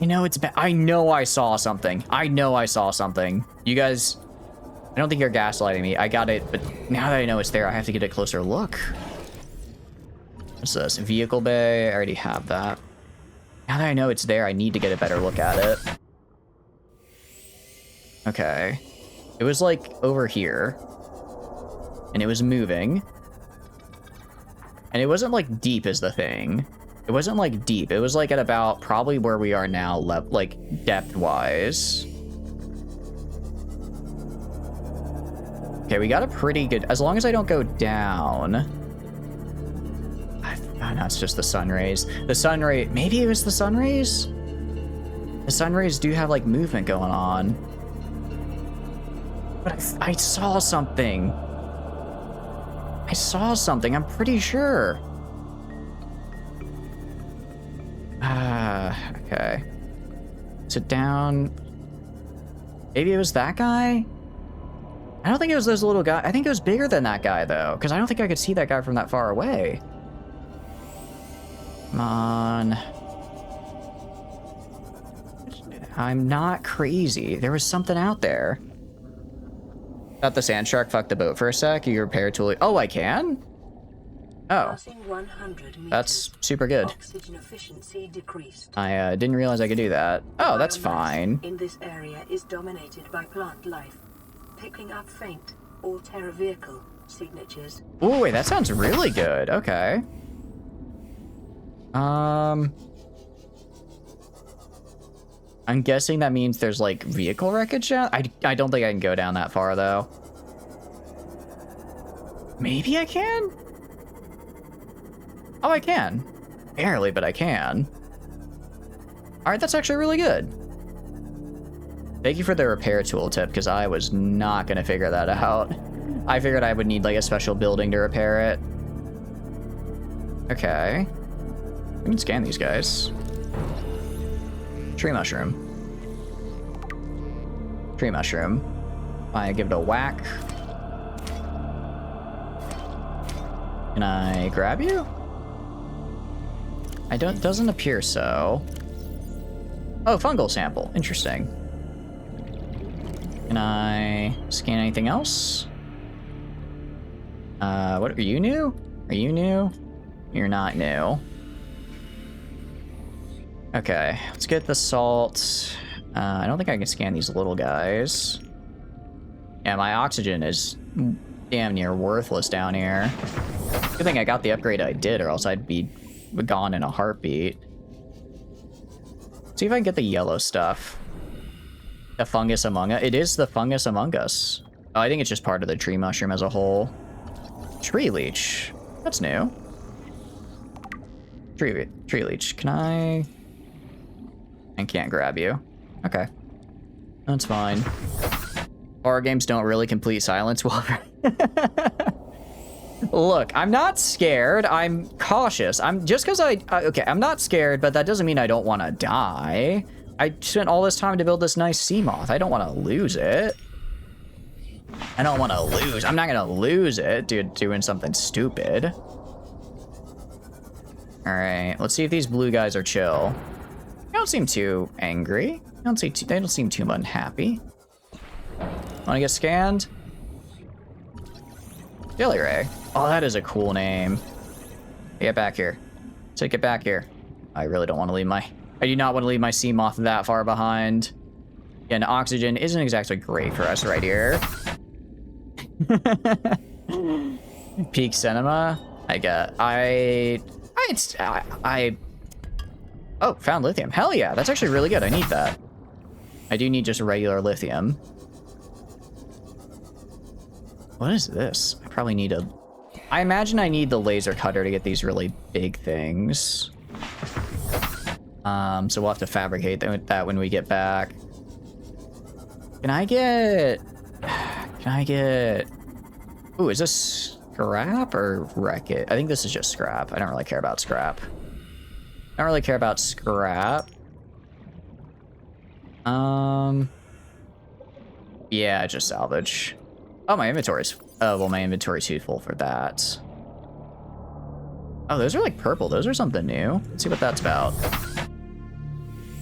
know it's bad. I know I saw something. I know I saw something. You guys, I don't think you're gaslighting me. I got it, but now that I know it's there, I have to get a closer look. What's this? Vehicle bay. I already have that. Now that I know it's there, I need to get a better look at it. Okay. It was like over here. And it was moving. And it wasn't like deep is the thing. It wasn't like deep. It was like at about probably where we are now, like depth-wise. Okay, we got a pretty good... As long as I don't go down... Oh, no, it's just the sun rays. The sun ray... Maybe it was the sun rays? The sun rays do have, like, movement going on. But I saw something. I saw something, I'm pretty sure. Okay. Sit down. Maybe it was that guy? I don't think it was those little guys. I think it was bigger than that guy, though, because I don't think I could see that guy from that far away. Come on. I'm not crazy. There was something out there. Thought the sand shark fucked the boat for a sec. You repair tool. Oh, I can? Oh, Passing 100 meters. that's super good. Oxygen efficiency decreased. I didn't realize I could do that. Oh, that's Biomass fine. in this area is dominated by plant life, picking up faint all-terra vehicle signatures. Ooh, wait, that sounds really good. Okay. I'm guessing that means there's like vehicle wreckage down. I don't think I can go down that far though. Maybe I can? Oh, I can. Barely, but I can. All right, that's actually really good. Thank you for the repair tool tip, because I was not gonna figure that out. I figured I would need like a special building to repair it. Okay. We can scan these guys. Tree mushroom. Tree mushroom. I give it a whack. Can I grab you? Doesn't appear so. Oh, fungal sample. Interesting. Can I scan anything else? What, are you new? Are you new? You're not new. Okay, let's get the salt. I don't think I can scan these little guys. Yeah, my oxygen is damn near worthless down here. Good thing I got the upgrade I did, or else I'd be gone in a heartbeat. See if I can get the yellow stuff. The fungus among us. It is the fungus among us. Oh, I think it's just part of the tree mushroom as a whole. Tree leech. That's new. Tree leech. Can I can't grab you. Okay. That's fine. Horror games don't really complete silence well. Look, I'm not scared. I'm cautious. I'm just because okay, I'm not scared, but that doesn't mean I don't want to die. I spent all this time to build this nice sea moth. I don't want to lose it. I don't want to lose. I'm not going to lose it, dude, doing something stupid. All right, let's see if these blue guys are chill. They don't seem too angry. They don't seem too unhappy. Want to get scanned? Jelly Ray. Oh, that is a cool name. Get back here. So get back here. I really don't want to leave my... I do not want to leave my sea moth that far behind. Again, oxygen isn't exactly great for us right here. Peak cinema. Oh, found lithium. Hell yeah, that's actually really good. I need that. I do need just regular lithium. What is this? I probably need a... I imagine I need the laser cutter to get these really big things. So we'll have to fabricate that when we get back. Can I get... Ooh, is this scrap or wreck it? I think this is just scrap. I don't really care about scrap. Yeah, just salvage. Oh, my inventory's... Oh, well, my inventory's too full for that. Oh, those are like purple. Those are something new. Let's see what that's about.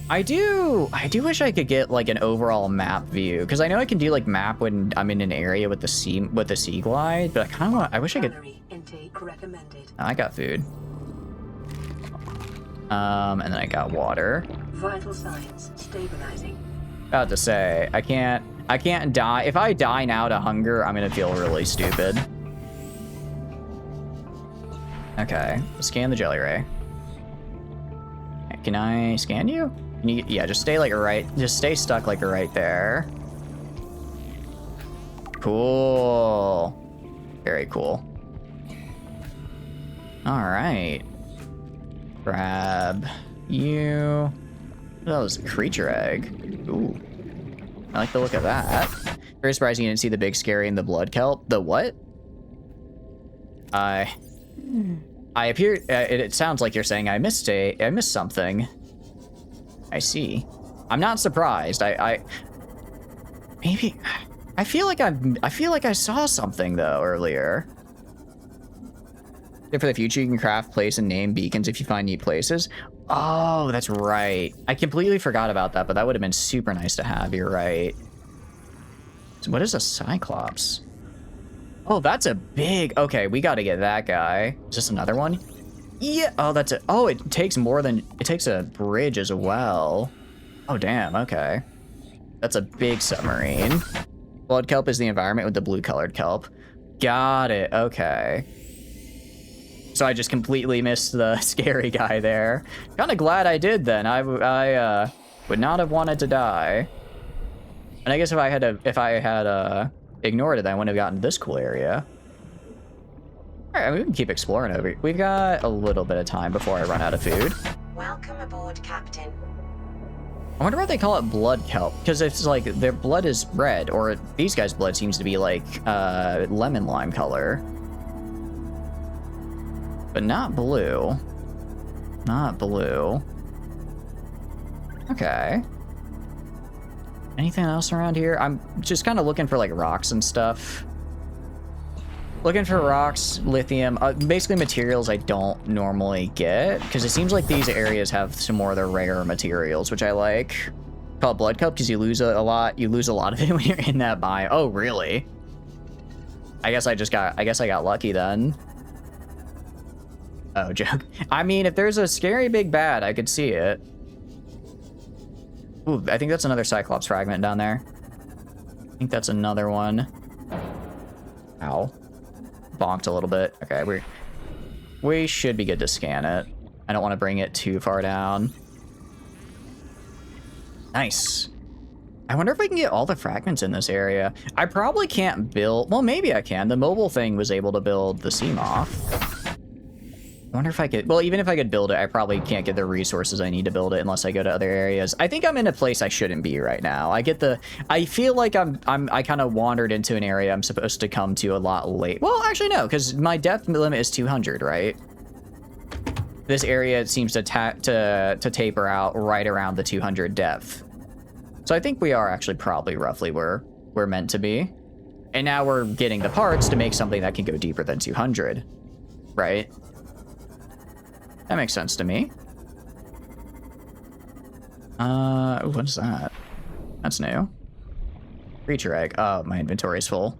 I do wish I could get like an overall map view, because I know I can do like map when I'm in an area with the sea glide, but I kind of want... I wish I could... Intake recommended. I got food. And then I got water. Vital signs stabilizing. About to say, I can't die. If I die now to hunger, I'm gonna feel really stupid. Okay, let's scan the jelly ray. Can I scan you? Can you? Yeah, just stay like just stay stuck like right there. Cool. Very cool. All right. Grab you. That was a creature egg. Ooh. I like the look of that. Very surprising you didn't see the big scary and the blood kelp. The what? I appear... it sounds like you're saying I missed something. I see. I'm not surprised. Maybe... I feel like I saw something, though, earlier. For the future, you can craft, place, and name beacons if you find neat places. Oh, that's right. I completely forgot about that, but that would have been super nice to have. You're right. So what is a Cyclops? Oh, that's a big... Okay, we got to get that guy. Is this another one? Yeah. Oh, that's it. Oh, it takes more than... It takes a bridge as well. Oh, damn. Okay. That's a big submarine. Blood kelp is the environment with the blue-colored kelp. Got it. Okay. So I just completely missed the scary guy there. Kind of glad I did then. I would not have wanted to die. And I guess if I had ignored it, I wouldn't have gotten to this cool area. All right, we can keep exploring over here. We've got a little bit of time before I run out of food. Welcome aboard, Captain. I wonder why they call it blood kelp, because it's like their blood is red, or these guys' blood seems to be like lemon lime color. But not blue. Not blue. Okay. Anything else around here? I'm just kind of looking for like rocks and stuff. Looking for rocks, lithium, basically materials I don't normally get, because it seems like these areas have some more of the rare materials, which I like. Called blood kelp because you lose a lot. You lose a lot of it when you're in that biome. Oh, really? I guess I got lucky then. Oh, joke. I mean, if there's a scary big bad, I could see it. Ooh, I think that's another Cyclops fragment down there. I think that's another one. Ow. Bonked a little bit. Okay, we should be good to scan it. I don't want to bring it too far down. Nice. I wonder if we can get all the fragments in this area. I probably can't build... Well, maybe I can. The mobile thing was able to build the Seamoth. I wonder if I could... Well, even if I could build it, I probably can't get the resources I need to build it unless I go to other areas. I think I'm in a place I shouldn't be right now. I feel like I kind of wandered into an area I'm supposed to come to a lot late. Well, actually, no, because my depth limit is 200, right? This area seems to taper out right around the 200 depth. So I think we are actually probably roughly where we're meant to be. And now we're getting the parts to make something that can go deeper than 200, right? That makes sense to me. What is that? That's new. Creature egg. Oh, my inventory is full.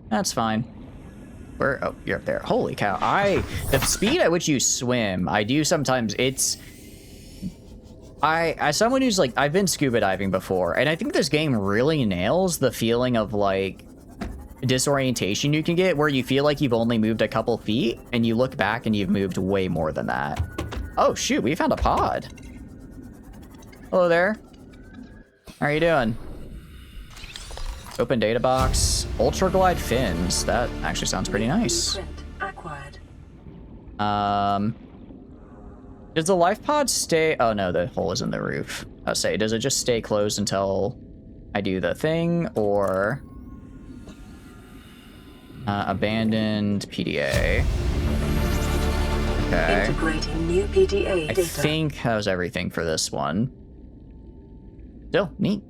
That's fine. Where? Oh, you're up there. Holy cow. The speed at which you swim, I do sometimes, as someone who's like, I've been scuba diving before, and I think this game really nails the feeling of like disorientation you can get where you feel like you've only moved a couple feet and you look back and you've moved way more than that. Oh shoot, we found a pod. Hello there. How are you doing? Open data box. Ultra glide fins. That actually sounds pretty nice. Acquired. Does the life pod stay? Oh no, the hole is in the roof. I'll say, does it just stay closed until I do the thing, or abandoned PDA? Okay. Integrating new PDA data. I think that was everything for this one. Still neat.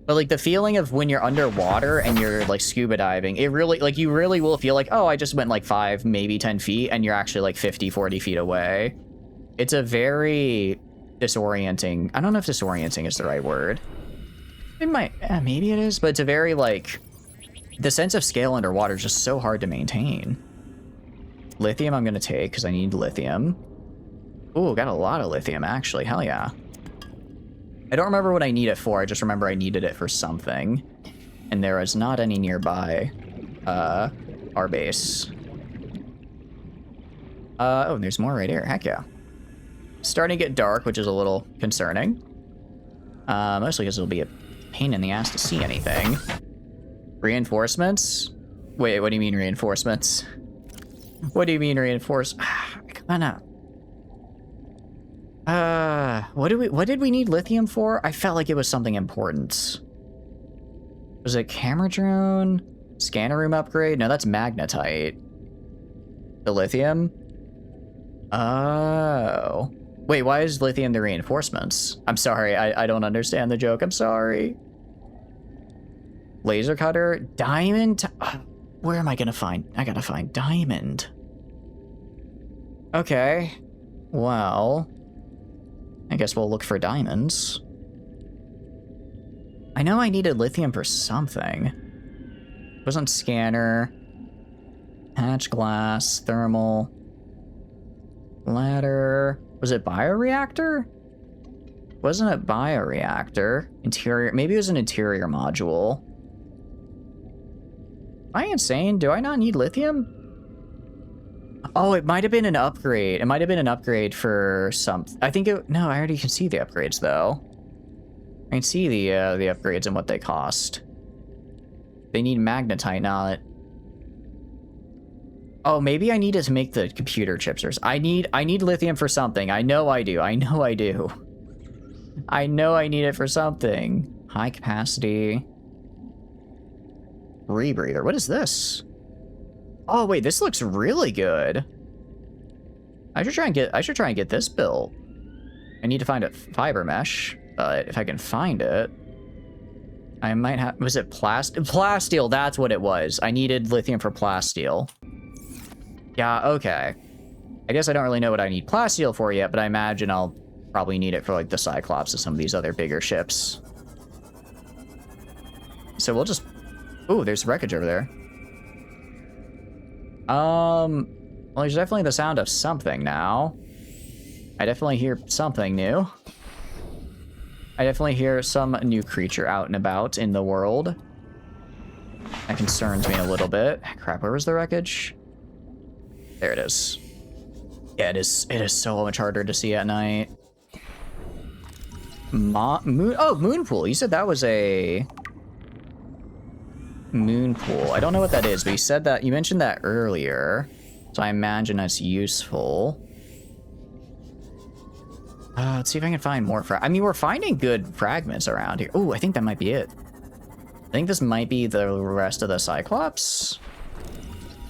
But like the feeling of when you're underwater and you're like scuba diving, it really, like you really will feel like, oh, I just went like 5, maybe 10 feet and you're actually like 50, 40 feet away. It's a very disorienting, I don't know if disorienting is the right word. It might, maybe it is, but it's a very like, the sense of scale underwater is just so hard to maintain. Lithium I'm gonna take because I need lithium. Ooh, got a lot of lithium actually, hell yeah. I don't remember what I need it for, I just remember I needed it for something. And there is not any nearby our base. Oh, there's more right here, heck yeah. Starting to get dark, which is a little concerning. Mostly because it'll be a pain in the ass to see anything. Reinforcements? Wait, what do you mean reinforcements? What do you mean reinforce? Come on now. What did we need lithium for? I felt like it was something important. Was it camera drone? Scanner room upgrade? No, that's magnetite. The lithium? Oh. Wait, why is lithium the reinforcements? I'm sorry, I don't understand the joke, I'm sorry. Laser cutter? Diamond? Where am I gonna find? I gotta find diamond. Okay. Well, I guess we'll look for diamonds. I know I needed lithium for something. It wasn't scanner. Hatch glass, thermal. Ladder. Was it bioreactor? Wasn't it bioreactor? Interior. Maybe it was an interior module. Am I insane? Do I not need lithium? Oh, it might have been an upgrade. It might have been an upgrade for some. I think it. No, I already can see the upgrades though. I can see the upgrades and what they cost. They need magnetite, not. Oh, maybe I need it to make the computer chips. Or I need lithium for something. I know I do. I know I do. I know I need it for something. High capacity. Rebreather. What is this? Oh wait, this looks really good. I should try and get this built. I need to find a fiber mesh, but if I can find it, I might have. Was it plasteel? That's what it was. I needed lithium for plasteel. Yeah. Okay. I guess I don't really know what I need plasteel for yet, but I imagine I'll probably need it for like the Cyclops and some of these other bigger ships. So we'll just. Ooh, there's wreckage over there. Well, there's definitely the sound of something now. I definitely hear something new. I definitely hear some new creature out and about in the world. That concerns me a little bit. Crap, where was the wreckage? There it is. Yeah, it is so much harder to see at night. Moon. Oh, moon pool. You said that was a moon pool. I don't know what that is, but you said that. You mentioned that earlier, so I imagine that's useful. Let's see if I can find more. I mean, we're finding good fragments around here. Oh, I think that might be it. I think this might be the rest of the Cyclops.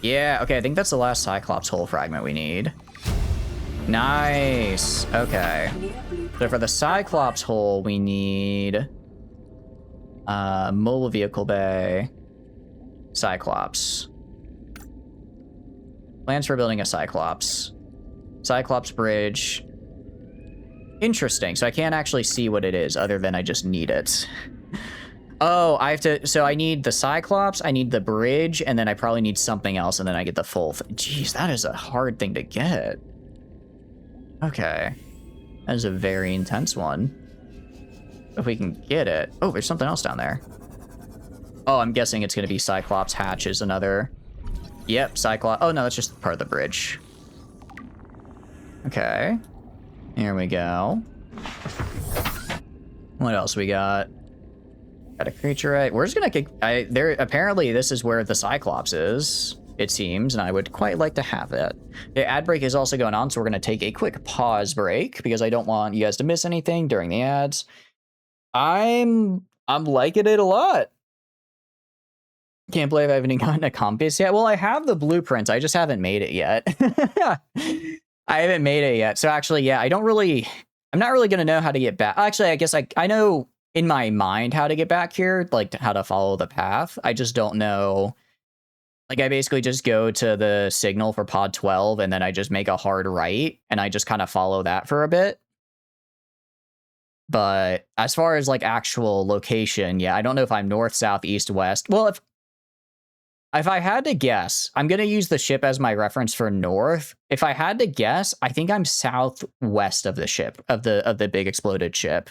Yeah. Okay. I think that's the last Cyclops hull fragment we need. Nice. Okay. So for the Cyclops hull, we need mobile vehicle bay, Cyclops. Plans for building a Cyclops. Cyclops bridge. Interesting. So I can't actually see what it is other than I just need it. Oh, I have to. So I need the Cyclops, I need the bridge, and then I probably need something else, and then I get the full. Jeez, that is a hard thing to get. Okay. That is a very intense one. If we can get it. Oh, there's something else down there. Oh, I'm guessing it's going to be Cyclops hatch is another. Yep, Cyclops. Oh, no, that's just part of the bridge. Okay. Here we go. What else we got? Got a creature, right? We're just going to kick... there. Apparently, this is where the Cyclops is, it seems, and I would quite like to have it. The ad break is also going on, so we're going to take a quick pause break because I don't want you guys to miss anything during the ads. I'm liking it a lot. Can't believe I haven't gotten a compass yet. Well, I have the blueprints. I just haven't made it yet. I haven't made it yet. So actually, yeah, I'm not really going to know how to get back. Actually, I guess I know in my mind how to get back here, like how to follow the path. I just don't know. Like I basically just go to the signal for pod 12 and then I just make a hard right and I just kind of follow that for a bit. But as far as like actual location, yeah, I don't know if I'm north, south, east, west. Well, if I had to guess, I'm going to use the ship as my reference for north. If I had to guess, I think I'm southwest of the ship, of the big exploded ship.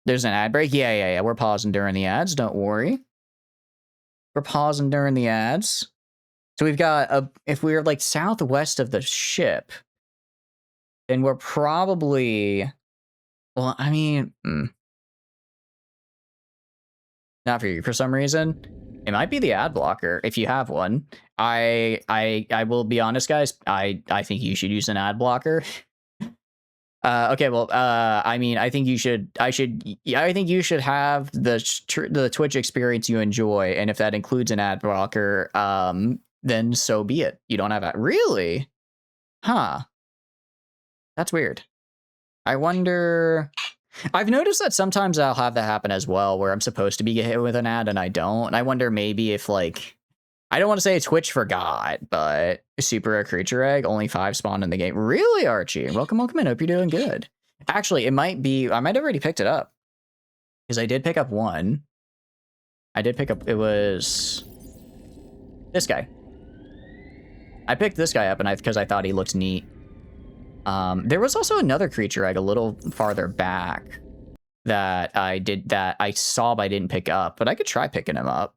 There's an ad break. Yeah. We're pausing during the ads. Don't worry. We're pausing during the ads. So we've got if we're like southwest of the ship, then we're probably, well, I mean, not for you for some reason. It might be the ad blocker if you have one. I will be honest, guys. I think you should use an ad blocker. Okay, well, I mean, I think you should have the Twitch experience you enjoy, and if that includes an ad blocker, then so be it. You don't have that. Really? Huh. That's weird. I wonder. I've noticed that sometimes I'll have that happen as well, where I'm supposed to be hit with an ad and I don't. And I wonder maybe if like, I don't want to say Twitch forgot, but super rare creature egg, only 5 spawned in the game. Really, Archie? Welcome in. Hope you're doing good. Actually, it might be, I might have already picked it up. Because I did pick up one. I did pick up, it was this guy. I picked this guy up and because I thought he looked neat. There was also another creature egg a little farther back that I saw but I didn't pick up, but I could try picking him up.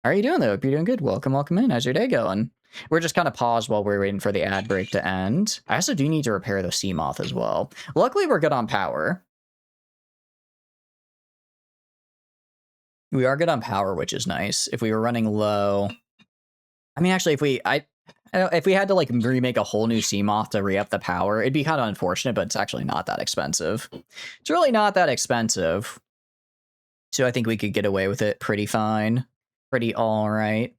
How are you doing though? Hope you're doing good. Welcome in. How's your day going? We're just kind of paused while we're waiting for the ad break to end. I also do need to repair the sea moth as well. Luckily, we're good on power. We are good on power, which is nice. If we were running low, I mean, actually, if we had to like remake a whole new sea moth to re-up the power, it'd be kind of unfortunate, but it's actually not that expensive. It's really not that expensive. So I think we could get away with it pretty fine. Pretty all right.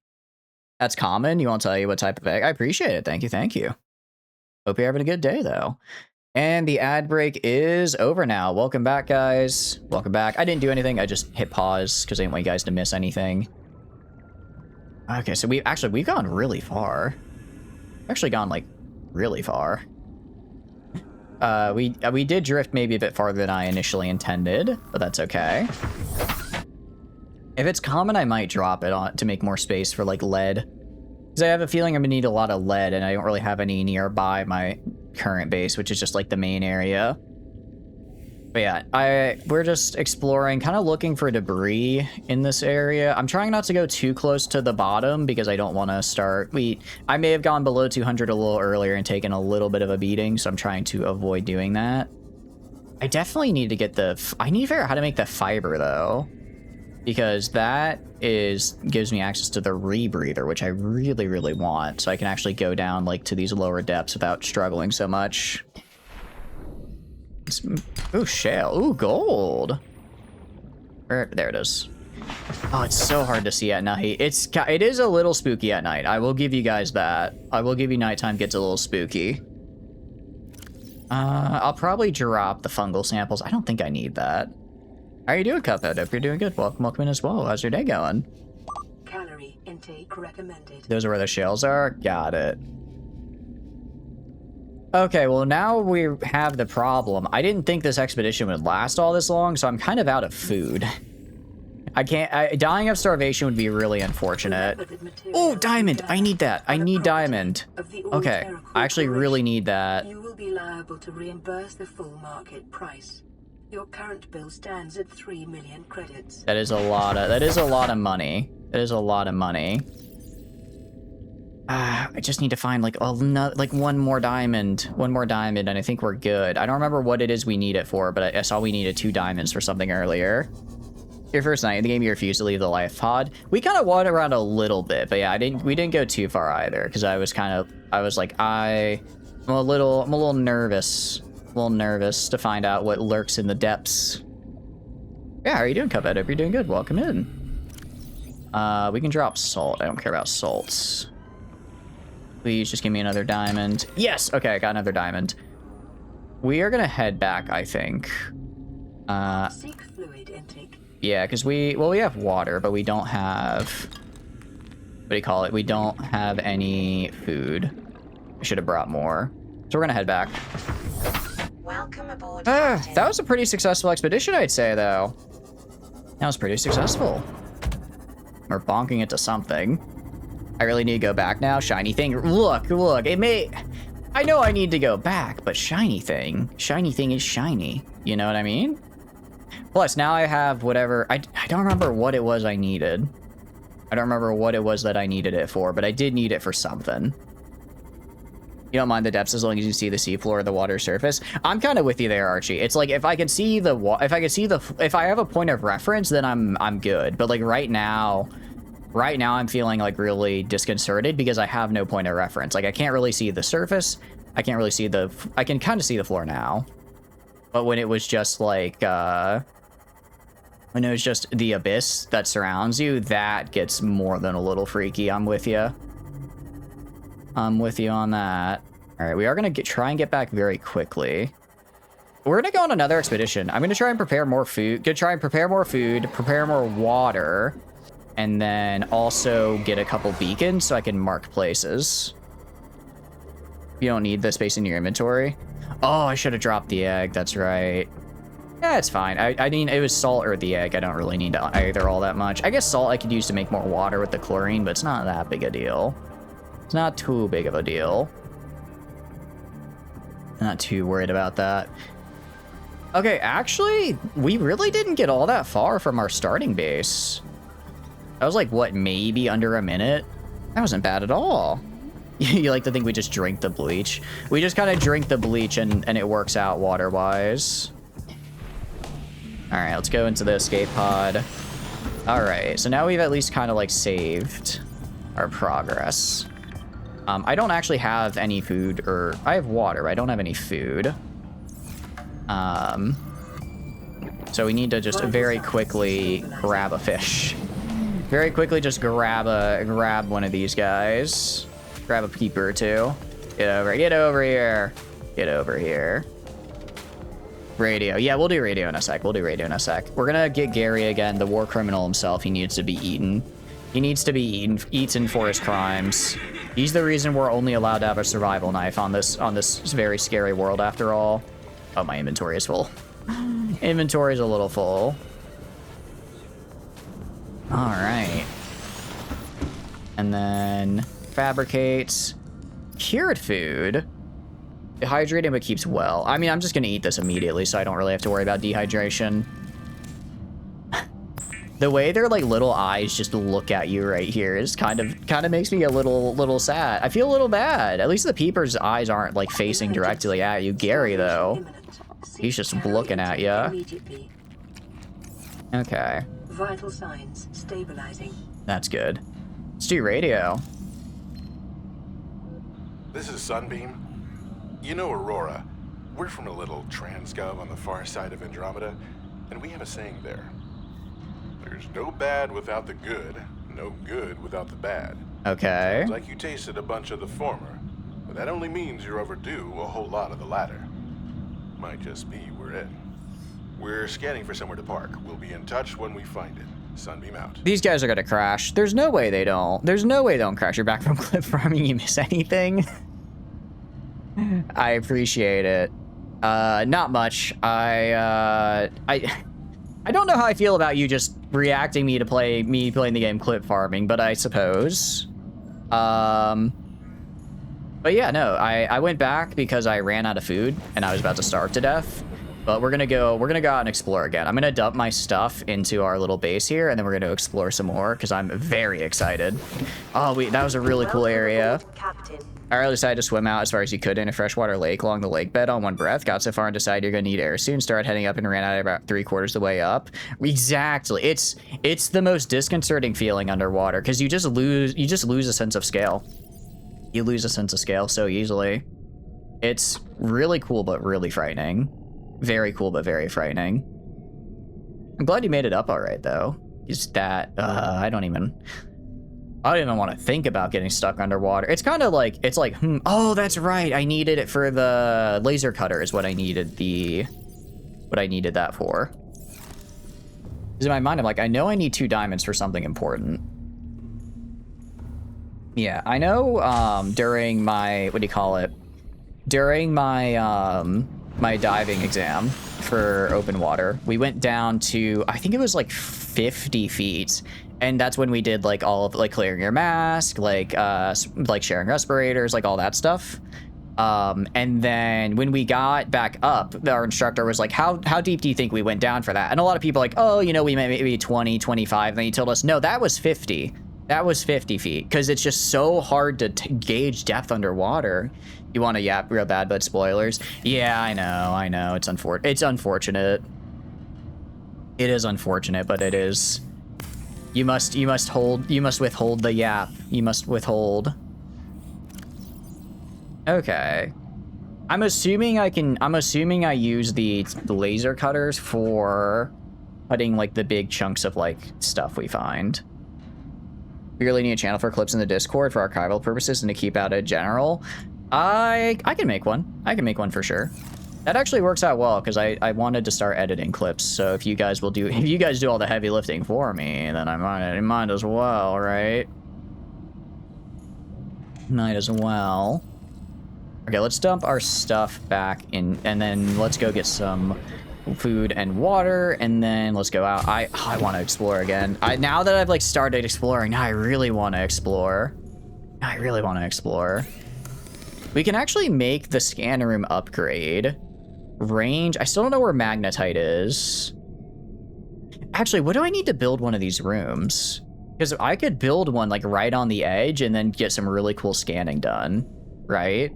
That's common. You won't tell you what type of egg. I appreciate it. Thank you. Hope you're having a good day, though. And the ad break is over now. Welcome back, guys. Welcome back. I didn't do anything. I just hit pause because I didn't want you guys to miss anything. Okay, so we've gone really far. Actually gone, like, really far. We did drift maybe a bit farther than I initially intended, but that's okay. If it's common, I might drop it on to make more space for, like, lead. Because I have a feeling I'm going to need a lot of lead, and I don't really have any nearby my current base, which is just, like, the main area. But yeah, we're just exploring, kind of looking for debris in this area. I'm trying not to go too close to the bottom, because I don't want to start... I may have gone below 200 a little earlier and taken a little bit of a beating, so I'm trying to avoid doing that. I definitely need to get I need to figure out how to make the fiber, though. Because that gives me access to the rebreather, which I really, really want. So I can actually go down like to these lower depths without struggling so much. Ooh, shale. Ooh, gold. There it is. Oh, it's so hard to see at night. It is a little spooky at night. I will give you guys that. I will give you nighttime gets a little spooky. I'll probably drop the fungal samples. I don't think I need that. How are you doing, Cuphead? Hope you're doing good. Welcome in as well. How's your day going? Calorie intake recommended. Those are where the shells are? Got it. Okay, well now we have the problem. I didn't think this expedition would last all this long, so I'm kind of out of food. Dying of starvation would be really unfortunate. Oh, diamond! I need that. I need diamond. Okay, I actually really need that. You will be liable to reimburse the full market price. Your current bill stands at 3 million credits. That is a lot of money. That is a lot of money. I just need to find like one more diamond. And I think we're good. I don't remember what it is we need it for, but I saw we needed 2 diamonds for something earlier. Your first night in the game, you refused to leave the life pod. We kind of wandered around a little bit, but yeah, we didn't go too far either, because I'm a little nervous. A little nervous to find out what lurks in the depths. Yeah, how are you doing, Cuphead? Hope you're doing good. Welcome in. We can drop salt. I don't care about salts. Please just give me another diamond. Yes! Okay, I got another diamond. We are gonna head back, I think. Seek fluid intake. Yeah, because we have water, but we don't have... What do you call it? We don't have any food. I should have brought more. So we're gonna head back. Welcome aboard, Captain. That was a pretty successful expedition, I'd say, though. That was pretty successful. We're bonking it to something. I really need to go back now. Shiny thing. Look. It may... I know I need to go back, but shiny thing is shiny. You know what I mean? Plus, now I have whatever... I don't remember what it was I needed. I don't remember what it was that I needed it for, but I did need it for something. You don't mind the depths as long as you see the seafloor or the water surface. I'm kind of with you there, Archie. It's like if I have a point of reference, then I'm good. But like right now I'm feeling like really disconcerted because I have no point of reference. Like I can't really see the surface. I can kind of see the floor now. But when it was just like when it was just the abyss that surrounds you, that gets more than a little freaky. I'm with you. I'm with you on that. All right, we are going to try and get back very quickly. We're going to go on another expedition. I'm going to try and prepare more food. Prepare more water, and then also get a couple beacons so I can mark places. You don't need the space in your inventory. Oh, I should have dropped the egg. That's right. Yeah, it's fine. I mean, it was salt or the egg. I don't really need either all that much. I guess salt I could use to make more water with the chlorine, but it's not that big a deal. It's not too big of a deal. Not too worried about that. Okay, actually, we really didn't get all that far from our starting base. That was like, what, maybe under a minute? That wasn't bad at all. You like to think we just drink the bleach. We just kind of drink the bleach and it works out water-wise. All right, let's go into the escape pod. All right, so now we've at least kind of like saved our progress. I don't actually have any food, or I have water, but I don't have any food. So we need to just very quickly grab a fish. Very quickly just grab one of these guys. Grab a peeper or two. Get over here. Get over here. Radio. Yeah, we'll do radio in a sec. We're gonna get Gary again, the war criminal himself. He needs to be eaten. He needs to be eaten for his crimes. He's the reason we're only allowed to have a survival knife on this very scary world after all. Oh, my inventory is full. Inventory is a little full. All right. And then fabricates cured food. Dehydrating but keeps well. I mean, I'm just gonna eat this immediately, so I don't really have to worry about dehydration. The way their like little eyes just look at you right here is kind of makes me a little sad. I feel a little bad. At least the peeper's eyes aren't like facing directly at you. Gary though, he's just looking at you. Okay. Vital signs stabilizing. That's good. Let's do radio. This is Sunbeam. You know Aurora. We're from a little transgov on the far side of Andromeda, and we have a saying there. There's no bad without the good, no good without the bad. Okay. Sounds like you tasted a bunch of the former, but that only means you're overdue a whole lot of the latter. Might just be we're in. We're scanning for somewhere to park. We'll be in touch when we find it. Sunbeam out. These guys are gonna crash. There's no way they don't. There's no way they don't crash. You're back from cliff farming. You miss anything? I appreciate it. Not much. I don't know how I feel about you just reacting me playing the game clip farming, but I suppose. But yeah, no, I went back because I ran out of food and I was about to starve to death. But we're gonna go out and explore again. I'm gonna dump my stuff into our little base here, and then we're gonna explore some more because I'm very excited. Oh, that was a really cool area. I decided to swim out as far as you could in a freshwater lake along the lake bed on one breath. Got so far and decided you're gonna need air soon. Started heading up and ran out about 3/4 the way up. Exactly. It's the most disconcerting feeling underwater because you just lose a sense of scale. You lose a sense of scale so easily. It's really cool but really frightening. Very cool but very frightening. I'm glad you made it up all right though. Just that I don't even want to think about getting stuck underwater. It's kind of like, oh, that's right. I needed it for the laser cutter is what I needed that for. Because in my mind, I'm like, I know I need 2 diamonds for something important. Yeah, I know during my, during my, my diving exam for open water, we went down to, I think it was like 50 feet. And that's when we did like all of like clearing your mask, like sharing respirators, like all that stuff. And then when we got back up, our instructor was like, how deep do you think we went down for that? And a lot of people like, oh, you know, we maybe 20, 25. And then he told us, no, that was 50. That was 50 feet. Because it's just so hard to gauge depth underwater. You want to yap real bad, but spoilers. Yeah, I know. It's unfortunate. It is unfortunate, but it is. You must withhold the yap. You must withhold. Okay. I'm assuming I use the laser cutters for cutting like the big chunks of like stuff we find. We really need a channel for clips in the Discord for archival purposes and to keep out a general. I can make one. I can make one for sure. That actually works out well because I wanted to start editing clips. So if you guys do all the heavy lifting for me, then I might as well, right? Might as well. Okay, let's dump our stuff back in, and then let's go get some food and water, and then let's go out. I want to explore again. Now that I've like started exploring, now I really want to explore. I really want to explore. We can actually make the scanner room upgrade. Range, I still don't know where magnetite is. Actually, what do I need to build one of these rooms? Because I could build one like right on the edge and then get some really cool scanning done, right?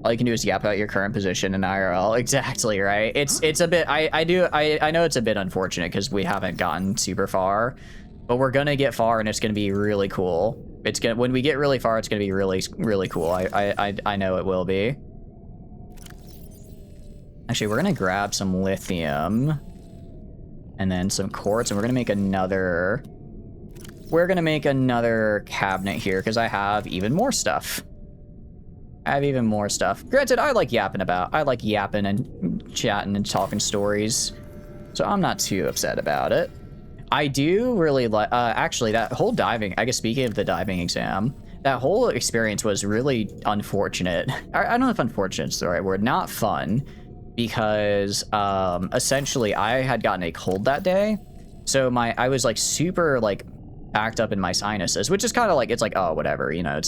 All you can do is yap out your current position in IRL. Exactly, right? It's a bit, I know it's a bit unfortunate because we haven't gotten super far, but we're gonna get far and it's gonna be really cool. When we get really far, it's gonna be really, really cool. I know it will be. Actually, we're gonna grab some lithium and then some quartz, and we're gonna make another cabinet here because I have even more stuff. Granted, I like yapping and chatting and talking stories, so I'm not too upset about it. I do really like, actually, that whole diving, I guess speaking of the diving exam, that whole experience was really unfortunate. I don't know if unfortunate's the right word, not fun, because essentially I had gotten a cold that day. So I was like super like backed up in my sinuses, which is kind of like, it's like, oh, whatever, you know,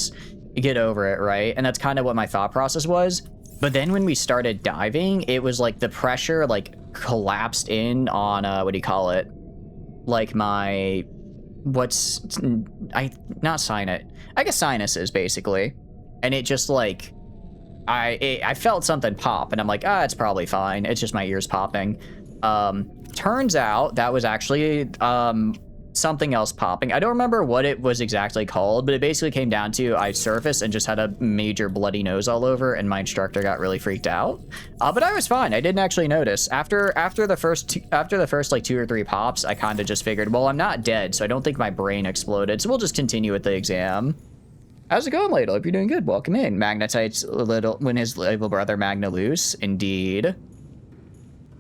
you get over it, right? And that's kind of what my thought process was. But then when we started diving, it was like the pressure like collapsed in on, what do you call it? Like my, I guess sinuses basically. And it just like, I felt something pop and I'm like, it's probably fine. It's just my ears popping. Turns out that was actually, something else popping. I don't remember what it was exactly called, but it basically came down to I surfaced and just had a major bloody nose all over, and my instructor got really freaked out. But I was fine. I didn't actually notice. After the first like 2 or 3 pops, I kind of just figured, well, I'm not dead, so I don't think my brain exploded. So we'll just continue with the exam. How's it going, Ladle? Hope you're doing good. Welcome in. Magnetite's when his little brother Magna loose. Indeed.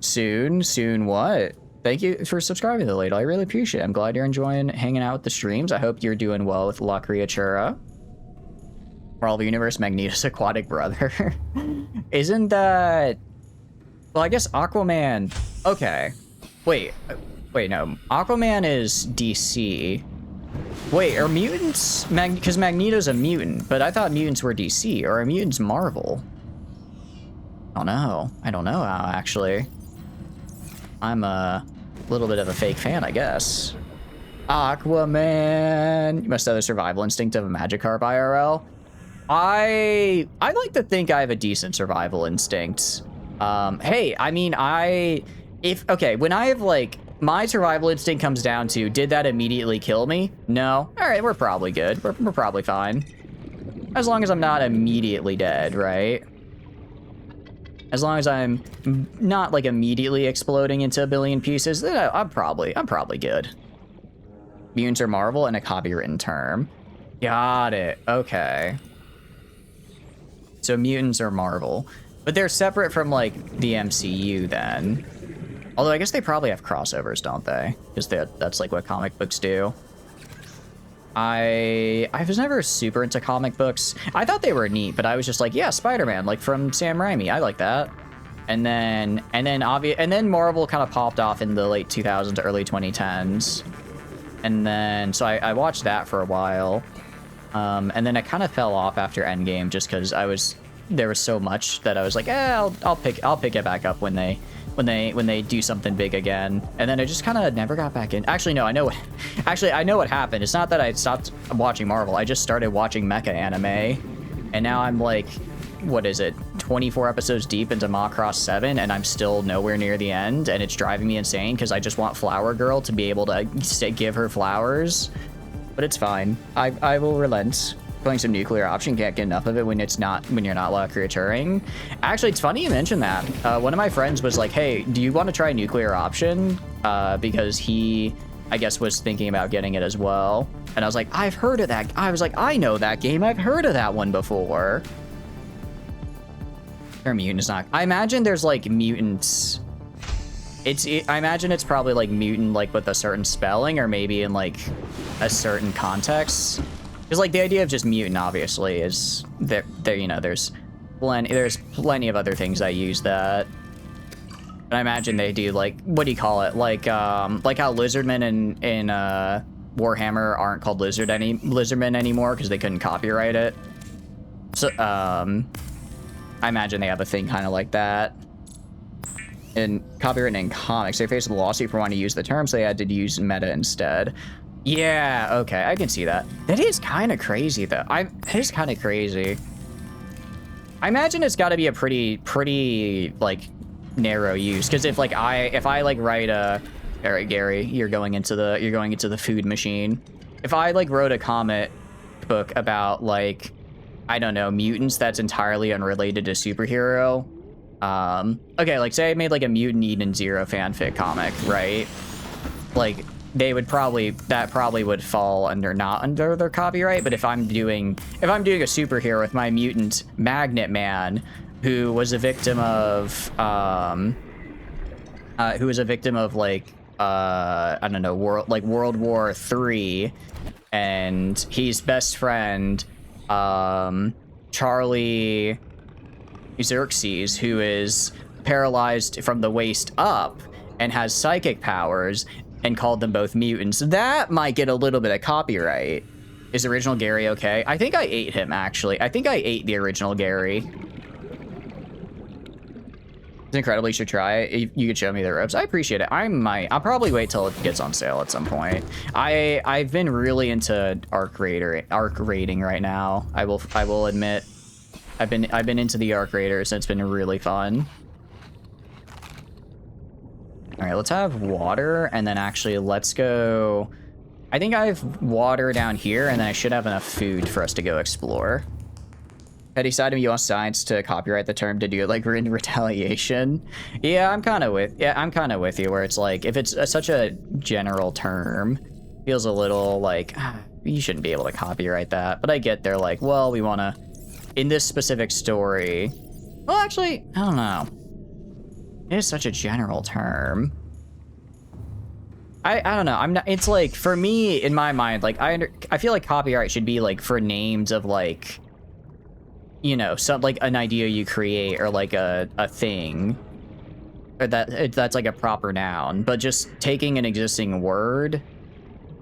Soon what? Thank you for subscribing to the Ladle. I really appreciate it. I'm glad you're enjoying hanging out with the streams. I hope you're doing well with La Criatura. Marvel of the Universe, Magneto's aquatic brother. Isn't that... Well, I guess Aquaman... Okay. Wait, no. Aquaman is DC. Wait, are mutants... Because Magneto's a mutant, but I thought mutants were DC. Or are mutants Marvel? I don't know, actually. I'm a little bit of a fake fan, I guess. Aquaman. You must have the survival instinct of a Magikarp IRL. I like to think I have a decent survival instinct. Hey, I mean, when I have like, my survival instinct comes down to, did that immediately kill me? No. All right, we're probably good. We're probably fine. As long as I'm not immediately dead, right? As long as I'm not like immediately exploding into a billion pieces, then I'm probably good. Mutants are Marvel and a copywritten term. Got it. Okay. So mutants are Marvel, but they're separate from like the MCU then. Although I guess they probably have crossovers, don't they? Because that's like what comic books do. I was never super into comic books. I thought they were neat, but I was just like, yeah, Spider-Man, like from Sam Raimi. I like that. And then Marvel kind of popped off in the late 2000s to early 2010s. And then so I watched that for a while. And then I kind of fell off after Endgame just because there was so much that I was like, I'll pick it back up when they do something big again. And then I just kind of never got back in. Actually, no, I know what happened. It's not that I stopped watching Marvel. I just started watching mecha anime. And now I'm like, what is it? 24 episodes deep into Macross 7, and I'm still nowhere near the end. And it's driving me insane because I just want Flower Girl to be able to give her flowers. But it's fine. I will relent. Playing some Nuclear Option, can't get enough of it when you're not La Criaturing. Actually, it's funny you mentioned that. One of my friends was like, hey, do you want to try Nuclear Option? Because he, I guess, was thinking about getting it as well. And I was like, I've heard of that. I was like, I know that game. I've heard of that one before. Or mutants, not. I imagine there's like mutants. I imagine it's probably like mutant, like with a certain spelling, or maybe in like a certain context. Because like the idea of just mutant obviously is there you know, there's plenty of other things that use that. And I imagine they do like, what do you call it? Like how Lizardmen in Warhammer aren't called Lizardmen anymore because they couldn't copyright it. So, I imagine they have a thing kind of like that. In copyright in comics, they faced a lawsuit for wanting to use the term, so they had to use meta instead. Yeah, okay, I can see that. That is kind of crazy, though. It is kind of crazy. I imagine it's got to be a pretty like narrow use, because if I like write a, all right, Gary, you're going into the food machine. If I like wrote a comic book about like, I don't know, mutants that's entirely unrelated to superhero. Okay, like say I made like a Mutant Eden Zero fanfic comic, right? Like that probably would fall not under their copyright. But if I'm doing a superhero with my mutant Magnet Man, who was a victim of like I don't know, World War III, and he's best friend Charlie Xerxes, who is paralyzed from the waist up and has psychic powers, and called them both mutants, that might get a little bit of copyright. Is original Gary okay? I think I ate him, actually. I think I ate the original Gary. It's incredible. You should try it. You could show me the ropes. I appreciate it. I'll probably wait till it gets on sale at some point. I've been really into arc raiding right now. I will admit. I've been into the arc raiders, and it's been really fun. All right, let's have water, and then actually let's go. I think I have water down here, and then I should have enough food for us to go explore. Petty side of you want science to copyright the term to do it like we're in retaliation. Yeah, I'm kind of with you, where it's like if it's such a general term, feels a little like you shouldn't be able to copyright that. But I get they're like, well, we want to in this specific story. Well, actually, I don't know. It is such a general term. I don't know. I'm not. It's like for me in my mind, like I feel like copyright should be like for names of like, you know, some like an idea you create or like a thing, or that's like a proper noun. But just taking an existing word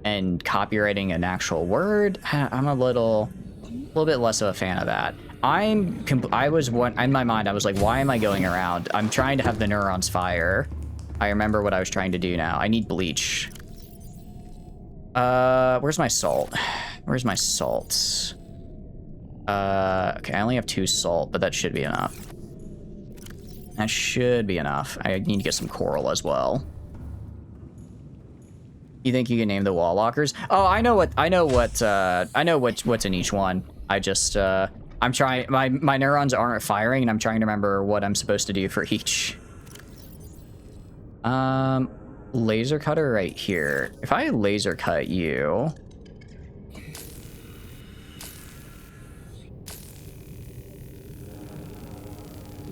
and copywriting an actual word, I'm a little bit less of a fan of that. In my mind, I was like, why am I going around? I'm trying to have the neurons fire. I remember what I was trying to do now. I need bleach. Where's my salt? Where's my salt? Okay, I only have 2 salt, but that should be enough. That should be enough. I need to get some coral as well. You think you can name the wall lockers? Oh, I know what's in each one. I just, I'm trying, my neurons aren't firing, and I'm trying to remember what I'm supposed to do for each. Laser cutter right here. If I laser cut you...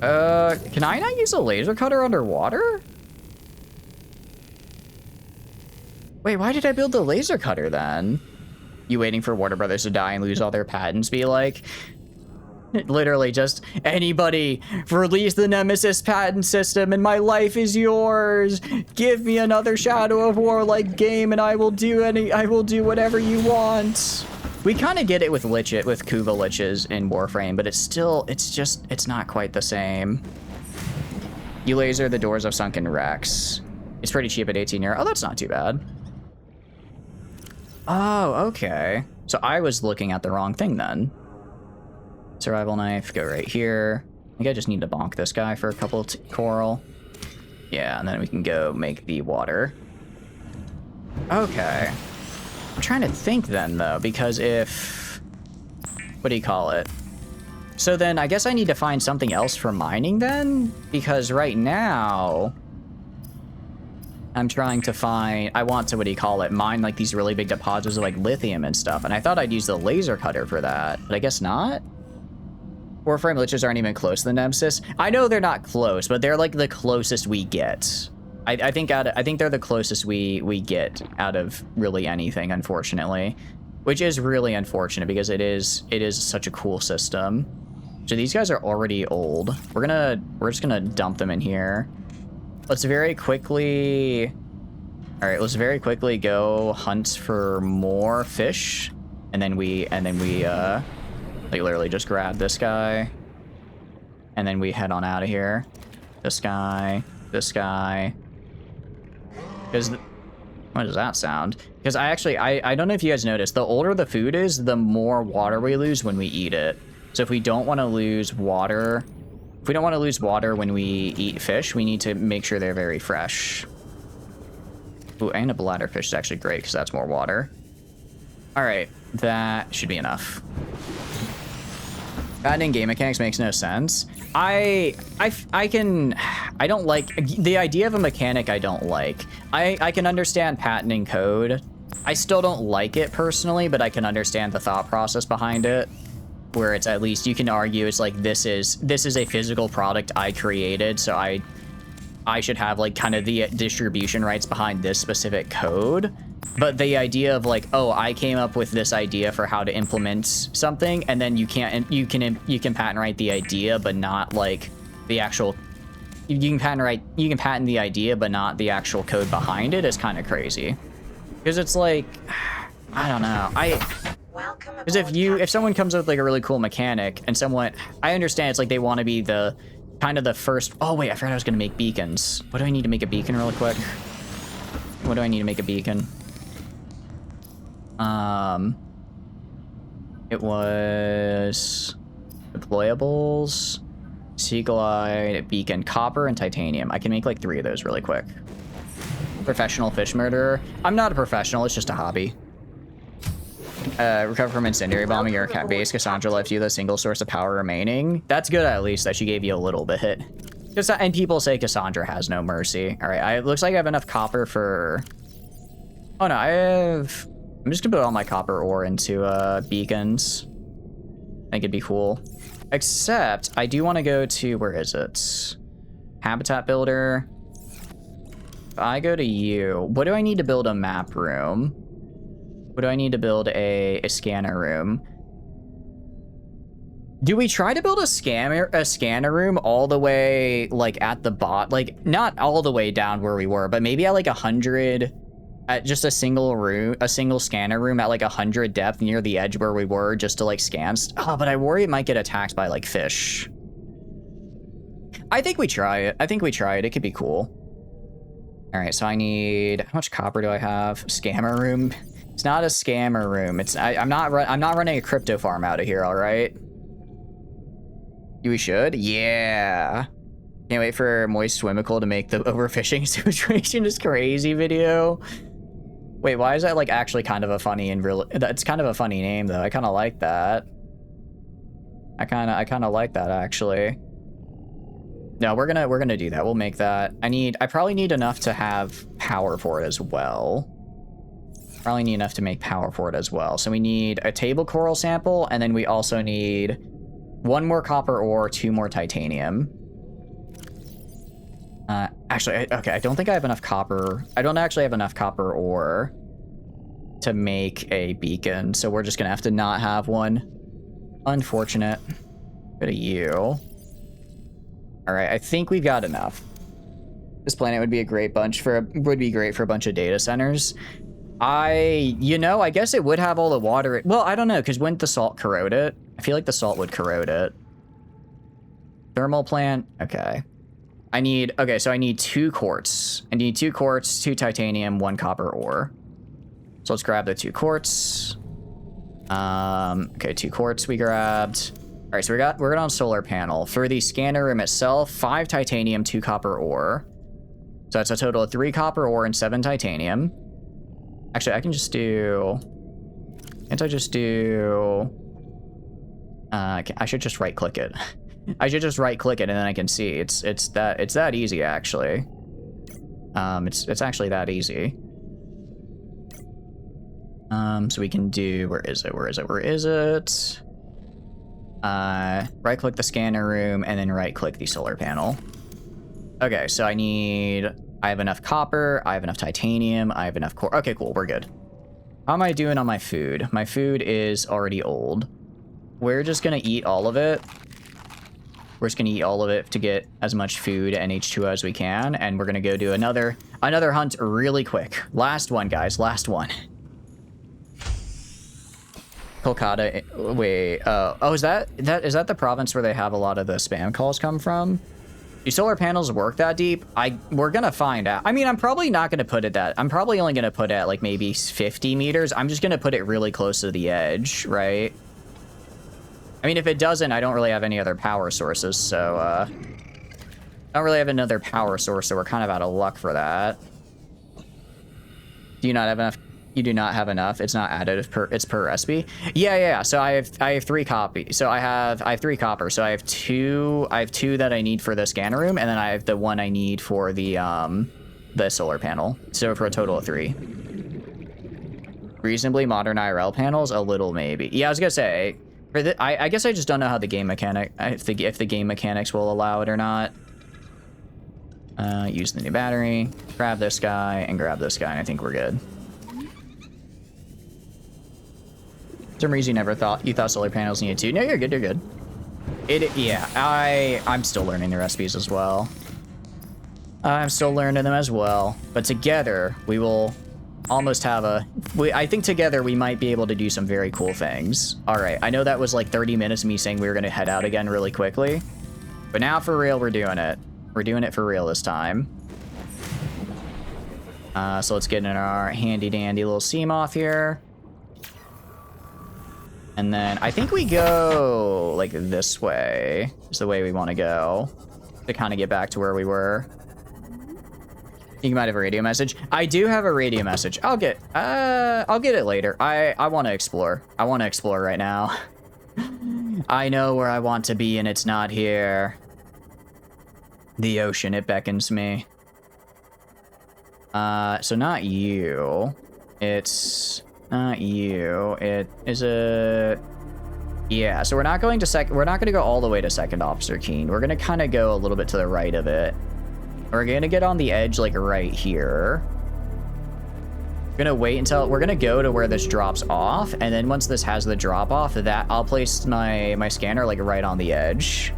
can I not use a laser cutter underwater? Wait, why did I build the laser cutter then? You waiting for Warner Brothers to die and lose all their patents? Be like... Literally just, anybody, release the Nemesis patent system and my life is yours. Give me another Shadow of War-like game and I will do whatever you want. We kind of get it with Kuva liches in Warframe, but it's not quite the same. You laser the doors of sunken wrecks. It's pretty cheap at 18 euro. Oh, that's not too bad. Oh, okay. So I was looking at the wrong thing then. Survival knife, go right here. I think I just need to bonk this guy for a couple of coral. Yeah, and then we can go make the water. Okay. I'm trying to think then, though, because if... What do you call it? So then I guess I need to find something else for mining then? Because right now... I'm trying to find... I want to, what do you call it, mine like these really big deposits of like lithium and stuff. And I thought I'd use the laser cutter for that, but I guess not? Warframe liches aren't even close to the Nemesis. I know they're not close, but they're like the closest we get. I think they're the closest we get out of really anything, unfortunately, which is really unfortunate because it is such a cool system. So these guys are already old. We're just gonna dump them in here. Let's very quickly All right, let's very quickly go hunt for more fish, and then we like literally just grab this guy, and then we head on out of here. This guy. Because what does that sound? Because I don't know if you guys noticed, the older the food is, the more water we lose when we eat it. So if we don't want to lose water, when we eat fish, we need to make sure they're very fresh. Ooh, and a bladderfish is actually great because that's more water. All right, that should be enough. Adding game mechanics makes no sense. I don't like the idea of a mechanic. I don't like. I can understand patenting code. I still don't like it personally, but I can understand the thought process behind it. Where it's at least you can argue it's like this is a physical product I created, so I should have like kind of the distribution rights behind this specific code. But the idea of like, oh, I came up with this idea for how to implement something, and then you can patent right the idea, but not like the actual. You can patent the idea, but not the actual code behind it is kind of crazy. Because it's like, I don't know. Because if someone comes up with like a really cool mechanic, and I understand it's like they want to be the kind of the first. Oh wait, I forgot I was gonna make beacons. What do I need to make a beacon really quick? What do I need to make a beacon? It was deployables, sea glide, beacon, copper, and titanium. I can make like 3 of those really quick. Professional fish murderer. I'm not a professional, it's just a hobby. Recover from incendiary bombing your base. Cassandra left you the single source of power remaining. That's good, at least that she gave you a little bit. And people say Cassandra has no mercy. All right, it looks like I have enough copper for. Oh no, I'm just gonna put all my copper ore into beacons. I think it'd be cool. Except I do want to go to, where is it? Habitat builder. If I go to you, what do I need to build a map room? What do I need to build a scanner room? Do we try to build a scanner room all the way like at the bot, like not all the way down where we were, but maybe at like 100, at just a single scanner room at like 100 depth near the edge where we were, just to like scan. Oh, but I worry it might get attacked by like fish. I think we try it. It could be cool. All right, so I need, how much copper do I have? Scammer room. It's not a scammer room. I'm not running a crypto farm out of here. All right. We should. Yeah. Can't wait for Moist Swimmical to make the overfishing situation is crazy video. Wait, why is that like actually kind of a funny and real? That's kind of a funny name though. I kind of like that. I kind of like that actually. No, we're gonna do that. We'll make that. I probably need enough to have power for it as well. Probably need enough to make power for it as well. So we need a table coral sample, and then we also need 1 more copper ore, 2 more titanium. Actually, okay, I don't think I have enough copper. I don't actually have enough copper ore to make a beacon, so we're just gonna have to not have one. Unfortunate. Go to you. All right, I think we've got enough. This planet would be great for a bunch of data centers. I guess it would have all the water. Well, I don't know, because wouldn't the salt corrode it? I feel like the salt would corrode it. Thermal plant. Okay. So I need 2 quartz. I need 2 quartz, 2 titanium, 1 copper ore. So let's grab the 2 quartz. Okay, 2 quartz we grabbed. All right, so we're good on solar panel. For the scanner room itself, 5 titanium, 2 copper ore. So that's a total of 3 copper ore and 7 titanium. Actually, I can just do. Can't I just do? I should just right click it. I should just right click it and then I can see. It's that easy actually. It's actually that easy. So we can do, where is it? Right click the scanner room and then right click the solar panel. Okay, so I have enough copper, I have enough titanium, I have enough core. Okay, cool, we're good. How am I doing on my food? My food is already old. We're just gonna eat all of it. We're just gonna eat all of it to get as much food and H2O as we can, and we're gonna go do another hunt really quick. Last one, guys. Last one. Kolkata. Wait. Oh, is that the province where they have a lot of the spam calls come from? Do solar panels work that deep? We're gonna find out. I mean, I'm probably not gonna put it that. I'm probably only gonna put it at like maybe 50 meters. I'm just gonna put it really close to the edge, right? I mean, if it doesn't, I don't really have any other power sources, so I don't really have another power source, so we're kind of out of luck for that. Do you not have enough? You do not have enough. It's not additive it's per recipe. Yeah. So I have 3 copy. So I have 3 copper. So I have two that I need for the scanner room, and then I have the one I need for the solar panel. So for a total of 3. Reasonably modern IRL panels, a little maybe. Yeah, I was gonna say. I guess I just don't know how the game mechanic, if the game mechanics will allow it or not. Use the new battery. Grab this guy and grab this guy, and I think we're good. For some reason you thought solar panels needed 2. No, you're good, you're good. Yeah, I'm still learning the recipes as well. I'm still learning them as well. But together, we will almost have I think together we might be able to do some very cool things. Alright, I know that was like 30 minutes of me saying we were going to head out again really quickly. But now for real, we're doing it. We're doing it for real this time. So let's get in our handy dandy little Seamoth here. And then I think we go like this way is the way we want to go to kind of get back to where we were. You might have a radio message. I do have a radio message. I'll get it later. I want to explore. I want to explore right now. I know where I want to be and it's not here. The ocean, it beckons me. So not you. It's not you. It is a... Yeah, so we're not going to go all the way to Second Officer Keen. We're going to kind of go a little bit to the right of it. We're going to get on the edge, like, right here. We're going to wait until... We're going to go to where this drops off, and then once this has the drop-off, that I'll place my scanner, like, right on the edge.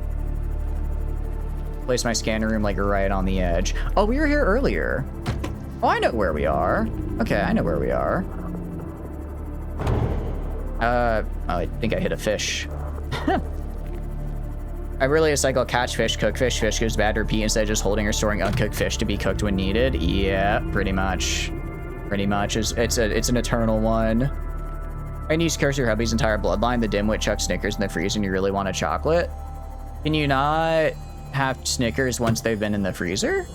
Place my scanner room, like, right on the edge. Oh, we were here earlier. Oh, I know where we are. Okay, I know where we are. I think I hit a fish. I really cycle catch fish, cook fish, fish goes bad, repeat instead of just holding or storing uncooked fish to be cooked when needed. Yeah, pretty much. Pretty much. It's an eternal one. And you curse your hubby's entire bloodline, the dimwit chucks Snickers in the freezer and you really want a chocolate? Can you not have Snickers once they've been in the freezer?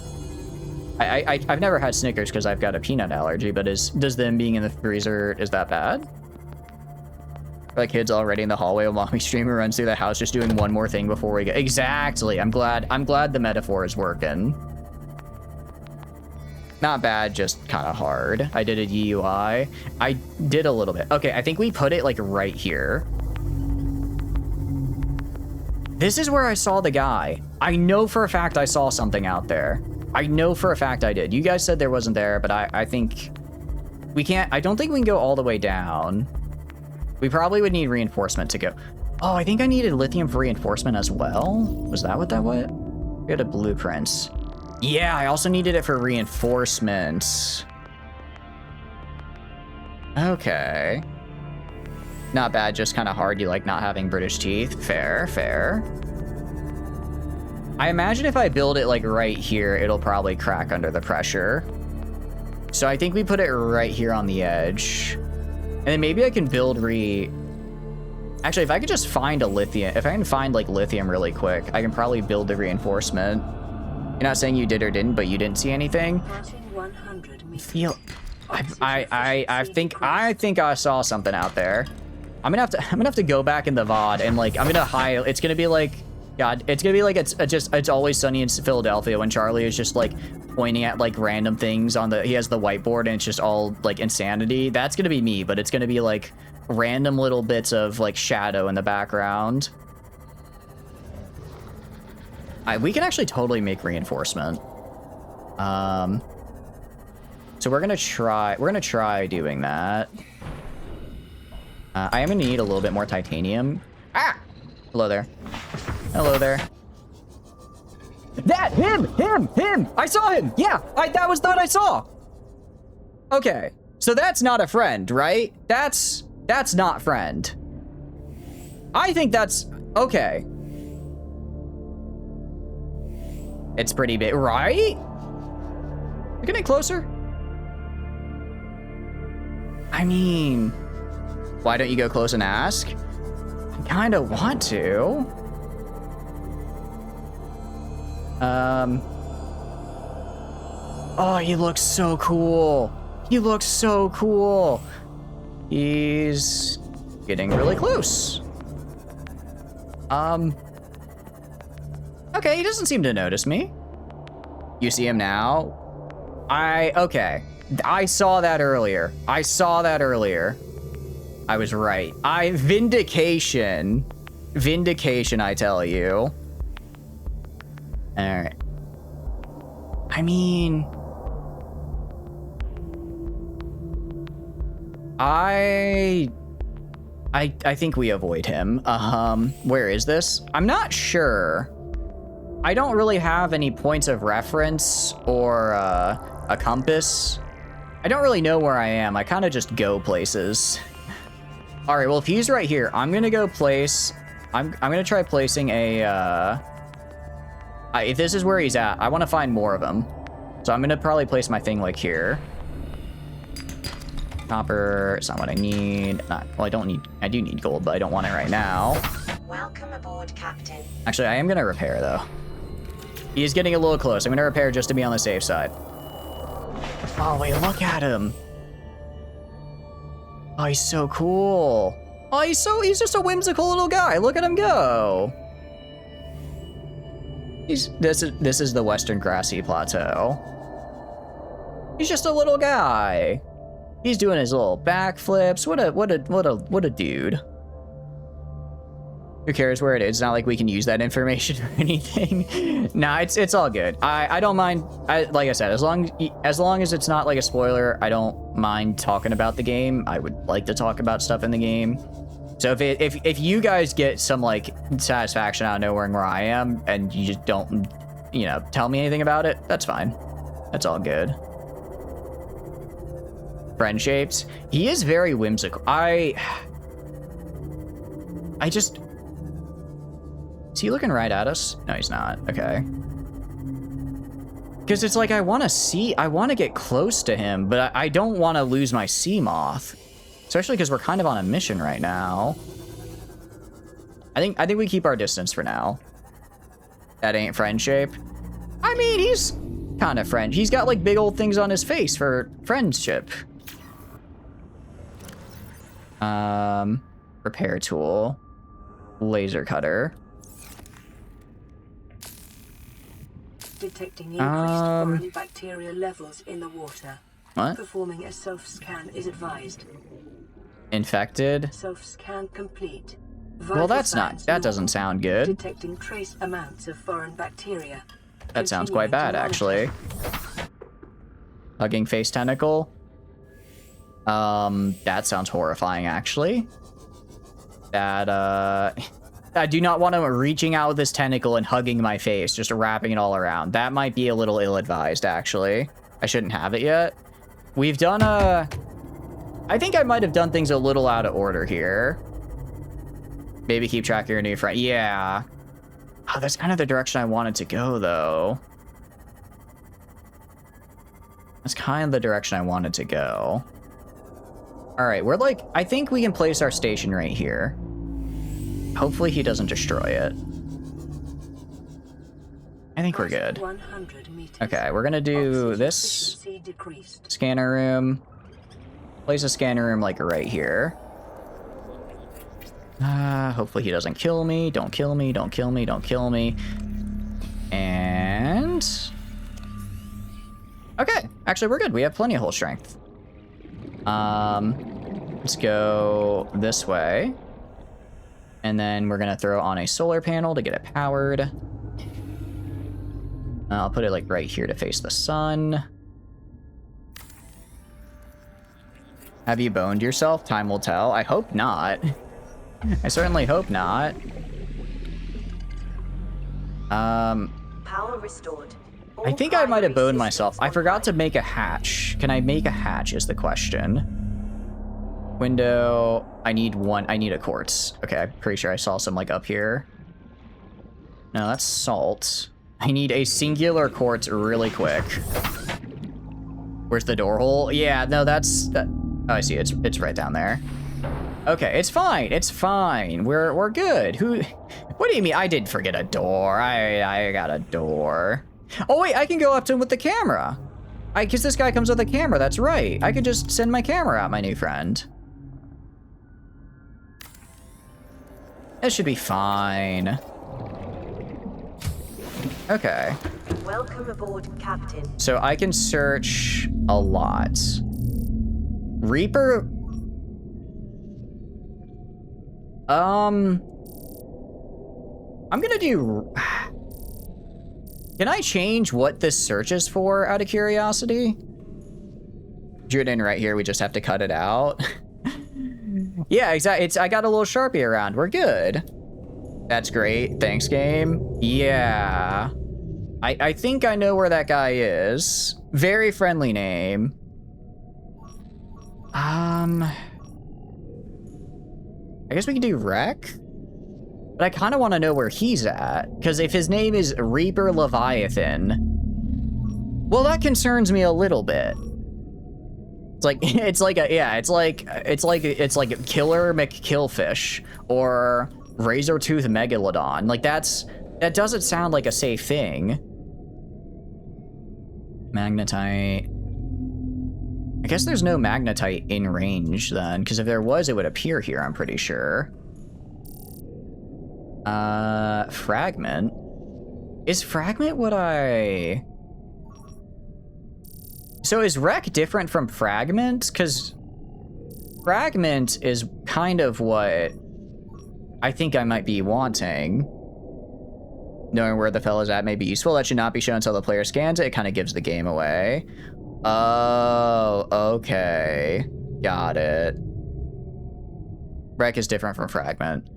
I've never had Snickers because I've got a peanut allergy, but does them being in the freezer, is that bad? Like kids already in the hallway while mommy streamer runs through the house just doing one more thing before we go. Exactly. I'm glad the metaphor is working. Not bad, just kind of hard. I did a DUI. I did a little bit. Okay, I think we put it like right here. This is where I saw the guy. I know for a fact I saw something out there. I know for a fact I did. You guys said there wasn't there, but I think we can't. I don't think we can go all the way down. We probably would need reinforcement to go. Oh, I think I needed lithium for reinforcement as well. Was that what that was? We had a blueprint. Yeah, I also needed it for reinforcement. Okay. Not bad, just kind of hard. You like not having British teeth. Fair, fair. I imagine if I build it like right here, it'll probably crack under the pressure. So I think we put it right here on the edge. And then maybe I can build Actually, if I could just find a lithium, if I can find like lithium really quick, I can probably build the reinforcement. You're not saying you did or didn't, but you didn't see anything. I think I saw something out there. I'm gonna have to go back in the VOD and like I'm gonna hide. It's gonna be like, God, it's gonna be like it's always sunny in Philadelphia when Charlie is just like pointing at like random things on he has the whiteboard and it's just all like insanity. That's gonna be me, but it's gonna be like random little bits of like shadow in the background. We can actually totally make reinforcement. So we're gonna try doing that. I am gonna need a little bit more titanium. Ah! Hello there. Hello there. That, him! I saw him! Yeah, that was that I saw! Okay, so that's not a friend, right? That's not friend. I think that's, okay. It's pretty big, right? You're getting closer? I mean, why don't you go close and ask? I kind of want to. Oh, he looks so cool. He looks so cool. He's getting really close. Okay, he doesn't seem to notice me. You see him now? Okay. I saw that earlier. I was right. Vindication, I tell you. All right. I mean, I think we avoid him. Where is this? I'm not sure. I don't really have any points of reference or a compass. I don't really know where I am. I kind of just go places. All right, well, if he's right here, I'm gonna go place. I'm gonna try placing a. If this is where he's at, I want to find more of him. So I'm gonna probably place my thing like here. Copper, it's not what I need. Well, I do need gold, but I don't want it right now. Welcome aboard, Captain. Actually, I am gonna repair though. He's getting a little close. I'm gonna repair just to be on the safe side. Oh wait, look at him. Oh, he's so cool. Oh, he's just a whimsical little guy. Look at him go. This is the Western Grassy Plateau. He's just a little guy. He's doing his little backflips. What a dude. Who cares where it is? It's not like we can use that information or anything. Nah, it's all good. I don't mind. Like I said, as long as it's not like a spoiler, I don't mind talking about the game. I would like to talk about stuff in the game. So if you guys get some like satisfaction out of knowing where I am and you just don't, tell me anything about it, that's fine. That's all good. Friend shapes. He is very whimsical. I just. Is he looking right at us? No, he's not. Okay. Because it's like I want to get close to him, but I don't want to lose my sea moth. Especially because we're kind of on a mission right now. I think we keep our distance for now. That ain't friend shape. I mean, he's kind of friend. He's got like big old things on his face for friendship. Repair tool. Laser cutter. Detecting increased foreign bacteria levels in the water. What? Performing a self-scan is advised. Infected. Self-scan complete. Well, that doesn't sound good. Detecting trace amounts of foreign bacteria. That sounds quite bad, actually. Hugging face tentacle. That sounds horrifying, actually. I do not want him reaching out with his tentacle and hugging my face, just wrapping it all around. That might be a little ill-advised, actually. I shouldn't have it yet. We've done I think I might have done things a little out of order here. Maybe keep track of your new friend. Yeah. Oh, that's kind of the direction I wanted to go, though. That's kind of the direction I wanted to go. All right, I think we can place our station right here. Hopefully he doesn't destroy it. I think we're good. Okay, we're gonna do this scanner room. Place a scanner room like right here. Hopefully he doesn't kill me. Don't kill me, don't kill me, don't kill me. And... okay, actually we're good. We have plenty of hull strength. Let's go this way. And then we're gonna throw on a solar panel to get it powered. I'll put it like right here to face the sun. Have you boned yourself? Time will tell. I hope not. I certainly hope not. Power restored. I All think I might have primary boned myself. systems I forgot to online. make a hatch. Can I make a hatch is the question. Window. I need one. I need a quartz. Okay, I'm pretty sure I saw some like up here. No, that's salt. I need a singular quartz really quick. Where's the door hole? Yeah, no, that's that. Oh, I see. It's right down there. Okay, it's fine. It's fine. We're good. Who? What do you mean? I did forget a door. I got a door. Oh wait, I can go up to him with the camera. Cause this guy comes with a camera. That's right. I could just send my camera out, my new friend. It should be fine. Okay. Welcome aboard, Captain. So I can search a lot. Reaper. I'm gonna do. Can I change what this search is for out of curiosity? Drew it in right here. We just have to cut it out. Yeah, exactly. I got a little Sharpie around. We're good. That's great. Thanks, game. Yeah. I think I know where that guy is. Very friendly name. I guess we can do Wreck. But I kind of want to know where he's at. Because if his name is Reaper Leviathan, well, that concerns me a little bit. It's like a Killer McKillfish or Razortooth Megalodon. Like that doesn't sound like a safe thing. Magnetite. I guess there's no magnetite in range then, because if there was, it would appear here, I'm pretty sure. Fragment. Is fragment what I... So is wreck different from fragment? Because fragment is kind of what I think I might be wanting. Knowing where the fella's at may be useful. That should not be shown until the player scans it. It kind of gives the game away. Oh, okay. Got it. Wreck is different from fragment.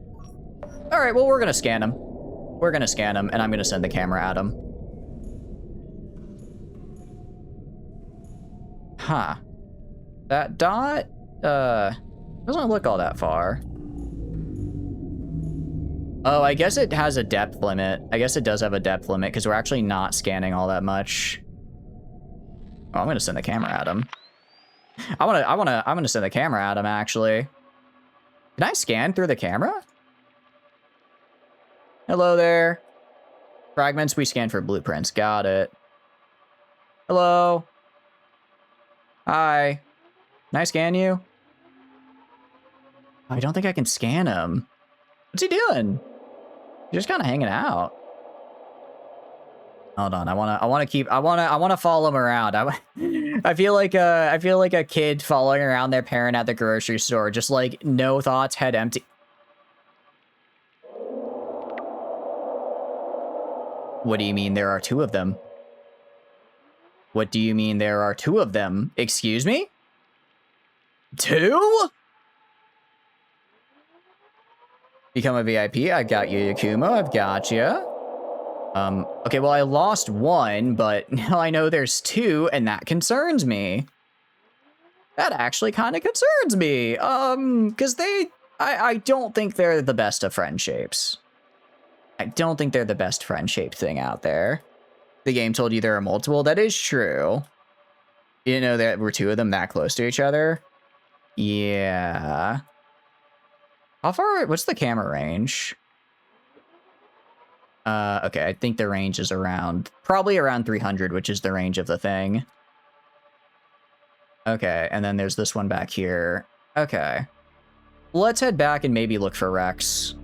All right, well, we're going to scan him. We're going to scan him, and I'm going to send the camera at him. Huh. That dot, doesn't look all that far. Oh, I guess it has a depth limit. I guess it does have a depth limit, because we're actually not scanning all that much. Oh, I'm going to send the camera at him. I'm going to send the camera at him, actually. Can I scan through the camera? Hello there. Fragments, we scan for blueprints. Got it. Hello. Hi. Can I scan you? I don't think I can scan him. What's he doing? He's just kind of hanging out. Hold on. I want to follow him around. I feel like a kid following around their parent at the grocery store, just like no thoughts, head empty. What do you mean there are two of them? What do you mean there are two of them? Excuse me? Two? Become a VIP. I've got you, Yakumo. I've got you. Okay, well, I lost one, but now I know there's two, and that concerns me. That actually kind of concerns me. Because I don't think they're the best of friend shapes. I don't think they're the best friend-shaped thing out there. The game told you there are multiple. That is true. You didn't know there were two of them that close to each other? Yeah. How far? What's the camera range? Okay, I think the range is probably around 300, which is the range of the thing. Okay, and then there's this one back here. Okay. Let's head back and maybe look for Rex.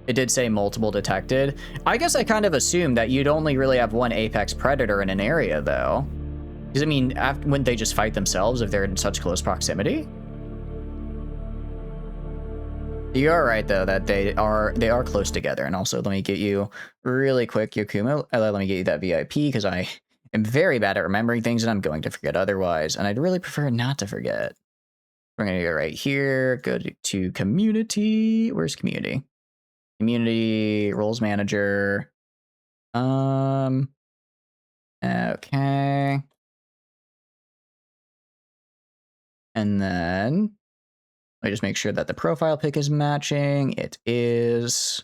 It did say multiple detected. I guess I kind of assumed that you'd only really have one apex predator in an area, though. Because, I mean, wouldn't they just fight themselves if they're in such close proximity? You are right, though, that they are close together. And also, let me get you really quick, Yakumo. Let me get you that VIP, because I am very bad at remembering things, and I'm going to forget otherwise. And I'd really prefer not to forget. We're going to go right here, go to community. Where's community? Community, roles manager. Okay. And then I just make sure that the profile pic is matching. It is.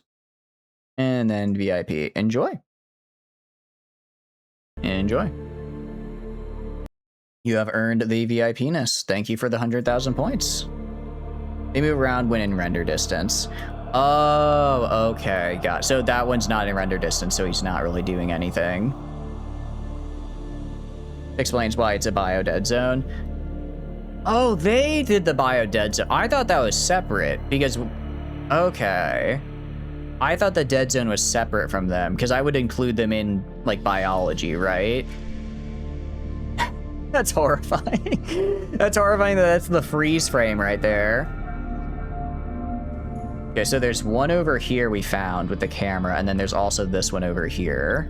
And then VIP. Enjoy. Enjoy. You have earned the VIP-ness. Thank you for the 100,000 points. They move around when in render distance. Oh, okay. Got it. So that one's not in render distance, so he's not really doing anything. Explains why it's a bio-dead zone. Oh, they did the bio-dead zone. I thought that was separate because... Okay. I thought the dead zone was separate from them because I would include them in, like, biology, right? That's horrifying. That's horrifying that that's the freeze frame right there. Okay, so there's one over here we found with the camera, and then there's also this one over here.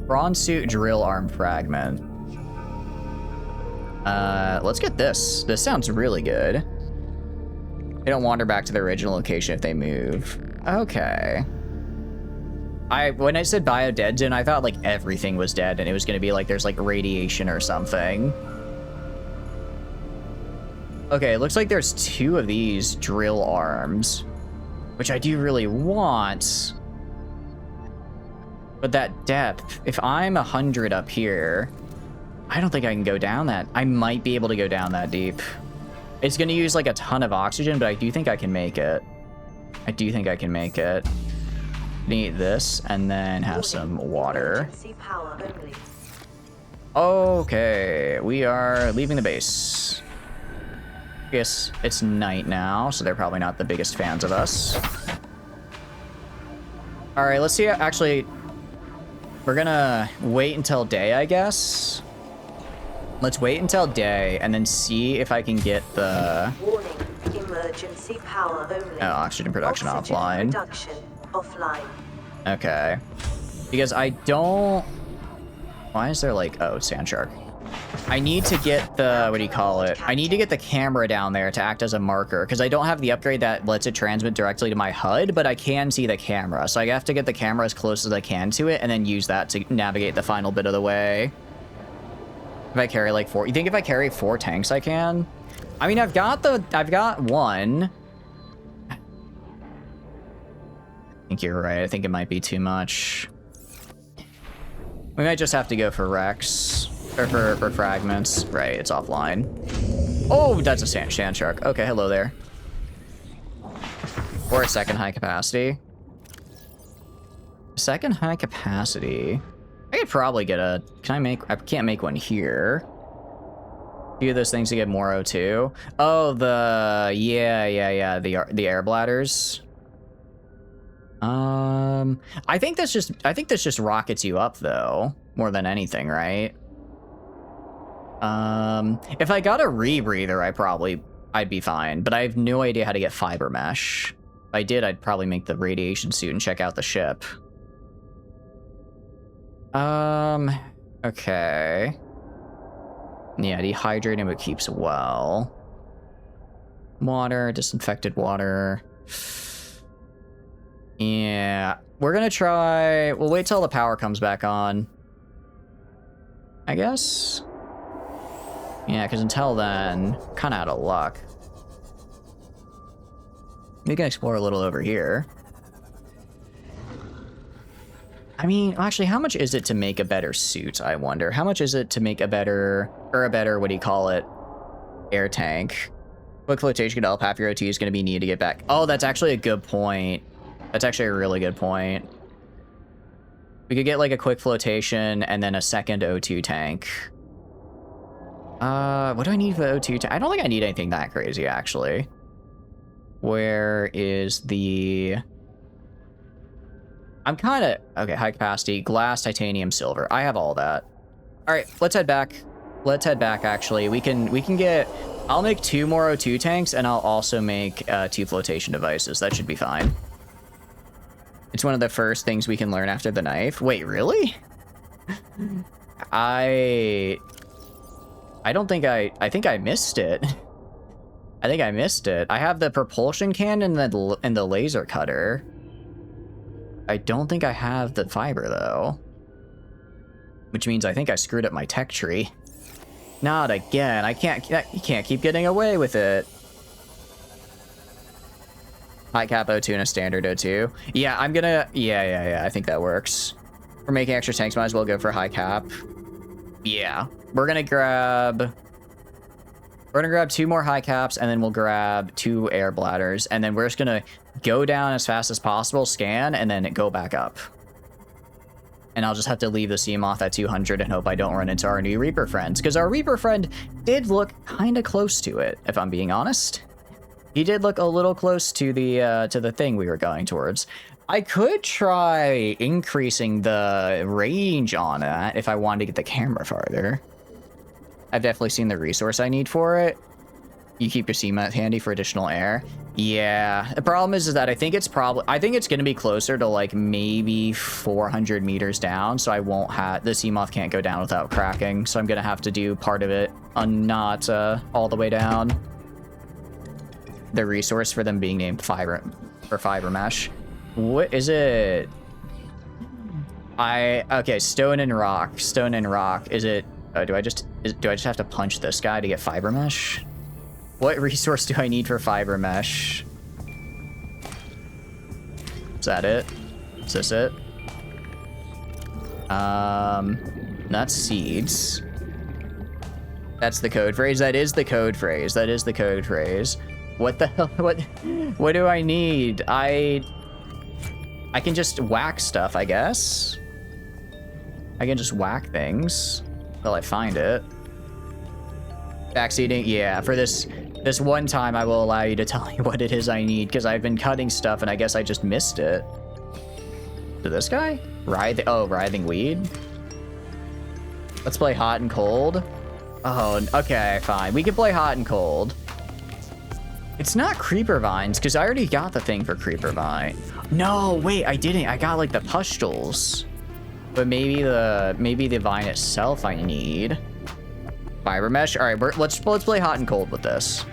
Bronze suit drill arm fragment. Let's get this. This sounds really good. They don't wander back to their original location if they move. Okay. When I said bio dead zone, I thought like everything was dead and it was gonna be like there's like radiation or something. Okay, it looks like there's 2 of these drill arms, which I do really want. But that depth, if I'm 100 up here, I don't think I can go down that. I might be able to go down that deep. It's gonna use like a ton of oxygen, but I do think I can make it. I do think I can make it. Need this and then have some water. Okay, we are leaving the base. Yes, it's night now, so they're probably not the biggest fans of us. All right, let's see. Actually, we're gonna wait until day, I guess. Let's wait until day and then see if I can get the... Warning, emergency power only. Oh, oxygen production Oxygen offline. Production offline. Okay. Because I don't... Why is there like... Oh, sand shark. I need to get the... What do you call it? I need to get the camera down there to act as a marker because I don't have the upgrade that lets it transmit directly to my HUD, but I can see the camera. So I have to get the camera as close as I can to it and then use that to navigate the final bit of the way. If I carry like 4... You think if I carry 4 tanks I can? I mean, I've got one. I think you're right. I think it might be too much. We might just have to go for Rex. Or for fragments. Right, it's offline. Oh, that's a sand shark. Okay, hello there. Or a second high capacity. Second high capacity. I could probably get a... Can I make... I can't make one here. Do those things to get more O2. Oh, the... Yeah. The air bladders. I think this just rockets you up, though. More than anything, right? If I got a rebreather, I'd be fine. But I have no idea how to get fiber mesh. If I did, I'd probably make the radiation suit and check out the ship. Okay. Yeah, dehydrating but keeps well. Water, disinfected water. Yeah, we're gonna try... We'll wait till the power comes back on, I guess. Yeah, because until then, kind of out of luck. We can explore a little over here. I mean, actually, how much is it to make a better suit, I wonder? How much is it to make a better, what do you call it, air tank? Quick flotation can help. Half your OT is going to be needed to get back. Oh, that's actually a good point. That's actually a really good point. We could get like a quick flotation and then a second O2 tank. What do I need for the O2 tank? I don't think I need anything that crazy, actually. Where is the... I'm kind of... Okay, high capacity, glass, titanium, silver. I have all that. All right, let's head back. Let's head back, actually. We can get... I'll make 2 more O2 tanks, and I'll also make 2 flotation devices. That should be fine. It's one of the first things we can learn after the knife. Wait, really? I don't think I think I missed it. I think I missed it. I have the propulsion cannon and the laser cutter. I don't think I have the fiber, though. Which means I think I screwed up my tech tree. Not again. You can't keep getting away with it. High cap O2 and a standard O2. Yeah, I'm gonna... Yeah, I think that works. We're making extra tanks, might as well go for high cap. Yeah. We're gonna grab 2 more high caps, and then we'll grab 2 air bladders, and then we're just gonna go down as fast as possible, scan, and then go back up. And I'll just have to leave the Seamoth at 200 and hope I don't run into our new Reaper friends, because our Reaper friend did look kind of close to it, if I'm being honest. He did look a little close to the thing we were going towards. I could try increasing the range on that if I wanted to get the camera farther. I've definitely seen the resource I need for it. You keep your Seamoth handy for additional air. Yeah, the problem is that I think it's going to be closer to like maybe 400 meters down, so I won't have... The Seamoth can't go down without cracking, so I'm going to have to do part of it not all the way down. The resource for them being named fiber mesh. What is it? Okay, stone and rock. Stone and rock. Is it... do I just have to punch this guy to get fiber mesh? What resource do I need for fiber mesh? Is that it? Is this it? Not seeds. That's the code phrase. That is the code phrase. That is the code phrase. What the hell? What do I need? I can just whack stuff, I guess. I can just whack things until I find it. Backseating, yeah, for this one time I will allow you to tell me what it is I need, because I've been cutting stuff and I guess I just missed it. To this guy? Writhing weed? Let's play hot and cold. Oh, okay, fine. We can play hot and cold. It's not creeper vines, because I already got the thing for creeper vine. No, wait, I didn't. I got like the pustules. But maybe the vine itself I need. Fiber mesh. All right, let's play hot and cold with this.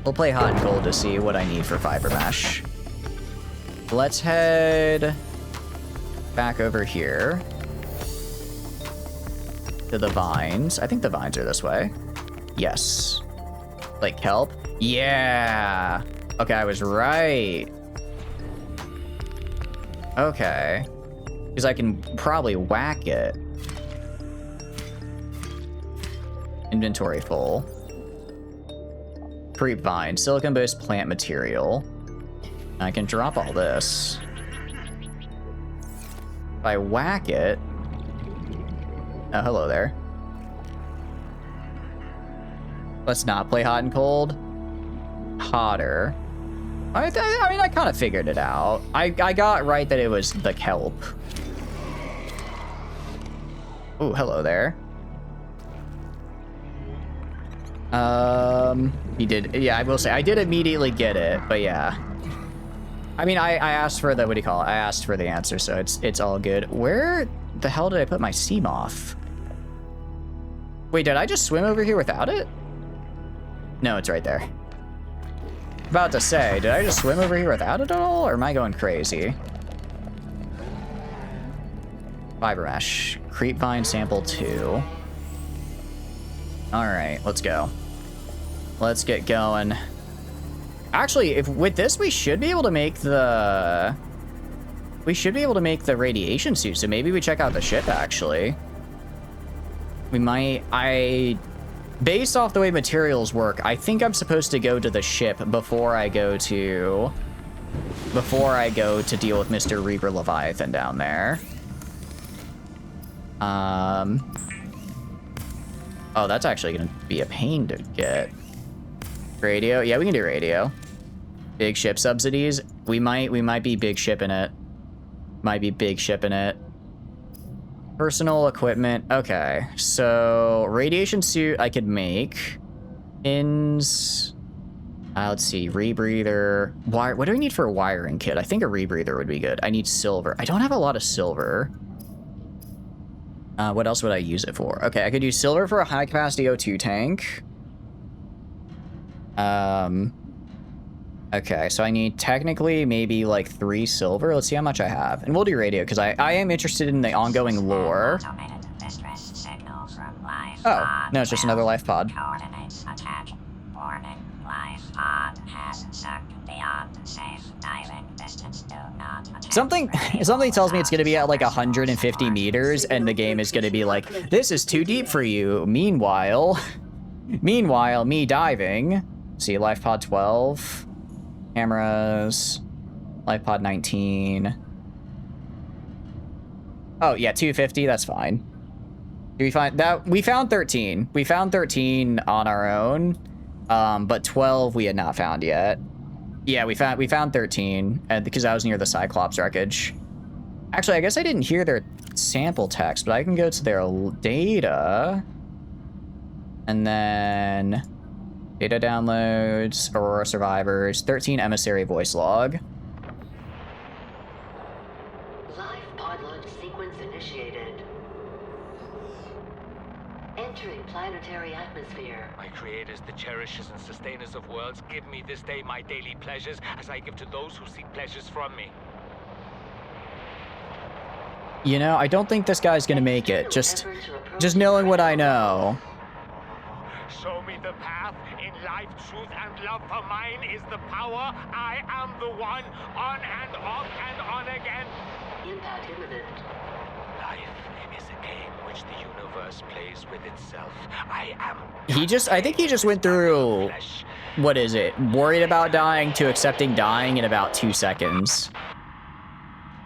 We'll play hot and cold to see what I need for fiber mesh. Let's head back over here to the vines. I think the vines are this way. Yes. Like kelp. Yeah. Okay, I was right. Okay. Because I can probably whack it. Inventory full. Creep vine, silicon-based plant material. I can drop all this. If I whack it... Oh, hello there. Let's not play hot and cold. Hotter. I mean, I kind of figured it out. I got right that it was the kelp. Ooh, hello there. He did. Yeah, I will say I did immediately get it, but yeah. I mean, I asked for the, what do you call it? I asked for the answer, so it's all good. Where the hell did I put my Seamoth? Wait, did I just swim over here without it? No, it's right there. About to say, did I just swim over here without it at all, or am I going crazy? Fiber mesh. Creep vine sample 2. Alright, let's go. Let's get going. Actually, if with this, we should be able to make the... We should be able to make the radiation suit, so maybe we check out the ship, actually. We might... Based off the way materials work, I think I'm supposed to go to the ship before I go to deal with Mr. Reaper Leviathan down there. Oh, that's actually gonna be a pain to get. Radio? Yeah, we can do radio. Big ship subsidies. We might be big shipping it. Might be big shipping it. Personal equipment. Okay, so radiation suit I could make. Ins. Let's see, rebreather. Wire. What do I need for a wiring kit? I think a rebreather would be good. I need silver. I don't have a lot of silver. What else would I use it for? Okay, I could use silver for a high-capacity O2 tank. Okay, so I need technically maybe like 3 silver. Let's see how much I have. And we'll do radio, because I am interested in the ongoing lore. Automated distress signal from life Oh, pod no, it's just another life pod. Coordinates attached. Warning. Life pod has sucked beyond safe diving distance. Do not attempt Something tells me it's going to be at like 150 meters, and the game is going to be like, this is too deep for you. Meanwhile, me diving. See, life pod 12. Cameras. Life pod 19. Oh, yeah, 250. That's fine. Do we find that? We found 13. We found 13 on our own. But 12 we had not found yet. Yeah, we found 13, because I was near the Cyclops wreckage. Actually, I guess I didn't hear their sample text, but I can go to their data. And then data downloads, Aurora survivors, 13 emissary voice log. Live pod launch sequence initiated. Entering planetary atmosphere. My creators, the cherishers and sustainers of worlds, give me this day my daily pleasures as I give to those who seek pleasures from me. You know, I don't think this guy's gonna make it. Just knowing what I know. Show me the path. In life, truth, and love for mine is the power. I am the one. On and off and on again. Impact imminent. Life is a game which the universe plays with itself. I think he just went through, what is it? Worried about dying to accepting dying in about 2 seconds.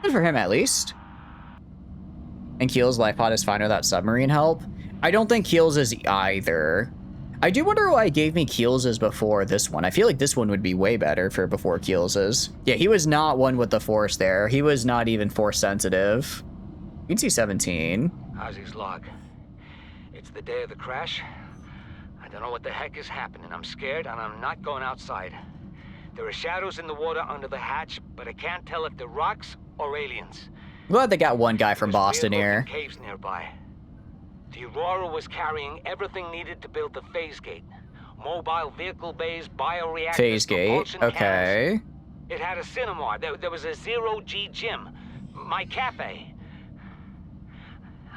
Good for him, at least. And Keel's life pod is fine without submarine help. I don't think Keel's is either. I do wonder why he gave me Keel's before this one. I feel like this one would be way better for before Keel's. Yeah, he was not one with the force there. He was not even force sensitive. You can see 17. How's his log? It's the day of the crash. I don't know what the heck is happening. I'm scared and I'm not going outside. There are shadows in the water under the hatch, but I can't tell if they're rocks or aliens. Glad they got one guy from Boston here. Caves nearby. The Aurora was carrying everything needed to build the phase gate. Mobile vehicle bays, bioreactors, Phase gate, propulsion okay. cannons. It had a cinema. There was a zero-G gym. My cafe.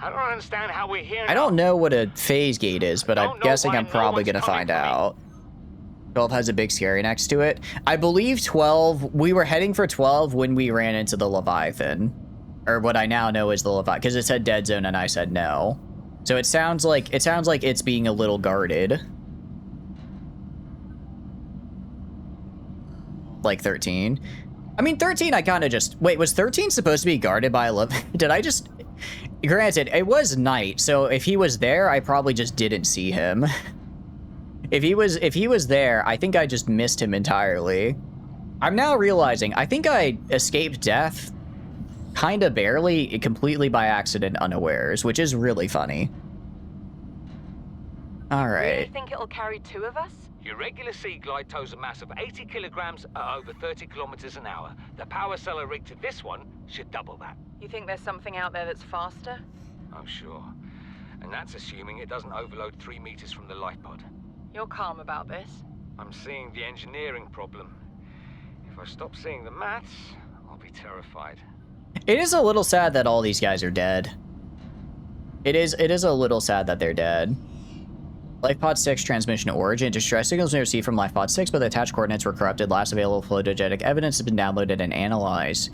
I don't understand how we're here now. I don't know what a phase gate is, but I'm guessing why I'm probably no gonna one's find coming for me. out. 12 has a big scary next to it. I believe 12, we were heading for 12 when we ran into the Leviathan. Or what I now know is the Leviathan, because it said dead zone and I said no. So it sounds like it's being a little guarded. Like 13. I mean, 13 I kind of just... Wait, was 13 supposed to be guarded by 11? Did I just... Granted, it was night, so if he was there, I probably just didn't see him. If he was there, I think I just missed him entirely. I'm now realizing, I think I escaped death kind of barely, completely by accident, unawares, which is really funny. All right. Really think it'll carry 2 of us? Your regular sea glide tows a mass of 80 kilograms at over 30 kilometers an hour. The power cellar rig to this one should double that. You think there's something out there that's faster? Oh, sure. And that's assuming it doesn't overload 3 meters from the life pod. You're calm about this? I'm seeing the engineering problem. If I stop seeing the maths, I'll be terrified. It is a little sad that all these guys are dead. It is a little sad that they're dead. LifePod 6 transmission origin. Distress signals were received from LifePod 6, but the attached coordinates were corrupted. Last available photogenic evidence has been downloaded and analyzed.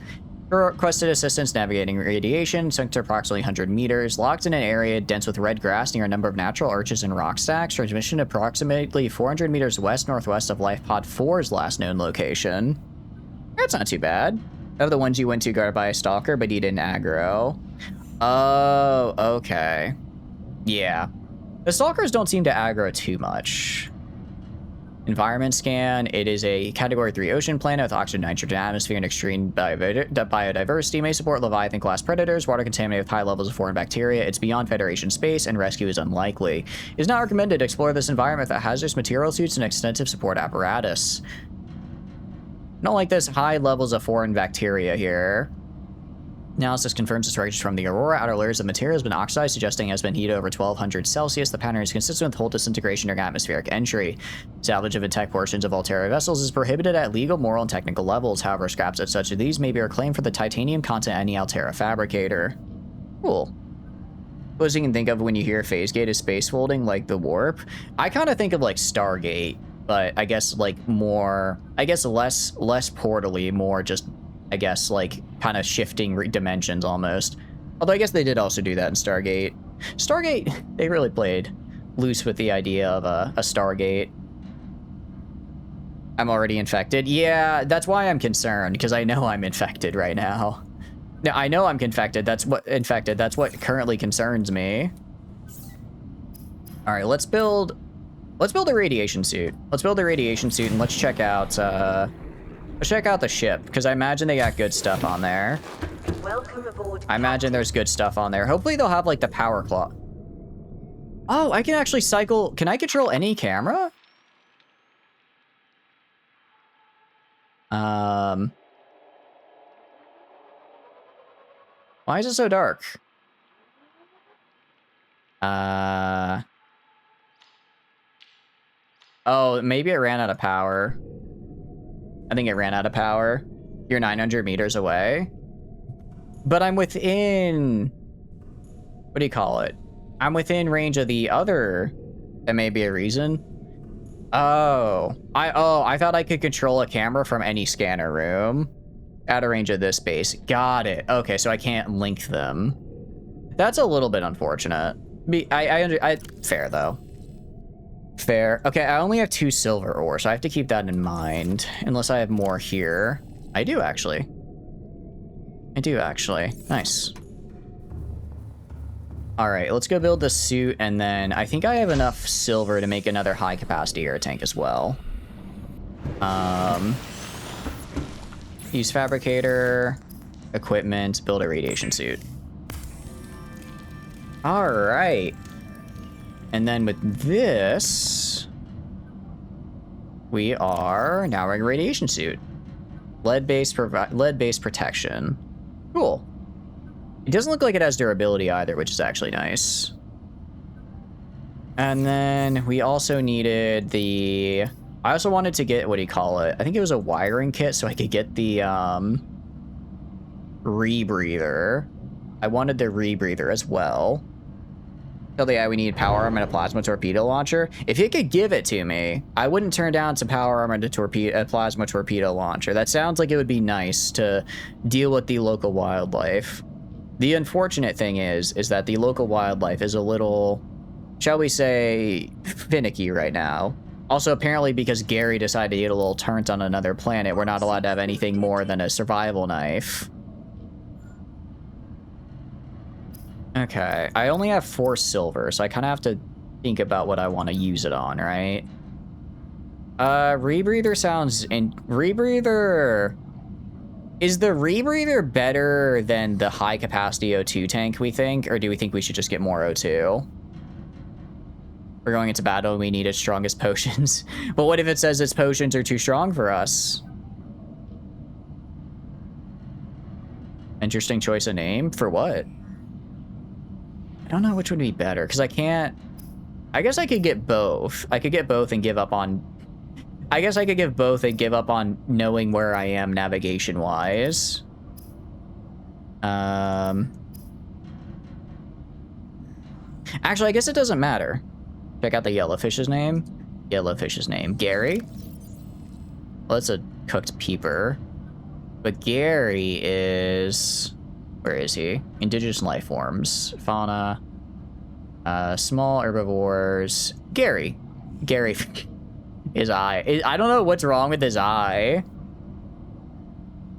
Requested assistance navigating radiation, sunk to approximately 100 meters. Locked in an area dense with red grass near a number of natural arches and rock stacks. Transmission approximately 400 meters west-northwest of LifePod 4's last known location. That's not too bad. Of the ones you went to guarded by a stalker, but he didn't aggro. Oh, okay. Yeah. The stalkers don't seem to aggro too much. Environment scan. It is a Category 3 ocean planet with oxygen, nitrogen atmosphere, and extreme biodiversity. May support Leviathan-class predators. Water contaminated with high levels of foreign bacteria. It's beyond Federation space, and rescue is unlikely. It is not recommended to explore this environment without hazardous material suits and extensive support apparatus. I don't like this high levels of foreign bacteria here. Analysis confirms the strikes from the Aurora. Outer layers of material has been oxidized, suggesting it has been heated over 1200 Celsius. The pattern is consistent with whole disintegration during atmospheric entry. Salvage of intact portions of Altera vessels is prohibited at legal, moral, and technical levels. However, scraps of such as these may be reclaimed for the titanium content of any Altera fabricator. Cool. Closest you can think of when you hear phase gate is space folding, like the warp. I kind of think of like Stargate, but I guess like more, I guess less portally, more just, I guess like kind of shifting dimensions almost. Although I guess they did also do that in Stargate. Stargate, they really played loose with the idea of a Stargate. I'm already infected. Yeah, that's why I'm concerned, because I know I'm infected right now. No, I know I'm infected. That's what currently concerns me. All right, let's build a radiation suit. Let's build a radiation suit and let's check out the ship, because I imagine they got good stuff on there. Welcome aboard. I imagine there's good stuff on there. Hopefully they'll have like the power claw. Oh, I can actually cycle. Can I control any camera? Why is it so dark? Oh, maybe it ran out of power. I think it ran out of power. You're 900 meters away. But I'm within... What do you call it? I'm within range of the other... That may be a reason. Oh, I thought I could control a camera from any scanner room. Out of range of this base. Got it. Okay, so I can't link them. That's a little bit unfortunate. Fair, though. Fair. Okay, I only have 2 silver ores, so I have to keep that in mind. Unless I have more here. I do, actually. Nice. Alright, let's go build the suit, and then I think I have enough silver to make another high-capacity air tank as well. Use fabricator, equipment, build a radiation suit. Alright. And then with this, we are now wearing a radiation suit. Lead-based protection. Cool. It doesn't look like it has durability either, which is actually nice. And then we also needed the... I also wanted to get, what do you call it? I think it was a wiring kit so I could get the rebreather. I wanted the rebreather as well. Tell the AI we need power armor and a plasma torpedo launcher. If it could give it to me, I wouldn't turn down some power armor and a plasma torpedo launcher. That sounds like it would be nice to deal with the local wildlife. The unfortunate thing is that the local wildlife is a little, shall we say, finicky right now. Also, apparently because Gary decided to get a little turnt on another planet, we're not allowed to have anything more than a survival knife. Okay, I only have 4 silver, so I kind of have to think about what I want to use it on, right? Rebreather sounds... Rebreather... Is the rebreather better than the high-capacity O2 tank, we think? Or do we think we should just get more O2? We're going into battle and we need its strongest potions. But what if it says its potions are too strong for us? Interesting choice of name. For what? I don't know which would be better, because I can't... I guess I could get both. I could get both and give up on... I guess I could give both and give up on knowing where I am navigation-wise. Actually, I guess it doesn't matter. Check out the yellowfish's name. Yellowfish's name. Gary? Well, that's a cooked peeper. But Gary is... Where is he? Indigenous life forms. Fauna. Small herbivores. Gary. Gary. His eye. I don't know what's wrong with his eye.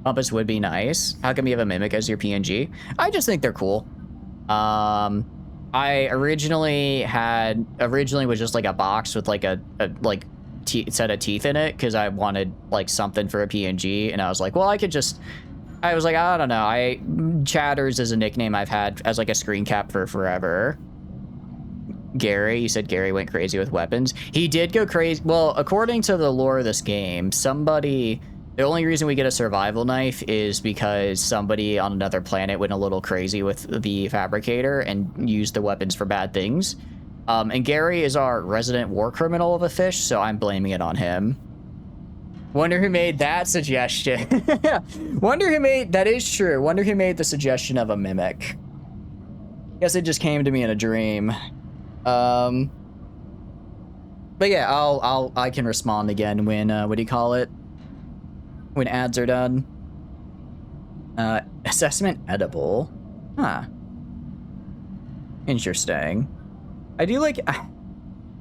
Compass would be nice. How come you have a mimic as your PNG? I just think they're cool. I originally was just like a box with like a set of teeth in it because I wanted like something for a PNG, and I was like, well, I was like, I don't know. Chatters is a nickname I've had as like a screen cap for forever. Gary, you said Gary went crazy with weapons. He did go crazy. Well, according to the lore of this game, somebody The only reason we get a survival knife is because somebody on another planet went a little crazy with the fabricator and used the weapons for bad things. And Gary is our resident war criminal of a fish, so I'm blaming it on him. Wonder who made that suggestion. Wonder who made... That is true. Wonder who made the suggestion of a mimic. Guess it just came to me in a dream. But yeah, I can respond again when, what do you call it? When ads are done. Assessment edible. Huh. Interesting. I do like...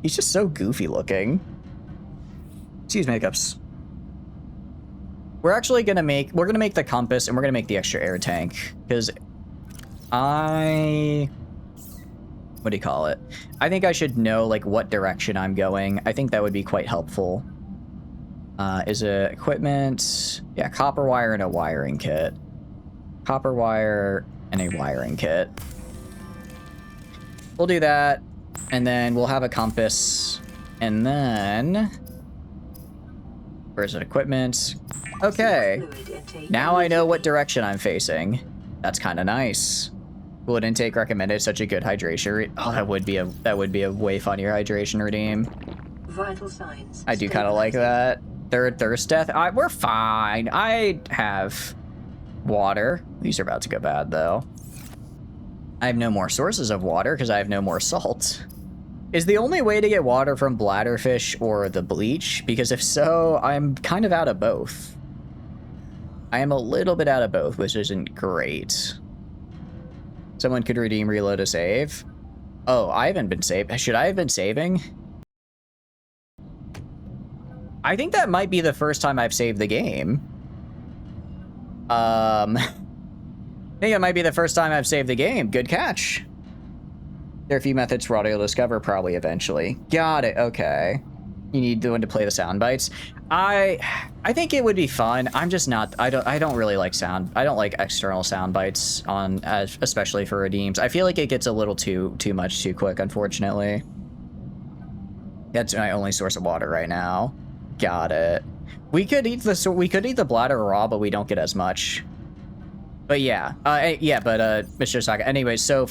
He's just so goofy looking. Excuse me, hiccups. We're actually gonna make... We're gonna make the compass and we're gonna make the extra air tank. Because what do you call it? I think I should know, like, what direction I'm going. I think that would be quite helpful. Is it equipment? Yeah, copper wire and a wiring kit. Copper wire and a wiring kit. We'll do that, and then we'll have a compass, and then... Where's it? Equipment. Okay. Now I know what direction I'm facing. That's kind of nice. Fluid intake recommended. Such a good hydration. Oh, that would be a way funnier hydration redeem. Vital signs. I do kind of like that. Third thirst death. We're fine. I have water. These are about to go bad though. I have no more sources of water because I have no more salt. Is the only way to get water from bladderfish or the bleach? Because if so, I'm kind of out of both. I am a little bit out of both, which isn't great. Someone could redeem reload to save. Oh, I haven't been saved. Should I have been saving? I think that might be the first time I've saved the game. I think it might be the first time I've saved the game. Good catch. There are a few methods for audio discover, probably eventually. Got it, okay. You need the one to play the sound bites. I think it would be fun. I'm just not, I don't really like sound. I don't like external sound bites on, especially for redeems. I feel like it gets a little too much too quick, unfortunately. That's my only source of water right now. Got it. We could eat the bladder raw, but we don't get as much. But yeah, Mr. Saka. Anyway, so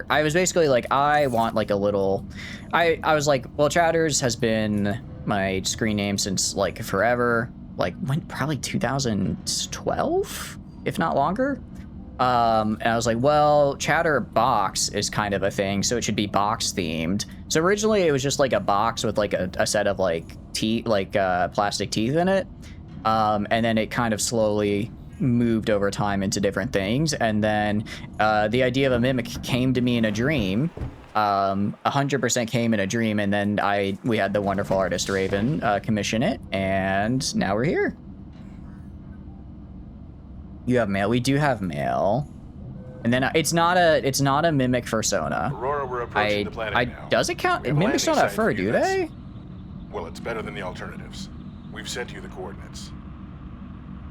I was basically like, I want like a little, I was like, well, Chatters has been my screen name since like forever, like probably 2012, if not longer. And I was like, well, Chatterbox is kind of a thing, so it should be box themed. So originally it was just like a box with like a set of like teeth, like plastic teeth in it. And then it kind of slowly moved over time into different things, and then the idea of a mimic came to me in a dream. 100% came in a dream, and then we had the wonderful artist Raven commission it, and now we're here. You have mail. We do have mail, and then it's not a mimic fursona. Aurora, we're approaching the planet now. Does it count? Mimics don't have fur, do they? Well, it's better than the alternatives. We've sent you the coordinates.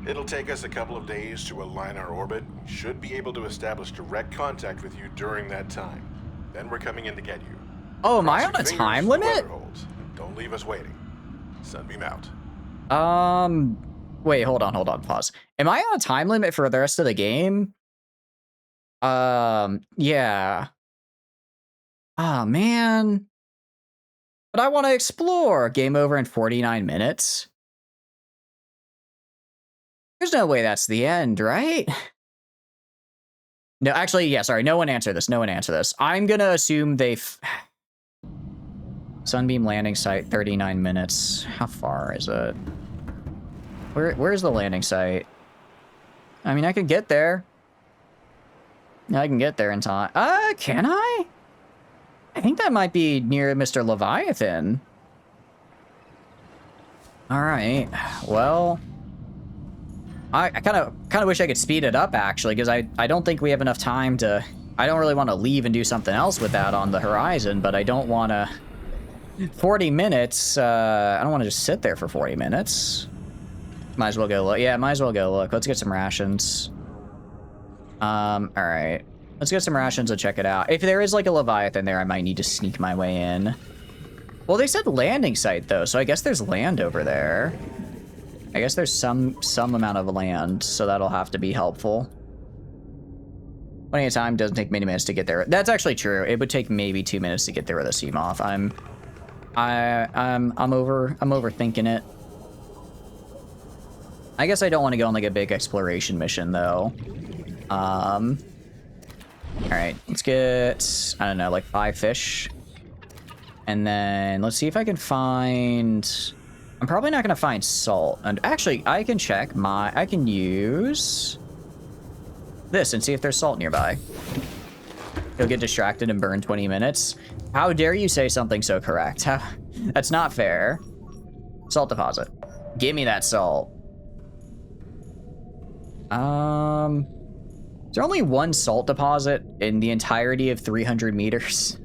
It'll take us a couple of days to align our orbit. We should be able to establish direct contact with you during that time. Then we're coming in to get you. Oh, am I on a time limit? Don't leave us waiting. Sunbeam out. Wait, hold on, pause. Am I on a time limit for the rest of the game? Yeah. Oh, man. But I want to explore. Game over in 49 minutes. There's no way that's the end, right? No, actually, yeah, sorry. No one answer this. I'm gonna assume Sunbeam landing site, 39 minutes. How far is it? Where's the landing site? I mean, I could get there. I can get there in time. Can I? I think that might be near Mr. Leviathan. All right. Well, I kind of wish I could speed it up, actually, because I don't think we have enough time to... I don't really want to leave and do something else with that on the horizon, but I don't want to... 40 minutes, I don't want to just sit there for 40 minutes. Might as well go look. Yeah, might as well go look. Let's get some rations. Alright. Let's get some rations and check it out. If there is like a Leviathan there, I might need to sneak my way in. Well, they said landing site, though, so I guess there's land over there. I guess there's some amount of land, so that'll have to be helpful. Plenty of time, doesn't take many minutes to get there. That's actually true. It would take maybe 2 minutes to get there with a sea moth. I'm overthinking it. I guess I don't want to go on like a big exploration mission though. All right, let's get, I don't know, like 5 fish. And then let's see if I can find, I'm probably not gonna find salt. And actually I can check I can use this and see if there's salt nearby. You'll get distracted and burn 20 minutes. How dare you say something so correct? That's not fair. Salt deposit. Give me that salt. Is there only one salt deposit in the entirety of 300 meters?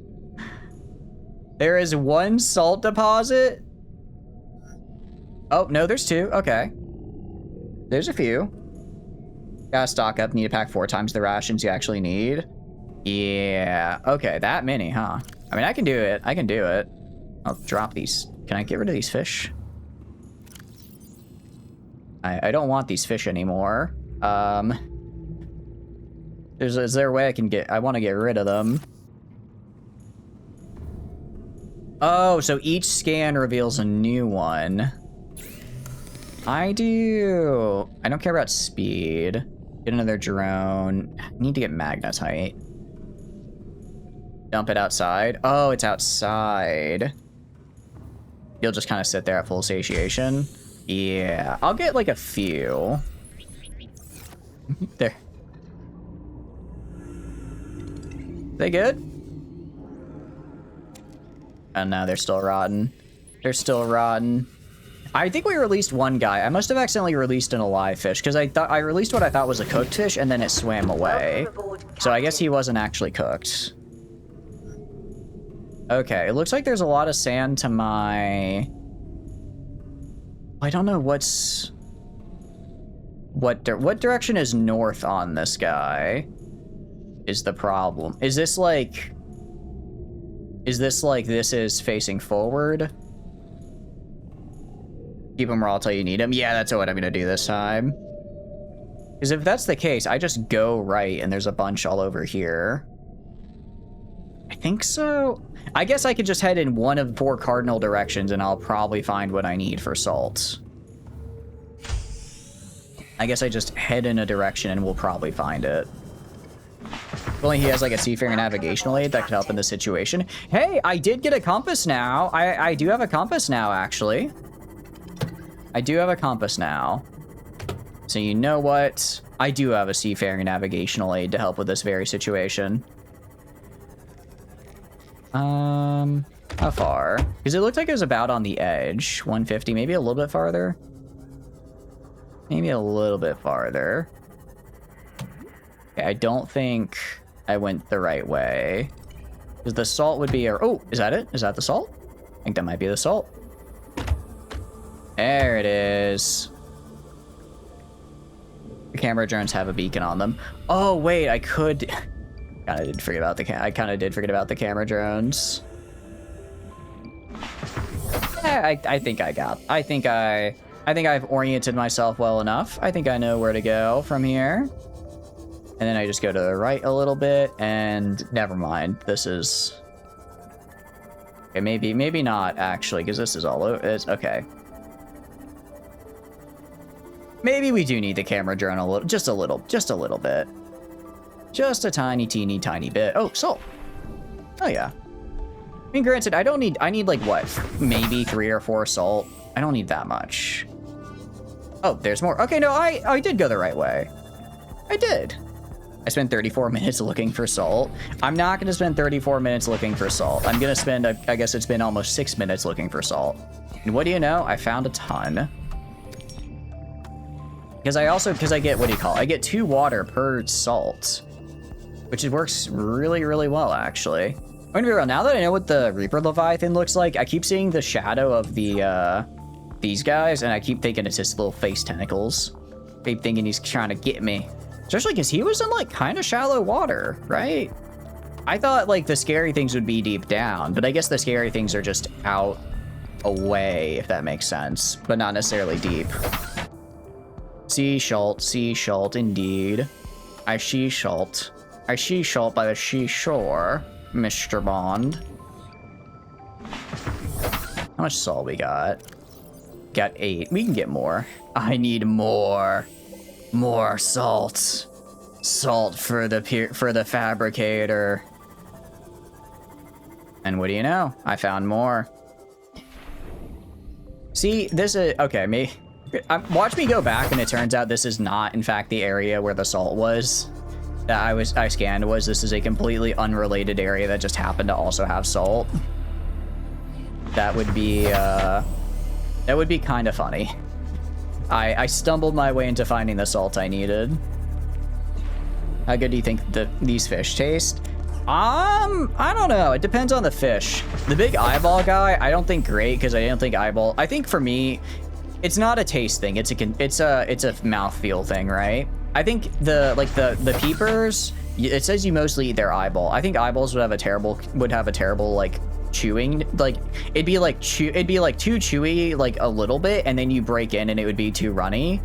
There is one salt deposit? Oh, no, there's 2. Okay. There's a few. Gotta stock up, need to pack 4 times the rations you actually need. Yeah, okay, that many, huh? I mean, I can do it. I can do it. I'll drop these. Can I get rid of these fish? I don't want these fish anymore. Is there a way I can I want to get rid of them. Oh, so each scan reveals a new one. I don't care about speed. Get another drone. I need to get magnetite. Dump it outside. Oh, it's outside. You'll just kind of sit there at full satiation. Yeah, I'll get like a few. There. They good? Oh no, they're still rotten. They're still rotten. I think we released one guy. I must have accidentally released an alive fish because I released what I thought was a cooked fish and then it swam away. So I guess he wasn't actually cooked. Okay, it looks like there's a lot of sand to my... I don't know what direction is north on this guy is the problem. Is this like this is facing forward? Keep him raw till you need him. Yeah, that's what I'm gonna do this time. Because if that's the case, I just go right and there's a bunch all over here. I think so. I guess I could just head in one of 4 cardinal directions and I'll probably find what I need for salt. I guess I just head in a direction and we'll probably find it. If only he has like a seafaring navigational aid that could help in this situation. Hey, I did get a compass now. I do have a compass now, actually. I do have a compass now. So you know what? I do have a seafaring navigational aid to help with this very situation. How far? Because it looked like it was about on the edge. 150, maybe a little bit farther. Maybe a little bit farther. Okay, I don't think I went the right way. Because the salt would be... Oh, is that it? Is that the salt? I think that might be the salt. There it is. The camera drones have a beacon on them. Oh, wait, I could... I kind of did forget about the camera drones. I think I've oriented myself well enough. I think I know where to go from here. And then I just go to the right a little bit and never mind. This is... Okay, maybe not actually, because this is all over. It's okay. Maybe we do need the camera drone a little, just a little bit. Just a teeny tiny bit. Oh, salt. Oh yeah. I mean, granted, I need like what? Maybe 3 or 4 salt. I don't need that much. Oh, there's more. Okay, no, I did go the right way. I did. I spent 34 minutes looking for salt. I'm not going to spend 34 minutes looking for salt. I'm going to spend, I guess it's been almost 6 minutes looking for salt. And what do you know? I found a ton. Because I get, what do you call it? I get 2 water per salt. Which works really, really well, actually. I'm gonna be real, now that I know what the Reaper Leviathan looks like, I keep seeing the shadow of these guys, and I keep thinking it's his little face tentacles. I keep thinking he's trying to get me. Especially because he was in, like, kind of shallow water, right? I thought, like, the scary things would be deep down, but I guess the scary things are just out away, if that makes sense, but not necessarily deep. Sea salt, indeed. I sea salt by the seashore, Mr. Bond. How much salt we got? Got 8. We can get more. I need more. More salt. Salt for the fabricator. And what do you know? I found more. See, this is okay. Watch me go back, and it turns out this is not, in fact, the area where the salt was. That I scanned was. This is a completely unrelated area that just happened to also have salt. That would be kind of funny. I stumbled my way into finding the salt I needed. How good do you think these fish taste? I don't know. It depends on the fish. The big eyeball guy, I don't think great, because I don't think eyeball. I think for me, it's not a taste thing. It's a mouthfeel thing, right? I think the peepers. It says you mostly eat their eyeball. I think eyeballs would have a terrible like chewing. Like it'd be like too chewy like a little bit, and then you break in and it would be too runny.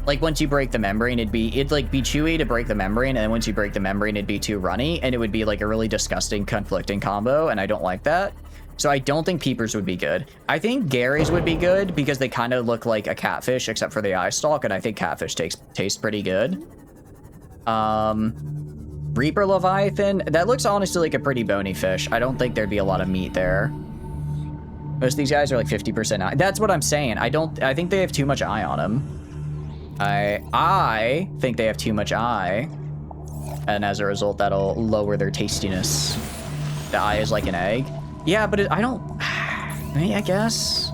Like once you break the membrane, it'd be chewy to break the membrane, and then once you break the membrane, it'd be too runny, and it would be like a really disgusting, conflicting combo, and I don't like that. So I don't think peepers would be good. I think Gary's would be good because they kind of look like a catfish except for the eye stalk, and I think catfish taste pretty good. Reaper Leviathan, that looks honestly like a pretty bony fish. I don't think there'd be a lot of meat there. Most of these guys are like 50% eye. That's what I'm saying. I think they have too much eye on them. I think they have too much eye, and as a result, that'll lower their tastiness. The eye is like an egg. Yeah, but I guess.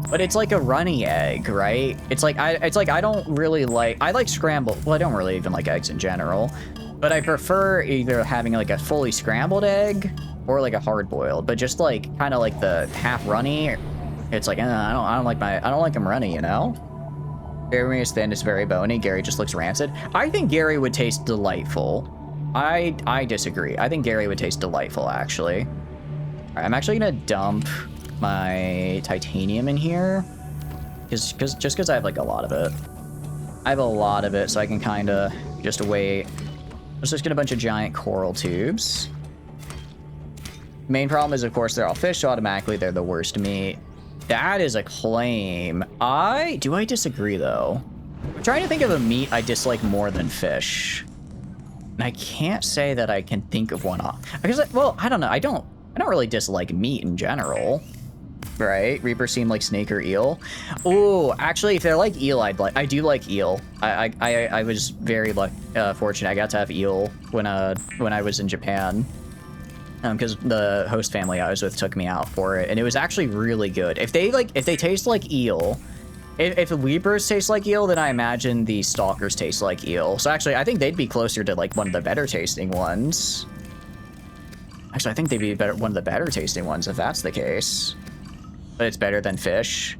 But it's like a runny egg, right? I don't really like. I like scrambled. Well, I don't really even like eggs in general, but I prefer either having like a fully scrambled egg or like a hard boiled. But just like kind of like the half runny. It's like I don't like them runny, you know. Gary is thin, it's very bony. Gary just looks rancid. I think Gary would taste delightful. I disagree. I think Gary would taste delightful, actually. All right, I'm actually gonna dump my titanium in here, just because I have like a lot of it. I have a lot of it, so I can kind of just wait. Let's just get a bunch of giant coral tubes. Main problem is, of course, they're all fish, so automatically they're the worst meat. That is a claim. Do I disagree, though? I'm trying to think of a meat I dislike more than fish. And I can't say that I can think of one off. Because, well, I don't know. I don't really dislike meat in general. Right? Reapers seem like snake or eel. Oh, actually, if they're like eel, I do like eel. I was very fortunate. I got to have eel when I was in Japan. Because the host family I was with took me out for it, and it was actually really good. If they taste like eel, if the Reapers taste like eel, then I imagine the Stalkers taste like eel. So actually, I think they'd be closer to like one of the better tasting ones. Actually, I think they'd be one of the better tasting ones if that's the case. But it's better than fish.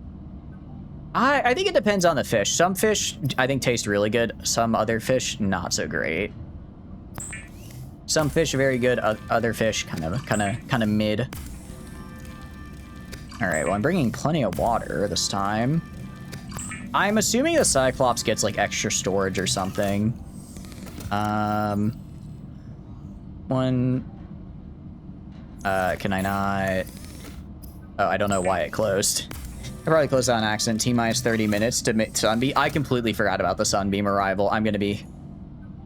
I think it depends on the fish. Some fish I think taste really good. Some other fish not so great. Some fish are very good, other fish kind of mid. All right, well, I'm bringing plenty of water this time. I'm assuming the Cyclops gets like extra storage or something. Can I not? Oh, I don't know why it closed. I probably closed on accident. T-minus 30 minutes to Sunbeam. I completely forgot about the Sunbeam arrival. I'm gonna be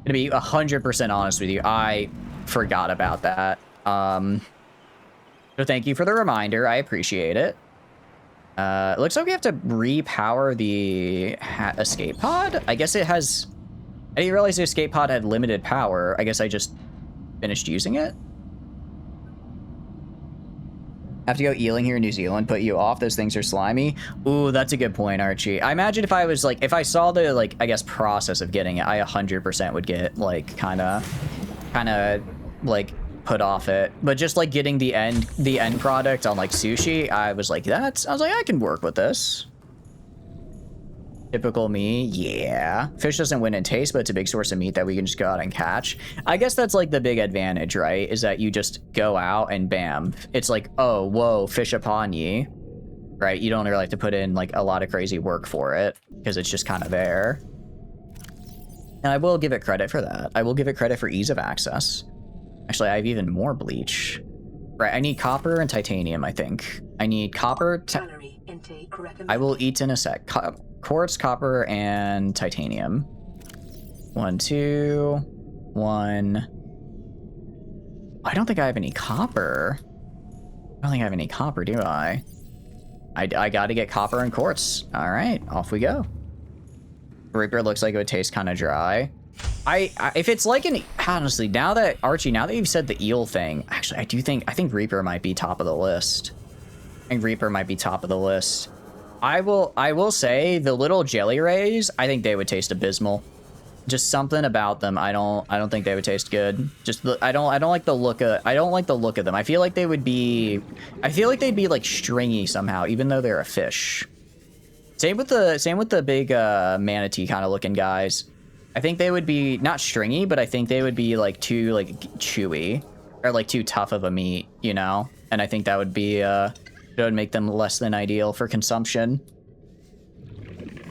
100% honest with you. I forgot about that. So thank you for the reminder. I appreciate it. It looks like we have to repower the escape pod. I guess it has. I didn't realize the escape pod had limited power. I guess I just finished using it. Have to go eeling here in New Zealand, put you off. Those things are slimy. Ooh, that's a good point, Archie. I imagine if I was like, if I saw the like, I guess process of getting it, I 100% would get like kind of like put off it. But just like getting the end product on like sushi, I was like, I can work with this. Typical me, yeah. Fish doesn't win in taste, but it's a big source of meat that we can just go out and catch. I guess that's like the big advantage, right? Is that you just go out and bam. It's like, oh, whoa, fish upon ye. right? You don't really have to put in like a lot of crazy work for it because it's just kind of there. And I will give it credit for that. I will give it credit for ease of access. Actually, I have even more bleach. Right, I need copper and titanium, I think. I need copper. Calorie intake recommended. I will eat in a sec. Quartz, copper, and titanium. 1, 2, 1. I don't think I have any copper. I don't think I have any copper, do I? I gotta get copper and quartz. All right, off we go. Reaper looks like it would taste kind of dry. If it's like honestly, now that Archie, now that you've said the eel thing, actually, I think Reaper might be top of the list. I think Reaper might be top of the list. I will say the little jelly rays, I think they would taste abysmal. Just something about them. I don't think they would taste good. Just I don't like the look of them. I feel like they'd be like stringy somehow, even though they're a fish. Same with the big manatee kind of looking guys. I think they would be not stringy, but I think they would be like too like chewy or like too tough of a meat, you know? And I think that would be that would make them less than ideal for consumption.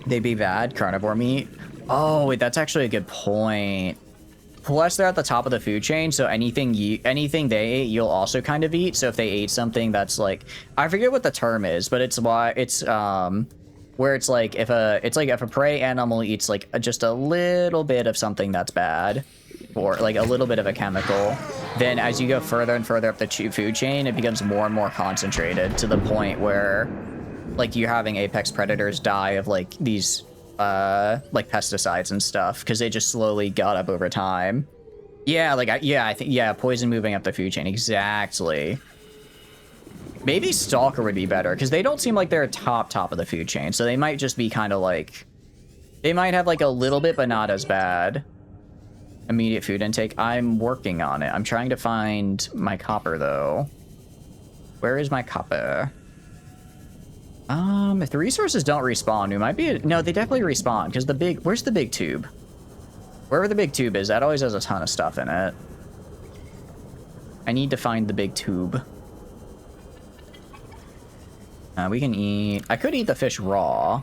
They'd be bad carnivore meat. Oh, wait, that's actually a good point. Plus, they're at the top of the food chain, so anything they ate, you'll also kind of eat. So if they ate something that's like, I forget what the term is, but it's where it's like if a prey animal eats like just a little bit of something that's bad, or like a little bit of a chemical, then as you go further and further up the food chain, it becomes more and more concentrated to the point where like you're having apex predators die of like these like pesticides and stuff because they just slowly got up over time. Yeah, like I think poison moving up the food chain, exactly. Maybe Stalker would be better because they don't seem like they're top of the food chain, so they might just be kind of like, they might have like a little bit but not as bad. Immediate food intake, I'm working on it. I'm trying to find my copper though. Where is my copper? If the resources don't respawn, we might be... No, they definitely respawn, because the big... Where's the big tube? Wherever the big tube is, that always has a ton of stuff in it. I need to find the big tube. We can eat... I could eat the fish raw.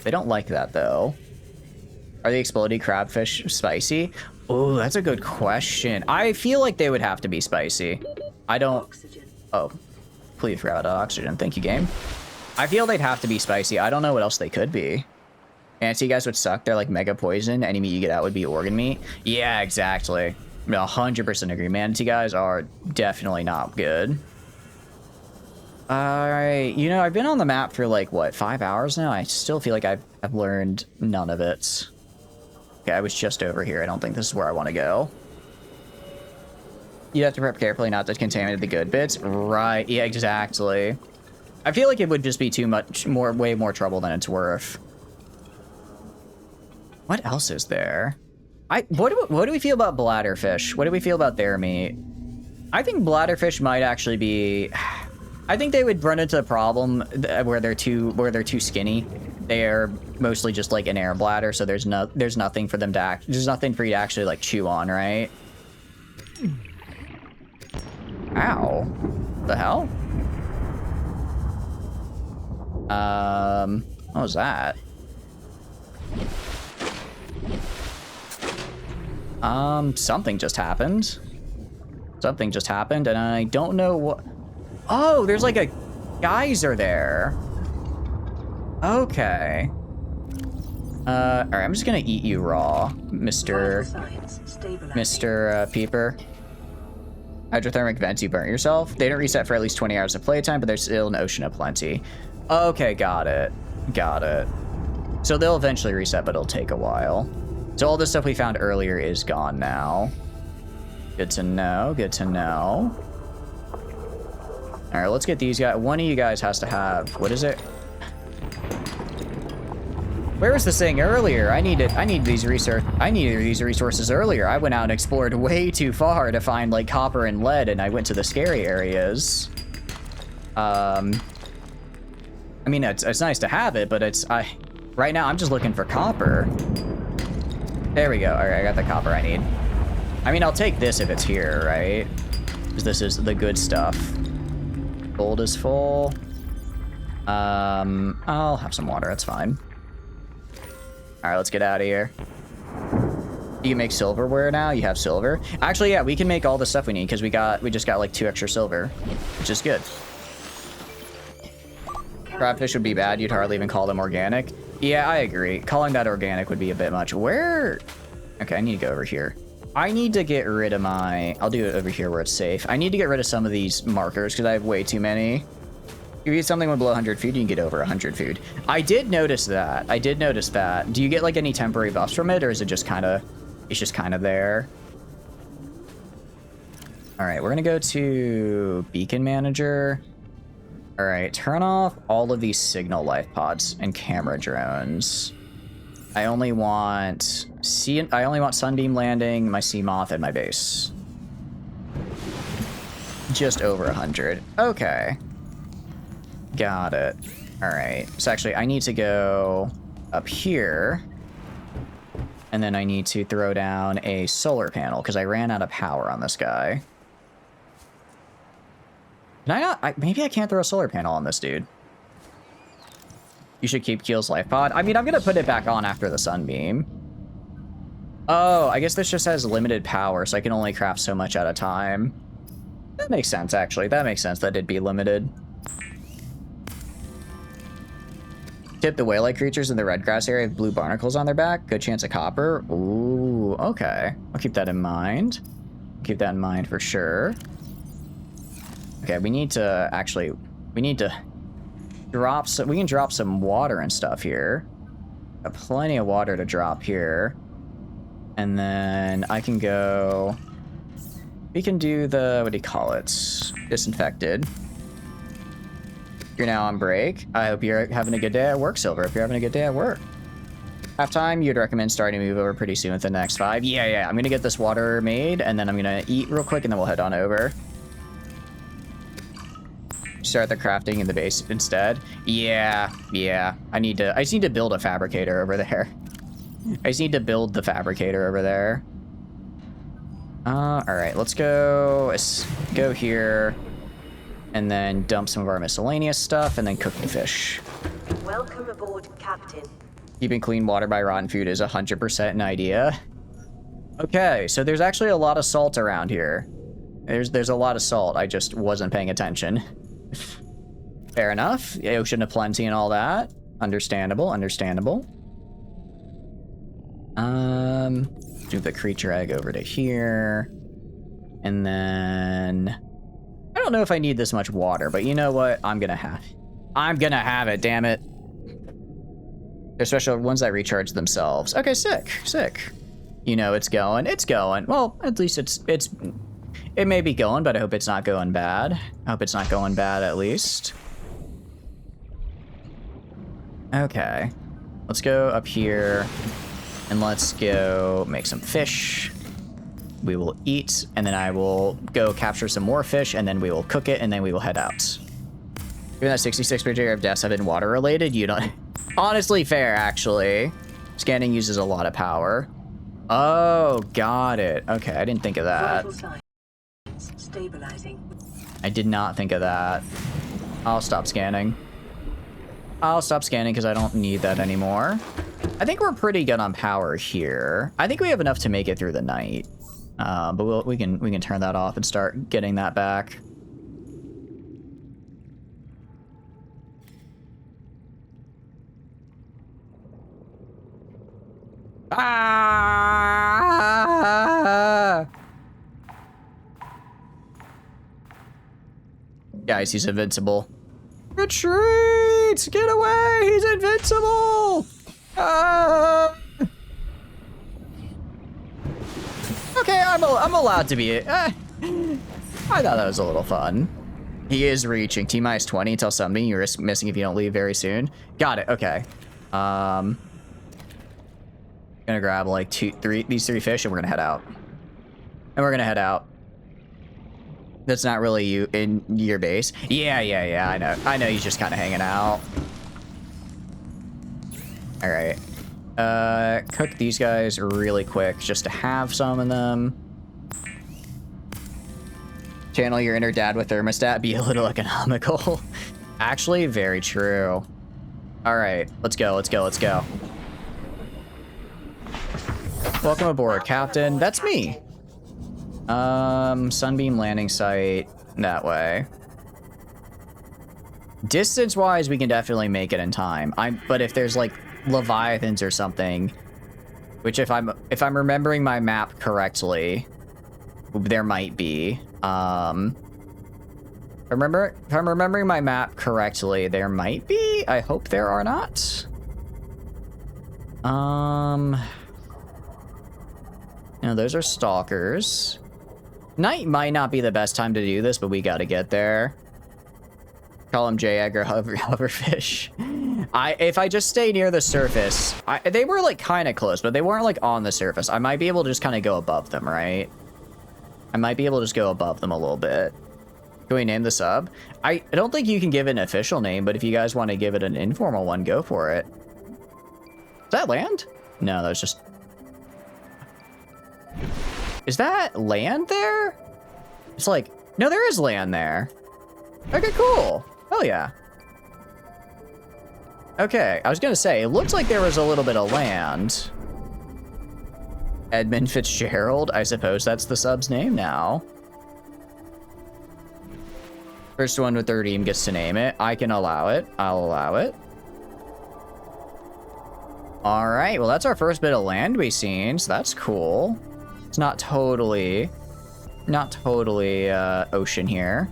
They don't like that, though. Are the exploding crabfish spicy? Oh, that's a good question. I feel like they would have to be spicy. I don't... Oxygen. Oh. Please forgot about oxygen. Thank you, game. I feel they'd have to be spicy. I don't know what else they could be. Fancy guys would suck. They're like mega poison. Any meat you get out would be organ meat. Yeah, exactly. 100% agree. Manatee guys are definitely not good. Alright, you know, I've been on the map for like, what, 5 hours now? I still feel like I've learned none of it. Okay, I was just over here. I don't think this is where I want to go. You have to prep carefully not to contaminate the good bits. Right, yeah, exactly. I feel like it would just be too much way more trouble than it's worth. What else is there? What do we feel about bladderfish? What do we feel about their meat? I think bladderfish might actually be... I think they would run into a problem where they're too skinny. They're mostly just like an air bladder, so there's nothing for them to there's nothing for you to actually like chew on, right? Ow. The hell? What was that? Something just happened. Something just happened, and I don't know what... Oh, there's like a geyser there. Okay. Alright, I'm just gonna eat you raw, Mr. Peeper. Hydrothermic vents, you burnt yourself. They don't reset for at least 20 hours of playtime, but there's still an ocean of plenty. Okay, got it. Got it. So they'll eventually reset, but it'll take a while. So all this stuff we found earlier is gone now. Good to know, good to know. Alright, let's get these guys. One of you guys has to have... What is it? Where was this thing earlier? I needed these resources earlier. I went out and explored way too far to find like copper and lead, and I went to the scary areas. I mean, it's nice to have it, but right now I'm just looking for copper. There we go. All right, I got the copper I need. I mean, I'll take this if it's here, right? Because this is the good stuff. Gold is full. I'll have some water. That's fine. All right, let's get out of here. You can make silverware now. You have silver. Actually, yeah, we can make all the stuff we need because we just got like 2 extra silver, which is good. Crabfish would be bad. You'd hardly even call them organic. Yeah, I agree. Calling that organic would be a bit much. Where? Okay, I need to go over here. I need to get rid of my... I'll do it over here where it's safe. I need to get rid of some of these markers because I have way too many. If you eat something with below 100 food, you can get over 100 food. I did notice that. Do you get like any temporary buffs from it, or is it just kind of... It's just kind of there? All right, we're going to go to Beacon Manager. All right, turn off all of these signal life pods and camera drones. I only want Sunbeam Landing, my Sea Moth, and my base. Just over 100. Okay. Got it. All right. So actually, I need to go up here. And then I need to throw down a solar panel because I ran out of power on this guy. Can I not? Maybe I can't throw a solar panel on this dude. You should keep Keel's life pod. I mean, I'm going to put it back on after the sunbeam. Oh, I guess this just has limited power, so I can only craft so much at a time. That makes sense, actually. That makes sense that it'd be limited. Tip: the whale-like creatures in the red grass area have blue barnacles on their back. Good chance of copper. Ooh, okay. I'll keep that in mind. Keep that in mind for sure. Okay, we need to drop some, we can drop some water and stuff here. Got plenty of water to drop here. And then I can go, we can do the, what do you call it? Disinfected. You're now on break. I hope you're having a good day at work, Silver. If you're having a good day at work. Halftime, you'd recommend starting to move over pretty soon with the next 5. Yeah. I'm gonna get this water made, and then I'm gonna eat real quick, and then we'll head on over. Start the crafting in the base instead. Yeah. I just need to build a fabricator over there. I just need to build the fabricator over there. All right, let's go here. And then dump some of our miscellaneous stuff, and then cook the fish. Welcome aboard, Captain. Keeping clean water by rotten food is 100% an idea. Okay, so there's actually a lot of salt around here. There's a lot of salt. I just wasn't paying attention. Fair enough. Ocean of plenty and all that. Understandable. Do the creature egg over to here. And then... I don't know if I need this much water, but you know what? I'm gonna have it, damn it. There's special ones that recharge themselves. Okay, sick. You know it's going. Well, at least it may be going, but I hope it's not going bad. At least. Okay. Let's go up here and let's go make some fish. We will eat, and then I will go capture some more fish, and then we will cook it, and then we will head out. Given that 66% of deaths have been water related, you don't... Honestly, fair, actually. Scanning uses a lot of power. Oh, got it. Okay, I didn't think of that. Stabilizing. I did not think of that. I'll stop scanning because I don't need that anymore. I think we're pretty good on power here. I think we have enough to make it through the night. But we can turn that off and start getting that back. Ah! Guys, he's invincible. Retreat! Get away! He's invincible! Ah! Okay, I'm allowed to be... I thought that was a little fun. He is reaching. T-minus 20 until something. You're missing if you don't leave very soon. Got it. Okay. Gonna grab like these three fish, and we're gonna head out. That's not really you in your base. Yeah. I know he's just kind of hanging out. All right. Cook these guys really quick just to have some of them. Channel your inner dad with thermostat. Be a little economical. Actually, very true. All right, let's go, let's go, let's go. Welcome aboard, Captain. That's me. Sunbeam landing site that way. Distance-wise, we can definitely make it in time. But if there's like Leviathans or something, which if I'm remembering my map correctly, there might be. If I'm remembering my map correctly, there might be. I hope there are not. You know, those are stalkers. Night might not be the best time to do this, but we gotta get there. Call him J. Edgar Hoverfish. If I just stay near the surface, they were like kind of close, but they weren't like on the surface. I might be able to just kind of go above them, right? I might be able to just go above them a little bit. Can we name the sub? I don't think you can give it an official name, but if you guys want to give it an informal one, go for it. Is that land? No, that's just... Is that land there? It's like... No, there is land there. Okay, cool. Hell yeah. Okay, I was gonna say, it looks like there was a little bit of land. Edmund Fitzgerald, I suppose that's the sub's name now. First one with the redeem gets to name it. I can allow it. I'll allow it. All right, well, that's our first bit of land we've seen, so that's cool. It's not totally ocean here.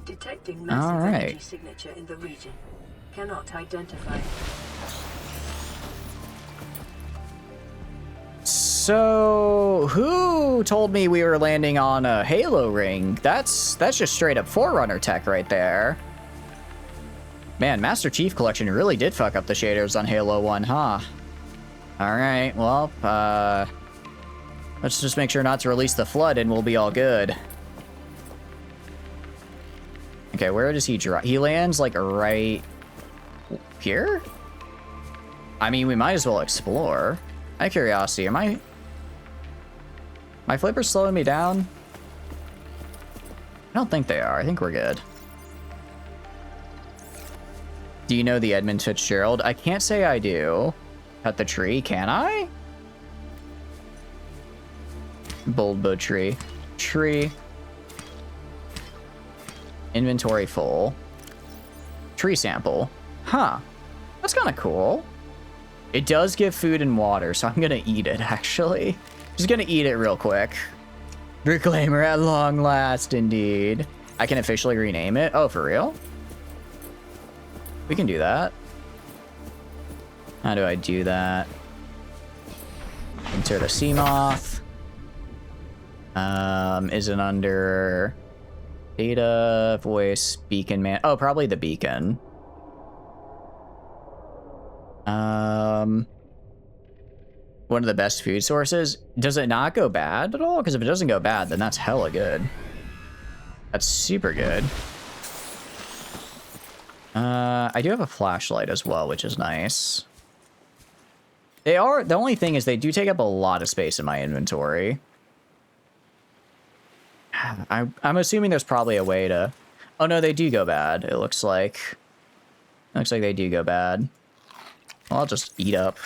Detecting massive energy signature in the region. Cannot identify. So, who told me we were landing on a Halo ring? That's just straight up Forerunner tech right there. Man, Master Chief Collection really did fuck up the shaders on Halo 1, huh? Alright, well, let's just make sure not to release the flood and we'll be all good. Okay, where does he drop? He lands, like, right here? I mean, we might as well explore. Out of curiosity, my flippers slowing me down? I don't think they are. I think we're good. Do you know the Edmund Fitzgerald? I can't say I do. Cut the tree, can I? Bulbo tree. Tree. Inventory full. Tree sample. Huh. That's kind of cool. It does give food and water, so I'm gonna eat it, actually. Just gonna eat it real quick. Reclaimer at long last, indeed. I can officially rename it. Oh, for real? We can do that. How do I do that? Insert a Seamoth. Is it under data, voice, beacon, man? Oh, probably the beacon. One of the best food sources. Does it not go bad at all? Because if it doesn't go bad, then that's hella good. That's super good. I do have a flashlight as well, which is nice. The only thing is they do take up a lot of space in my inventory. I'm assuming there's probably a way to... Oh no, they do go bad, it looks like. It looks like they do go bad. Well, I'll just eat up.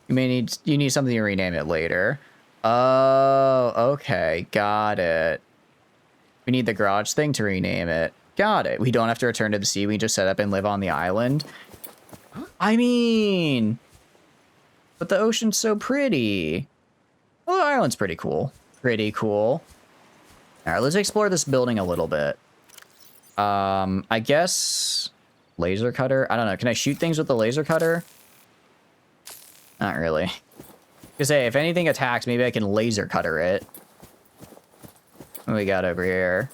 You need something to rename it later. Oh, okay, got it. We need the garage thing to rename it. Got it. We don't have to return to the sea. We just set up and live on the island. I mean, but the ocean's so pretty. Well, the island's pretty cool. Pretty cool. All right, let's explore this building a little bit. I guess laser cutter. I don't know. Can I shoot things with the laser cutter? Not really. Because hey, if anything attacks, maybe I can laser cutter it. What we got over here?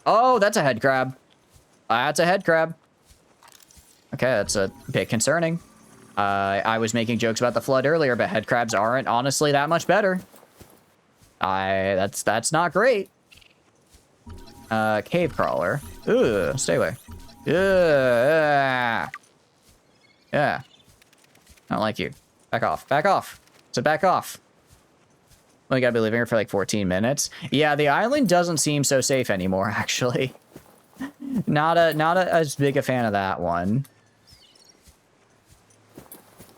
Oh, that's a head crab. That's a head crab. Okay, that's a bit concerning. I was making jokes about the flood earlier, but head crabs aren't honestly that much better. That's not great. Cave crawler. Ugh, stay away. Ugh. Yeah. I don't like you. Back off. Back off. So back off. We gotta be living here for like 14 minutes. Yeah, the island doesn't seem so safe anymore, actually. Not as big a fan of that one.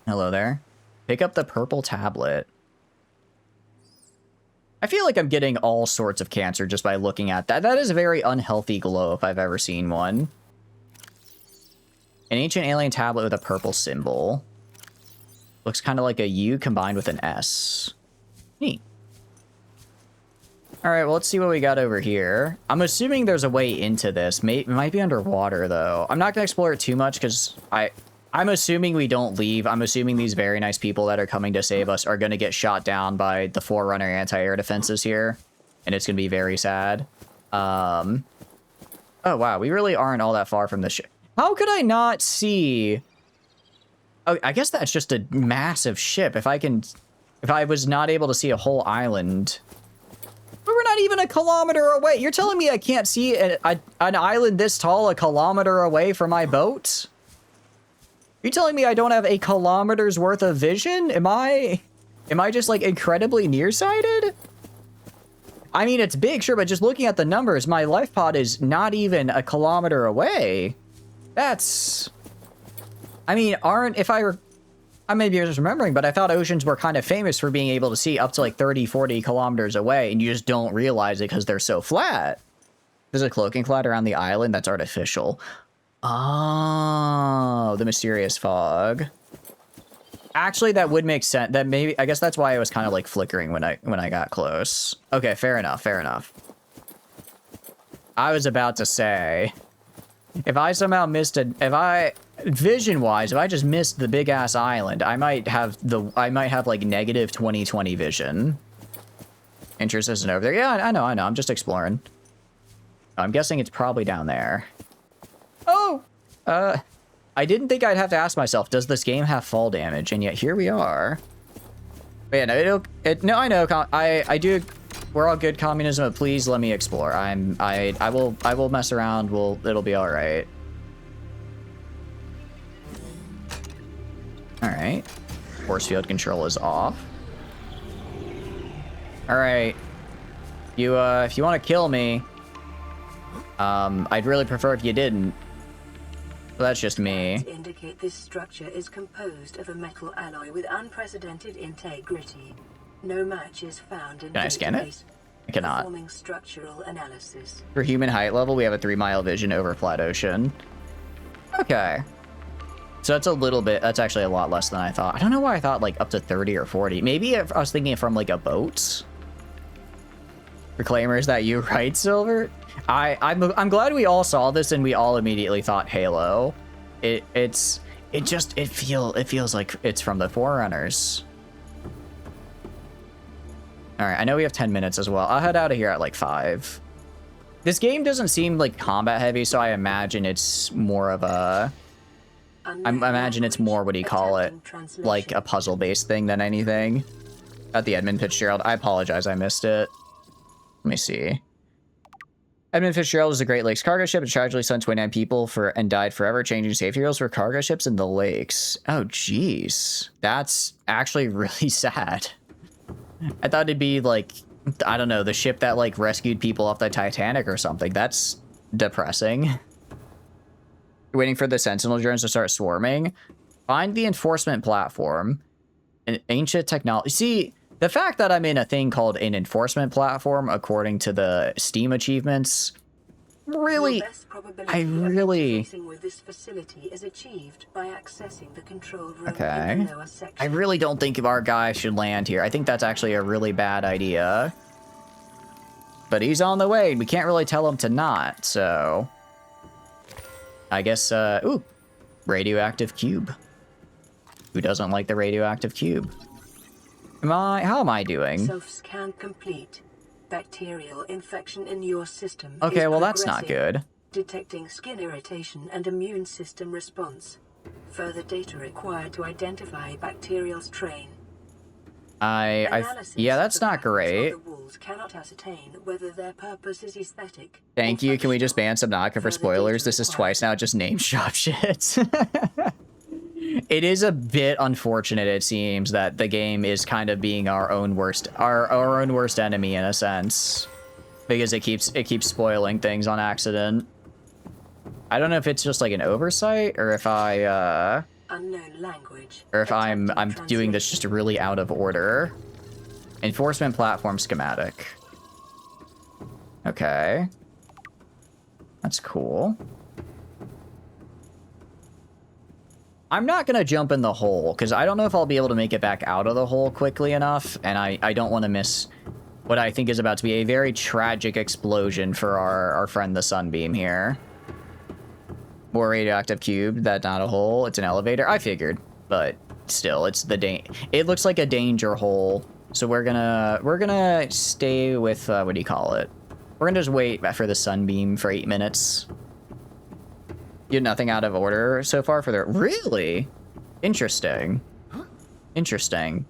Hello there. Pick up the purple tablet. I feel like I'm getting all sorts of cancer just by looking at that. That is a very unhealthy glow if I've ever seen one. An ancient alien tablet with a purple symbol. Looks kind of like a U combined with an S. Neat. Alright, well, let's see what we got over here. I'm assuming there's a way into this. It might be underwater, though. I'm not going to explore it too much, because I'm assuming we don't leave. I'm assuming these very nice people that are coming to save us are going to get shot down by the Forerunner anti-air defenses here. And it's going to be very sad. Oh, wow. We really aren't all that far from the ship. How could I not see... Oh, I guess that's just a massive ship. If I was not able to see a whole island... But we're not even a kilometer away. You're telling me I can't see an island this tall a kilometer away from my boat? You're telling me I don't have a kilometer's worth of vision? Am I just like incredibly nearsighted? I mean, it's big, sure, but just looking at the numbers, my life pod is not even a kilometer away. That's... I mean, I may be just remembering, but I thought oceans were kind of famous for being able to see up to like 30, 40 kilometers away, and you just don't realize it because they're so flat. There's a cloaking cloud around the island that's artificial. Oh, the mysterious fog. Actually, that would make sense. That maybe, I guess that's why I was kind of like flickering when I got close. Okay, fair enough, fair enough. I was about to say, if I somehow missed vision-wise, if I just missed the big-ass island, I might have like negative 20/20 vision. Interest isn't over there. Yeah, I know. I'm just exploring. I'm guessing it's probably down there. Oh! I didn't think I'd have to ask myself, does this game have fall damage? And yet here we are. But yeah, no, I know. I do. We're all good, communism, but please let me explore. I will mess around. It'll be all right. All right. Force field control is off. All right. If you want to kill me, I'd really prefer if you didn't. Well, that's just me. To indicate this structure is composed of a metal alloy with unprecedented integrity. No match is found in Can I scan it? I cannot. Performing structural analysis. For human height level, we have a 3-mile vision over flat ocean. Okay. So that's a little bit, that's actually a lot less than I thought. I don't know why I thought like up to 30 or 40. Maybe I was thinking from like a boat. Reclaimer, is that you, right, Silver? I'm glad we all saw this and we all immediately thought Halo. It feels like it's from the Forerunners. All right, I know we have 10 minutes as well. I'll head out of here at like 5. This game doesn't seem like combat heavy, so I imagine it's more of a... I imagine it's more, what do you call it? Like a puzzle-based thing than anything. At the Edmund Fitzgerald. I apologize, I missed it. Let me see. Edmund Fitzgerald is a Great Lakes cargo ship. It tragically sent 29 people and died forever, changing safety rules for cargo ships in the lakes. Oh, jeez. That's actually really sad. I thought it'd be like, I don't know, the ship that like rescued people off the Titanic or something. That's depressing. You're waiting for the Sentinel drones to start swarming. Find the enforcement platform. An ancient technology. See, the fact that I'm in a thing called an enforcement platform, according to the Steam achievements, really, with this facility is achieved by accessing the control room in the lower section. I really don't think our guy should land here. I think that's actually a really bad idea. But he's on the way. We can't really tell him to not, so... I guess, ooh, radioactive cube. Who doesn't like the radioactive cube? How am I doing? Self-scan complete. Bacterial infection in your system. Okay, well that's not good. Detecting skin irritation and immune system response. Further data required to identify bacterial strain. Yeah, that's not great. Cannot ascertain whether their purpose is aesthetic. Thank you. Can we just ban Subnautica for spoilers? This is twice now. Just name shop shit. It is a bit unfortunate, it seems, that the game is kind of being our own worst enemy in a sense, because it keeps spoiling things on accident. I don't know if it's just like an oversight or if Unknown language. or if I'm Attempting doing this translation. just really out of order. Enforcement platform schematic. Okay. That's cool. I'm not going to jump in the hole, because I don't know if I'll be able to make it back out of the hole quickly enough, and I don't want to miss what I think is about to be a very tragic explosion for our friend the Sunbeam here. More radioactive cube, that's not a hole, it's an elevator. I figured, but still, it's it looks like a danger hole, so we're gonna stay with, what do you call it? We're gonna just wait for the Sunbeam for 8 minutes. You had nothing out of order so far for the... Really? Interesting. Interesting.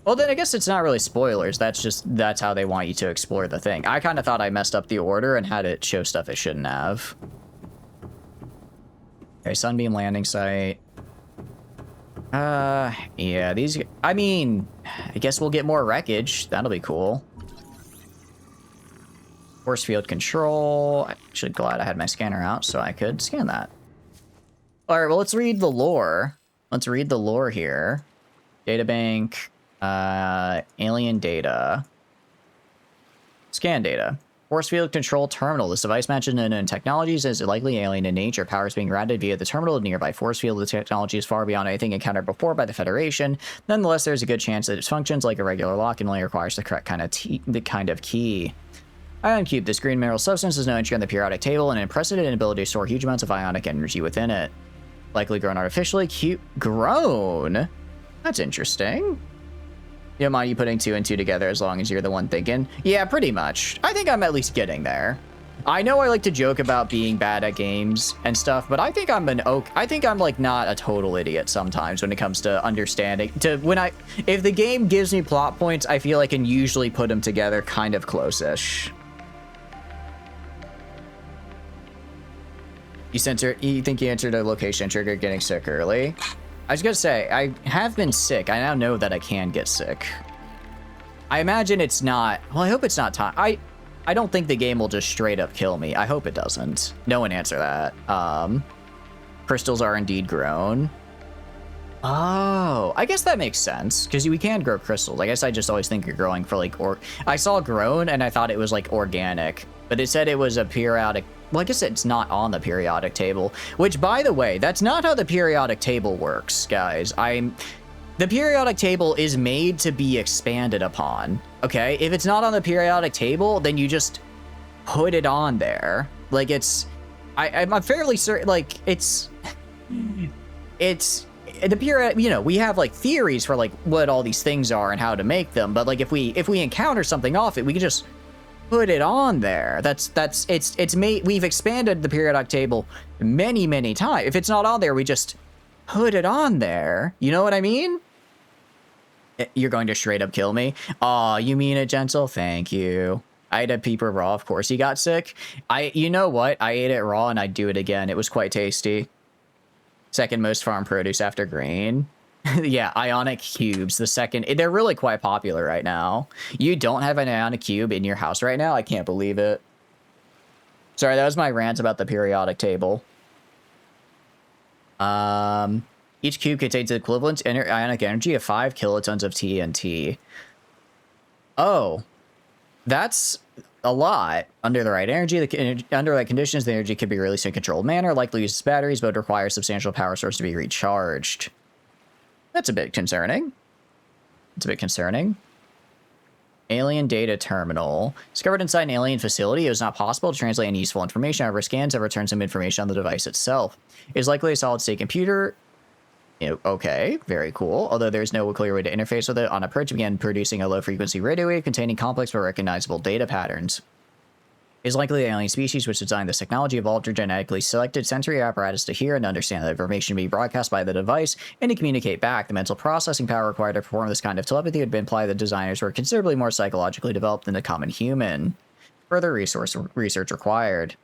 Well, then I guess it's not really spoilers. That's how they want you to explore the thing. I kind of thought I messed up the order and had it show stuff it shouldn't have. Okay, Sunbeam landing site. Yeah, these... I mean, I guess we'll get more wreckage. That'll be cool. Force field control. I'm actually glad I had my scanner out so I could scan that. All right, well, let's read the lore. Let's read the lore here. Databank, alien data, scan data. Force field control terminal. This device matches unknown technologies is likely alien in nature. Power is being routed via the terminal. Nearby force field. The technology is far beyond anything encountered before by the Federation. Nonetheless, there's a good chance that it functions like a regular lock and only requires the correct kind of key. Ion cube. This green mineral substance has no entry on the periodic table and an unprecedented ability to store huge amounts of ionic energy within it. Likely grown artificially. Grown? That's interesting. You don't mind you putting 2 and 2 together as long as you're the one thinking? Yeah, pretty much. I think I'm at least getting there. I know I like to joke about being bad at games and stuff, but I think I'm like not a total idiot sometimes when it comes to understanding. If the game gives me plot points, I feel I can usually put them together kind of close-ish. You think you entered a location trigger getting sick early? I was gonna say, I have been sick. I now know that I can get sick. I imagine it's not... Well, I hope it's not time. I don't think the game will just straight up kill me. I hope it doesn't. No one answer that. Crystals are indeed grown. Oh, I guess that makes sense, because we can grow crystals. I guess I just always think you're growing for, like, I saw grown, and I thought it was, like, organic. But it said it was a periodic... Well, I guess it's not on the periodic table. Which, by the way, that's not how the periodic table works, guys. The periodic table is made to be expanded upon, okay? If it's not on the periodic table, then you just put it on there. Like, it's... I'm fairly certain, like, it's the period, you know, we have like theories for like what all these things are and how to make them, but like if we encounter something off it, we can just put it on there. It's made. We've expanded the periodic table many times. If it's not on there, we just put it on there. You know what I mean? You're going to straight up kill me? Aw, you mean it, gentle? Thank you. I ate a peeper raw, of course he got sick. You know what? I ate it raw and I'd do it again. It was quite tasty. Second most farm produce after grain. Yeah, ionic cubes. The second, they're really quite popular right now. You don't have an ionic cube in your house right now? I can't believe it. Sorry, that was my rant about the periodic table. Each cube contains the equivalent ionic energy of 5 kilotons of TNT. Oh, that's a lot. Under the right energy, under the right conditions, the energy can be released in a controlled manner, likely uses batteries, but requires substantial power source to be recharged. That's a bit concerning. It's a bit concerning. Alien data terminal. Discovered inside an alien facility, it was not possible to translate any useful information. However, scans have returned some information on the device itself. It is likely a solid-state computer. Okay, very cool. Although there's no clear way to interface with it, on approach it began producing a low-frequency radio wave containing complex but recognizable data patterns. It is likely the alien species which designed this technology evolved or genetically selected sensory apparatus to hear and understand the information being broadcast by the device and to communicate back. The mental processing power required to perform this kind of telepathy would imply that designers were considerably more psychologically developed than the common human. Further research required.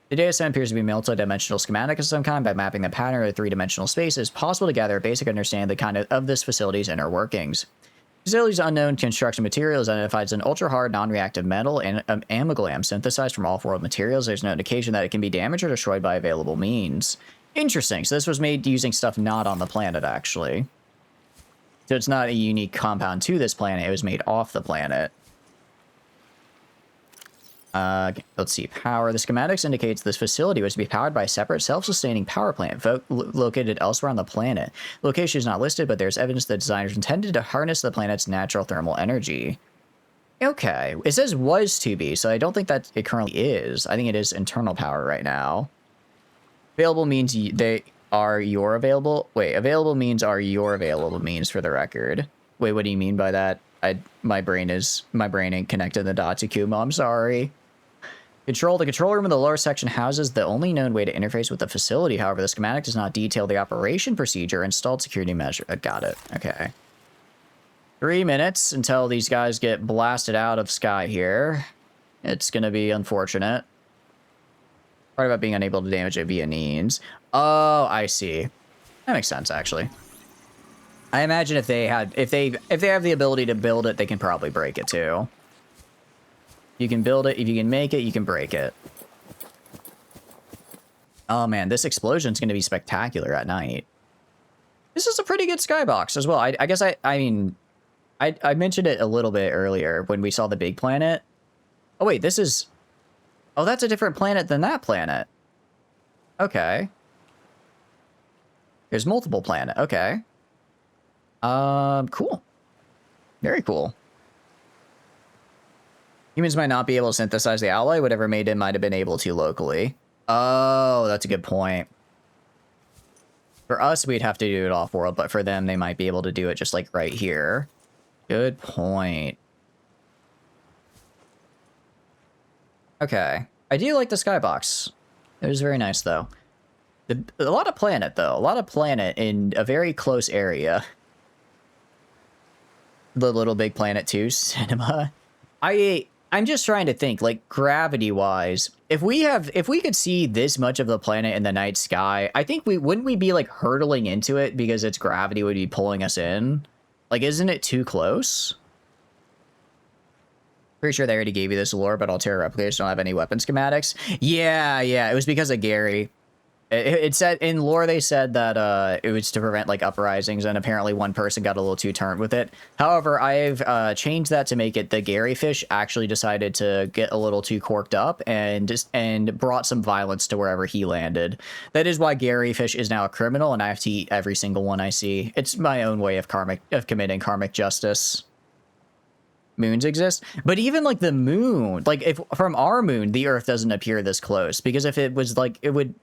The data set appears to be multi-dimensional schematic of some kind. By mapping the pattern of three-dimensional space, it is possible to gather a basic understanding of the kind of this facility's inner workings. Facility's unknown construction material is identified as an ultra-hard, non-reactive metal and amalgam synthesized from off-world materials. There's no indication that it can be damaged or destroyed by available means. Interesting. So this was made using stuff not on the planet, actually. So it's not a unique compound to this planet. It was made off the planet. Let's see. Power. The schematics indicates this facility was to be powered by a separate self-sustaining power plant located elsewhere on the planet. Location is not listed, but there's evidence that designers intended to harness the planet's natural thermal energy. Okay. It says was to be, so I don't think that it currently is. I think it is internal power right now. Available means they are your available. Wait, available means are your available means for the record. Wait, what do you mean by that? My brain ain't connected the dots, Akuma. I'm sorry. The control room in the lower section houses the only known way to interface with the facility. However, the schematic does not detail the operation procedure or installed security measure. Got it. Okay. 3 minutes until these guys get blasted out of sky here. It's gonna be unfortunate. Part about being unable to damage it via means. Oh, I see. That makes sense, actually. I imagine if they have the ability to build it, they can probably break it too. You can build it. If you can make it, you can break it. Oh man, this explosion's going to be spectacular at night. This is a pretty good skybox as well. I guess I mean, I mentioned it a little bit earlier when we saw the big planet. Oh wait, this is... Oh, that's a different planet than that planet. Okay. There's multiple planet. Okay. Cool. Very cool. Humans might not be able to synthesize the alloy. Whatever made it might have been able to locally. Oh, that's a good point. For us, we'd have to do it off-world, but for them, they might be able to do it just like right here. Good point. Okay. I do like the skybox. It was very nice, though. A lot of planet, though. A lot of planet in a very close area. The Little Big Planet 2 cinema. I'm just trying to think, like, gravity-wise, if we could see this much of the planet in the night sky, I think wouldn't we be, like, hurtling into it because its gravity would be pulling us in? Like, isn't it too close? Pretty sure they already gave you this lore, but Altera replicators don't have any weapon schematics. Yeah, it was because of Gary. It said in lore they said that it was to prevent like uprisings, and apparently one person got a little too turned with it. However, I've changed that to make it the Gary fish actually decided to get a little too corked up and brought some violence to wherever he landed. That is why Gary fish is now a criminal, and I have to eat every single one I see. It's my own way of committing karmic justice. Moons exist, but even like the moon, like if from our moon the Earth doesn't appear this close, because if it was like it would.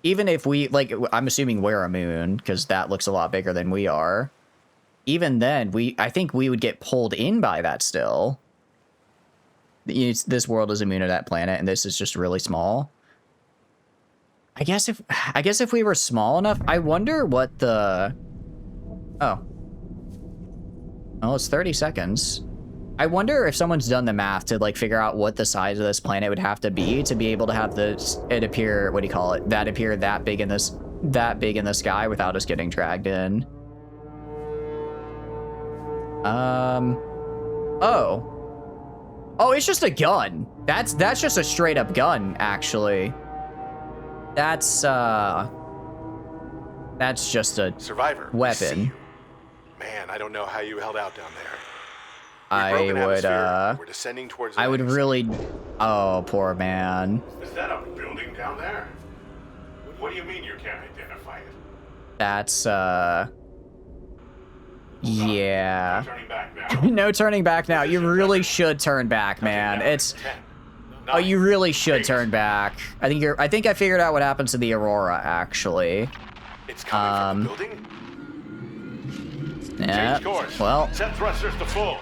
Even if we, like, I'm assuming we're a moon, because that looks a lot bigger than we are. Even then, I think we would get pulled in by that still. This world is a moon of that planet, and this is just really small. I guess if we were small enough, I wonder what the... Oh. Well, it's 30 seconds. I wonder if someone's done the math to like figure out what the size of this planet would have to be able to have it appear, what do you call it? That appear that big in the sky without us getting dragged in. Oh, it's just a gun. That's just a straight up gun, actually. That's just a Survivor, weapon. Man, I don't know how you held out down there. We're descending towards I would really... Oh, poor man. Is that a building down there? What do you mean you can't identify it? That's, yeah. No turning back now. No turning back now. You really should turn back, man. It's... Oh, you really should turn back. I think I figured out what happens to the Aurora, actually. It's coming from the building? Yeah. Change course. Well... Set thrusters to full.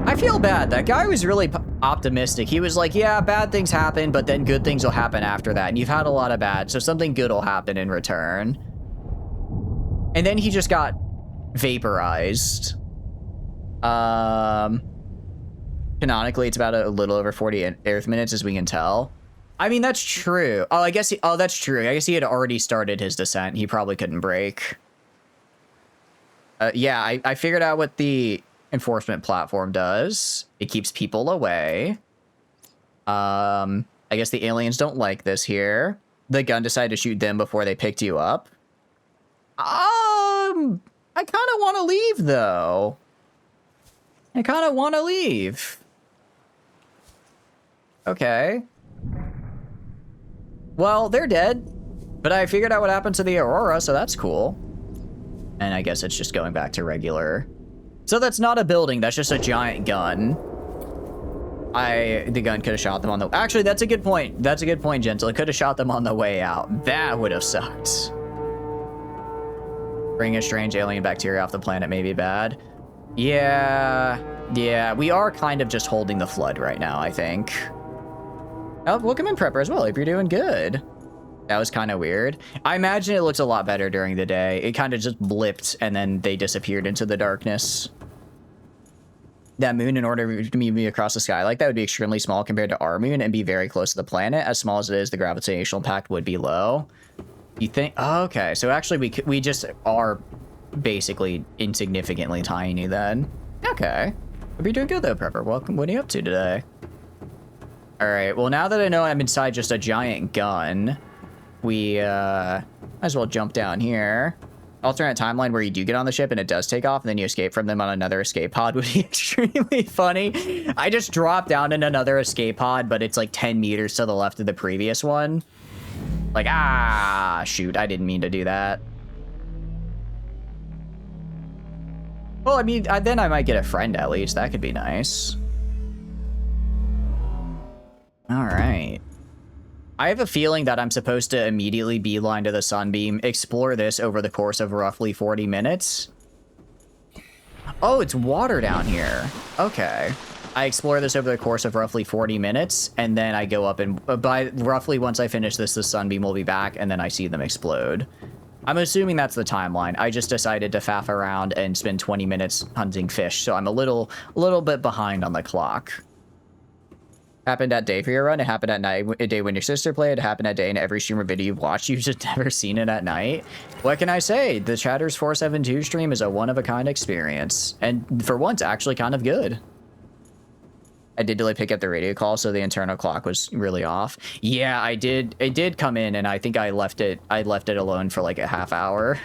I feel bad. That guy was really optimistic. He was like, yeah, bad things happen, but then good things will happen after that. And you've had a lot of bad, so something good will happen in return. And then he just got vaporized. Canonically, it's about a little over 40 Earth minutes, as we can tell. I mean, that's true. Oh, I guess that's true. I guess he had already started his descent. He probably couldn't brake. Yeah, I figured out what the enforcement platform does. It keeps people away. I guess the aliens don't like this here. The gun decided to shoot them before they picked you up. I kind of want to leave, though. I kind of want to leave. Okay. Well, they're dead. But I figured out what happened to the Aurora, so that's cool. And I guess it's just going back to regular. So that's not a building, that's just a giant gun. The gun could have shot them on the... Actually, that's a good point. That's a good point, Gentle. It could have shot them on the way out. That would have sucked. Bring a strange alien bacteria off the planet may be bad. Yeah, we are kind of just holding the flood right now, I think. Oh, welcome in, Prepper, as well. Hope you're doing good. That was kind of weird. I imagine it looks a lot better during the day. It kind of just blipped, and then they disappeared into the darkness. That moon, in order to move me across the sky like that, would be extremely small compared to our moon and be very close to the planet. As small as it is, the gravitational impact would be low. You think? Oh, okay, so actually we just are basically insignificantly tiny then. Okay. Hope you're doing good though, Prepper. Welcome. What are you up to today? All right, well, now that I know I'm inside just a giant gun, we might as well jump down here. Alternate timeline where you do get on the ship and it does take off and then you escape from them on another escape pod would be extremely funny. I just dropped down in another escape pod, but it's like 10 meters to the left of the previous one. Like, shoot, I didn't mean to do that. Well, I mean, then I might get a friend at least. That could be nice. All right. I have a feeling that I'm supposed to immediately beeline to the sunbeam, explore this over the course of roughly 40 minutes. Oh, it's water down here. Okay. I explore this over the course of roughly 40 minutes, and then I go up and by roughly once I finish this, the sunbeam will be back, and then I see them explode. I'm assuming that's the timeline. I just decided to faff around and spend 20 minutes hunting fish, so I'm a little bit behind on the clock. Happened at day for your run. It happened at night, a day when your sister played. It happened at day in every streamer video you've watched. You've just never seen it at night. What can I say? The Chatters 472 stream is a one-of-a-kind experience. And for once, actually kind of good. I did delay pick up the radio call, so the internal clock was really off. Yeah, I did. It did come in, and I think I left it alone for like a half hour.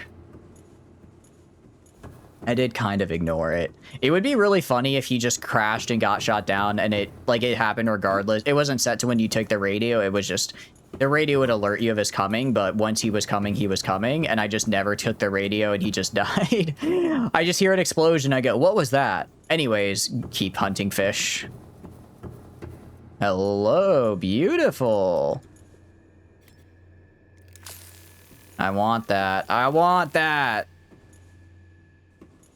I did kind of ignore it. It would be really funny if he just crashed and got shot down and it happened regardless. It wasn't set to when you took the radio. It was just, the radio would alert you of his coming, but once he was coming, and I just never took the radio and he just died. I just hear an explosion. I go, what was that? Anyways, keep hunting fish. Hello, beautiful. I want that. I want that.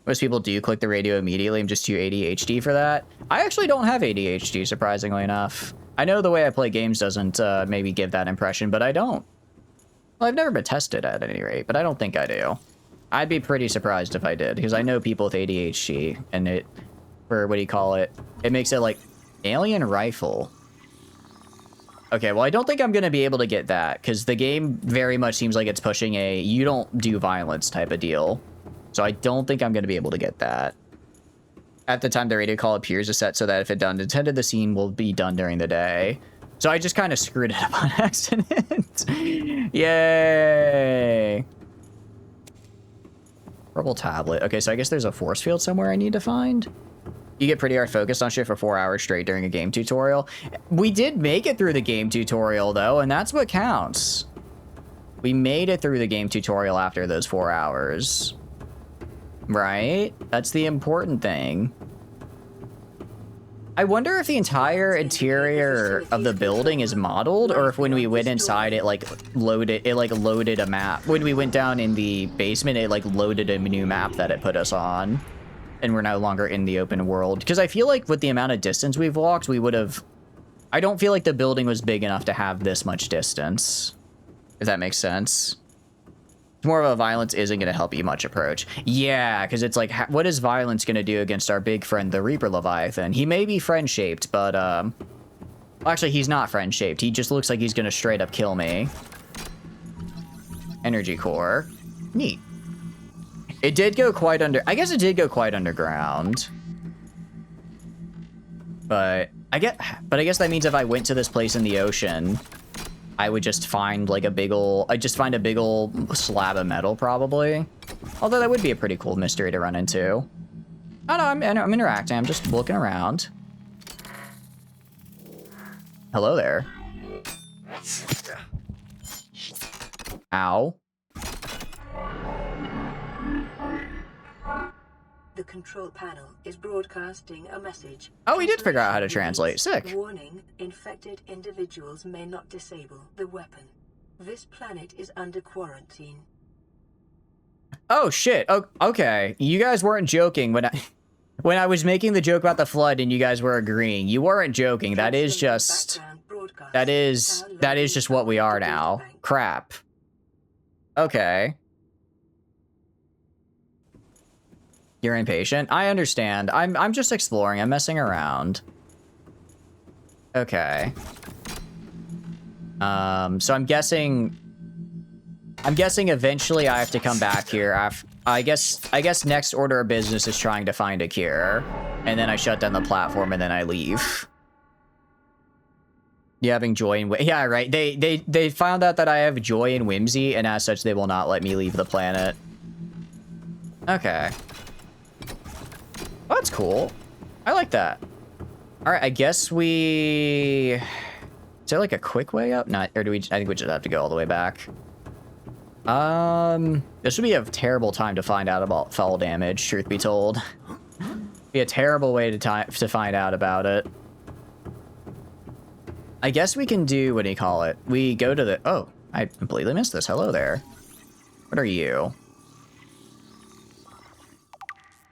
Most people do click the radio immediately. I'm just too ADHD for that. I actually don't have ADHD, surprisingly enough. I know the way I play games doesn't maybe give that impression, but I don't. Well, I've never been tested at any rate, but I don't think I do. I'd be pretty surprised if I did, because I know people with ADHD, and it, for what do you call it? It makes it like alien rifle. Okay, well, I don't think I'm going to be able to get that, because the game very much seems like it's pushing a you don't do violence type of deal. So I don't think I'm going to be able to get that. At the time the radio call appears is set so that if it done intended, the scene will be done during the day. So I just kind of screwed it up on accident. Yay! Purple tablet. Okay, so I guess there's a force field somewhere I need to find. You get pretty hard focused on shit for 4 hours straight during a game tutorial. We did make it through the game tutorial, though, and that's what counts. We made it through the game tutorial after those 4 hours. Right? That's the important thing. I wonder if the entire interior of the building is modeled, or if when we went inside it loaded a map. When we went down in the basement, it loaded a new map that it put us on. And we're no longer in the open world. Because I feel like with the amount of distance we've walked, we would have... I don't feel like the building was big enough to have this much distance. If that makes sense. More of a violence isn't going to help you much approach. Yeah, because it's like, what is violence going to do against our big friend, the Reaper Leviathan? He may be friend-shaped, but, well, actually, he's not friend-shaped. He just looks like he's going to straight up kill me. Energy core. Neat. It did go quite I guess it did go quite underground. But I guess that means if I went to this place in the ocean, I would just find like I'd just find a big ol' slab of metal probably. Although that would be a pretty cool mystery to run into. Oh no, I'm interacting, I'm just looking around. Hello there. Ow. The control panel is broadcasting a message. Oh, we did figure out how to translate. Sick. Warning, infected individuals may not disable the weapon. This planet is under quarantine. Oh shit. Oh, okay. You guys weren't joking when I was making the joke about the flood and you guys were agreeing. You weren't joking. That is just just what we are now. Crap. Okay. You're impatient? I understand. I'm just exploring. I'm messing around. Okay. So I'm guessing eventually I have to come back here. I guess next order of business is trying to find a cure, and then I shut down the platform and then I leave. You having joy and yeah, right. They found out that I have joy and whimsy, and as such, they will not let me leave the planet. Okay. Oh, that's cool. I like that. All right, I guess is there like a quick way up? Not, or do we? I think we just have to go all the way back. This would be a terrible time to find out about fall damage. Truth be told, be a terrible way to find out about it. I guess we can do, what do you call it? We go to the, oh, I completely missed this. Hello there. What are you?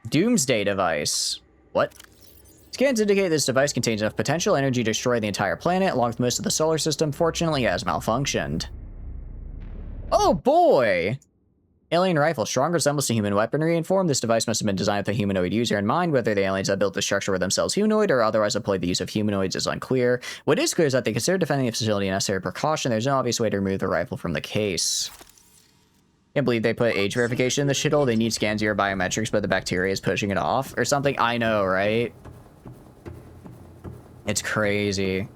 Doomsday device. What? Scans indicate this device contains enough potential energy to destroy the entire planet, along with most of the solar system. Fortunately, it has malfunctioned. Oh boy! Alien rifle. Strong resemblance to human weaponry in form. This device must have been designed with a humanoid user in mind. Whether the aliens that built the structure were themselves humanoid or otherwise employed the use of humanoids is unclear. What is clear is that they consider defending the facility a necessary precaution. There's no obvious way to remove the rifle from the case. Can't believe they put age verification in the shithole. They need scans of your biometrics, but the bacteria is pushing it off or something. I know, right? It's crazy.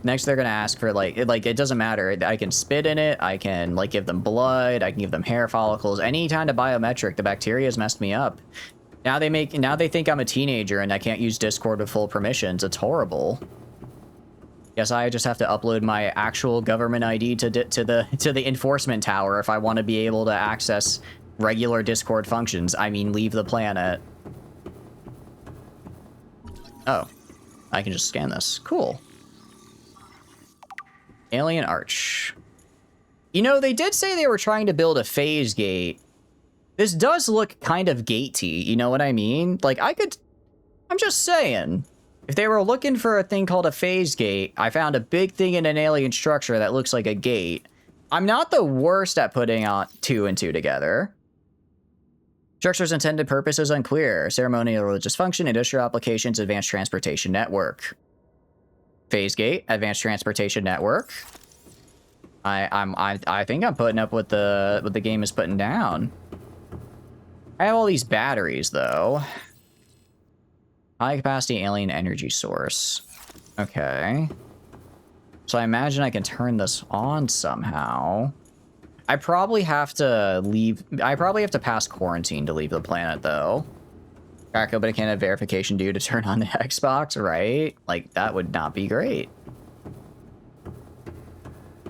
Next, they're gonna ask for like it doesn't matter. I can spit in it. I can like give them blood. I can give them hair follicles. Any kind of biometric. The bacteria has messed me up. Now they think I'm a teenager and I can't use Discord with full permissions. It's horrible. Guess I just have to upload my actual government ID to the enforcement tower if I want to be able to access regular Discord functions. I mean, leave the planet. Oh, I can just scan this. Cool. Alien Arch. You know, they did say they were trying to build a phase gate. This does look kind of gatey, you know what I mean? Like, I'm just saying. If they were looking for a thing called a phase gate, I found a big thing in an alien structure that looks like a gate. I'm not the worst at putting on 2 and 2 together. Structure's intended purpose is unclear. Ceremonial religious function, industrial applications, advanced transportation network. Phase gate, advanced transportation network. I think I'm putting up what the game is putting down. I have all these batteries though. High capacity alien energy source. Okay. So I imagine I can turn this on somehow. I probably have to pass quarantine to leave the planet though. Crackle, but I can't have verification due to turn on the Xbox, right? Like, that would not be great.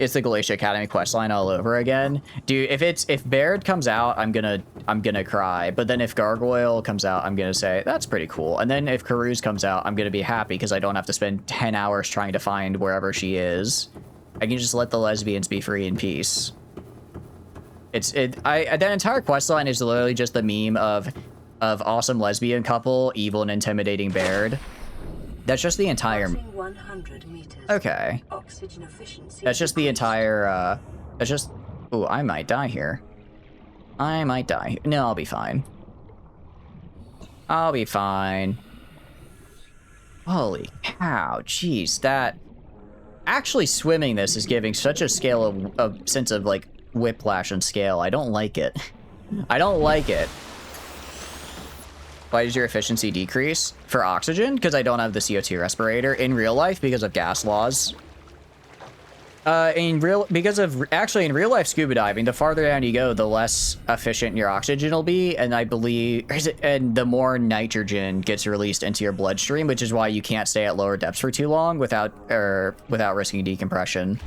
It's the Glacier Academy questline all over again. Dude, if Baird comes out, I'm gonna cry. But then if Gargoyle comes out, I'm gonna say, that's pretty cool. And then if Karuz comes out, I'm gonna be happy because I don't have to spend 10 hours trying to find wherever she is. I can just let the lesbians be free in peace. That entire questline is literally just the meme of awesome lesbian couple, evil and intimidating Baird. That's just the entire... 100 meters. Okay. Oxygen efficiency. That's just the entire, that's just... Ooh, I might die here. I might die. No, I'll be fine. I'll be fine. Holy cow, jeez, that... Actually swimming this is giving such a scale of sense of, like, whiplash and scale. I don't like it. I don't like it. Why does your efficiency decrease? For oxygen? Because I don't have the CO2 respirator. In real life, because of gas laws. In real life scuba diving, the farther down you go, the less efficient your oxygen will be, and I believe, and the more nitrogen gets released into your bloodstream, which is why you can't stay at lower depths for too long without risking decompression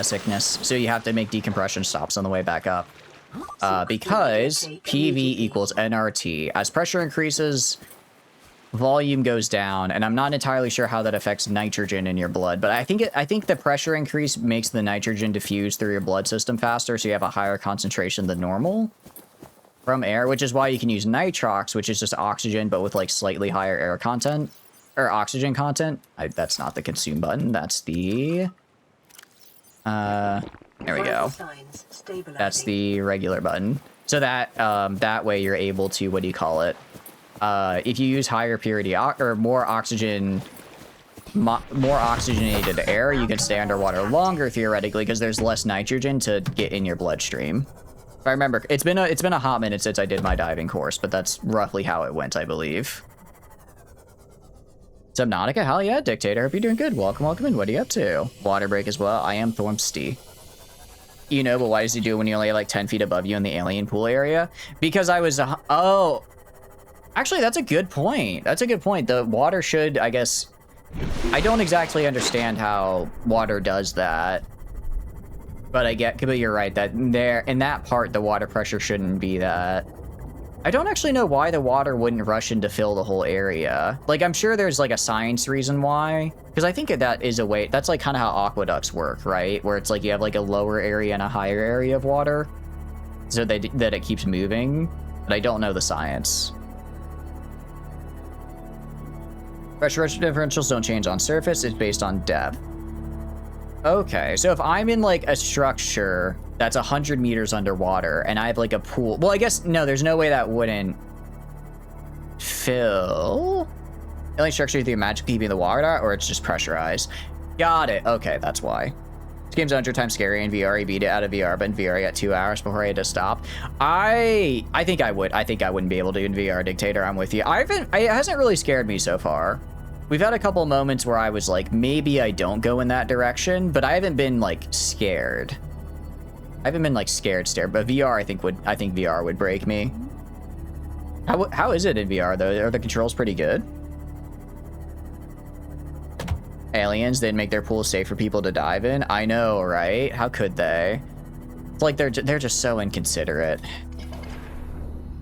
sickness. So you have to make decompression stops on the way back up, because PV equals nRT. As pressure increases, volume goes down, and I'm not entirely sure how that affects nitrogen in your blood, but I think the pressure increase makes the nitrogen diffuse through your blood system faster, so you have a higher concentration than normal from air, which is why you can use nitrox, which is just oxygen but with like slightly higher air content or oxygen content. That's not the consume button, that's the there we go. That's the regular button. So that that way you're able to, what do you call it? If you use higher purity or more oxygenated air, you can stay underwater longer theoretically because there's less nitrogen to get in your bloodstream. If I remember, it's been a hot minute since I did my diving course, but that's roughly how it went, I believe. Subnautica, hell yeah, Dictator. Hope you're doing good. Welcome, welcome in. What are you up to? Water break as well. I am Thormsty. You know, but why does he do it when you're only like 10 feet above you in the alien pool area? Because I was oh. Actually, that's a good point. That's a good point. The water should, I guess... I don't exactly understand how water does that. But but you're right, that there, in that part, the water pressure shouldn't be that. I don't actually know why the water wouldn't rush in to fill the whole area. Like, I'm sure there's, like, a science reason why. Because I think that is a way... That's, like, kind of how aqueducts work, right? Where it's, like, you have, like, a lower area and a higher area of water. So that it keeps moving. But I don't know the science. Pressure differentials don't change on surface, it's based on depth. Okay, so if I'm in like a structure that's 100 meters underwater and I have like a pool, well, I guess, no, there's no way that wouldn't fill. The only structure you magic keeping the water out, or it's just pressurized. Got it, okay, that's why. This game's 100 times scary in VR. I beat it out of VR, but in VR I got 2 hours before I had to stop. I think I would. I think I wouldn't be able to in VR, Dictator. I'm with you. It hasn't really scared me so far. We've had a couple moments where I was like, maybe I don't go in that direction, but I haven't been like scared. I haven't been like scared, but VR I think VR would break me. How is it in VR though? Are the controls pretty good? Aliens didn't make their pools safe for people to dive in. I know, right? How could they? It's like they're just so inconsiderate.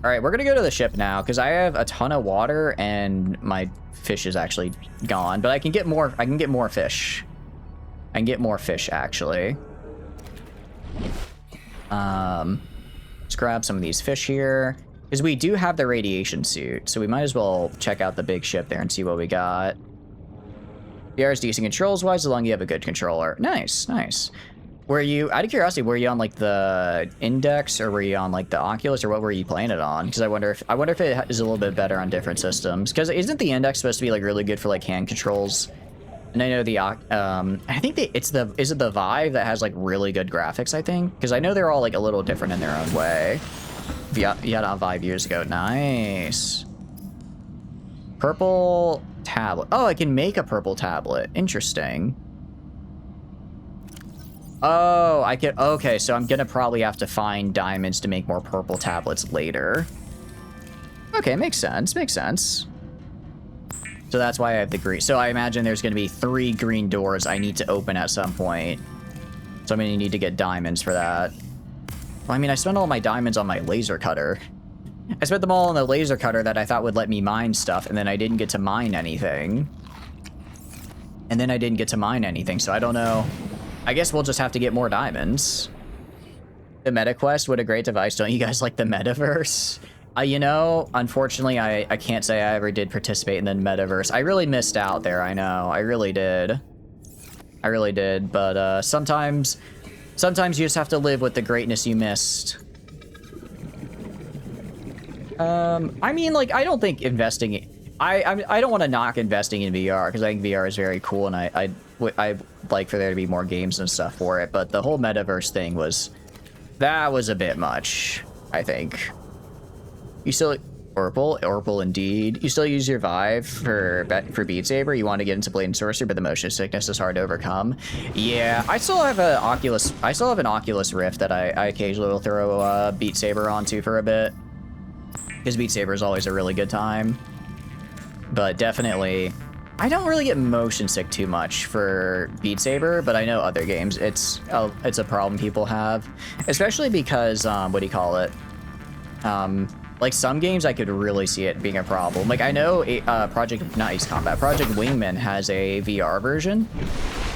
All right, we're gonna go to the ship now because I have a ton of water and my fish is actually gone, but I can get more. I can get more fish. I can get more fish actually. Let's grab some of these fish here because we do have the radiation suit, so we might as well check out the big ship there and see what we got. VR is decent controls wise, as long as you have a good controller. Nice, nice. Were you, out of curiosity, were you on like the Index or were you on like the Oculus, or what were you playing it on? Because I wonder if it is a little bit better on different systems. Because isn't the Index supposed to be like really good for like hand controls? And I know the I think is it the Vive that has like really good graphics, I think? Because I know they're all like a little different in their own way. You had on Vive years ago. Nice. Purple tablet. Oh, I can make a purple tablet. Interesting. Oh, I can. Okay, so I'm gonna probably have to find diamonds to make more purple tablets later. Okay, makes sense. Makes sense. So that's why I have the green. So I imagine there's gonna be 3 green doors I need to open at some point. So I'm gonna need to get diamonds for that. Well, I mean, I spent all my diamonds on my laser cutter. I spent them all on the laser cutter that I thought would let me mine stuff, and then I didn't get to mine anything. So I don't know. I guess we'll just have to get more diamonds. The MetaQuest, what a great device. Don't you guys like the metaverse? You know, unfortunately, I can't say I ever did participate in the metaverse. I really missed out there, I know. I really did. But sometimes you just have to live with the greatness you missed. I mean, like, I don't think investing... I don't want to knock investing in VR, because I think VR is very cool, and I'd like for there to be more games and stuff for it, but the whole metaverse thing was... That was a bit much, I think. You still... Orpal indeed. You still use your Vive for Beat Saber? You want to get into Blade and Sorcery, but the motion sickness is hard to overcome. Yeah, I still have an Oculus Rift that I occasionally will throw Beat Saber onto for a bit. Because Beat Saber is always a really good time. But definitely, I don't really get motion sick too much for Beat Saber, but I know other games, it's a problem people have. Especially because, what do you call it? Like, some games I could really see it being a problem. Like, I know Project Wingman has a VR version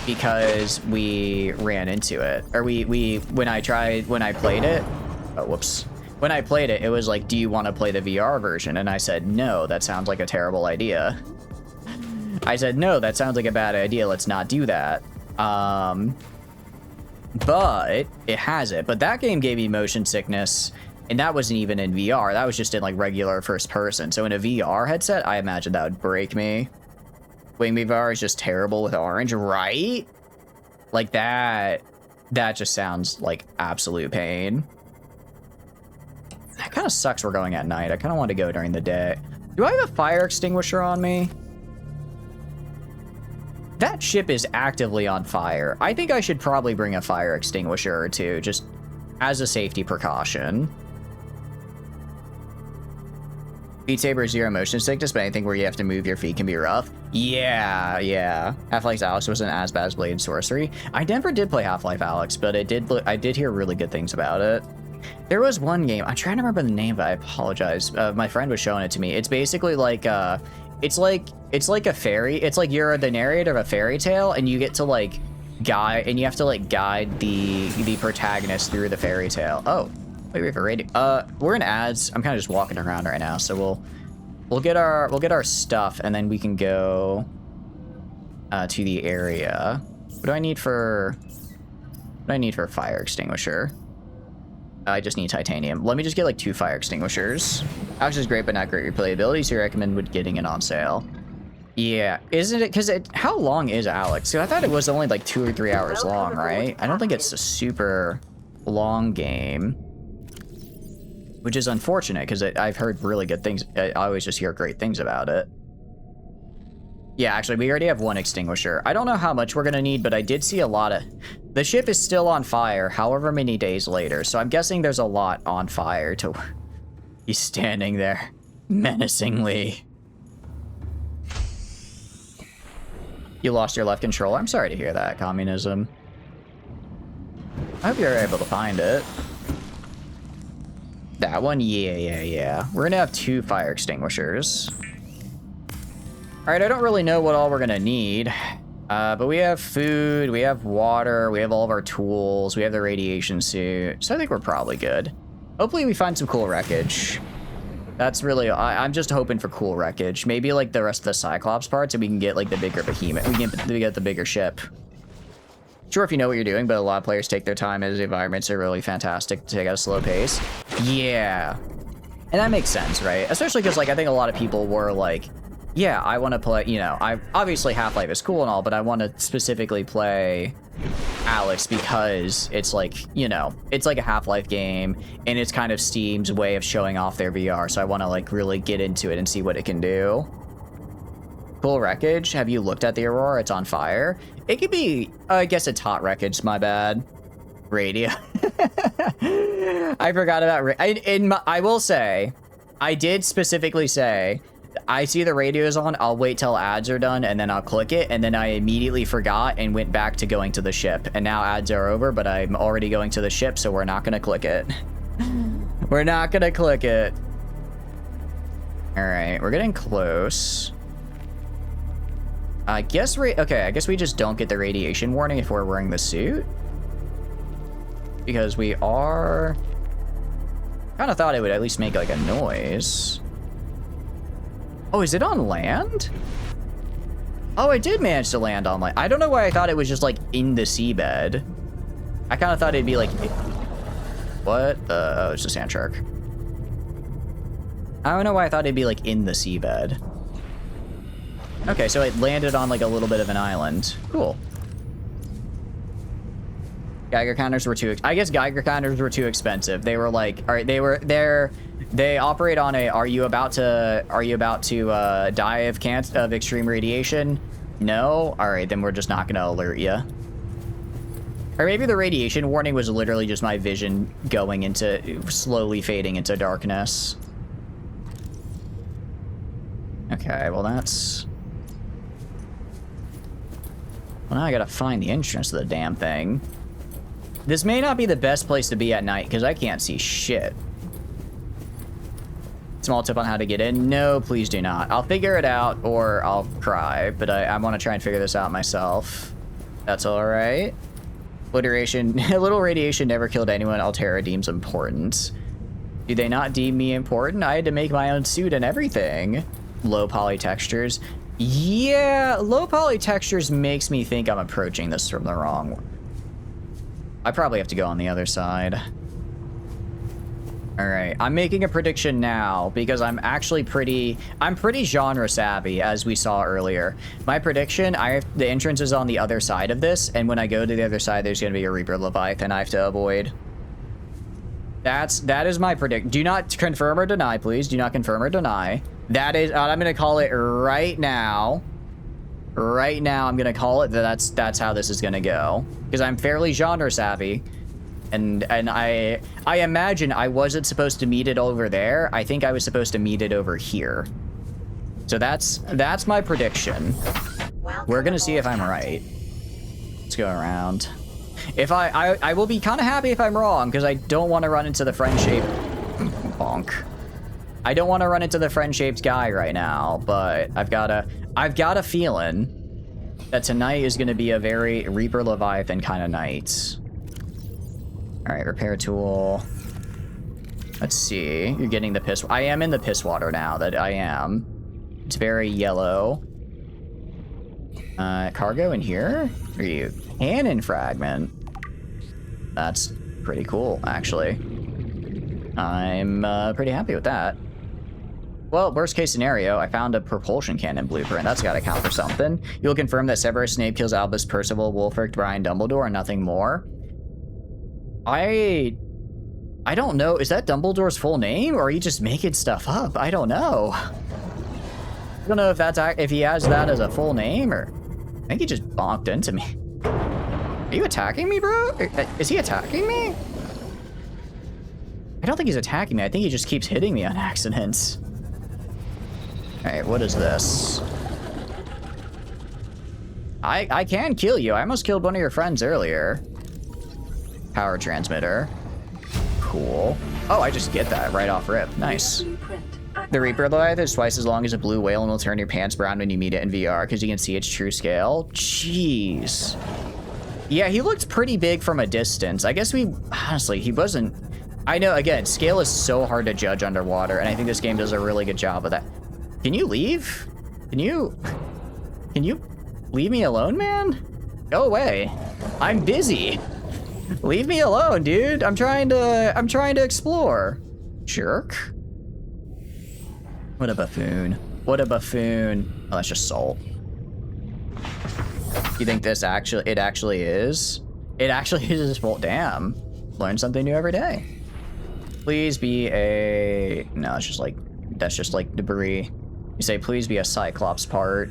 because we ran into it. Or when I played it, oh, whoops. When I played it, it was like, do you want to play the VR version? And I said, no, that sounds like a terrible idea. I said, no, that sounds like a bad idea. Let's not do that. But it has it. But that game gave me motion sickness. And that wasn't even in VR. That was just in, like, regular first person. So in a VR headset, I imagine that would break me. Wingman VR is just terrible with orange, right? Like, that just sounds like absolute pain. That kind of sucks we're going at night. I kind of want to go during the day. Do I have a fire extinguisher on me? That ship is actively on fire. I think I should probably bring a fire extinguisher or two, just as a safety precaution. Beat Saber is zero motion sickness, but anything where you have to move your feet can be rough. Yeah. Half-Life Alyx wasn't as bad as Blade and Sorcery. I never did play Half-Life Alyx, but I did hear really good things about it. There was one game, I'm trying to remember the name, but I apologize. My friend was showing it to me. It's basically like, it's like a fairy. It's like you're the narrator of a fairy tale, and you get to, like, guide the protagonist through the fairy tale. Oh. Wait, we have a radio. We're in ads. I'm kind of just walking around right now, so we'll get our stuff, and then we can go to the area. What do I need for a fire extinguisher? I just need titanium. Let me just get like 2 fire extinguishers. Alyx is great, but not great replayability, so you recommend getting it on sale. Yeah, isn't it? Because how long is Alyx? So I thought it was only like 2 or 3 hours long, right? I don't think it's a super long game. Which is unfortunate, because I've heard really good things. I always just hear great things about it. Yeah, actually, we already have 1 extinguisher. I don't know how much we're going to need, but I did see a lot of... The ship is still on fire, however many days later, so I'm guessing there's a lot on fire to... He's standing there, menacingly. You lost your left controller? I'm sorry to hear that, communism. I hope you're able to find it. That one? Yeah. We're gonna have 2 fire extinguishers. Alright, I don't really know what all we're gonna need. But we have food, we have water, we have all of our tools, we have the radiation suit. So I think we're probably good. Hopefully we find some cool wreckage. That's really... I'm just hoping for cool wreckage. Maybe, like, the rest of the Cyclops parts, and we can get, like, the bigger behemoth. We get the bigger ship. Sure, if you know what you're doing, but a lot of players take their time as the environments are really fantastic to take at a slow pace. Yeah. And that makes sense, right? Especially because, like, I think a lot of people were like, yeah, I want to play, you know, obviously Half-Life is cool and all, but I want to specifically play Alyx because it's like, you know, it's like a Half-Life game, and it's kind of Steam's way of showing off their VR, so I want to, like, really get into it and see what it can do. Cool wreckage. Have you looked at the Aurora? It's on fire. It could be, I guess it's hot wreckage, my bad. Radio. I forgot about, I will say, I did specifically say, I see the radio's on, I'll wait till ads are done, and then I'll click it, and then I immediately forgot and went back to going to the ship. And now ads are over, but I'm already going to the ship, so we're not gonna click it. We're not gonna click it. Alright, we're getting close. I guess I guess we just don't get the radiation warning if we're wearing the suit. Because we are... Kind of thought it would at least make like a noise. Oh, is it on land? Oh, it did manage to land on land. I don't know why I thought it was just like in the seabed. I kind of thought it'd be like... What? Oh, it's a sand shark. I don't know why I thought it'd be like in the seabed. Okay, so it landed on like a little bit of an island. Cool. Geiger counters were too. I guess Geiger counters were too expensive. They were like, all right, they operate on a. Are you about to die of extreme radiation? No. All right, then we're just not gonna alert you. Or maybe the radiation warning was literally just my vision going into slowly fading into darkness. Okay, well that's. Well, now I gotta find the entrance to the damn thing. This may not be the best place to be at night because I can't see shit. Small tip on how to get in. No, please do not. I'll figure it out or I'll cry, but I want to try and figure this out myself. That's all right. A little radiation never killed anyone Altera deems important. Do they not deem me important? I had to make my own suit and everything. Low poly textures. Yeah, low poly textures makes me think I'm approaching this from the wrong one. I probably have to go on the other side. All right, I'm making a prediction now because I'm pretty genre savvy, as we saw earlier. My prediction, the entrance is on the other side of this, and when I go to the other side, there's gonna be a Reaper Leviathan I have to avoid. That is my prediction. Do not confirm or deny, please. Do not confirm or deny. That is, I'm gonna call it right now. Right now, I'm gonna call it that's how this is gonna go because I'm fairly genre savvy. And I imagine I wasn't supposed to meet it over there. I think I was supposed to meet it over here. So that's my prediction. We're gonna see if I'm right. Let's go around. If I will be kind of happy if I'm wrong because I don't want to run into the friend-shaped bonk. I don't want to run into the friend-shaped guy right now, but I've got a feeling that tonight is gonna be a very Reaper Leviathan kind of night. All right, repair tool. Let's see. You're getting the piss. I am in the piss water now. That I am. It's very yellow. Cargo in here? Are you cannon fragment? That's pretty cool, actually. I'm pretty happy with that. Well, worst case scenario, I found a propulsion cannon blueprint. That's got to count for something. You'll confirm that Severus Snape kills Albus, Percival, Wulfric, Brian, Dumbledore, and nothing more. I don't know. Is that Dumbledore's full name, or are you just making stuff up? I don't know. I don't know if he has that as a full name, or I think he just bonked into me. Are you attacking me, bro? Is he attacking me? I don't think he's attacking me. I think he just keeps hitting me on accident. All right, what is this? I can kill you. I almost killed one of your friends earlier. Power transmitter. Cool. Oh, I just get that right off rip. Nice. The Reaper Leviathan is twice as long as a blue whale and will turn your pants brown when you meet it in VR because you can see its true scale. Jeez. Yeah, he looked pretty big from a distance. I guess honestly, he wasn't. I know, again, scale is so hard to judge underwater, and I think this game does a really good job of that. Can you leave? Can you leave me alone, man? Go away. I'm busy. Leave me alone, dude. I'm trying to explore. Jerk. What a buffoon. What a buffoon. Oh, that's just salt. You think it actually is? It actually is. Well, damn. Learn something new every day. Please be a... No, it's just like... That's just like debris. You say, please be a Cyclops part.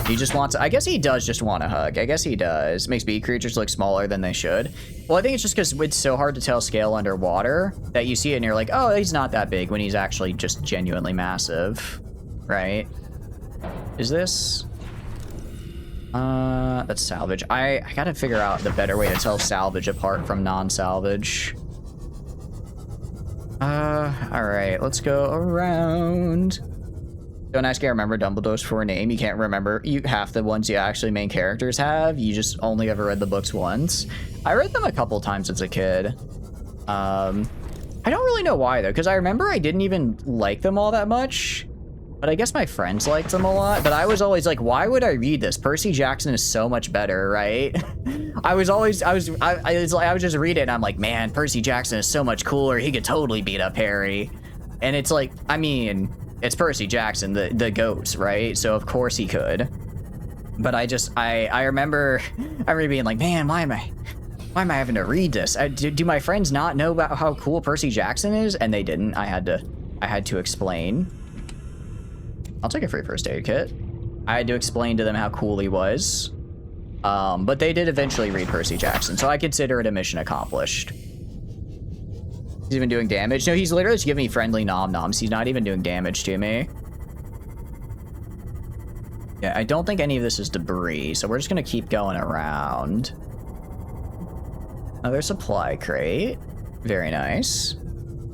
He just wants... I guess he does just want a hug. I guess he does. Makes bee creatures look smaller than they should. Well, I think it's just because it's so hard to tell scale underwater that you see it and you're like, oh, he's not that big when he's actually just genuinely massive. Right? Is this... That's salvage. I gotta figure out the better way to tell salvage apart from non-salvage. Alright, let's go around. Don't ask, I remember Dumbledore's full name. You can't remember half the ones you actually main characters have. You just only ever read the books once. I read them a couple times as a kid. I don't really know why though, because I remember I didn't even like them all that much. But I guess my friends liked them a lot. But I was always like, why would I read this? Percy Jackson is so much better, right? I was just reading it and I'm like, man, Percy Jackson is so much cooler. He could totally beat up Harry. And it's like, I mean, it's Percy Jackson, the goat, right? So of course he could. But I remember being like, man, why am I having to read this? Do my friends not know about how cool Percy Jackson is? And they didn't. I had to explain. I'll take a free first aid kit. I had to explain to them how cool he was. But they did eventually read Percy Jackson, so I consider it a mission accomplished. He's even doing damage. No, he's literally just giving me friendly nom-noms. He's not even doing damage to me. Yeah, I don't think any of this is debris, so we're just gonna keep going around. Another supply crate. Very nice.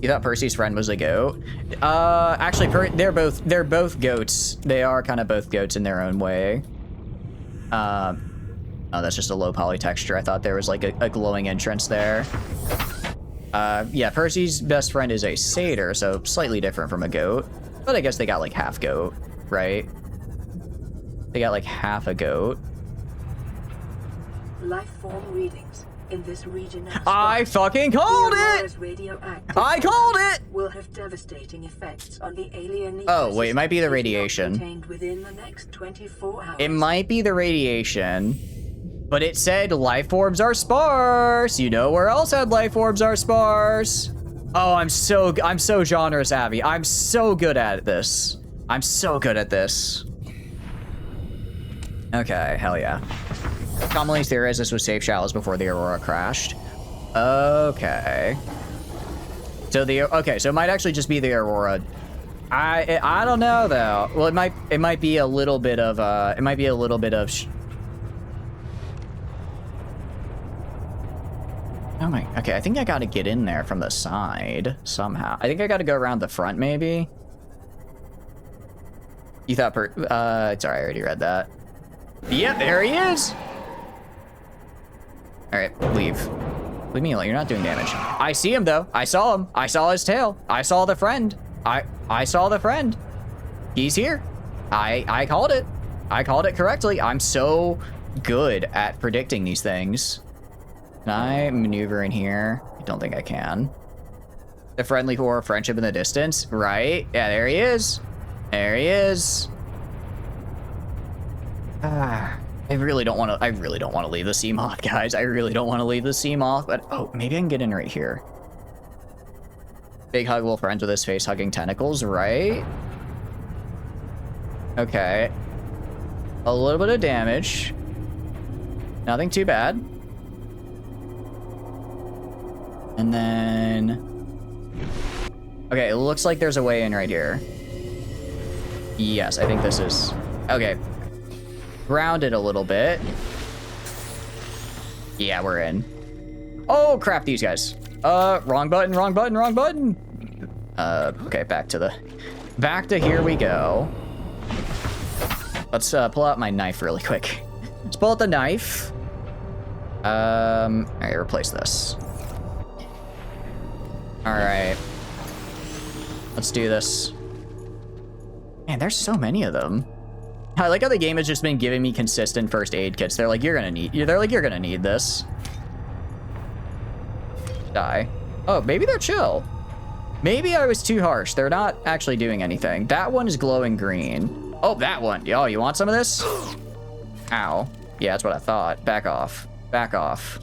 You thought Percy's friend was a goat? Actually, they're both goats. They are kind of both goats in their own way. Oh, that's just a low poly texture. I thought there was like a glowing entrance there. Yeah, Percy's best friend is a satyr, so slightly different from a goat. But I guess they got like half goat, right? They got like half a goat. Life form readings in this region. I fucking called it! I called it! Will have devastating effects on the alien. Oh wait, it might be the radiation. Contained within the next 24 hours. It might be the radiation, but it said life forms are sparse. You know where else had life forms are sparse? Oh, I'm so genre savvy. I'm so good at this. I'm so good at this. Okay, hell yeah. Commonly theorized this was safe shallows before the Aurora crashed. Okay. So so it might actually just be the Aurora. I don't know though. Well, it might be a little bit of oh my, okay, I think I gotta get in there from the side somehow. I think I gotta go around the front maybe. You thought sorry, I already read that. Yep, there he is. All right, leave. Leave me alone. You're not doing damage. I see him though. I saw him. I saw his tail. I saw the friend. I saw the friend. He's here. I called it. I called it correctly. I'm so good at predicting these things. Can I maneuver in here? I don't think I can. The friendly core friendship in the distance, right? Yeah, there he is. There he is. I really don't want to leave the sea moth, guys. I really don't want to leave the sea moth, but oh, maybe I can get in right here. Big huggable friends with his face hugging tentacles, right? Okay. A little bit of damage. Nothing too bad. And then okay, it looks like there's a way in right here. Yes, I think this is okay. Grounded a little bit. Yeah, we're in. Oh crap, these guys. Wrong button, wrong button, wrong button. Okay, back to here we go. Let's pull out my knife really quick. Let's pull out the knife. All right, replace this. All right. Let's do this. Man, there's so many of them. I like how the game has just been giving me consistent first aid kits. They're like, you're gonna need this. Die. Oh, maybe they're chill. Maybe I was too harsh. They're not actually doing anything. That one is glowing green. Oh, that one. Yo, you want some of this? Ow. Yeah, that's what I thought. Back off. Back off.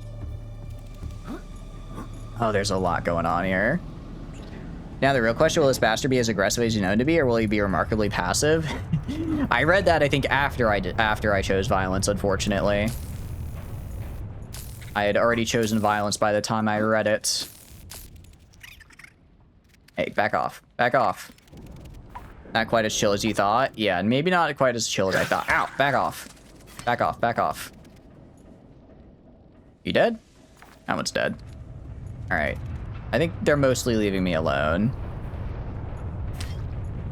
Oh, there's a lot going on here. Now, the real question, will this bastard be as aggressive as you know him to be, or will he be remarkably passive? I read that, I think, after I chose violence, unfortunately. I had already chosen violence by the time I read it. Hey, back off. Back off. Not quite as chill as you thought. Yeah, and maybe not quite as chill as I thought. Ow, back off. Back off, back off. You dead? That one's dead. All right. I think they're mostly leaving me alone.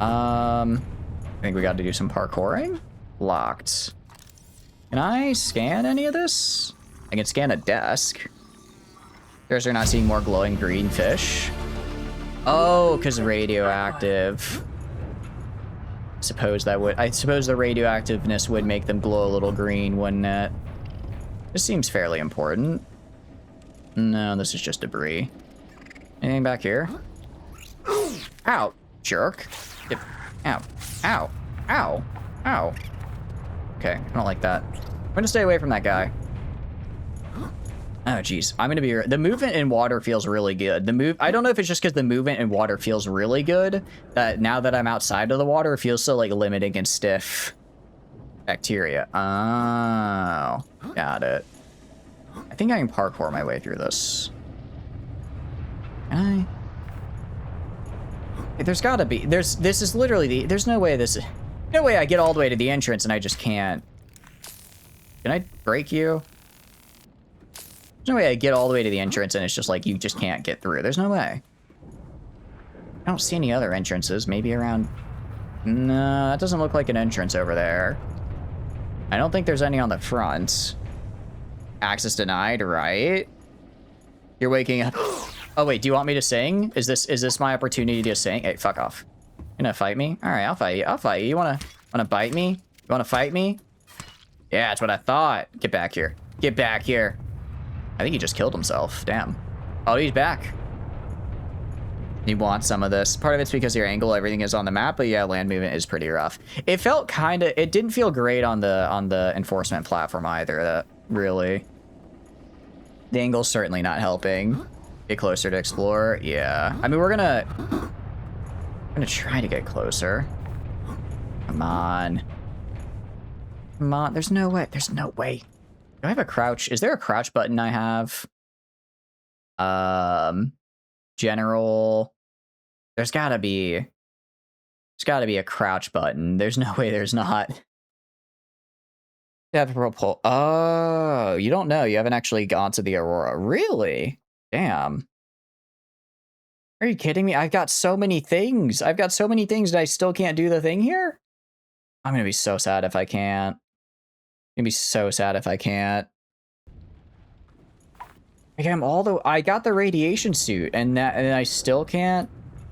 I think we got to do some parkouring. Locked. Can I scan any of this? I can scan a desk. Guess they're not seeing more glowing green fish. Oh, because radioactive. I suppose the radioactiveness would make them glow a little green, wouldn't it? This seems fairly important. No, this is just debris. Anything back here? Ow! jerk. Ow. Ow. Ow. Ow. Okay, I don't like that. I'm gonna stay away from that guy. Oh, geez. I'm gonna be... The movement in water feels really good. I don't know if it's just because the movement in water feels really good, that now that I'm outside of the water, it feels so, like, limiting and stiff. Bacteria. Oh. Got it. I think I can parkour my way through this. Can I? There's gotta be... This is literally the... There's no way this... No way I get all the way to the entrance and I just can't. Can I break you? There's no way I get all the way to the entrance and it's just like you just can't get through. There's no way. I don't see any other entrances. Maybe around... No, that doesn't look like an entrance over there. I don't think there's any on the front. Access denied, right? You're waking up. Oh wait, do you want me to sing? Is this my opportunity to sing? Hey, fuck off. You gonna fight me? All right, I'll fight you. I'll fight you. You wanna bite me? You wanna fight me? Yeah, that's what I thought. Get back here. Get back here. I think he just killed himself. Damn. Oh, he's back. You want some of this. Part of it's because your angle, everything is on the map, but yeah, land movement is pretty rough. It felt it didn't feel great on the enforcement platform either, that really. The angle's certainly not helping. Get closer to explore. Yeah. I mean, I'm gonna try to get closer. Come on. Come on. There's no way. There's no way. Do I have a crouch? Is there a crouch button I have? General. There's gotta be a crouch button. There's no way there's not. Oh, you don't know. You haven't actually gone to the Aurora. Really? Damn. Are you kidding me? I've got so many things. I've got so many things that I still can't do the thing here? I'm gonna be so sad if I can't. I'm gonna be so sad if I can't. Like, I got the radiation suit and I still can't.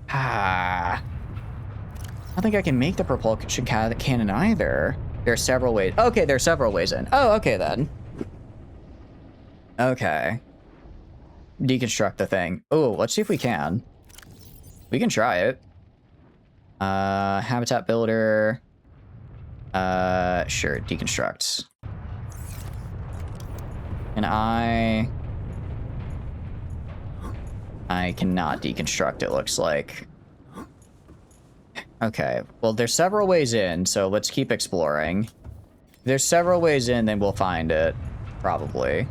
I don't think I can make the propulsion cannon either. There are several ways. Okay, there are several ways in. Oh, okay then. Okay. Deconstruct the thing. Oh, let's see if we can. We can try it. Habitat builder. Sure, deconstruct. And I cannot deconstruct, it looks like. Okay, well, there's several ways in, so let's keep exploring. If there's several ways in, then we'll find it. Probably.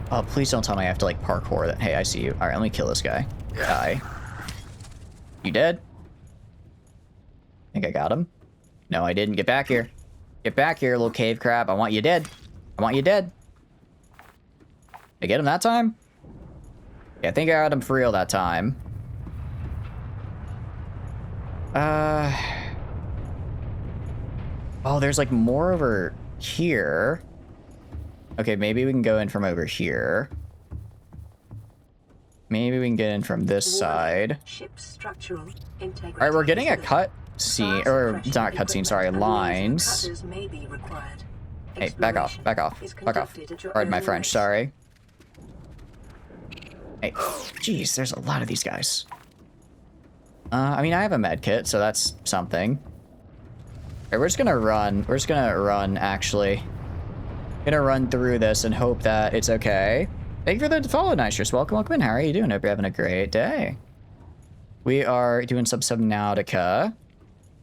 Oh, please don't tell me I have to, like, parkour that. Hey, I see you. All right, let me kill this guy. Die. You dead? I think I got him. No, I didn't. Get back here. Get back here, little cave crab. I want you dead. I want you dead. Did I get him that time? Yeah, I think I got him for real that time. Oh, there's like more over here. Okay, maybe we can go in from over here. Maybe we can get in from this side. All right, we're getting a cut scene, or not cut scene, sorry, lines. Hey, back off, back off, back off. Pardon my French, sorry. Hey, jeez, there's a lot of these guys. I mean, I have a med kit, so that's something. Alright, we're just gonna run. We're just gonna run, actually. Gonna run through this and hope that it's okay. Thank you for the follow, Nitrous. Welcome, welcome in. How are you doing? Hope you're having a great day. We are doing some Subnautica.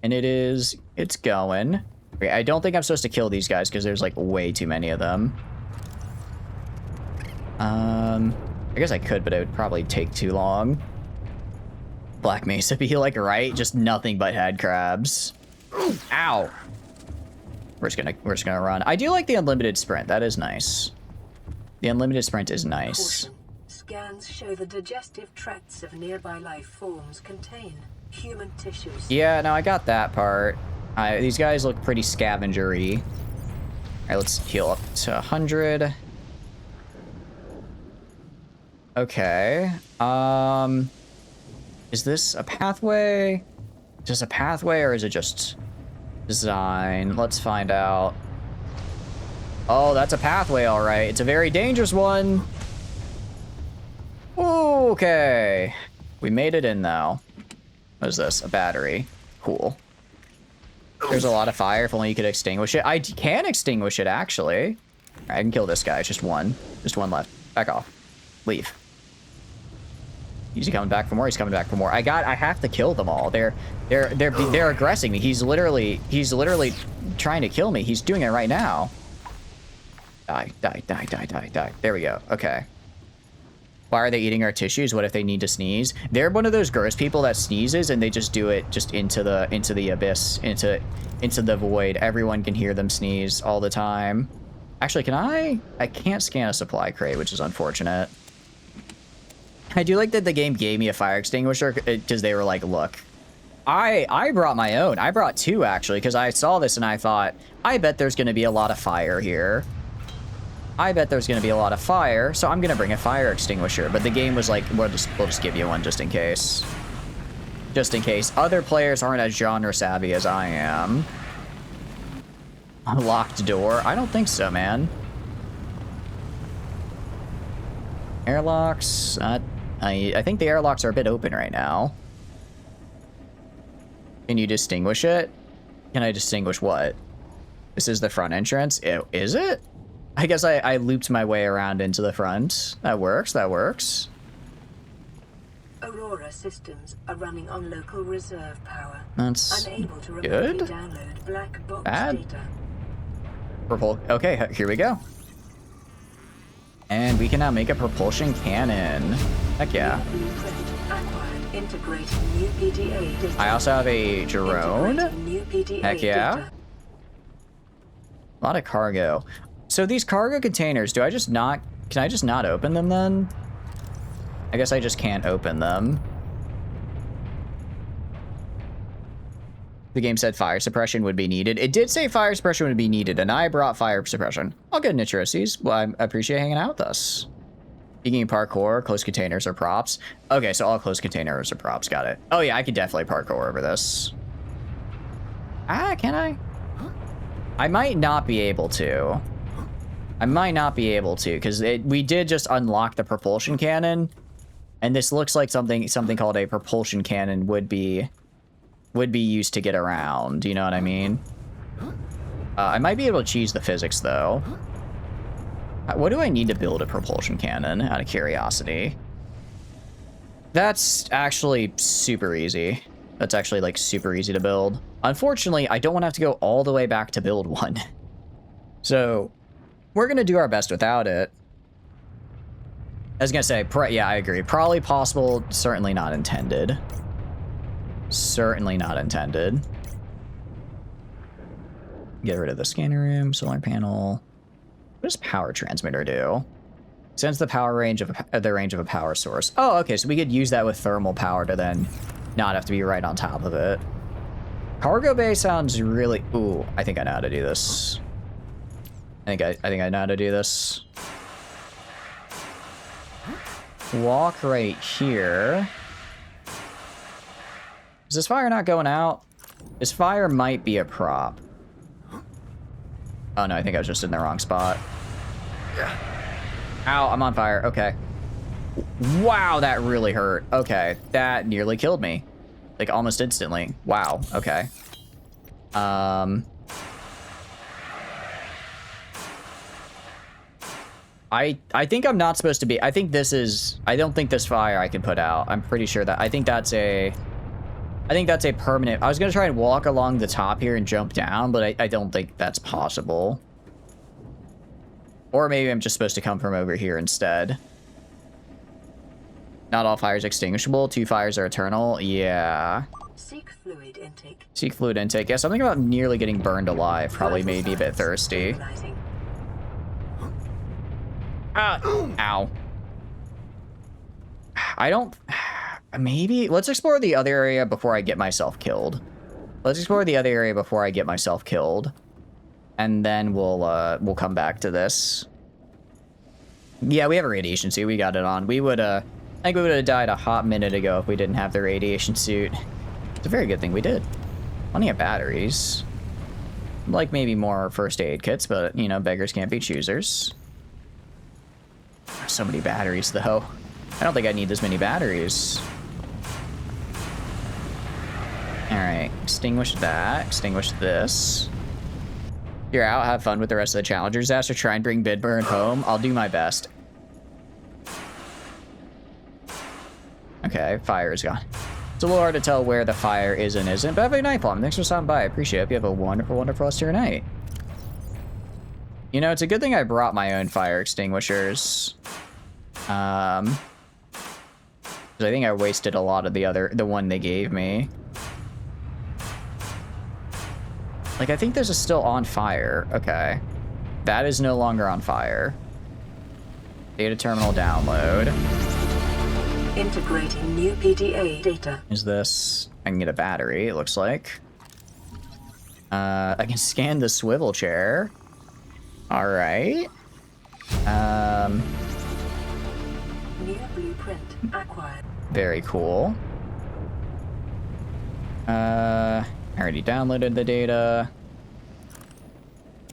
And it's going. Okay, I don't think I'm supposed to kill these guys because there's like way too many of them. I guess I could, but it would probably take too long. Black Mesa be like, right? Just nothing but head crabs. Ow. We're just gonna run. I do like the unlimited sprint. That is nice. The unlimited sprint is nice. Caution. Scans show the digestive tracts of nearby life forms contain human tissues. Yeah, no, I got that part. These guys look pretty scavenger-y. All right, let's heal up to 100. Okay. Is this a pathway? Is this a pathway or is it just design? Let's find out. Oh, that's a pathway, all right. It's a very dangerous one. Okay. We made it in, though. What is this? A battery. Cool. There's a lot of fire. If only you could extinguish it. I can extinguish it, actually. I can kill this guy. It's just one. Just one left. Back off. Leave. Is he coming back for more? He's coming back for more. I have to kill them all. They're aggressing me. He's literally trying to kill me. He's doing it right now. Die, die, die, die, die, die. There we go. Okay. Why are they eating our tissues? What if they need to sneeze? They're one of those gross people that sneezes and they just do it just into the abyss, into the void. Everyone can hear them sneeze all the time. Actually, can I can't scan a supply crate, which is unfortunate. I do like that the game gave me a fire extinguisher because they were like, look, I brought my own. I brought two, actually, because I saw this and I thought, I bet there's going to be a lot of fire here. I bet there's going to be a lot of fire, so I'm going to bring a fire extinguisher. But the game was like, we'll just give you one just in case. Just in case. Other players aren't as genre savvy as I am. Locked door? I don't think so, man. Airlocks? I think the airlocks are a bit open right now. Can you distinguish it? Can I distinguish what? This is the front entrance? Is it? I guess I looped my way around into the front. That works, that works. Aurora systems are running on local reserve power. That's unable to remotely good. download black box Bad. data. Purple. Okay, here we go. And we can now make a propulsion cannon. Heck yeah. Blueprint acquired. Integrating new PDA data. I also have a drone. Integrating new PDA Heck yeah. data. A lot of cargo. So these cargo containers, can I just not open them then? I guess I just can't open them. The game said fire suppression would be needed. It did say fire suppression would be needed, and I brought fire suppression. All good, Nitroses. Well, I appreciate hanging out with us. Speaking of parkour, closed containers are props. Okay, so all closed containers are props. Got it. Oh yeah, I could definitely parkour over this. Can I? I might not be able to. I might not be able to, because we did just unlock the propulsion cannon, and this looks like something called a propulsion cannon would be used to get around. You know what I mean? I might be able to cheese the physics though. What do I need to build a propulsion cannon? Out of curiosity. That's actually super easy. That's actually like super easy to build. Unfortunately, I don't want to have to go all the way back to build one. So we're gonna do our best without it. I was gonna say, yeah, I agree. Probably possible, certainly not intended. Certainly not intended. Get rid of the scanner room, solar panel. What does power transmitter do? Sends the power range of the range of a power source. Oh, okay, so we could use that with thermal power to then not have to be right on top of it. Cargo bay sounds really. Ooh, I think I know how to do this. I think I know how to do this. Walk right here. Is this fire not going out? This fire might be a prop. Oh no, I think I was just in the wrong spot. Yeah. Ow, I'm on fire. Okay. Wow, that really hurt. Okay, that nearly killed me. Like almost instantly. Wow, okay. I think I'm not supposed to be. I think this is. I don't think this fire I can put out. I'm pretty sure that. I think that's a permanent. I was gonna try and walk along the top here and jump down, but I don't think that's possible. Or maybe I'm just supposed to come from over here instead. Not all fires extinguishable. 2 fires are eternal. Yeah. Seek fluid intake. Seek fluid intake. Yeah, something about nearly getting burned alive probably made me a bit thirsty. Ow. I don't. Maybe let's explore the other area before I get myself killed. Let's explore the other area before I get myself killed, and then we'll come back to this. Yeah, we have a radiation suit. We got it on. We would I think we would have died a hot minute ago if we didn't have the radiation suit. It's a very good thing we did. Plenty of batteries. Like maybe more first aid kits, but you know, beggars can't be choosers. So many batteries though. I don't think I need this many batteries. extinguish that. Extinguish this. You're out. Have fun with the rest of the challengers. Aster, try and bring Bidburn home. I'll do my best. Okay, fire is gone. It's a little hard to tell where the fire is and isn't, but have a night, Palm. Thanks for stopping by. I appreciate it. You have a wonderful, wonderful rest of your night. You know, it's a good thing I brought my own fire extinguishers. Because I think I wasted a lot of the one they gave me. Like, I think this is still on fire. Okay. That is no longer on fire. Data terminal download. Integrating new PDA data. Is this... I can get a battery, it looks like. I can scan the swivel chair. Alright. New blueprint acquired. Very cool. I already downloaded the data.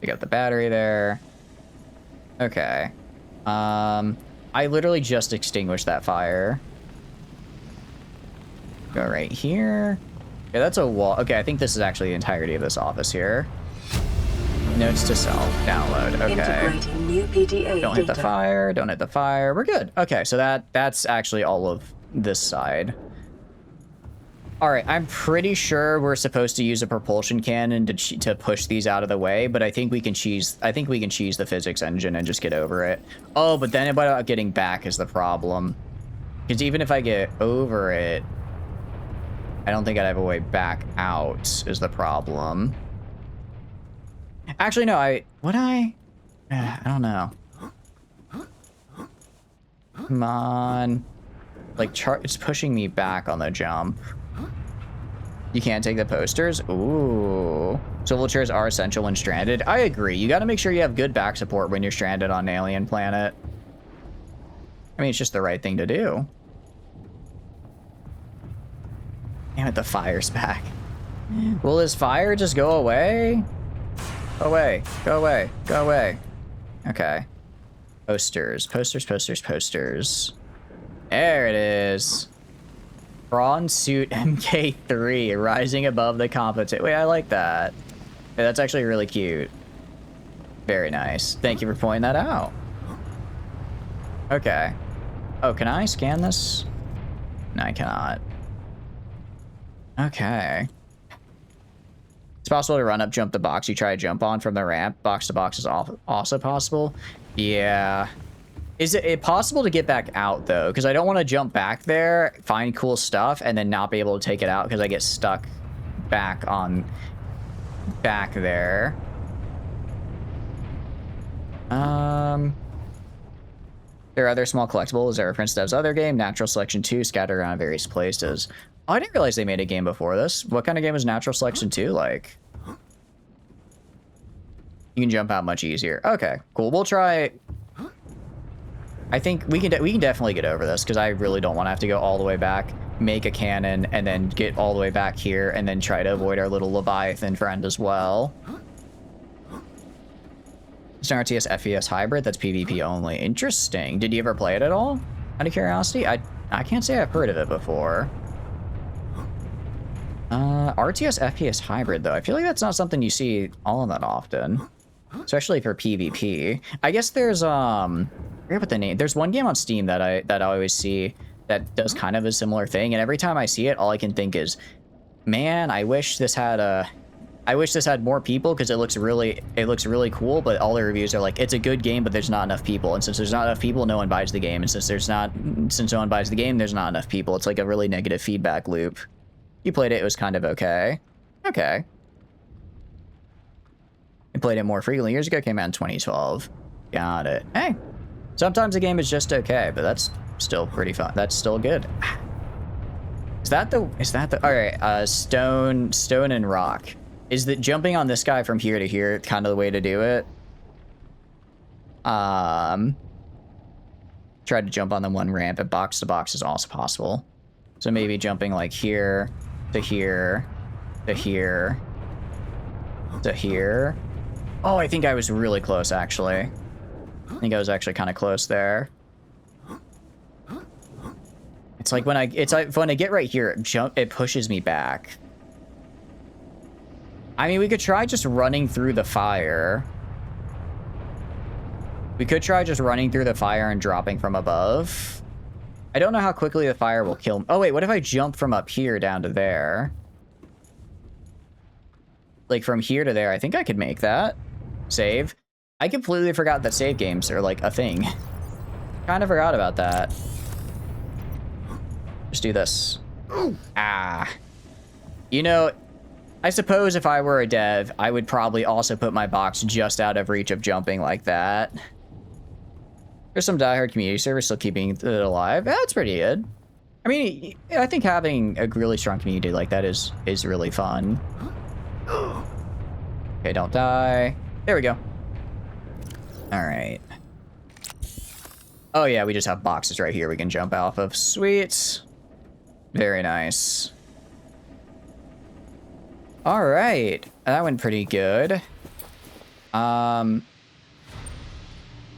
We got the battery there. Okay. I literally just extinguished that fire. Go right here. Yeah, that's a wall. Okay, I think this is actually the entirety of this office here. Notes to self. Download. Okay. Integrating new PDA Don't hit the fire. Don't hit the fire. We're good. Okay, so that's actually all of this side. All right, I'm pretty sure we're supposed to use a propulsion cannon to push these out of the way, but I think we can cheese. I think we can cheese the physics engine and just get over it. Oh, but then about getting back is the problem. Because even if I get over it, I don't think I'd have a way back out. Is the problem? Actually, no. I don't know. Come on. Like, it's pushing me back on the jump. You can't take the posters? Ooh. Swivel chairs are essential when stranded. I agree. You got to make sure you have good back support when you're stranded on an alien planet. I mean, it's just the right thing to do. Damn it, the fire's back. Will this fire just go away? Go away. Go away. Go away. Okay. Posters. Posters, posters, posters. There it is. Prawn suit MK3 rising above the competition. Wait, I like that. Yeah, that's actually really cute. Very nice. Thank you for pointing that out. Okay. Oh, can I scan this? No, I cannot. Okay. It's possible to run up, jump the box you try to jump on from the ramp. Box to box is also possible. Yeah. Is it possible to get back out, though? Because I don't want to jump back there, find cool stuff, and then not be able to take it out because I get stuck back there. There are other small collectibles that reference Dev's other game, Natural Selection 2, scattered around various places. Oh, I didn't realize they made a game before this. What kind of game is Natural Selection 2 like? You can jump out much easier. Okay, cool. We'll try... I think we can definitely get over this because I really don't want to have to go all the way back, make a cannon, and then get all the way back here and then try to avoid our little Leviathan friend as well. It's an RTS FES hybrid that's PvP only. Interesting. Did you ever play it at all? Out of curiosity? I can't say I've heard of it before. RTS FPS hybrid, though. I feel like that's not something you see all that often. Especially for PvP. I guess there's, I forget what the name... There's one game on Steam that I always see that does kind of a similar thing, and every time I see it, all I can think is, man, I wish this had more people because it looks really cool, but all the reviews are like, it's a good game, but there's not enough people. And since there's not enough people, no one buys the game. And since no one buys the game, there's not enough people. It's like a really negative feedback loop. You played it, it was kind of okay. Okay. I played it more frequently years ago, came out in 2012. Got it. Hey. Sometimes a game is just okay, but that's still pretty fun. That's still good. Is that the all right, stone and rock. Is that jumping on this guy from here to here kind of the way to do it? Try to jump on the one ramp, and box to box is also possible. So maybe jumping like here to here to here to here. Oh, I think I was really close actually. I think I was actually kind of close there. It's like when I get right here, it pushes me back. I mean, we could try just running through the fire. We could try just running through the fire and dropping from above. I don't know how quickly the fire will kill. Oh, wait, what if I jump from up here down to there? Like, from here to there, I think I could make that. Save. I completely forgot that save games are, like, a thing. Kind of forgot about that. Just do this. Ah. You know, I suppose if I were a dev, I would probably also put my box just out of reach of jumping like that. There's some diehard community service still keeping it alive. That's pretty good. I mean, I think having a really strong community like that is really fun. Okay, don't die. There we go. All right. Oh yeah, we just have boxes right here we can jump off of. Sweet. Very nice. All right, that went pretty good. Oh,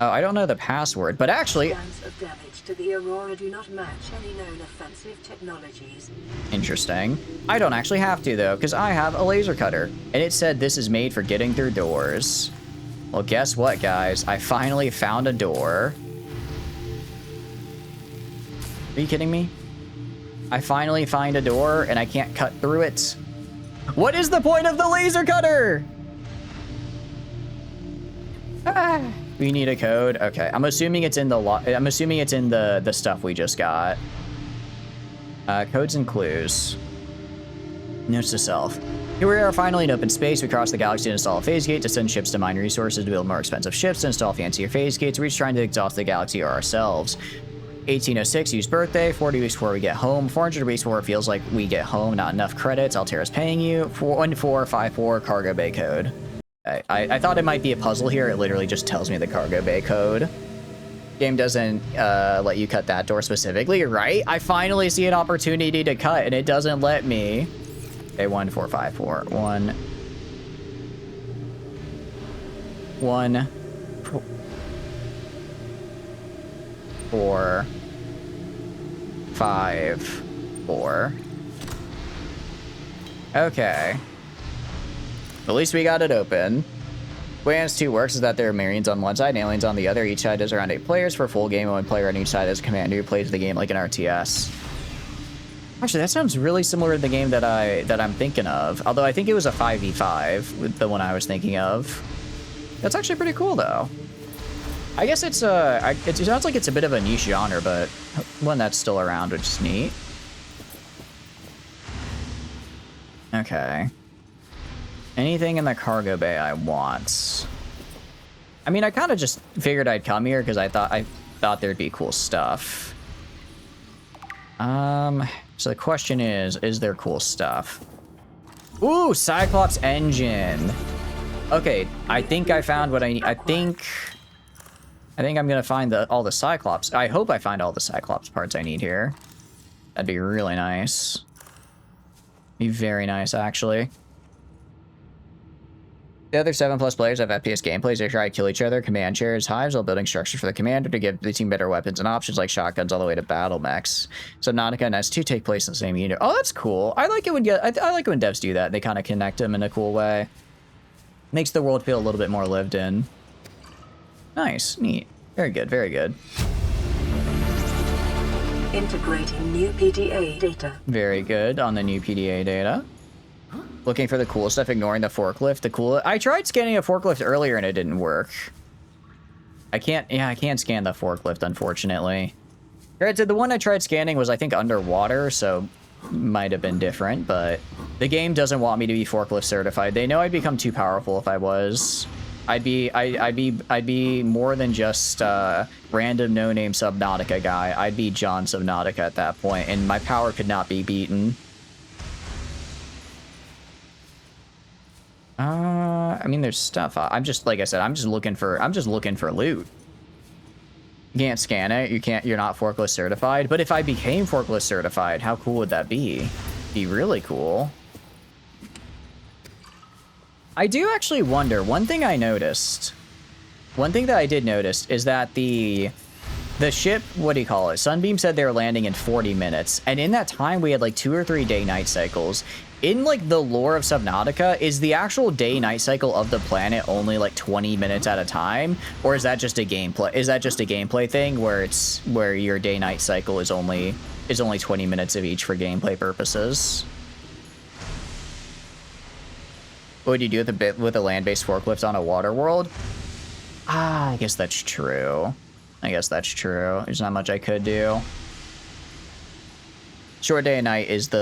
I don't know the password, but actually... Scans of damage to the Aurora do not match any known offensive technologies. Interesting. I don't actually have to, though, because I have a laser cutter. And it said this is made for getting through doors. Well, guess what, guys? I finally found a door. Are you kidding me? I finally find a door, and I can't cut through it. What is the point of the laser cutter? Ah. We need a code. Okay, I'm assuming it's in the the stuff we just got. Codes and clues. Notes to self. Here we are finally in open space. We cross the galaxy to install a phase gate, to send ships to mine resources, to build more expensive ships, to install fancier phase gates. We're just trying to exhaust the galaxy ourselves. 1806, use birthday. 40 weeks before we get home. 400 weeks before it feels like we get home. Not enough credits. Altera's paying you. 1454 cargo bay code. I thought it might be a puzzle here. It literally just tells me the cargo bay code. Game doesn't let you cut that door specifically, right? I finally see an opportunity to cut, and it doesn't let me. Okay, 1454. 4 5 4. Okay. At least we got it open. The way NS2 works is that there are Marines on one side and aliens on the other. Each side has around 8 players for a full game, and one player on each side is a commander who plays the game like an RTS. Actually, that sounds really similar to the game that I'm thinking of. Although I think it was a 5v5 with the one I was thinking of. That's actually pretty cool, though. I guess it sounds like it's a bit of a niche genre, but one that's still around, which is neat. Okay. Anything in the cargo bay I want? I mean, I kind of just figured I'd come here because I thought there'd be cool stuff. So the question is there cool stuff? Ooh, Cyclops engine. Okay, I think I found what I need. I think I'm gonna find all the Cyclops. I hope I find all the Cyclops parts I need here. That'd be really nice. Be very nice, actually. The other 7+ players have FPS gameplays. They try to kill each other, command shares, hives, while building structures for the commander to give the team better weapons and options like shotguns all the way to battle mechs. Subnautica and S2 take place in the same unit. Oh, that's cool. I like it when I like when devs do that. They kind of connect them in a cool way. Makes the world feel a little bit more lived in. Nice, neat, very good, very good. Integrating new PDA data. Very good on the new PDA data. Looking for the cool stuff, ignoring the forklift. I tried scanning a forklift earlier and it didn't work. I can't scan the forklift, unfortunately. Granted, the one I tried scanning was, I think, underwater, so might have been different, but the game doesn't want me to be forklift certified. They know I'd become too powerful if I was. I'd be more than just random no-name Subnautica guy. I'd be John Subnautica at that point, and my power could not be beaten. I mean, there's stuff. I'm just, like I said, I'm just looking for loot. You can't scan it. You're not forklift certified. But if I became forklift certified, how cool would that be? Be really cool. I do actually wonder, one thing that I did notice is that the ship, what do you call it? Sunbeam said they were landing in 40 minutes. And in that time, we had like 2 or 3 day-night cycles. In like the lore of Subnautica, is the actual day-night cycle of the planet only like 20 minutes at a time, or is that just a gameplay? Is that just a gameplay thing where your day-night cycle is only 20 minutes of each for gameplay purposes? What would you do with a land-based forklift on a water world? I guess that's true. There's not much I could do. Short day and night is how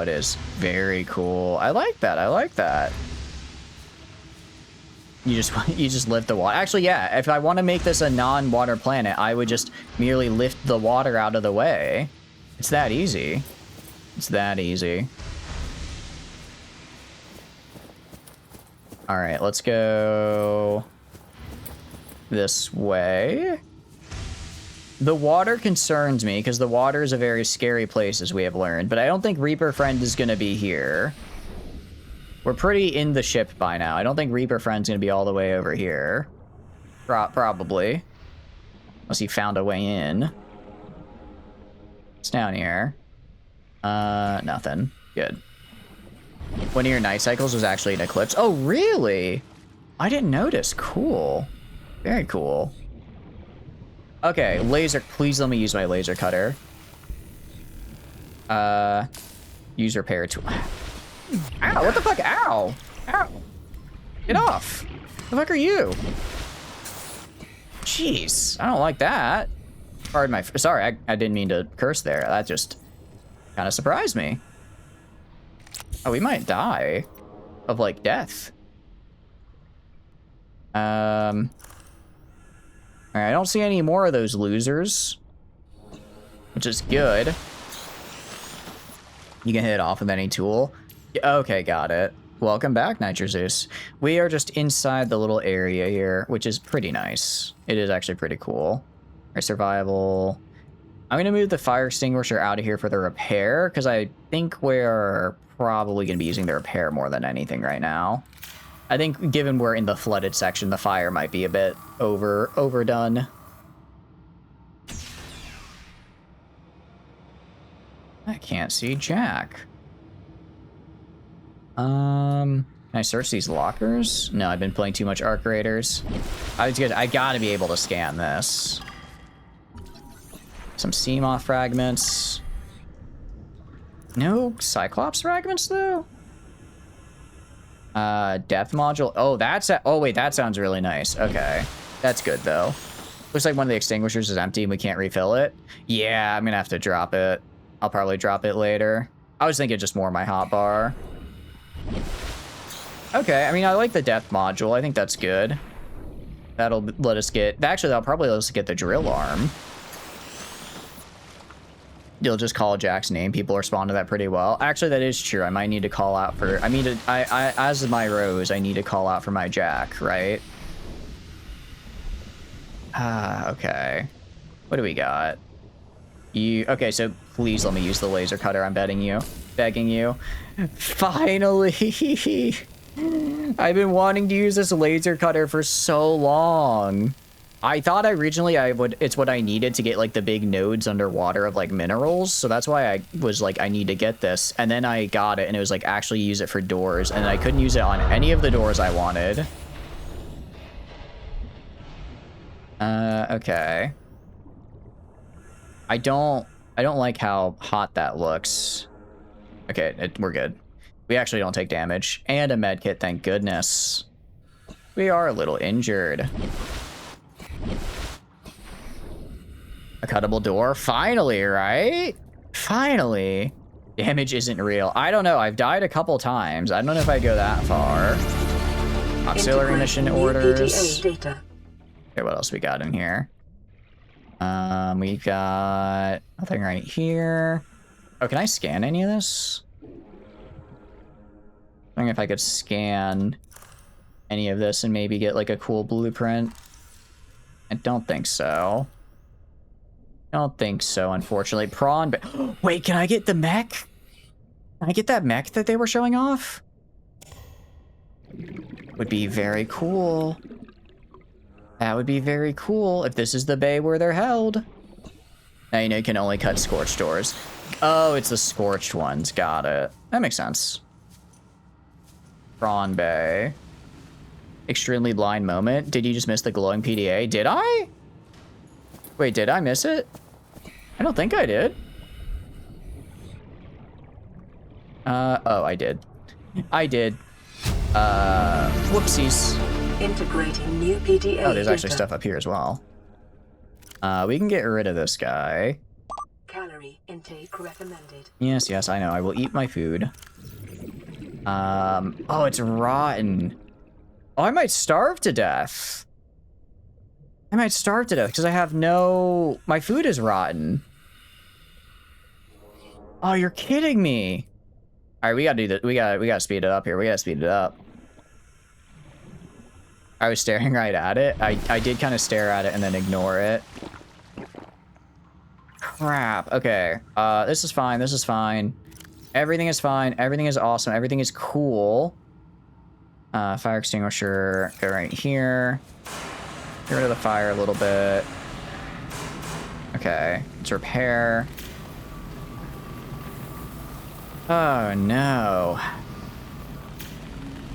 it is. Very cool. I like that. You just lift the water. Actually, yeah, if I want to make this a non-water planet, I would just merely lift the water out of the way. It's that easy. All right, let's go this way. The water concerns me because the water is a very scary place, as we have learned, but I don't think Reaper Friend is going to be here. We're pretty in the ship by now. I don't think Reaper Friend's going to be all the way over here. Probably. Unless he found a way in. It's down here. Nothing. Good. One of your night cycles was actually an eclipse. Oh, really? I didn't notice. Cool. Very cool. Okay, laser. Please let me use my laser cutter. Use repair tool. Ow, what the fuck? Ow. Ow. Get off. The fuck are you? Jeez, I don't like that. Pardon my... Sorry, I didn't mean to curse there. That just kind of surprised me. Oh, we might die of, like, death. Alright, I don't see any more of those losers, which is good. You can hit it off with any tool. Okay, got it. Welcome back, Nitrozeus. We are just inside the little area here, which is pretty nice. It is actually pretty cool. Our survival. I'm going to move the fire extinguisher out of here for the repair, because I think we're probably going to be using the repair more than anything right now. I think given we're in the flooded section, the fire might be a bit overdone. I can't see Jack. Can I search these lockers? No, I've been playing too much Arc Raiders. I gotta be able to scan this. Some Seamoth fragments. No Cyclops fragments, though? Depth module. Oh, oh, wait, that sounds really nice. Okay. That's good, though. Looks like one of the extinguishers is empty and we can't refill it. Yeah, I'm gonna have to drop it. I'll probably drop it later. I was thinking just more my hotbar. Okay, I mean, I like the depth module. I think that's good. That'll let us get... Actually, that'll probably let us get the drill arm. You'll just call Jack's name. People respond to that pretty well. Actually, that is true. I might need to call out for... as my Rose, I need to call out for my Jack, right? Okay. What do we got? Okay, so please let me use the laser cutter. I'm begging you. Finally! I've been wanting to use this laser cutter for so long. I thought originally it's what I needed to get like the big nodes underwater of like minerals. So that's why I was like, I need to get this. And then I got it and it was like, actually use it for doors. And I couldn't use it on any of the doors I wanted. Okay. I don't like how hot that looks. Okay, we're good. We actually don't take damage. And a med kit, thank goodness. We are a little injured. A cuttable door? Finally, right? Finally. Damage isn't real. I don't know. I've died a couple times. I don't know if I'd go that far. Auxiliary mission orders. Okay, what else we got in here? We got nothing right here. Oh, can I scan any of this? I wonder if I could scan any of this and maybe get like a cool blueprint. I don't think so. Unfortunately. Prawn, but wait, can I get the mech? Can I get that mech that they were showing off? Would be very cool. That would be very cool if this is the bay where they're held. Now you know you can only cut scorched ores. Oh, it's the scorched ones. Got it. That makes sense. Prawn Bay. Extremely blind moment. Did you just miss the glowing PDA? Did I? Wait, did I miss it? I don't think I did. Oh, I did. I did. Whoopsies. Integrating new PDA. Oh, there's actually stuff up here as well. We can get rid of this guy. Calorie intake recommended. Yes, yes, I know. I will eat my food. Oh, it's rotten. Oh, I might starve to death. I might starve to death because I have no... My food is rotten. Oh, you're kidding me. All right, we gotta do that. We gotta speed it up here. We gotta speed it up. I was staring right at it. I did kind of stare at it and then ignore it. Crap. Okay. This is fine. This is fine. Everything is fine. Everything is awesome. Everything is cool. Fire extinguisher. Go right here. Get rid of the fire a little bit. Okay. Let's repair. Oh, no.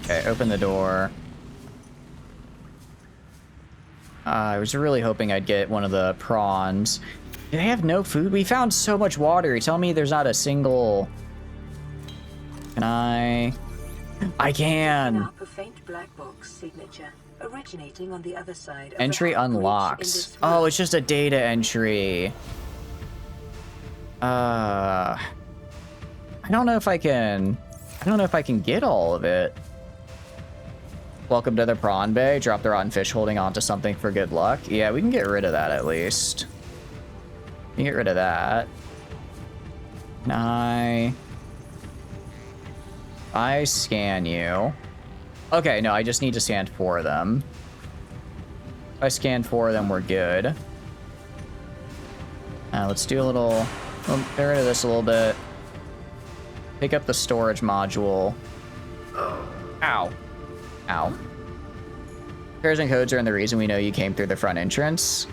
Okay, open the door. I was really hoping I'd get one of the prawns. Do they have no food? We found so much water. You tell me there's not a single... Can I... I can! Up a faint black box signature originating on the other side of Entry the unlocks. Oh, it's just a data entry. I don't know if I can... I don't know if I can get all of it. Welcome to the prawn bay. Drop the rotten fish holding onto something for good luck. Yeah, we can get rid of that at least. We can get rid of that. Can I scan you. Okay, no, I just need to scan 4 of them. If I scan 4 of them, we're good. Let's do a little... We'll get rid of this a little bit. Pick up the storage module. Ow. Ow. Pairs and codes are the reason we know you came through the front entrance.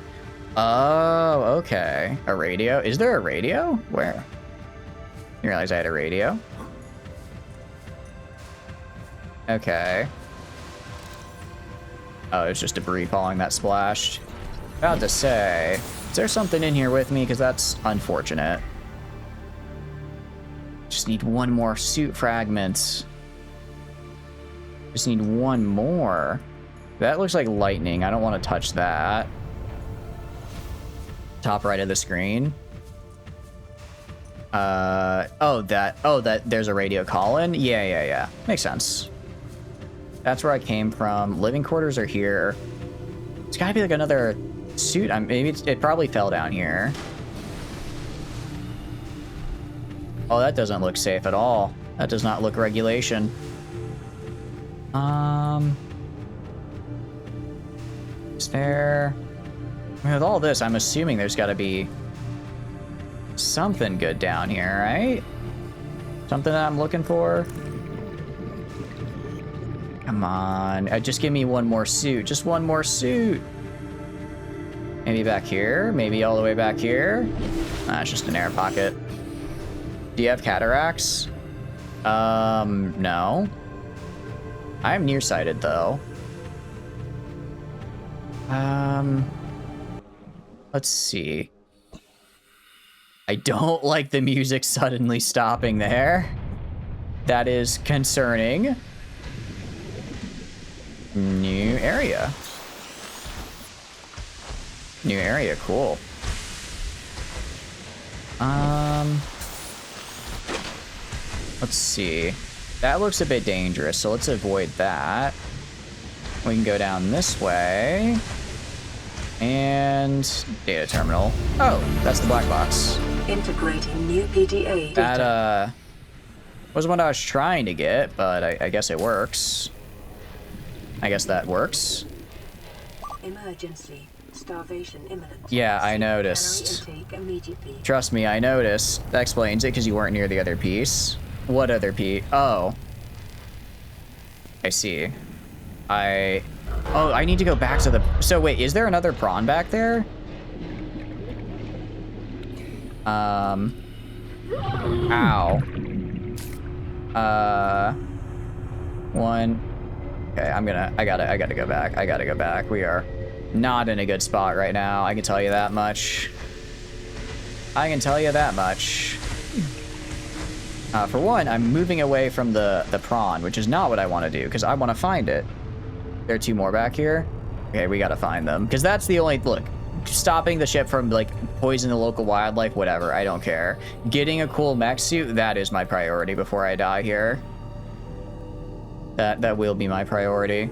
Oh, okay. A radio? Is there a radio? Where? You realize I had a radio? Okay. Oh, it's just debris falling that splashed. About to say, is there something in here with me? Because that's unfortunate. Just need one more suit fragments. Just need one more. That looks like lightning. I don't want to touch that. Top right of the screen. Oh, there's a radio call-in? Yeah. Makes sense. That's where I came from. Living quarters are here. It's gotta be like another suit. Maybe it probably fell down here. Oh, that doesn't look safe at all. That does not look regulation. Is there... I mean, with all this, I'm assuming there's gotta be something good down here, right? Something that I'm looking for? Come on. Just give me one more suit. Just one more suit. Maybe back here? Maybe all the way back here? It's just an air pocket. Do you have cataracts? No. I'm nearsighted, though. Let's see. I don't like the music suddenly stopping there. That is concerning. New area. New area, cool. Let's see. That looks a bit dangerous, so let's avoid that. We can go down this way. And data terminal. Oh, that's the black box. Integrating new PDA. That wasn't what I was trying to get, but I guess it works. I guess that works. Emergency. Starvation imminent. Yeah, I noticed. Calorie intake immediately. Trust me, I noticed. That explains it because you weren't near the other piece. What other piece? Oh. I see. Oh, I need to go back to the... So wait, is there another prawn back there? Ow. One. Okay, I gotta go back. I gotta go back. We are not in a good spot right now. I can tell you that much. I can tell you that much. For one, I'm moving away from the prawn, which is not what I want to do, because I want to find it. There are 2 more back here. Okay, we gotta find them, because that's the only... Look, stopping the ship from, like, poisoning the local wildlife, whatever, I don't care. Getting a cool mech suit, that is my priority before I die here. That will be my priority.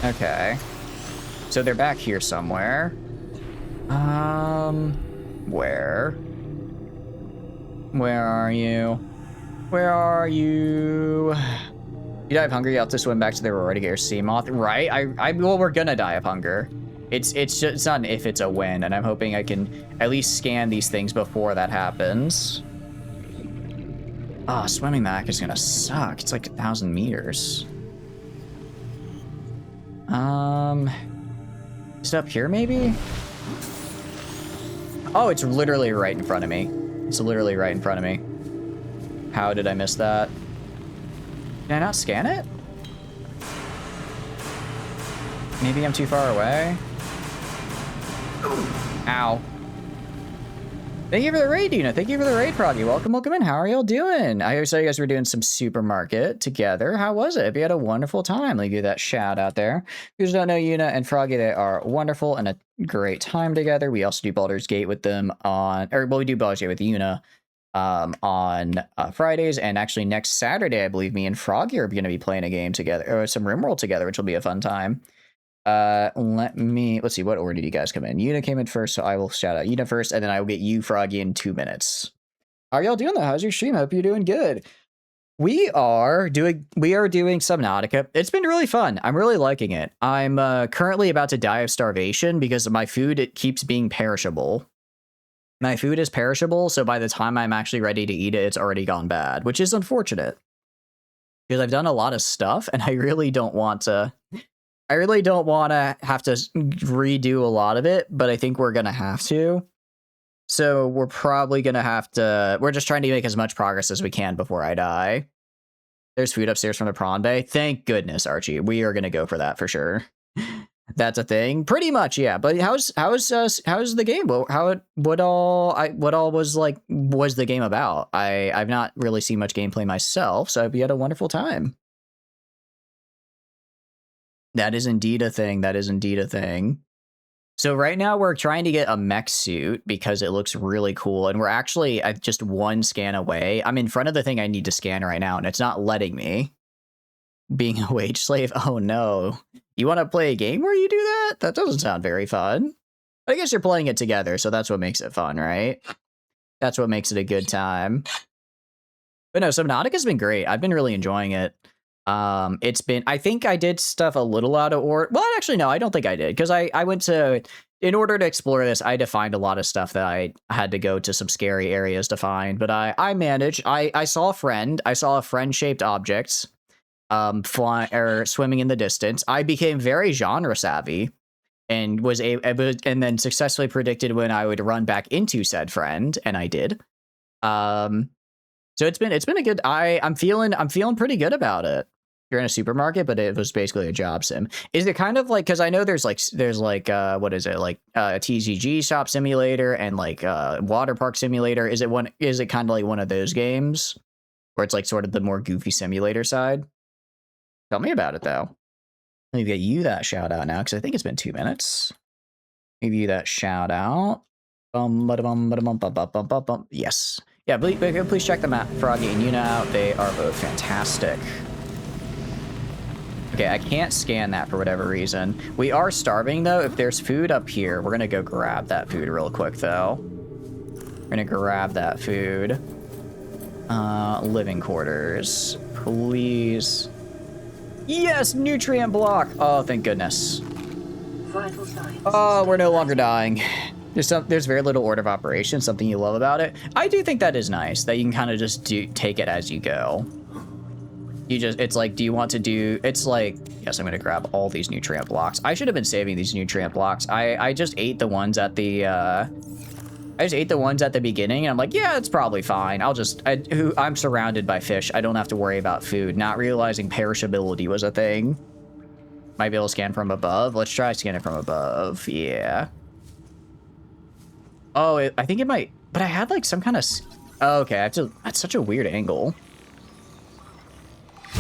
Okay. So they're back here somewhere. Where? Where are you? Where are you? You die of hunger, you have to swim back to the Aurora to get your sea moth. Right? Well, we're gonna die of hunger. It's just, it's not an if, it's a when, and I'm hoping I can at least scan these things before that happens. Ah, swimming back is gonna suck. It's like 1,000 meters. Is it up here maybe? Oh, it's literally right in front of me. It's literally right in front of me. How did I miss that? Did I not scan it? Maybe I'm too far away? Ow. Thank you for the raid, Dina. Thank you for the raid, Froggy. Welcome, welcome in. How are y'all doing? I saw you guys were doing some supermarket together. How was it? If you had a wonderful time, like, give that shout out there. You guys don't know Yuna and Froggy, they are wonderful and a great time together. We also do Baldur's Gate with them on, or well, we do Baldur's Gate with Yuna on Fridays, and actually next Saturday, I believe me and Froggy are going to be playing a game together, or some RimWorld together, which will be a fun time. Let's see, what order did you guys come in? Yuna came in first, so I will shout out Yuna first, and then I will get you, Froggy, in 2 minutes. How are y'all doing though? How's your stream? Hope you're doing good. We are doing Subnautica. It's been really fun. I'm really liking it. I'm currently about to die of starvation because my food, it keeps being perishable. My food is perishable, so by the time I'm actually ready to eat it, it's already gone bad, which is unfortunate. Because I've done a lot of stuff, and I really don't want to have to redo a lot of it, but I think we're going to have to. So we're probably going to have to... We're just trying to make as much progress as we can before I die. There's food upstairs from the prawn bay. Thank goodness, Archie. We are going to go for that for sure. That's a thing. Pretty much, yeah. But how's the game? What all was the game about? I've not really seen much gameplay myself, so we had a wonderful time. That is indeed a thing. That is indeed a thing. So right now we're trying to get a mech suit because it looks really cool. And we're actually at just 1 scan away. I'm in front of the thing I need to scan right now, and it's not letting me. Being a wage slave? Oh no. You want to play a game where you do that? That doesn't sound very fun. I guess you're playing it together, so that's what makes it fun, right? That's what makes it a good time. But no, Subnautica's been great. I've been really enjoying it. It's been, I think I did stuff a little out of order. Well, actually, no, I don't think I did. Because I went to, in order to explore this, I had to find a lot of stuff that I had to go to some scary areas to find. But I managed. I saw a friend. I saw a friend-shaped object flying or swimming in the distance. I became very genre savvy and was and then successfully predicted when I would run back into said friend, and I did. So it's been a good. I'm feeling pretty good about it. You're in a supermarket, but it was basically a job sim. Is it kind of like, because I know there's like what is it, like a TCG shop simulator and like water park simulator. Is it kind of like one of those games where it's like sort of the more goofy simulator side? Tell me about it though. Let me get you that shout out now, because I think it's been 2 minutes. Give you that shout out. Yes. Yeah, please check them out, Froggy and Yuna out. They are both fantastic. Okay, I can't scan that for whatever reason. We are starving, though. If there's food up here, we're going to go grab that food real quick, though. We're going to grab that food. Living quarters. Please. Yes, nutrient block. Oh, thank goodness. Vital signs. Oh, we're no longer dying. There's very little order of operation, something you love about it. I do think that is nice, that you can kind of just take it as you go. it's like, do you want to do, it's like, yes, I'm gonna grab all these nutrient blocks. I should have been saving these nutrient blocks. I just ate the ones at the, I just ate the ones at the beginning, and I'm like, yeah, it's probably fine. I'm surrounded by fish. I don't have to worry about food. Not realizing perishability was a thing. Might be able to scan from above. Let's try scanning from above. Yeah. Oh, I think it might, but I had like some kind of, oh, okay, that's such a weird angle.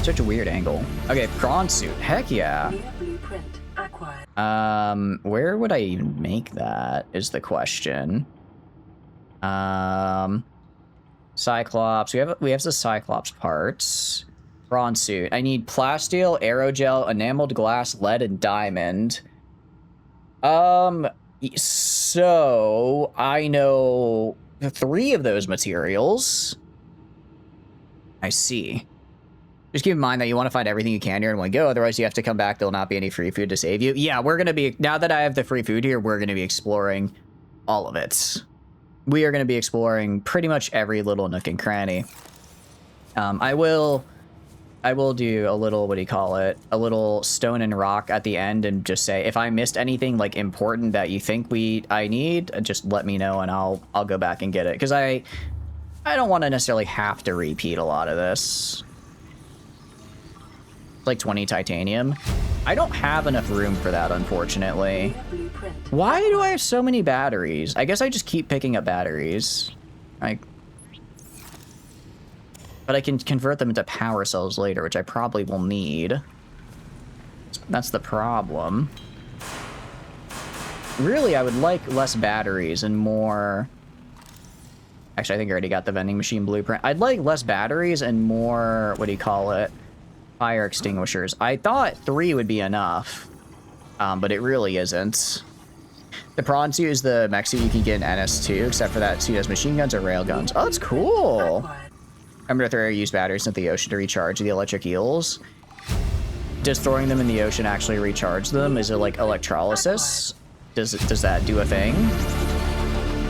Such a weird angle. Okay, prawn suit. Heck yeah. Blueprint acquired. Where would I even make that is the question. Cyclops. We have the Cyclops parts. Prawn suit. I need plasteel, aerogel, enameled glass, lead, and diamond. So I know 3 of those materials. I see. Just keep in mind that you want to find everything you can here in one go, otherwise you have to come back. There'll not be any free food to save you. Yeah, we're gonna be, now that I have the free food here, we're gonna be exploring all of it. We are gonna be exploring pretty much every little nook and cranny. I will do a little, what do you call it? A little stone and rock at the end and just say, if I missed anything like important that you think I need, just let me know and I'll go back and get it. Cause I don't want to necessarily have to repeat a lot of this. Like 20 titanium. I don't have enough room for that, unfortunately. Why do I have so many batteries? I guess I just keep picking up batteries. But I can convert them into power cells later, which I probably will need. That's the problem. Really, I would like less batteries and more... Actually, I think I already got the vending machine blueprint. I'd like less batteries and more, what do you call it? Fire extinguishers. I thought 3 would be enough, but it really isn't. The prawn suit is the mech suit you can get in NS2, except for that suit has machine guns or rail guns. Oh, that's cool. Remember to throw your used batteries into the ocean to recharge the electric eels. Does throwing them in the ocean actually recharge them? Is it like electrolysis? Does that do a thing?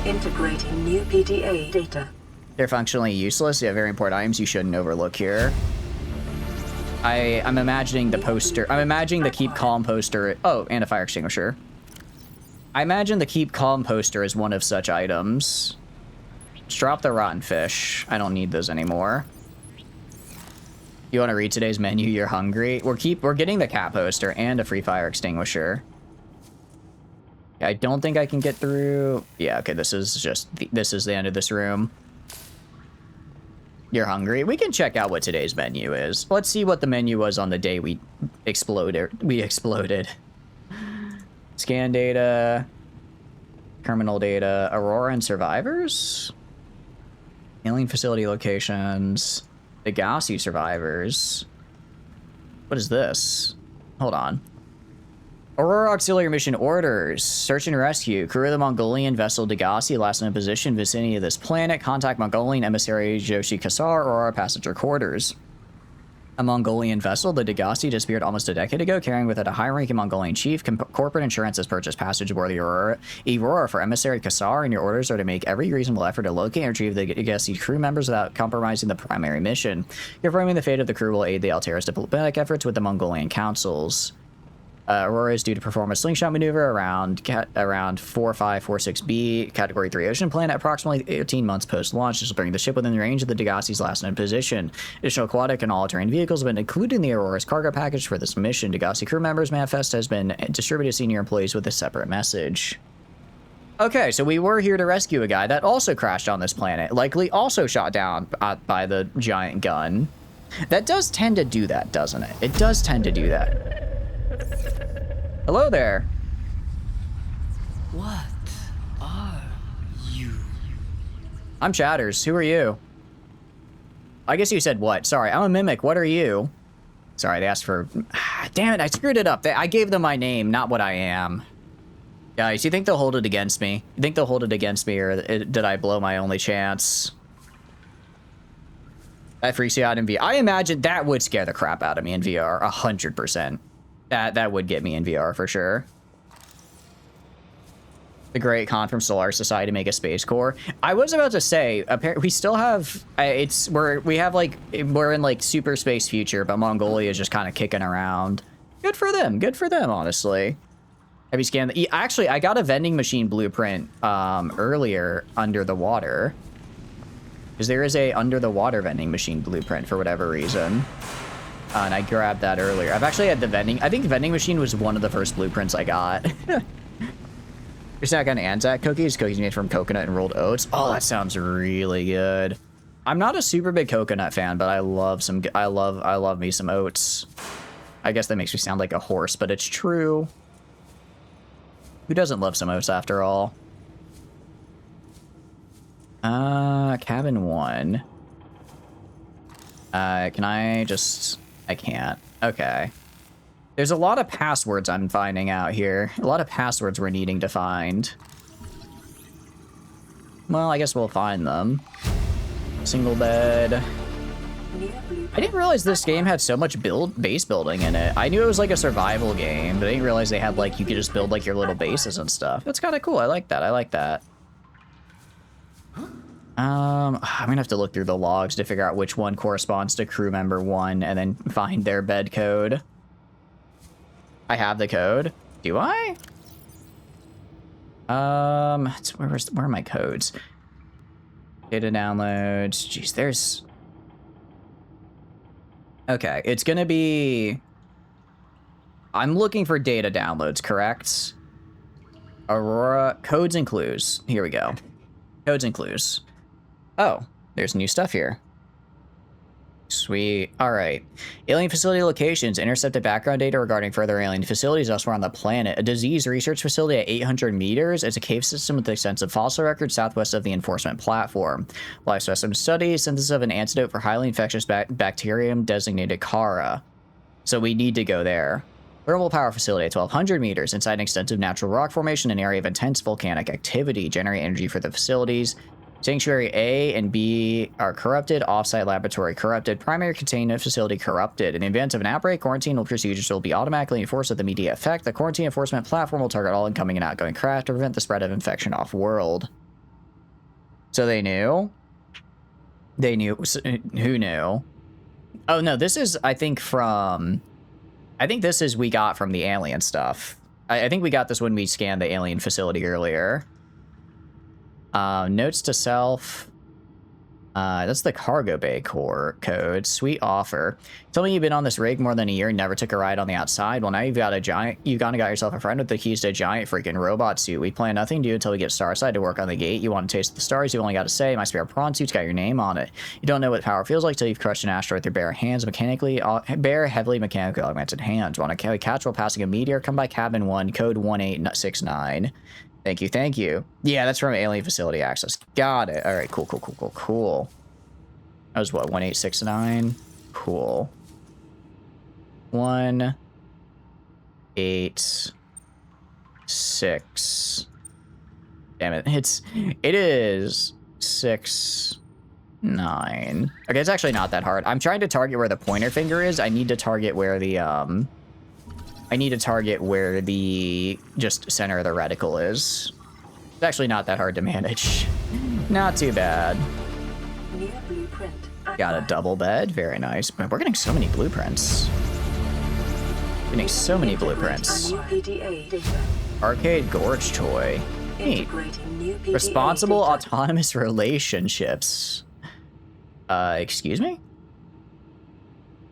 Integrating new PDA data. They're functionally useless. Yeah, very important items you shouldn't overlook here. I'm imagining the poster. I'm imagining the keep calm poster. Oh, and a fire extinguisher. I imagine the keep calm poster is one of such items. Let's drop the rotten fish. I don't need those anymore. You want to read today's menu? You're hungry. We're getting the cat poster and a free fire extinguisher. Yeah, I don't think I can get through. Yeah, okay. This is the end of this room. You're hungry? We can check out what today's menu is. Let's see what the menu was on the day we exploded. Scan data. Terminal data. Aurora and survivors? Alien facility locations. Degassi survivors. What is this? Hold on. Aurora Auxiliary Mission Orders. Search and rescue. Crew of the Mongolian vessel Degassi last in position vicinity of this planet. Contact Mongolian emissary Joshi Kassar. Aurora passenger quarters. A Mongolian vessel, the Degassi, disappeared almost a decade ago, carrying with it a high-ranking Mongolian chief. Corporate insurance has purchased passage aboard the Aurora for emissary Kassar, and your orders are to make every reasonable effort to locate and retrieve the Degassi crew members without compromising the primary mission. Confirming the fate of the crew will aid the Altera's diplomatic efforts with the Mongolian councils. Aurora is due to perform a slingshot maneuver around 4546b, Category 3 ocean planet, approximately 18 months post-launch. This will bring the ship within the range of the Degassi's last known position. Additional aquatic and all-terrain vehicles have been included in the Aurora's cargo package for this mission. Degassi crew members' manifest has been distributed to senior employees with a separate message. Okay, so we were here to rescue a guy that also crashed on this planet, likely also shot down by the giant gun. That does tend to do that, doesn't it? It does tend to do that. Hello there. What are you? I'm Chatters. Who are you? I guess you said what? Sorry, I'm a mimic. What are you? Sorry, they asked for... Damn it, I screwed it up. I gave them my name, not what I am. Guys, you think they'll hold it against me? You think they'll hold it against me, or did I blow my only chance? That freaks you out in VR. I imagine that would scare the crap out of me in VR, 100%. That would get me in VR for sure. the Great Khan from Solar Society to make a space core. I was about to say, apparently we still have, we're in like super space future, but Mongolia is just kind of kicking around. Good for them, honestly. Have you scanned the, actually, I got a vending machine blueprint earlier under the water. Because there is a under the water vending machine blueprint for whatever reason. And I grabbed that earlier. I've actually had the vending, I think the vending machine was one of the first blueprints I got. You're snacking on Anzac cookies made from coconut and rolled oats. Oh, that sounds really good. I'm not a super big coconut fan, but I love me some oats. I guess that makes me sound like a horse, but it's true. Who doesn't love some oats after all? Cabin 1. Can I just... I can't. Okay. There's a lot of passwords I'm finding out here. A lot of passwords we're needing to find. Well, I guess we'll find them. Single bed. I didn't realize this game had so much base building in it. I knew it was like a survival game, but I didn't realize they had like, you could just build like your little bases and stuff. It's kind of cool. I like that. I like that. I'm gonna have to look through the logs to figure out which one corresponds to crew member 1 and then find their bed code. I have the code. Do I? Where are my codes? Data downloads. Jeez, there's... Okay, it's gonna be... I'm looking for data downloads, correct? Aurora, codes and clues. Here we go. Codes and clues. Oh, there's new stuff here. Sweet. All right. Alien facility locations. Intercepted background data regarding further alien facilities elsewhere on the planet. A disease research facility at 800 meters. It's a cave system with extensive fossil records southwest of the enforcement platform. Life specimen studies. Synthesis of an antidote for highly infectious bacterium designated Kara. So we need to go there. Thermal power facility at 1200 meters. Inside an extensive natural rock formation, an area of intense volcanic activity. Generate energy for the facilities. Sanctuary A and B are corrupted. Offsite laboratory corrupted. Primary containment facility corrupted. In the event of an outbreak, quarantine procedures will be automatically enforced with immediate effect. The quarantine enforcement platform will target all incoming and outgoing craft to prevent the spread of infection off-world. So they knew? They knew. Who knew? Oh, no, this is, I think, from... I think this is we got from the alien stuff. I think we got this when we scanned the alien facility earlier. Notes to self. That's the cargo bay core code. Sweet offer. Tell me you've been on this rig more than a year and never took a ride on the outside. Well, now you've got yourself a friend with the keys to a giant freaking robot suit. We plan nothing to do until we get Starside to work on the gate. You want to taste the stars, you only got to say, my spare prawn suit's got your name on it. You don't know what power feels like till you've crushed an asteroid with your bare hands, heavily mechanically augmented hands. Want to catch while passing a meteor? Come by cabin 1, code 1869. Thank you. Yeah, that's from Alien Facility Access. Got it. All right, cool. That was what, 1869? Cool. 186. Damn it. It is 69. Okay, it's actually not that hard. I'm trying to target where the pointer finger is. I need to target where the just center of the reticle is. It's actually not that hard to manage. Not too bad. Got a double bed. Very nice. We're getting so many blueprints. Arcade Gorge toy. Neat. Responsible autonomous relationships. Excuse me?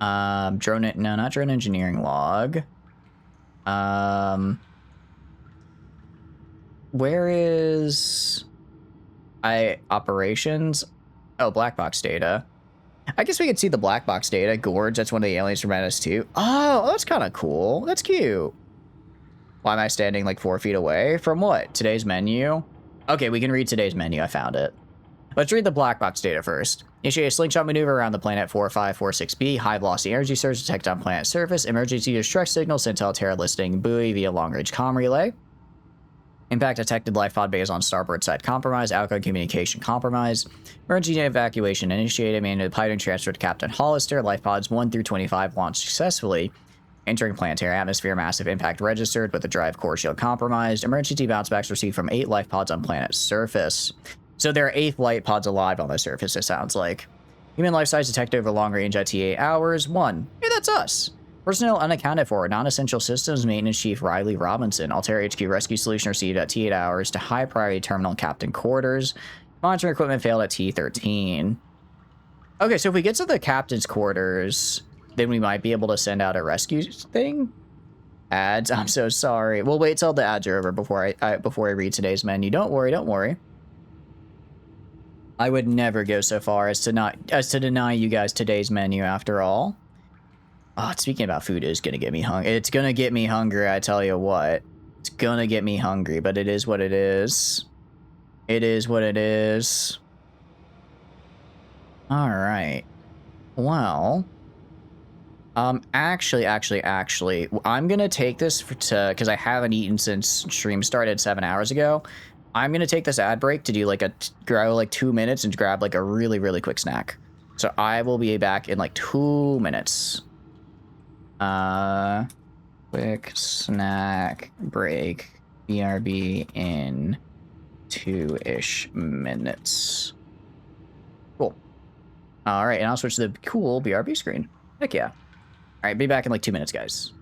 Drone... No, not drone engineering log. Where is... operations? Oh, black box data. I guess we could see the black box data. Gorge, that's one of the aliens from Menace 2. Oh, that's kind of cool. That's cute. Why am I standing like 4 feet away? From what? Today's menu? Okay, we can read today's menu. I found it. Let's read the black box data first. Initiate a slingshot maneuver around the planet 4546b. High velocity energy surge detected on planet surface. Emergency distress signal sent to Terra listing buoy via long range comm relay. Impact detected. Life pod base on starboard side compromised. Outgoing communication compromised. Emergency evacuation initiated. Manual pilot transferred to Captain Hollister. Life pods 1 through 25 launched successfully. Entering planetary atmosphere, massive impact registered, but the drive core shield compromised. Emergency bounce backs received from 8 life pods on planet surface. So there are 8 light pods alive on the surface, it sounds like. Human life size detected over long range at T8 hours. 1. Hey, that's us. Personnel unaccounted for. Non-essential systems maintenance chief Riley Robinson. Altair HQ rescue solution received at T8 hours to high priority terminal captain quarters. Monitoring equipment failed at T13. Okay, so if we get to the captain's quarters, then we might be able to send out a rescue thing. Ads. I'm so sorry. We'll wait till the ads are over before I read today's menu. Don't worry. Don't worry. I would never go so far as to deny you guys today's menu. After all. Oh, speaking about food, is gonna get me hungry. It's gonna get me hungry. I tell you what. It's gonna get me hungry, but it is what it is. It is what it is. All right. Well. Actually, I'm gonna take this because I haven't eaten since stream started 7 hours ago. I'm gonna take this ad break to do like grab like 2 minutes and grab like a really, really quick snack. So I will be back in like 2 minutes. Quick snack break. BRB in 2-ish minutes. Cool. All right, and I'll switch to the cool BRB screen. Heck yeah. All right, be back in like 2 minutes, guys.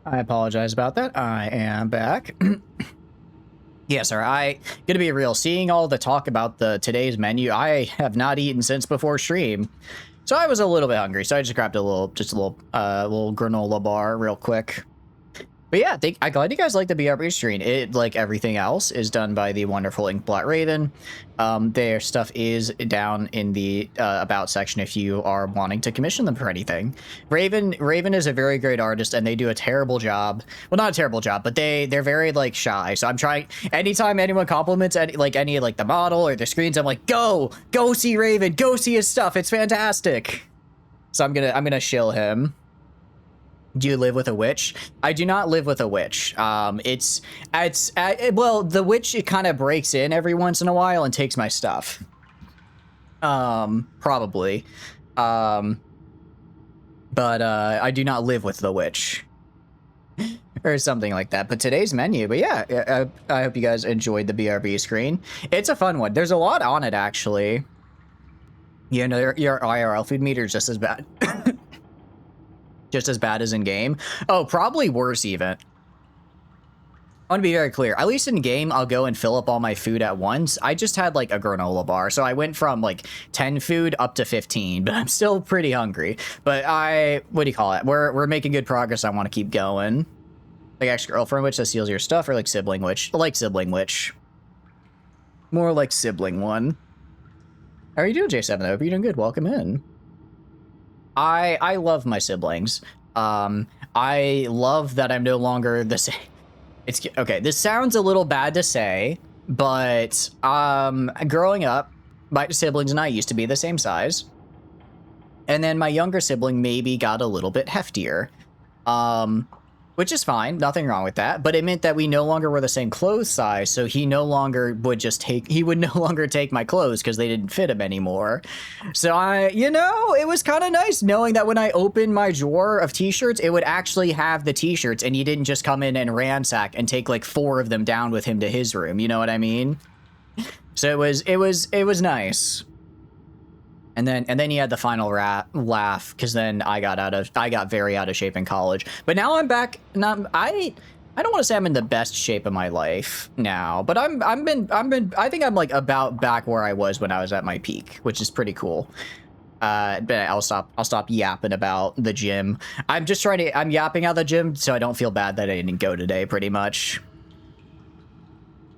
I apologize about that. I am back. Yeah, sir, gonna be real, seeing all the talk about today's menu, I have not eaten since before stream. So I was a little bit hungry, so I just grabbed a little granola bar real quick. But yeah, I'm glad you guys like the BRB screen. It, like everything else, is done by the wonderful Inkblot Raven. Their stuff is down in the about section if you are wanting to commission them for anything. Raven is a very great artist, and they do a terrible job. Well, not a terrible job, but they're very like shy. So I'm trying. Anytime anyone compliments any the model or the screens, I'm like, go see Raven, go see his stuff. It's fantastic. So I'm gonna shill him. Do you live with a witch? I do not live with a witch. Well, the witch, it kind of breaks in every once in a while and takes my stuff. Probably. But I do not live with the witch. Or something like that. But today's menu, but yeah, I hope you guys enjoyed the BRB screen. It's a fun one. There's a lot on it, actually. You know, your IRL food meter is just as bad. Just as bad as in game. Oh, probably worse even. I want to be very clear. At least in game, I'll go and fill up all my food at once. I just had like a granola bar, so I went from like 10 food up to 15, but I'm still pretty hungry. But what do you call it? We're making good progress. I want to keep going. Like ex-girlfriend witch that steals your stuff, or like sibling witch? Like sibling witch. More like sibling one. How are you doing, J7? I hope you're doing good. Welcome in. I love my siblings. I love that I'm no longer the same. It's okay. This sounds a little bad to say, but growing up, my siblings and I used to be the same size, and then my younger sibling maybe got a little bit heftier. Which is fine, nothing wrong with that, but it meant that we no longer were the same clothes size, so he no longer would take my clothes because they didn't fit him anymore. So it was kind of nice knowing that when I opened my drawer of t-shirts, it would actually have the t-shirts, and he didn't just come in and ransack and take like 4 of them down with him to his room, you know what I mean? So it was nice. And then he had the final laugh, because then I got very out of shape in college. But now I'm back. I don't want to say I'm in the best shape of my life now, but I think I'm like about back where I was when I was at my peak, which is pretty cool. But I'll stop yapping about the gym. I'm yapping out the gym so I don't feel bad that I didn't go today, pretty much.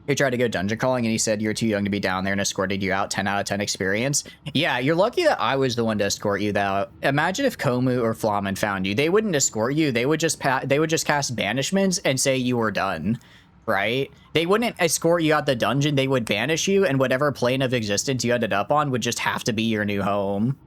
He tried to go dungeon crawling and he said you're too young to be down there and escorted you out. 10 out of 10 experience. Yeah, you're lucky that I was the one to escort you though. Imagine if Komu or Flamen found you. They wouldn't escort you. They would just cast banishments and say you were done, right? They wouldn't escort you out the dungeon. They would banish you, and whatever plane of existence you ended up on would just have to be your new home.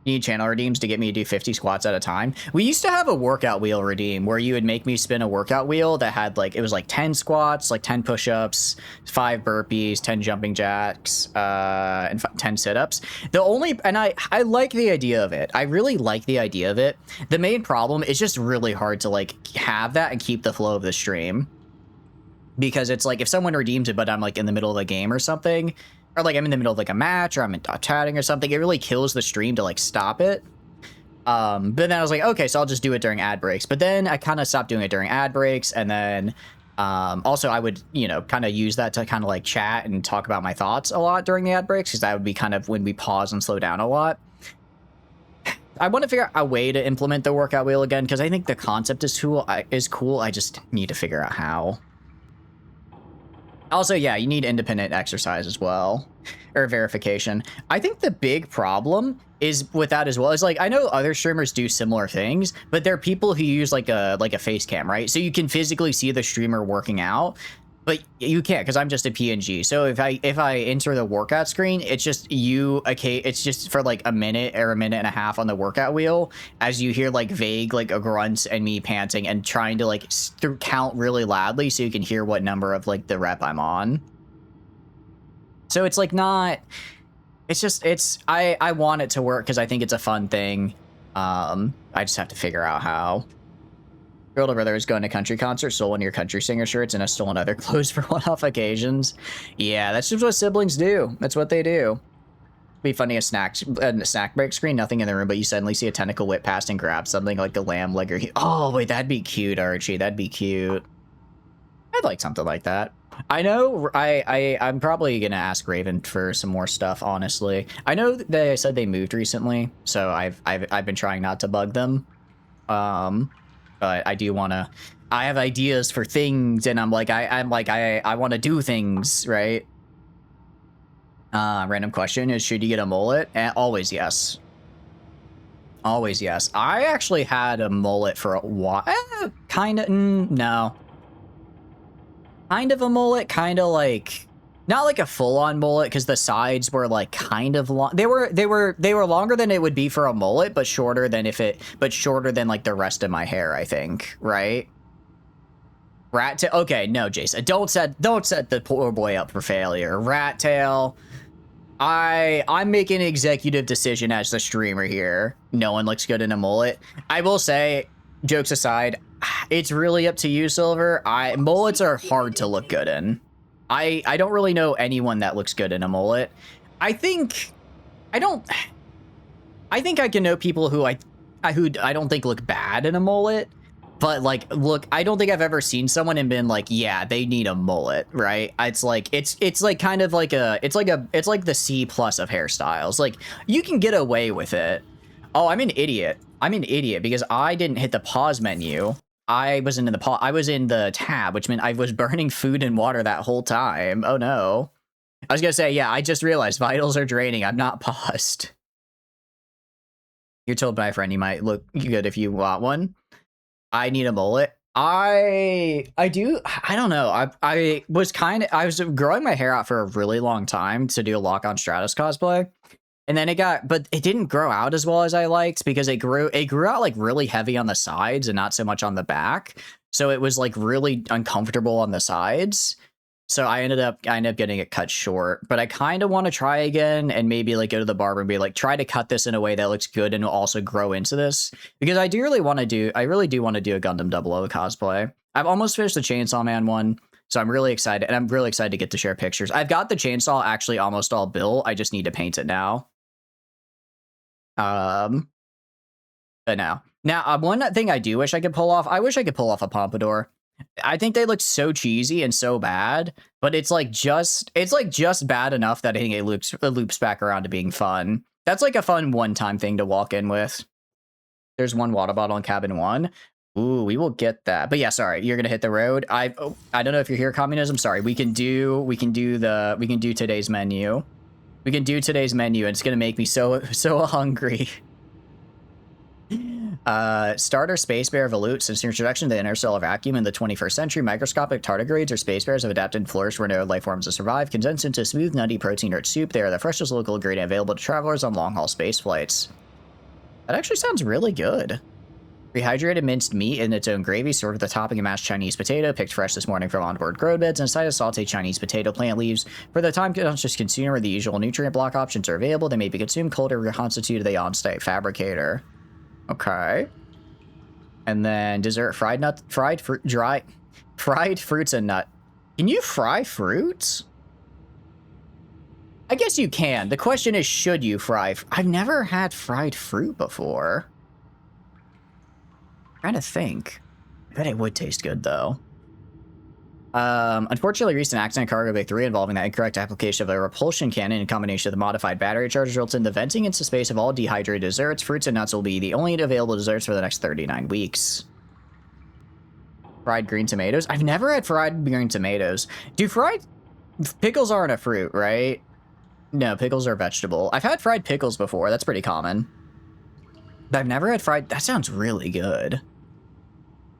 You need channel redeems to get me to do 50 squats at a time. We used to have a workout wheel redeem where you would make me spin a workout wheel that had like, it was like 10 squats, like 10 push-ups, 5 burpees, 10 jumping jacks, and 10 sit-ups. I like the idea of it. I really like the idea of it. The main problem is just really hard to like have that and keep the flow of the stream. Because it's like if someone redeems it, but I'm like in the middle of a game or something, or like I'm in the middle of like a match, or I'm chatting or something, it really kills the stream to like stop it. But then I was like, okay, so I'll just do it during ad breaks. But then I kind of stopped doing it during ad breaks, and then also I would, kind of use that to kind of like chat and talk about my thoughts a lot during the ad breaks, because that would be kind of when we pause and slow down a lot. I want to figure out a way to implement the workout wheel again, because I think the concept is cool. I just need to figure out how. Also, yeah, you need independent exercise as well, or verification. I think the big problem is with that as well is like, I know other streamers do similar things, but there are people who use like a face cam, right? So you can physically see the streamer working out, but you can't, because I'm just a PNG. So if I enter the workout screen, it's just it's just for like a minute or a minute and a half on the workout wheel, as you hear like vague like grunts and me panting and trying to like count really loudly so you can hear what number of like the rep I'm on. So it's like not, I want it to work because I think it's a fun thing. I just have to figure out how. Your older brother is going to country concert, stole one of your country singer shirts, and has stolen other clothes for one-off occasions. Yeah, that's just what siblings do. That's what they do. Be funny, a snack break screen, nothing in the room, but you suddenly see a tentacle whip past and grab something like a lamb leg or oh wait, that'd be cute, Archie. That'd be cute. I'd like something like that. I know I'm probably gonna ask Raven for some more stuff, honestly. I know they said they moved recently, so I've been trying not to bug them. But I do wanna, I have ideas for things, and I'm like I wanna do things, right? Random question is, should you get a mullet? Always yes. Always yes. I actually had a mullet for a while. Kind of, no. Kind of a mullet, kind of like, not like a full-on mullet, because the sides were like kind of long. They were longer than it would be for a mullet, but shorter than shorter than like the rest of my hair, I think, right? Rat tail. Okay, no, Jason, don't set the poor boy up for failure. Rat tail. I'm making an executive decision as the streamer here. No one looks good in a mullet. I will say, jokes aside, it's really up to you, Silver. Mullets are hard to look good in. I don't really know anyone that looks good in a mullet. I think I can know people who I don't think look bad in a mullet. But like, look, I don't think I've ever seen someone and been like, yeah, they need a mullet, right? It's like kind of like it's like the C+ of hairstyles. Like, you can get away with it. Oh, I'm an idiot. Because I didn't hit the pause menu. I was in the tab, which meant I was burning food and water that whole time. Oh no. I was gonna say, yeah, I just realized vitals are draining. I'm not paused. You're told by a friend you might look good if you want one. I need a mullet. I don't know. I was growing my hair out for a really long time to do a Lock on Stratus cosplay. And then but it didn't grow out as well as I liked, because it grew out like really heavy on the sides and not so much on the back. So it was like really uncomfortable on the sides. So I ended up getting it cut short, but I kind of want to try again and maybe like go to the barber and be like, try to cut this in a way that looks good and will also grow into this, because I really do want to do a Gundam 00 cosplay. I've almost finished the Chainsaw Man one, so I'm really excited, and I'm really excited to get to share pictures. I've got the chainsaw actually almost all built. I just need to paint it now. But now, one thing I do wish I could pull off. I wish I could pull off a pompadour. I think they look so cheesy and so bad, but it's just bad enough that I think it loops back around to being fun. That's like a fun one-time thing to walk in with. There's one water bottle in cabin 1. Ooh, we will get that. But yeah, sorry, you're gonna hit the road. I don't know if you're here, communism. Sorry, we can do today's menu. We can do today's menu, and it's gonna make me so hungry. Starter space bear volute. Since the introduction to the interstellar vacuum in the 21st century, microscopic tardigrades or space bears have adapted and flourished where no life forms to survive. Condensed into smooth, nutty, protein-rich soup, they are the freshest local ingredient available to travelers on long-haul space flights. That actually sounds really good. Rehydrated minced meat in its own gravy, served with a topping of mashed Chinese potato, picked fresh this morning from onboard grow beds, and a side of sauteed Chinese potato plant leaves. For the time-conscious consumer, the usual nutrient block options are available. They may be consumed cold or reconstituted the on-site fabricator. Okay. And then dessert, fried fruits and nut. Can you fry fruits? I guess you can. The question is, should you fry? I've never had fried fruit before. I'm trying to think. I bet it would taste good though. Unfortunately, recent accident in Cargo Bay 3 involving the incorrect application of a repulsion cannon in combination with the modified battery charge results in the venting into space of all dehydrated desserts. Fruits and nuts will be the only available desserts for the next 39 weeks. Fried green tomatoes? I've never had fried green tomatoes. Pickles aren't a fruit, right? No, pickles are vegetable. I've had fried pickles before. That's pretty common. But I've never had fried... That sounds really good.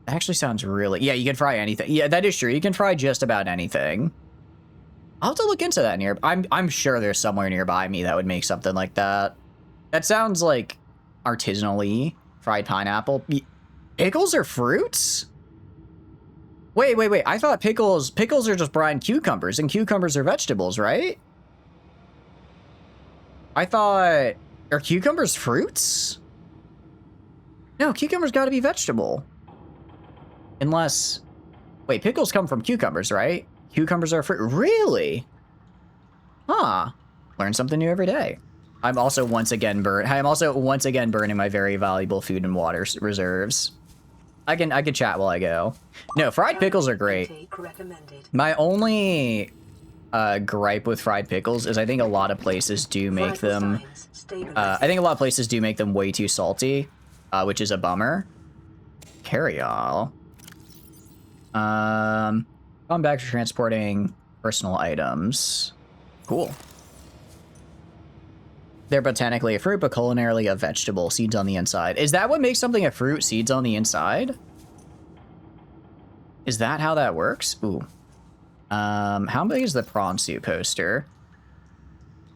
That actually sounds really... Yeah, you can fry anything. Yeah, that is true. You can fry just about anything. I'll have to look into that near... I'm sure there's somewhere nearby me that would make something like that. That sounds like artisanally fried pineapple. Pickles are fruits? Wait. I thought pickles are just brine cucumbers, and cucumbers are vegetables, right? I thought... Are cucumbers fruits? No, cucumbers gotta be vegetable. Unless... Wait, pickles come from cucumbers, right? Cucumbers are fruit. Really? Huh. Learn something new every day. I'm also once again burning my very valuable food and water reserves. I can chat while I go. No, fried pickles are great. My only gripe with fried pickles is I think a lot of places do make them. I think a lot of places do make them way too salty, which is a bummer. Carry-all. I'm back to transporting personal items. Cool. They're botanically a fruit, but culinarily a vegetable. Seeds on the inside. Is that what makes something a fruit? Seeds on the inside? Is that how that works? Ooh. How big is the prawn suit poster?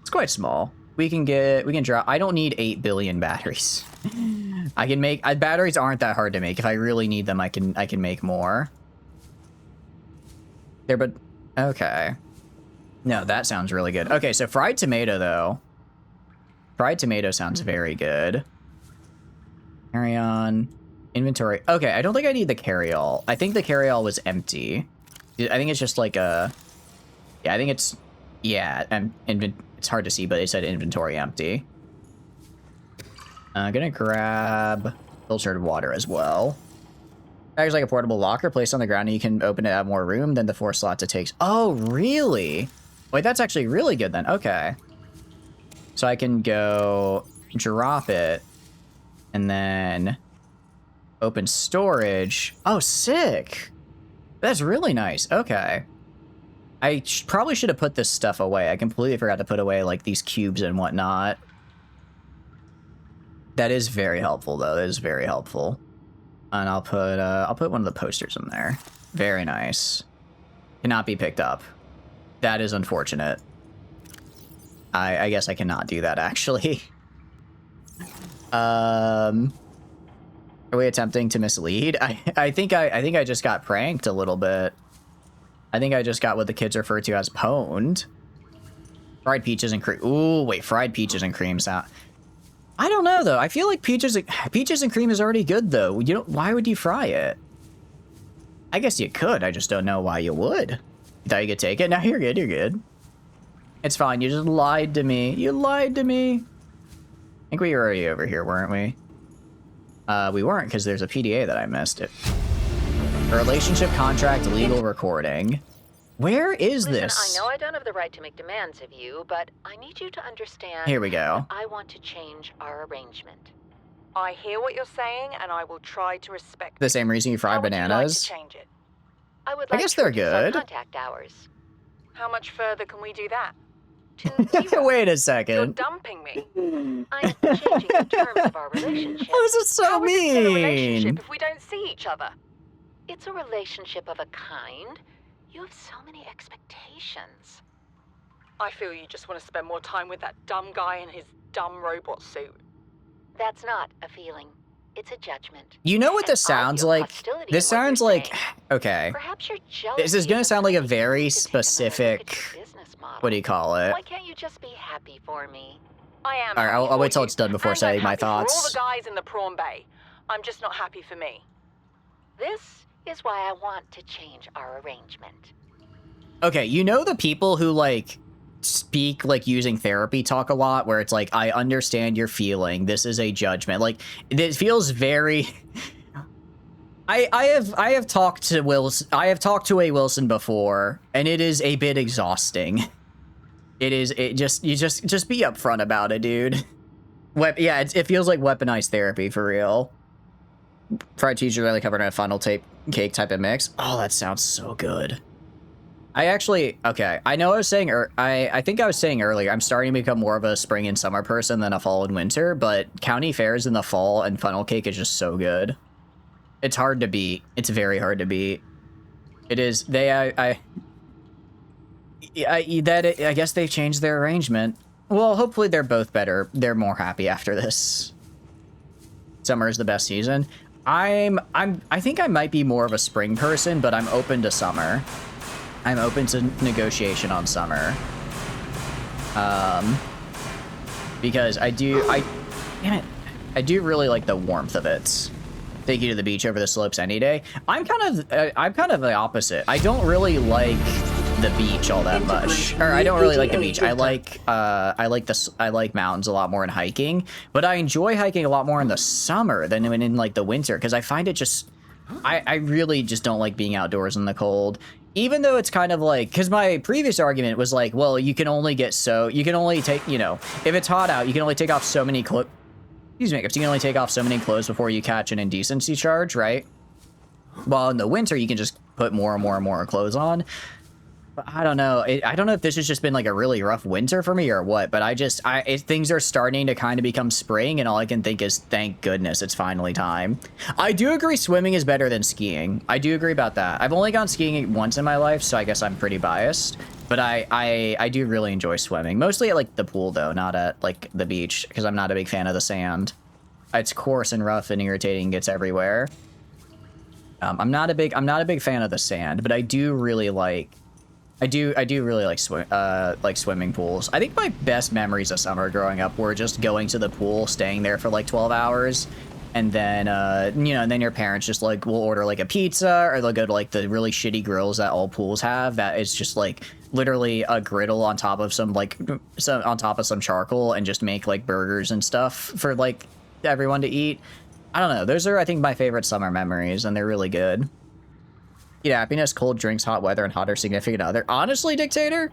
It's quite small. We can drop. I don't need 8 billion batteries. I can make, batteries aren't that hard to make. If I really need them, I can make more. There, but, okay. No, that sounds really good. Okay, so fried tomato, though. Fried tomato sounds very good. Carry on. Inventory. Okay, I don't think I need the carry-all. I think the carry-all was empty. I think it's just like a... Yeah, I think it's... Yeah, it's hard to see, but it said inventory empty. I'm gonna grab filtered water as well. Acts like a portable locker placed on the ground, and you can open it to have more room than the 4 slots it takes. Oh, really? Wait, that's actually really good then. Okay. So I can go drop it and then open storage. Oh, sick. That's really nice. Okay. I probably should have put this stuff away. I completely forgot to put away like these cubes and whatnot. That is very helpful though. That is very helpful. And I'll put one of the posters in there. Very nice. Cannot be picked up. That is unfortunate. I guess I cannot do that actually. Are we attempting to mislead? I think I just got pranked a little bit. I think I just got what the kids refer to as pwned. Fried peaches and cream. Ooh, wait, fried peaches and cream sound. I don't know though. I feel like peaches and cream is already good though. You don't. Why would you fry it? I guess you could. I just don't know why you would. You thought you could take it? No, you're good. You're good. It's fine. You just lied to me. You lied to me. I think we were already over here, weren't we? We weren't because there's a PDA that I missed. A relationship contract legal recording. Where is this? I know I don't have the right to make demands of you, but I need you to understand. Here we go. I want to change our arrangement. I hear what you're saying, and I will try to respect The same reason you fry bananas? How would you like to change it? I would like I guess to they're reduce our good. contact hours. How much further can we do that? To 0. Wait a You're second. dumping me. I'm changing the terms of our relationship. Oh, this is so How is it still a mean. relationship if we don't see each other? It's a relationship of a kind. You have so many expectations. I feel you just want to spend more time with that dumb guy in his dumb robot suit. That's not a feeling. It's a judgment. You know what And this sounds audio like? hostility This in what sounds you're like... saying. Okay. Perhaps you're jealous. This is going to sound like a very specific... What do you call it? Why can't you just be happy for me? I am. Alright, happy I'll wait for till you. it's done before And saying I'm my happy for all thoughts. the guys in the prawn bay. I'm just not happy for me. This is why I want to change our arrangement. Okay, you know the people who, like, speak, like, using therapy talk a lot, where it's like, I understand your feeling, this is a judgment. Like, it feels very... I have talked to Wilson. I have talked to a Wilson before, and it is a bit exhausting. You just be upfront about it, dude. Yeah, it feels like weaponized therapy for real. Fried cheese really covered in a funnel cake type of mix. Oh, that sounds so good. Okay, I know I was saying, I think I was saying earlier, I'm starting to become more of a spring and summer person than a fall and winter, but county fairs in the fall and funnel cake is just so good. It's hard to beat. It's very hard to beat. It is, I guess they've changed their arrangement. Well, hopefully they're both better. They're more happy after this. Summer is the best season. I think I might be more of a spring person, but I'm open to summer. I'm open to negotiation on summer. Because I do really like the warmth of it. Take you to the beach over the slopes any day. I'm kind of the opposite. I don't really like the beach all that much. Or I don't really like the beach. I like mountains a lot more in hiking, but I enjoy hiking a lot more in the summer than in like the winter, because I find it just I really just don't like being outdoors in the cold. Even though it's kind of like, because my previous argument was like, well, you can only take, you know, if it's hot out, you can only take off so many clothes. Excuse me, you can only take off so many clothes before you catch an indecency charge, right? While in the winter, you can just put more and more and more clothes on. But I don't know. I don't know if this has just been like a really rough winter for me or what, but things are starting to kind of become spring, and all I can think is, thank goodness it's finally time. I do agree swimming is better than skiing. I do agree about that. I've only gone skiing once in my life, so I guess I'm pretty biased. But I do really enjoy swimming. Mostly at like the pool though, not at like the beach, because I'm not a big fan of the sand. It's coarse and rough and irritating, gets everywhere. I'm not a big fan of the sand, but I do really like swimming pools. I think my best memories of summer growing up were just going to the pool, staying there for like 12 hours, and then you know, and then your parents just like will order like a pizza, or they'll go to like the really shitty grills that all pools have, that is just like literally a griddle on top of some charcoal, and just make like burgers and stuff for like everyone to eat. I don't know. Those are, I think, my favorite summer memories, and they're really good. Eat happiness, cold drinks, hot weather, and hotter significant other. Honestly, Dictator,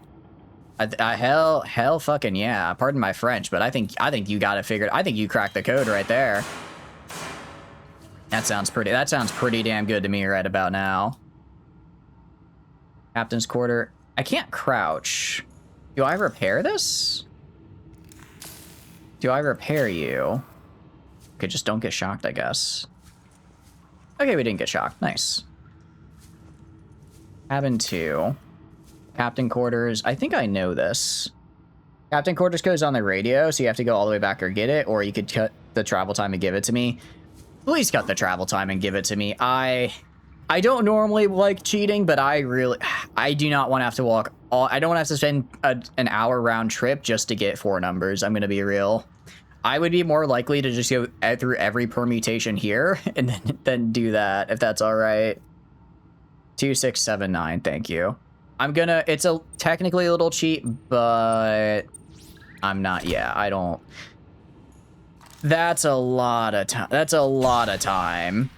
hell fucking yeah. Pardon my French, but I think you got it figured. I think you cracked the code right there. That sounds pretty damn good to me right about now. Captain's quarter. I can't crouch. Do I repair this? Do I repair you? Okay, just don't get shocked, I guess. Okay, we didn't get shocked. Nice. Cabin 2. Captain quarters. I think I know this. Captain quarters goes on the radio, so you have to go all the way back or get it, or you could cut the travel time and give it to me. Please cut the travel time and give it to me. I don't normally like cheating, but I do not want to have to walk I don't want to have to spend an hour round trip just to get 4 numbers. I'm going to be real. I would be more likely to just go through every permutation here and then do that, if that's all right. 2679, thank you. It's technically a little cheap, but I'm not, yeah, I don't. That's a lot of time. That's a lot of time.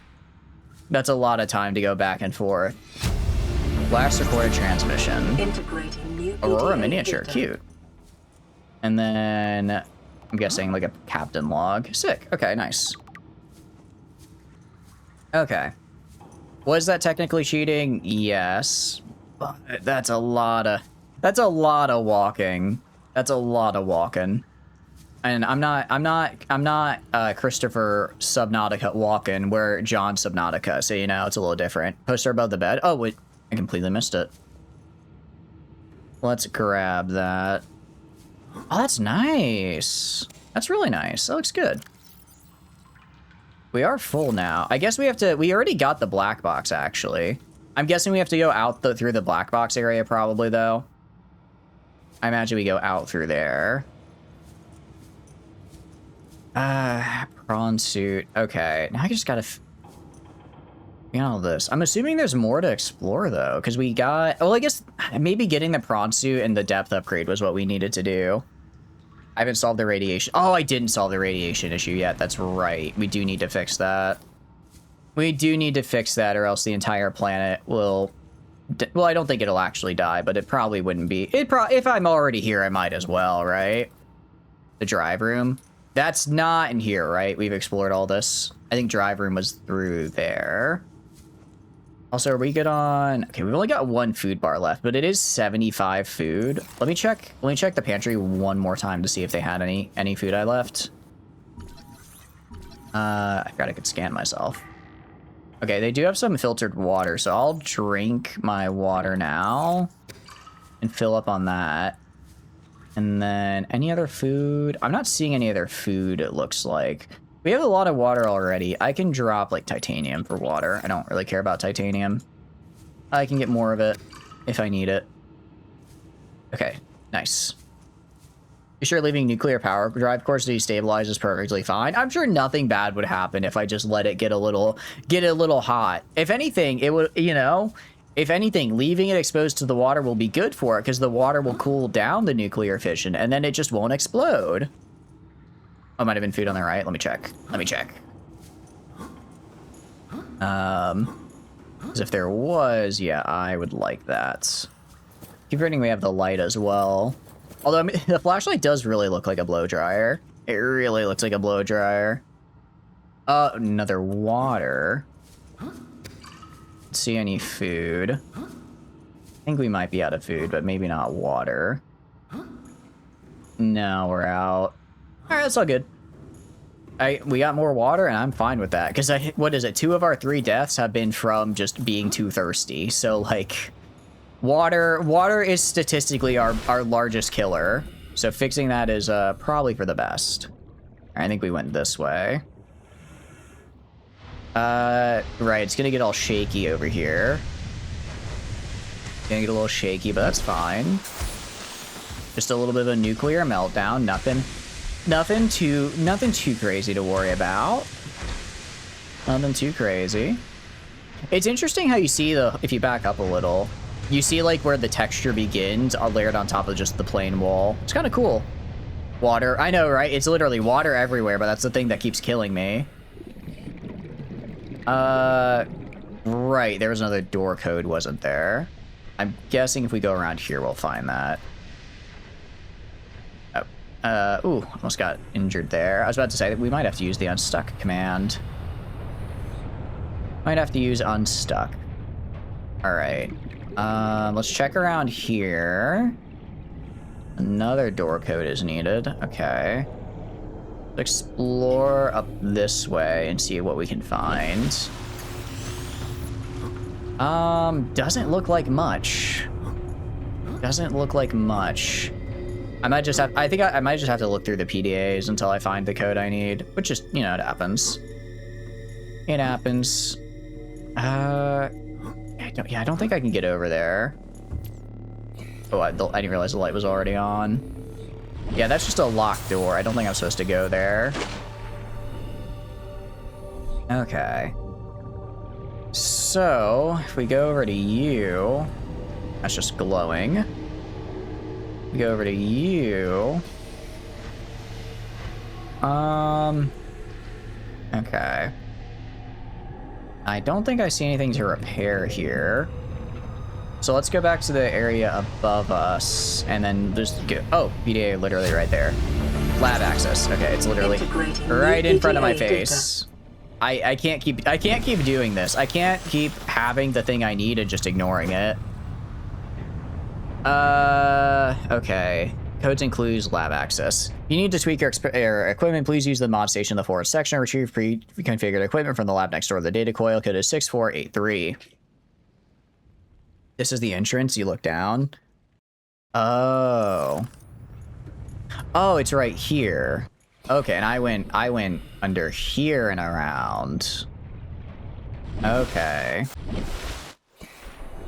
That's a lot of time to go back and forth. Last recorded transmission. Integrating new Aurora PDA miniature, data. cute. And then I'm guessing like a captain log. Sick. Okay, nice. Okay. Was that technically cheating? Yes. But that's a lot of walking. That's a lot of walking. And I'm not Christopher Subnautica walking, where John Subnautica, so you know it's a little different. Poster above the bed. Oh wait, I completely missed it. Let's grab that. Oh, that's nice. That's really nice. That looks good. We are full now. I guess we have to. We already got the black box, actually. I'm guessing we have to go out through the black box area, probably, though. I imagine we go out through there. Prawn suit. Okay, now I just gotta all this. I'm assuming there's more to explore, though, because we got... Well, I guess maybe getting the prawn suit and the depth upgrade was what we needed to do. I haven't solved the radiation... Oh, I didn't solve the radiation issue yet. That's right. We do need to fix that. We do need to fix that, or else the entire planet will... Well, I don't think it'll actually die, but it probably wouldn't be... If I'm already here, I might as well, right? The drive room. That's not in here, right? We've explored all this. I think drive room was through there. Also, are we good on... Okay, we've only got 1 food bar left, but it is 75 food. Let me check the pantry one more time to see if they had any food I left. I forgot I could scan myself. Okay, they do have some filtered water, so I'll drink my water now and fill up on that. And then any other food? I'm not seeing any other food, it looks like. We have a lot of water already. I can drop, like, titanium for water. I don't really care about titanium. I can get more of it if I need it. Okay, nice. You sure leaving nuclear power drive cores to destabilize is perfectly fine? I'm sure nothing bad would happen if I just let it get a little hot. If anything, it would, you know, If anything, leaving it exposed to the water will be good for it, because the water will cool down the nuclear fission, and then it just won't explode. Oh, might have been food on the right. Let me check. Let me check. Because if there was, yeah, I would like that. Keep forgetting we have the light as well. Although, I mean, the flashlight does really look like a blow dryer. It really looks like a blow dryer. Another water. See any food? I think we might be out of food, but maybe not water. No, we're out. All right, that's all good. We got more water, and I'm fine with that. Because, what is it? 2 of our 3 deaths have been from just being too thirsty. So, like, water is statistically our largest killer. So fixing that is probably for the best. I think we went this way. Right, it's gonna get all shaky over here. Gonna get a little shaky, but that's fine. Just a little bit of a nuclear meltdown. Nothing too crazy to worry about. Nothing too crazy. It's interesting how you see if you back up a little, you see like where the texture begins layered on top of just the plain wall. It's kind of cool. Water, I know, right? It's literally water everywhere, but that's the thing that keeps killing me. Right, there was another door code, wasn't there? I'm guessing if we go around here, we'll find that. Oh, ooh, almost got injured there. I was about to say that we might have to use the unstuck command. Might have to use unstuck. All right, let's check around here. Another door code is needed. Okay. Explore up this way and see what we can find. Doesn't look like much. Doesn't look like much. I might just have, I think I might just have to look through the PDAs until I find the code I need, which is, you know, it happens. It happens. I don't think I can get over there. Oh, I didn't realize the light was already on. Yeah, that's just a locked door. I don't think I'm supposed to go there. Okay. So, if we go over to you... That's just glowing. We go over to you... Okay. I don't think I see anything to repair here. So let's go back to the area above us, and then just go... Oh, PDA literally right there. Lab access. Okay, it's literally right in front of my face. I can't keep doing this. I can't keep having the thing I need and just ignoring it. Okay. Codes includes lab access. If you need to tweak your equipment, please use the mod station in the forward section or retrieve pre-configured equipment from the lab next door. The data coil code is 6483. This is the entrance. You look down. Oh. Oh, it's right here. Okay, and I went under here and around. Okay.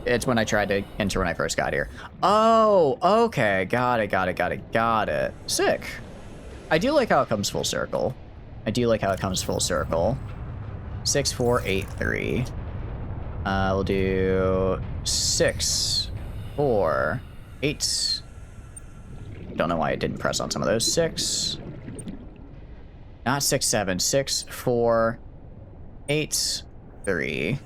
It's when I tried to enter when I first got here. Oh, okay. Got it. Sick. I do like how it comes full circle. 6483. We'll do 6, 4, 8. Don't know why I didn't press on some of those. 6. Not 6, 7. 6, 4, 8, 3.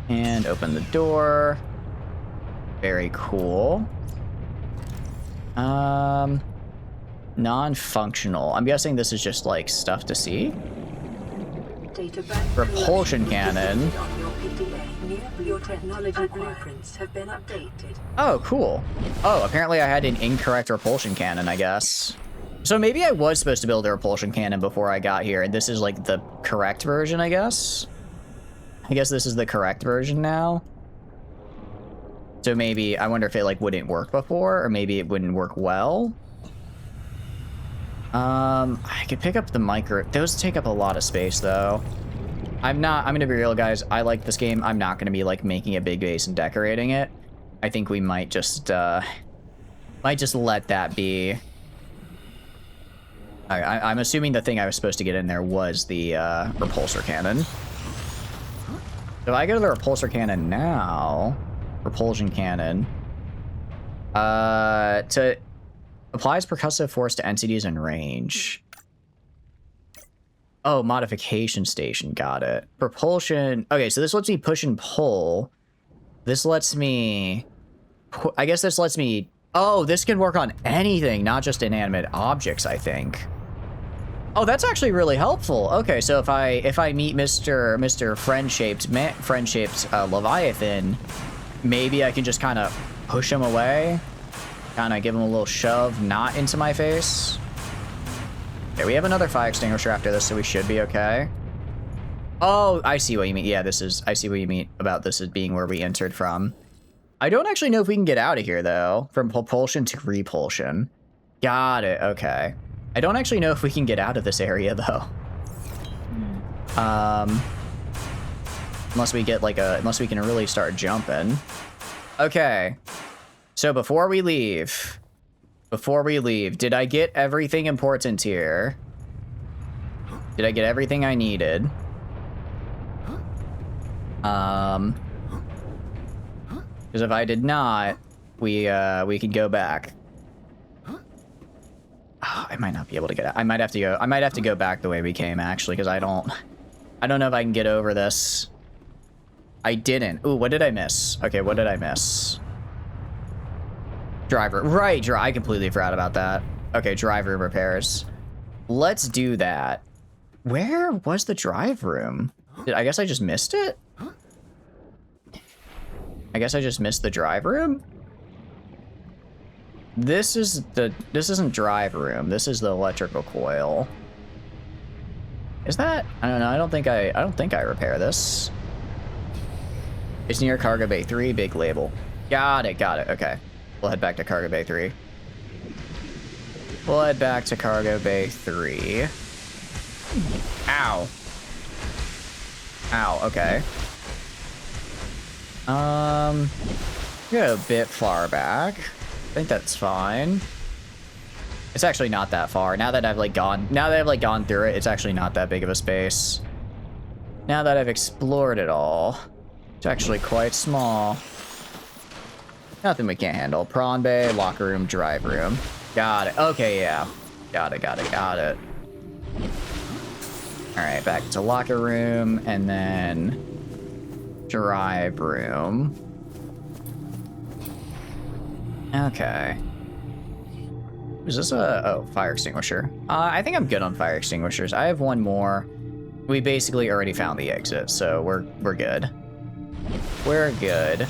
And open the door. Very cool. Non-functional. I'm guessing this is just like stuff to see. Repulsion cannon. Your technology blueprints have been updated. Oh, cool. Oh, apparently I had an incorrect repulsion cannon, I guess. So maybe I was supposed to build a repulsion cannon before I got here, and this is like the correct version, I guess? I guess this is the correct version now. So maybe, I wonder if it like wouldn't work before, or maybe it wouldn't work well. I could pick up the micro. Those take up a lot of space, though. I'm gonna be real, guys. I like this game. I'm not gonna be, like, making a big base and decorating it. I think we might just let that be. I'm assuming the thing I was supposed to get in there was the repulsor cannon. So if I go to the repulsor cannon now, propulsion cannon, to applies percussive force to entities in range. Oh, modification station, got it. Propulsion, okay, so this lets me push and pull. This lets me, I guess this lets me, oh, this can work on anything, not just inanimate objects, I think. Oh, that's actually really helpful. Okay, so if I meet Mr. Friend-shaped Leviathan, maybe I can just kind of push him away, kind of give him a little shove, not into my face. Okay, we have another fire extinguisher after this, so we should be okay. Oh, I see what you mean. Yeah, I see what you mean about this as being where we entered from. I don't actually know if we can get out of here, though, from propulsion to repulsion. Got it, okay. I don't actually know if we can get out of this area, though. Unless we get like unless we can really start jumping. Okay. So before we leave, did I get everything important here? Did I get everything I needed? Because if I did not, we can go back. Oh, I might not be able to get out. I might have to go back the way we came, actually, because I don't know if I can get over this. I didn't. Ooh, what did I miss? Okay, what did I miss? Driver. Right, I completely forgot about that. Okay, drive room repairs. Let's do that. Where was the drive room? I guess I just missed it? I guess I just missed the drive room? This isn't drive room. This is the electrical coil. Is that? I don't know. I don't think I repair this. It's near Cargo Bay 3, big label. Got it. Okay. We'll head back to Cargo Bay 3. We'll head back to Cargo Bay 3. Ow. Ow, okay. Go a bit far back. I think that's fine. It's actually not that far. Now that I've gone through it, it's actually not that big of a space. Now that I've explored it all, it's actually quite small. Nothing we can't handle. Prawn bay, locker room, drive room. Got it. Okay, yeah. Got it. All right, back to locker room and then drive room. Okay. Is this a fire extinguisher? I think I'm good on fire extinguishers. I have one more. We basically already found the exit, so we're good. We're good.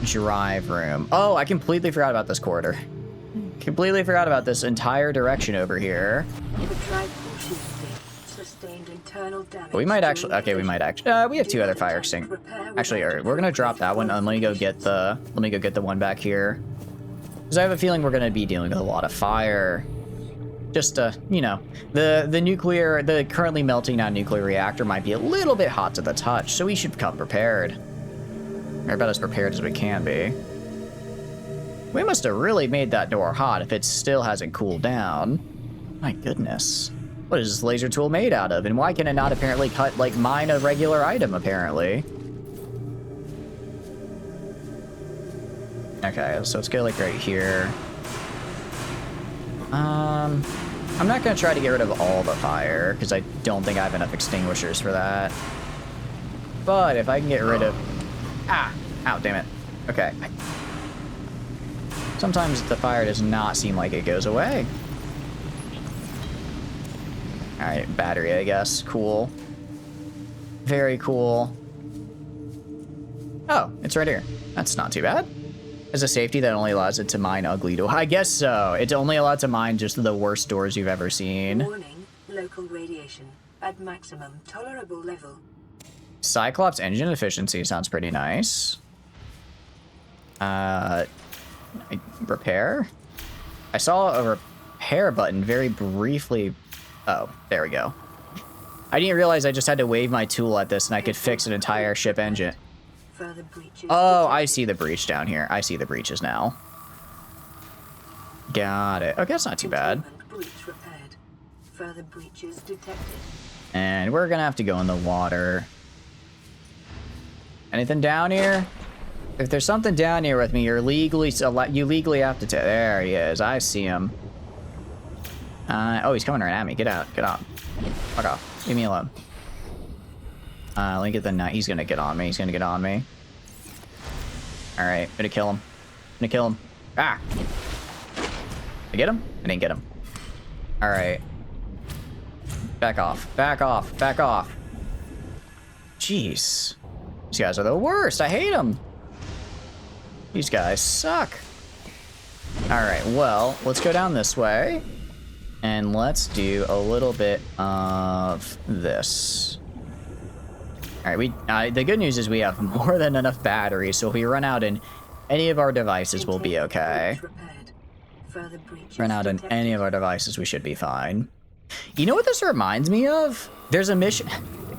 Drive room. Oh, I completely forgot about this corridor. Completely forgot about this entire direction over here. The drive force sustained internal damage. We might actually. Okay, we might actually. We have two other fire extinguishers. Actually, we're gonna drop that one. Let me go get the one back here. Because I have a feeling we're gonna be dealing with a lot of fire. Just you know, the currently melting down nuclear reactor might be a little bit hot to the touch, so we should come prepared. Or about as prepared as we can be. We must have really made that door hot if it still hasn't cooled down. My goodness. What is this laser tool made out of? And why can it not apparently cut, like, mine a regular item, apparently? Okay, so let's go, like, right here. I'm not gonna try to get rid of all the fire, because I don't think I have enough extinguishers for that. But if I can get rid of... Ah! Ow, damn it. Okay. Sometimes the fire does not seem like it goes away. Alright, battery, I guess. Cool. Very cool. Oh, it's right here. That's not too bad. As a safety that only allows it to mine ugly doors. I guess so. It's only allowed to mine just the worst doors you've ever seen. Warning, local radiation at maximum tolerable level. Cyclops engine efficiency sounds pretty nice. Repair? I saw a repair button very briefly. Oh, there we go. I didn't realize I just had to wave my tool at this and I could fix an entire ship engine. Oh, I see the breach down here. I see the breaches now. Got it. Okay, that's not too bad. Breach repaired. Further breaches detected. And we're gonna have to go in the water. Anything down here? If there's something down here with me, you legally have to there he is. I see him. Oh, he's coming right at me. Get out. Get out. Fuck off. Leave me alone. Let me get the nut. He's gonna get on me. He's gonna get on me. Alright, gonna kill him. Gonna kill him. Ah! I get him? I didn't get him. Alright. Back off. Back off. Back off. Jeez. These guys are the worst. I hate them. These guys suck. Alright, well, let's go down this way. And let's do a little bit of this. Alright, the good news is we have more than enough batteries, so if we run out in any of our devices, we'll be okay. Run out in any of our devices, we should be fine. You know what this reminds me of? There's a mission...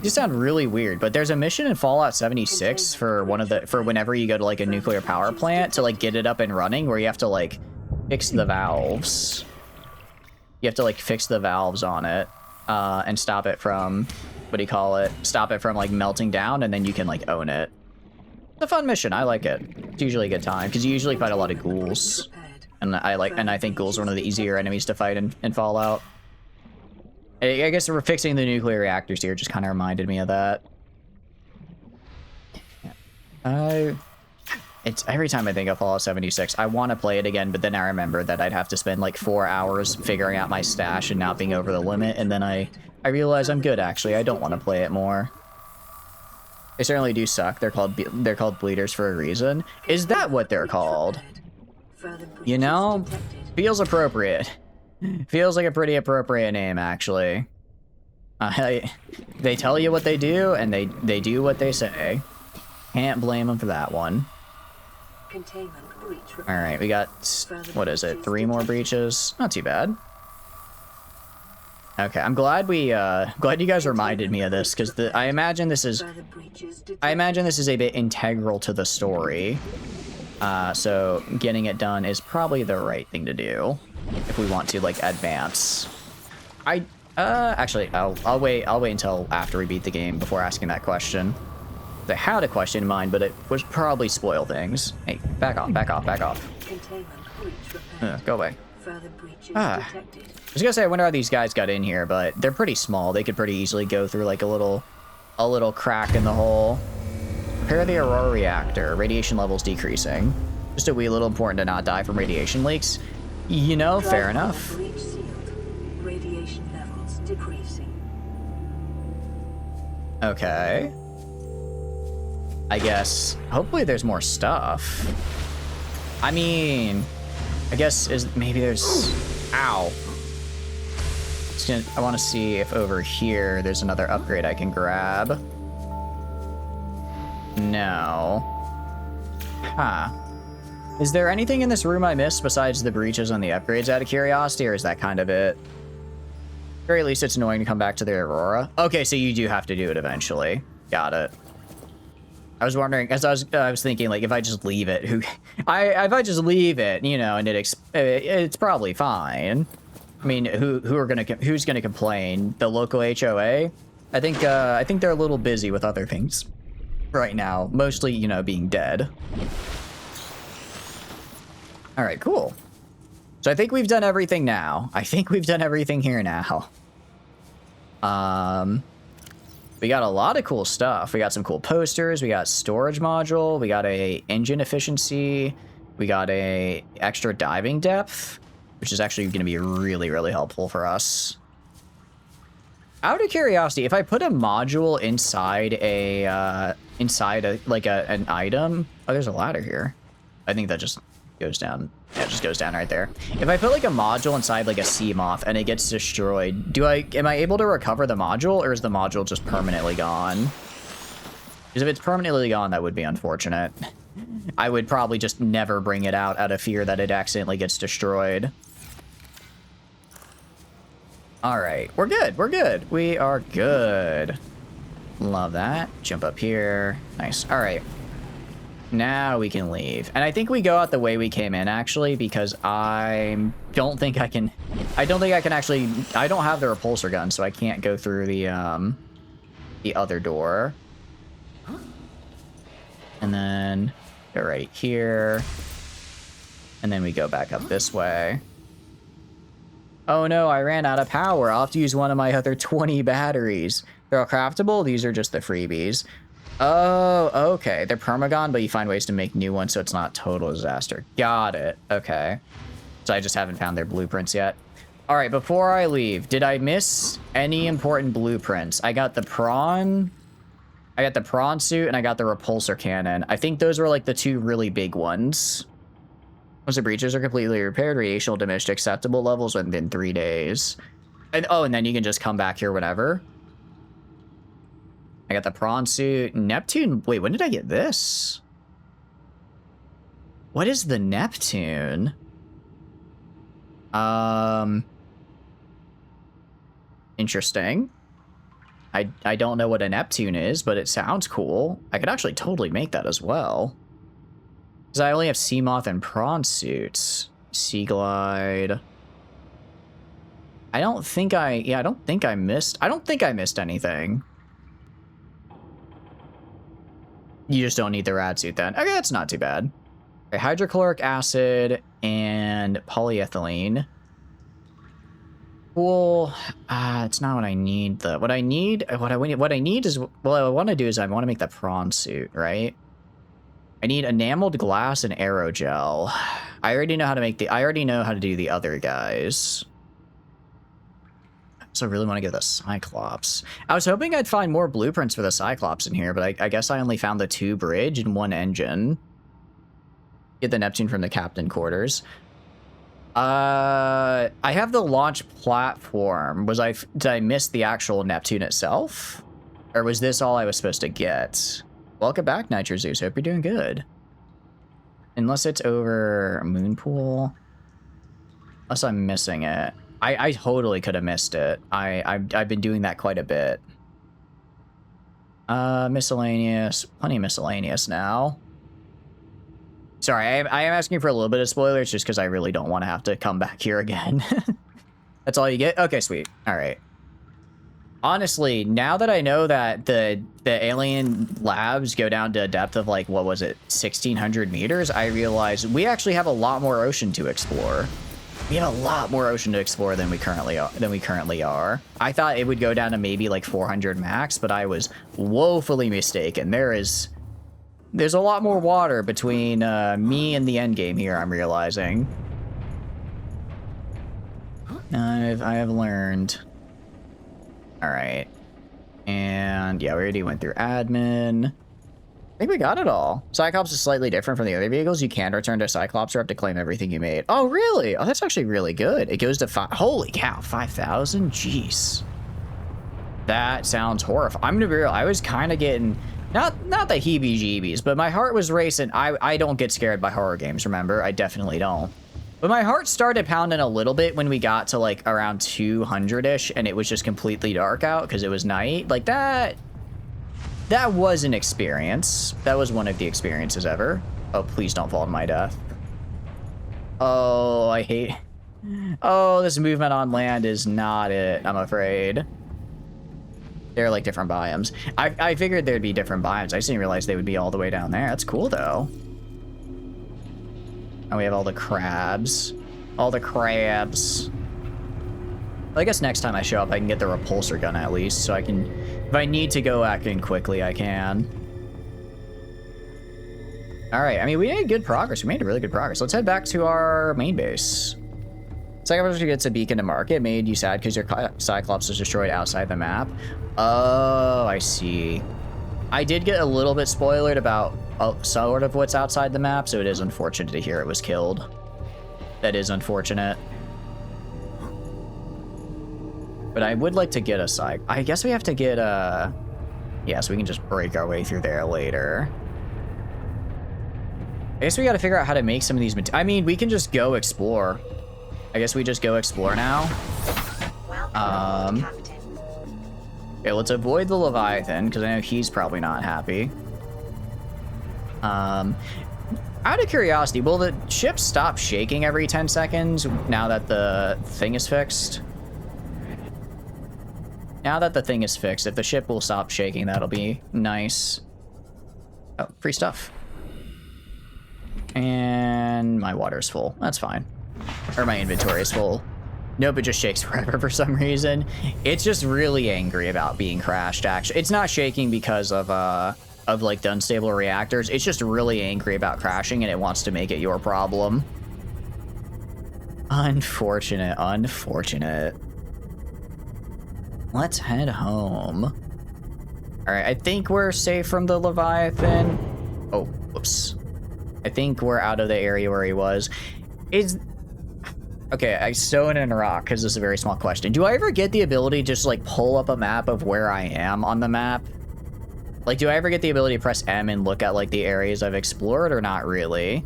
These sound really weird, but there's a mission in Fallout 76 for whenever you go to like a nuclear power plant to like get it up and running, where you have to like fix the valves. You have to like fix the valves on it and stop it from, what do you call it? Stop it from like melting down, and then you can like own it. It's a fun mission. I like it. It's usually a good time because you usually fight a lot of ghouls, and I think ghouls are one of the easier enemies to fight in Fallout. I guess we're fixing the nuclear reactors here, just kind of reminded me of that. It's every time I think of Fallout 76, I want to play it again, but then I remember that I'd have to spend like 4 hours figuring out my stash and not being over the limit, and then I realize I'm good, actually. I don't want to play it more. They certainly do suck. They're called bleeders for a reason. Is that what they're called? You know, feels appropriate. Feels like a pretty appropriate name, actually. They tell you what they do, and they do what they say. Can't blame them for that one. Alright, we got, what is it, 3 more breaches? Not too bad. Okay, I'm glad glad you guys reminded me of this, because I imagine this is a bit integral to the story. So getting it done is probably the right thing to do if we want to like advance. Actually, I'll wait until after we beat the game before asking that question. I had a question in mind, but it would probably spoil things. Hey, back off, back off, back off. Go away. I was gonna say, I wonder how these guys got in here, but they're pretty small. They could pretty easily go through like a little crack in the hull. Repair the Aurora reactor. Radiation levels decreasing. Just a wee little important to not die from radiation leaks. You know, fair enough. Radiation levels decreasing. Okay. I guess, hopefully there's more stuff. I mean, I guess maybe there's, ow. I want to see if over here there's another upgrade I can grab. No. Huh. Is there anything in this room I missed besides the breaches and the upgrades out of curiosity, or is that kind of it? At the very least, it's annoying to come back to the Aurora. Okay, so you do have to do it eventually. Got it. I was wondering, as I was thinking, like, if I just leave it, if I just leave it, you know, and it's probably fine. I mean, who's gonna complain? The local HOA? I think they're a little busy with other things right now, mostly, you know, being dead. All right, cool. So I think we've done everything now. I think we've done everything here now. We got a lot of cool stuff. We got some cool posters. We got storage module. We got a engine efficiency. We got a extra diving depth, which is actually going to be really, really helpful for us. Out of curiosity, if I put a module inside an item, oh, there's a ladder here. I think that just goes down. Yeah, it just goes down right there. If I put like a module inside like a sea moth and it gets destroyed, am I able to recover the module, or is the module just permanently gone? Because if it's permanently gone, that would be unfortunate. I would probably just never bring it out of fear that it accidentally gets destroyed. All right, we're good. We're good. We are good. Love that. Jump up here. Nice. All right. Now we can leave. And I think we go out the way we came in, actually, because I don't think I can actually, I don't have the repulsor gun, so I can't go through the other door. And then go right here. And then we go back up this way. Oh no, I ran out of power. I'll have to use one of my other 20 batteries. They're all craftable? These are just the freebies. Oh, okay. They're permagon, but you find ways to make new ones so it's not total disaster. Got it. Okay. So I just haven't found their blueprints yet. All right, before I leave, did I miss any important blueprints? I got the prawn suit, and I got the repulsor cannon. I think those were like the two really big ones. Once the breaches are completely repaired, radiation will diminish to acceptable levels within 3 days. And oh, and then you can just come back here whenever. I got the prawn suit. Neptune. Wait, when did I get this? What is the Neptune? Interesting. I don't know what a Neptune is, but it sounds cool. I could actually totally make that as well. Because I only have Seamoth and prawn suits. Sea Glide. I don't think I missed anything. You just don't need the rad suit then. Okay, that's not too bad. Okay, hydrochloric acid and polyethylene. Cool. It's not what I need though. What I need is, well, I want to do is I want to make the prawn suit, right? I need enameled glass and aerogel. I already know how to do the other guys. So I really want to get the Cyclops. I was hoping I'd find more blueprints for the Cyclops in here, but I guess I only found the 2 bridge and 1 engine. Get the Neptune from the captain quarters. I have the launch platform. Did I miss the actual Neptune itself? Or was this all I was supposed to get? Welcome back, Nitro Zeus. Hope you're doing good. Unless it's over Moonpool. Unless I'm missing it. I totally could have missed it. I've been doing that quite a bit. Miscellaneous. Plenty of miscellaneous now. Sorry, I am asking for a little bit of spoilers just because I really don't want to have to come back here again. That's all you get? Okay, sweet. All right. Honestly, now that I know that the alien labs go down to a depth of like, what was it, 1,600 meters, I realize we actually have a lot more ocean to explore. We have a lot more ocean to explore than we currently are. I thought it would go down to maybe like 400 max, but I was woefully mistaken. There's a lot more water between me and the end game here, I'm realizing. I have learned. All right. And yeah, we already went through admin. I think we got it all. Cyclops is slightly different from the other vehicles. You can return to Cyclops or have to claim everything you made. Oh, really? Oh, that's actually really good. It goes to holy cow, 5,000? Jeez. That sounds horrifying. I'm gonna be real. I was kind of getting, not the heebie-jeebies, but my heart was racing. I don't get scared by horror games, remember? I definitely don't. But my heart started pounding a little bit when we got to like around 200-ish and it was just completely dark out because it was night. Like that was an experience. That was one of the experiences ever. Oh, please don't fall to my death. Oh, I hate... Oh, this movement on land is not it, I'm afraid. They're like different biomes. I figured there'd be different biomes. I just didn't realize they would be all the way down there. That's cool, though. And we have all the crabs. All the crabs. Well, I guess next time I show up, I can get the repulsor gun at least, so I can... If I need to go back in quickly, I can. Alright, I mean, we made good progress. We made really good progress. Let's head back to our main base. Cyclops gets a beacon to market. It made you sad because your Cyclops was destroyed outside the map. Oh, I see. I did get a little bit spoilered about sort of what's outside the map, so it is unfortunate to hear it was killed. That is unfortunate. But I would like to get a I guess we have to get a... Yeah, so we can just break our way through there later. I guess we gotta figure out how to make some of these I mean, we can just go explore. I guess we just go explore now. Okay, let's avoid the Leviathan, because I know he's probably not happy. Out of curiosity, will the ship stop shaking every 10 seconds now that the thing is fixed? Now that the thing is fixed, if the ship will stop shaking, that'll be nice. Oh, free stuff. And my water's full. That's fine. Or my inventory is full. Nope, it just shakes forever for some reason. It's just really angry about being crashed, actually. It's not shaking because of like the unstable reactors. It's just really angry about crashing and it wants to make it your problem. Unfortunate, unfortunate. Let's head home. All right, I think we're safe from the Leviathan. Oh, whoops. I think we're out of the area where he was. Okay, I sew it in a rock because this is a very small question. Do I ever get the ability to just like pull up a map of where I am on the map? Like, do I ever get the ability to press M and look at like the areas I've explored or not really?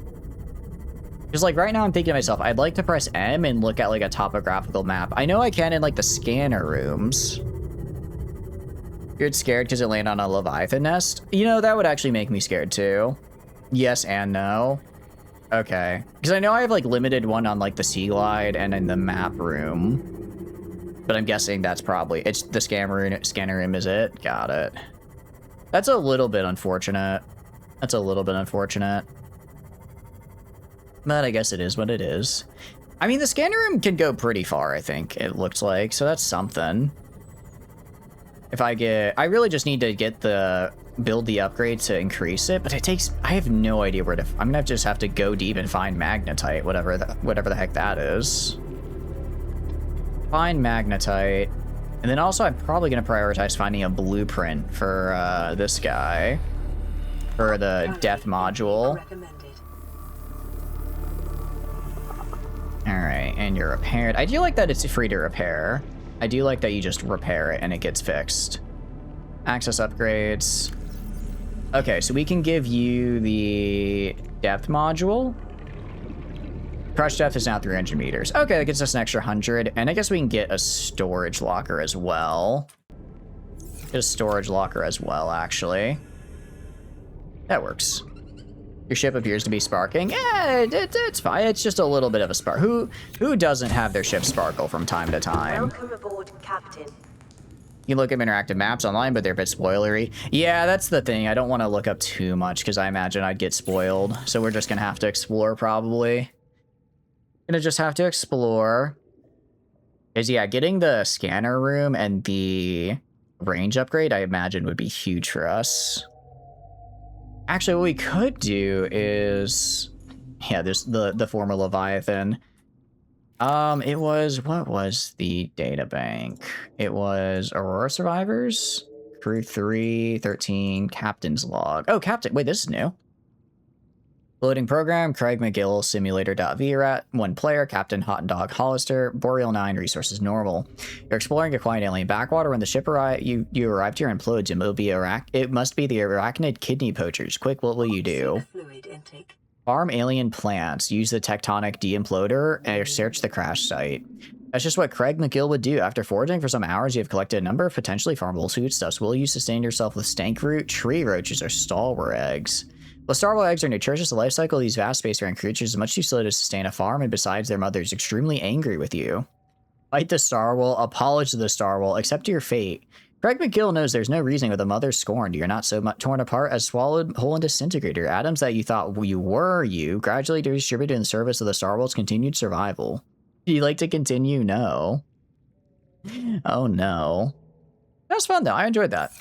Because like right now I'm thinking to myself, I'd like to press M and look at like a topographical map. I know I can in like the scanner rooms. You're scared because it landed on a Leviathan nest? You know, that would actually make me scared too. Yes and no. Okay. Because I know I have like limited one on like the Sea Glide and in the map room. But I'm guessing that's probably, it's the scanner room is it? Got it. That's a little bit unfortunate. That's a little bit unfortunate. But I guess it is what it is. I mean, the scanner room can go pretty far, I think, it looks like. So that's something. If I really just need to get build the upgrade to increase it, but it takes, I have no idea where to, I'm gonna just have to go deep and find magnetite, whatever the heck that is. Find magnetite. And then also I'm probably gonna prioritize finding a blueprint for this guy. For the death module. Alright, and you're repaired. I do like that it's free to repair. I do like that you just repair it and it gets fixed. Access upgrades. Okay, so we can give you the depth module. Crush depth is now 300 meters. Okay, that gets us an extra 100. And I guess we can get a storage locker as well. Get a storage locker as well, actually. That works. Your ship appears to be sparking. Yeah, it's fine. It's just a little bit of a spark. Who doesn't have their ship sparkle from time to time? Welcome aboard, Captain. You look up interactive maps online, but they're a bit spoilery. Yeah, that's the thing. I don't want to look up too much because I imagine I'd get spoiled. So we're just going to have to explore probably. Gonna just have to explore. Because yeah, getting the scanner room and the range upgrade, I imagine would be huge for us. Actually, what we could do is, yeah, there's the former Leviathan. It was, what was the data bank? It was Aurora Survivors, Crew 3, 13, Captain's Log. Oh, Captain, wait, this is new. Loading program, Craig McGill, Simulator.VRAT, 1 player, Captain Hot and Dog Hollister, Boreal 9, resources normal. You're exploring a quiet alien backwater. When the ship you arrived here implodes, it must be the arachnid kidney poachers. Quick, what will you do? Fluid intake. Farm alien plants, use the tectonic de-imploder, and search the crash site. That's just what Craig McGill would do. After foraging for some hours, you have collected a number of potentially farmable foodstuffs. Will you sustain yourself with stank root, tree roaches, or stalwart eggs? Well, stalwart eggs are nutritious. The life cycle of these vast space-faring creatures is much too slow to sustain a farm, and besides, their mother is extremely angry with you. Fight the Starwall, apologize to the Starwall, accept your fate. Craig McGill knows there's no reasoning with a mother scorned. You're not so much torn apart as swallowed whole and disintegrated. Atoms that you thought you were gradually distributed in service of the Starwall's continued survival. Do you like to continue? No. Oh no. That was fun though. I enjoyed that.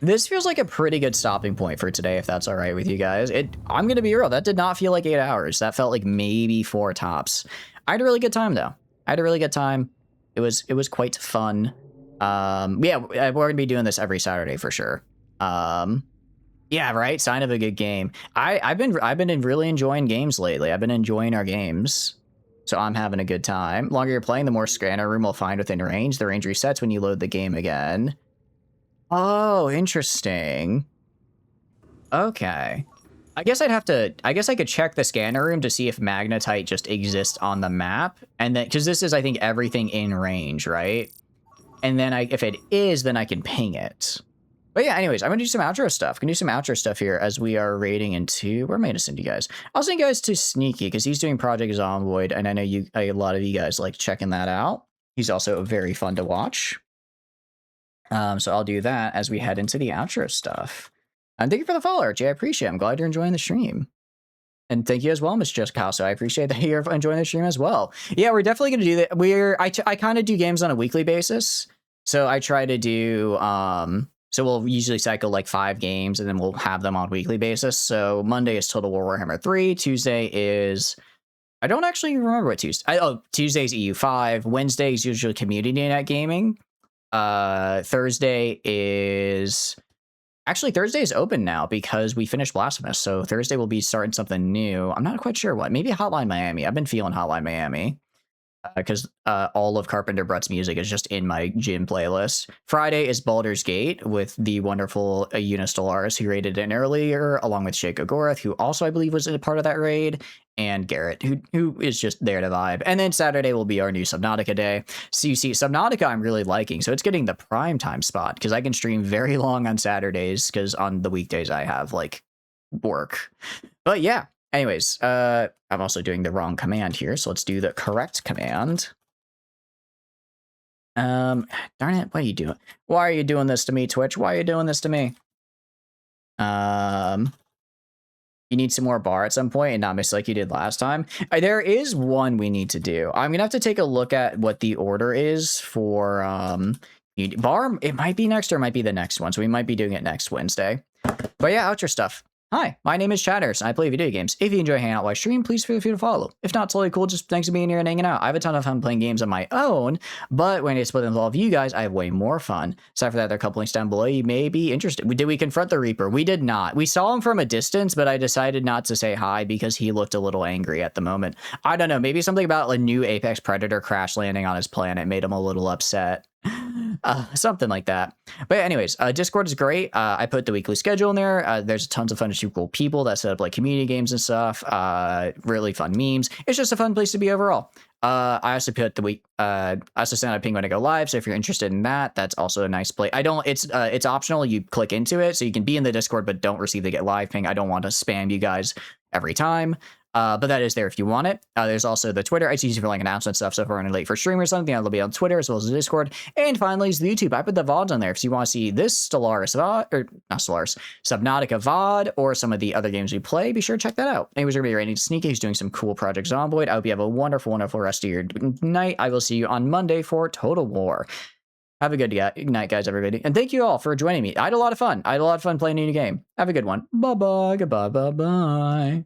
This feels like a pretty good stopping point for today, if that's all right with you guys. I'm going to be real. That did not feel like 8 hours. That felt like maybe 4 tops. I had a really good time, though. I had a really good time. It was quite fun. Yeah, we're going to be doing this every Saturday for sure. Yeah, right? Sign of a good game. I've been really enjoying games lately. I've been enjoying our games. So I'm having a good time. The longer you're playing, the more scanner room will find within range. The range resets when you load the game again. Oh, interesting. Okay. I guess I could check the scanner room to see if magnetite just exists on the map. And then, because this is, I think, everything in range, right? And then if it is, then I can ping it. But yeah, anyways, I'm gonna do some outro stuff. Gonna do some outro stuff here as we are raiding into. Where am I gonna send you guys? I'll send you guys to Sneaky because he's doing Project Zomboid, and I know a lot of you guys like checking that out. He's also very fun to watch. So I'll do that as we head into the outro stuff. And thank you for the follow, Jay. I appreciate it. I'm glad you're enjoying the stream. And thank you as well, Miss Jessica. So I appreciate that you're enjoying the stream as well. Yeah, we're definitely gonna do that. I kind of do games on a weekly basis. So I try to do so we'll usually cycle like 5 games and then we'll have them on a weekly basis. So Monday is Total War Warhammer 3. Tuesday is I don't actually remember what Tuesday. Tuesday's EU5. Wednesday is usually Community Night Gaming. Thursday is actually Thursday is open now because we finished Blasphemous. So Thursday we'll be starting something new. I'm not quite sure what. Maybe Hotline Miami. I've been feeling Hotline Miami. Because all of Carpenter Brett's music is just in my gym playlist. Friday is Baldur's Gate with the wonderful Eunice Stellaris, who raided in earlier, along with Shaco Gorath, who also I believe was a part of that raid, and Garrett, who is just there to vibe. And then Saturday will be our new Subnautica day. So you see, Subnautica I'm really liking, so it's getting the prime time spot because I can stream very long on Saturdays because on the weekdays I have like work. But yeah. Anyways, I'm also doing the wrong command here, so let's do the correct command. Darn it, what are you doing? Why are you doing this to me, Twitch? Why are you doing this to me? You need some more bar at some point and not miss like you did last time. There is one we need to do. I'm gonna have to take a look at what the order is for bar. It might be next or it might be the next one, so we might be doing it next Wednesday. But yeah, outro stuff. Hi, my name is Chatters, and I play video games. If you enjoy hanging out while I stream, please feel free to follow. If not, it's totally cool. Just thanks for being here and hanging out. I have a ton of fun playing games on my own, but when I split with all of you guys, I have way more fun. Aside from that, there are a couple links down below. You may be interested. Did we confront the Reaper? We did not. We saw him from a distance, but I decided not to say hi because he looked a little angry at the moment. I don't know. Maybe something about a new Apex Predator crash landing on his planet made him a little upset. Something like that. But anyways, Discord is great. I put the weekly schedule in there. There's tons of fun, super cool people that set up like community games and stuff. Really fun memes. It's just a fun place to be overall. I also put the week. I also send out a ping when I go live. So if you're interested in that, that's also a nice place. It's optional. You click into it, so you can be in the Discord, but don't receive the get live ping. I don't want to spam you guys every time. But that is there if you want it. There's also the Twitter. It's easy for like announcement stuff. So if we're running late for stream or something, that'll be on Twitter as well as the Discord. And finally is the YouTube. I put the VODs on there if you want to see this Stellaris VOD, or not Stellaris, Subnautica VOD, or some of the other games we play. Be sure to check that out. Anyways, we're going to be raiding Sneaky. He's doing some cool Project Zomboid. I hope you have a wonderful, wonderful rest of your night. I will see you on Monday for Total War. Have a good night, guys, everybody. And thank you all for joining me. I had a lot of fun. I had a lot of fun playing a new game. Have a good one. Bye-bye. Goodbye. Bye-bye.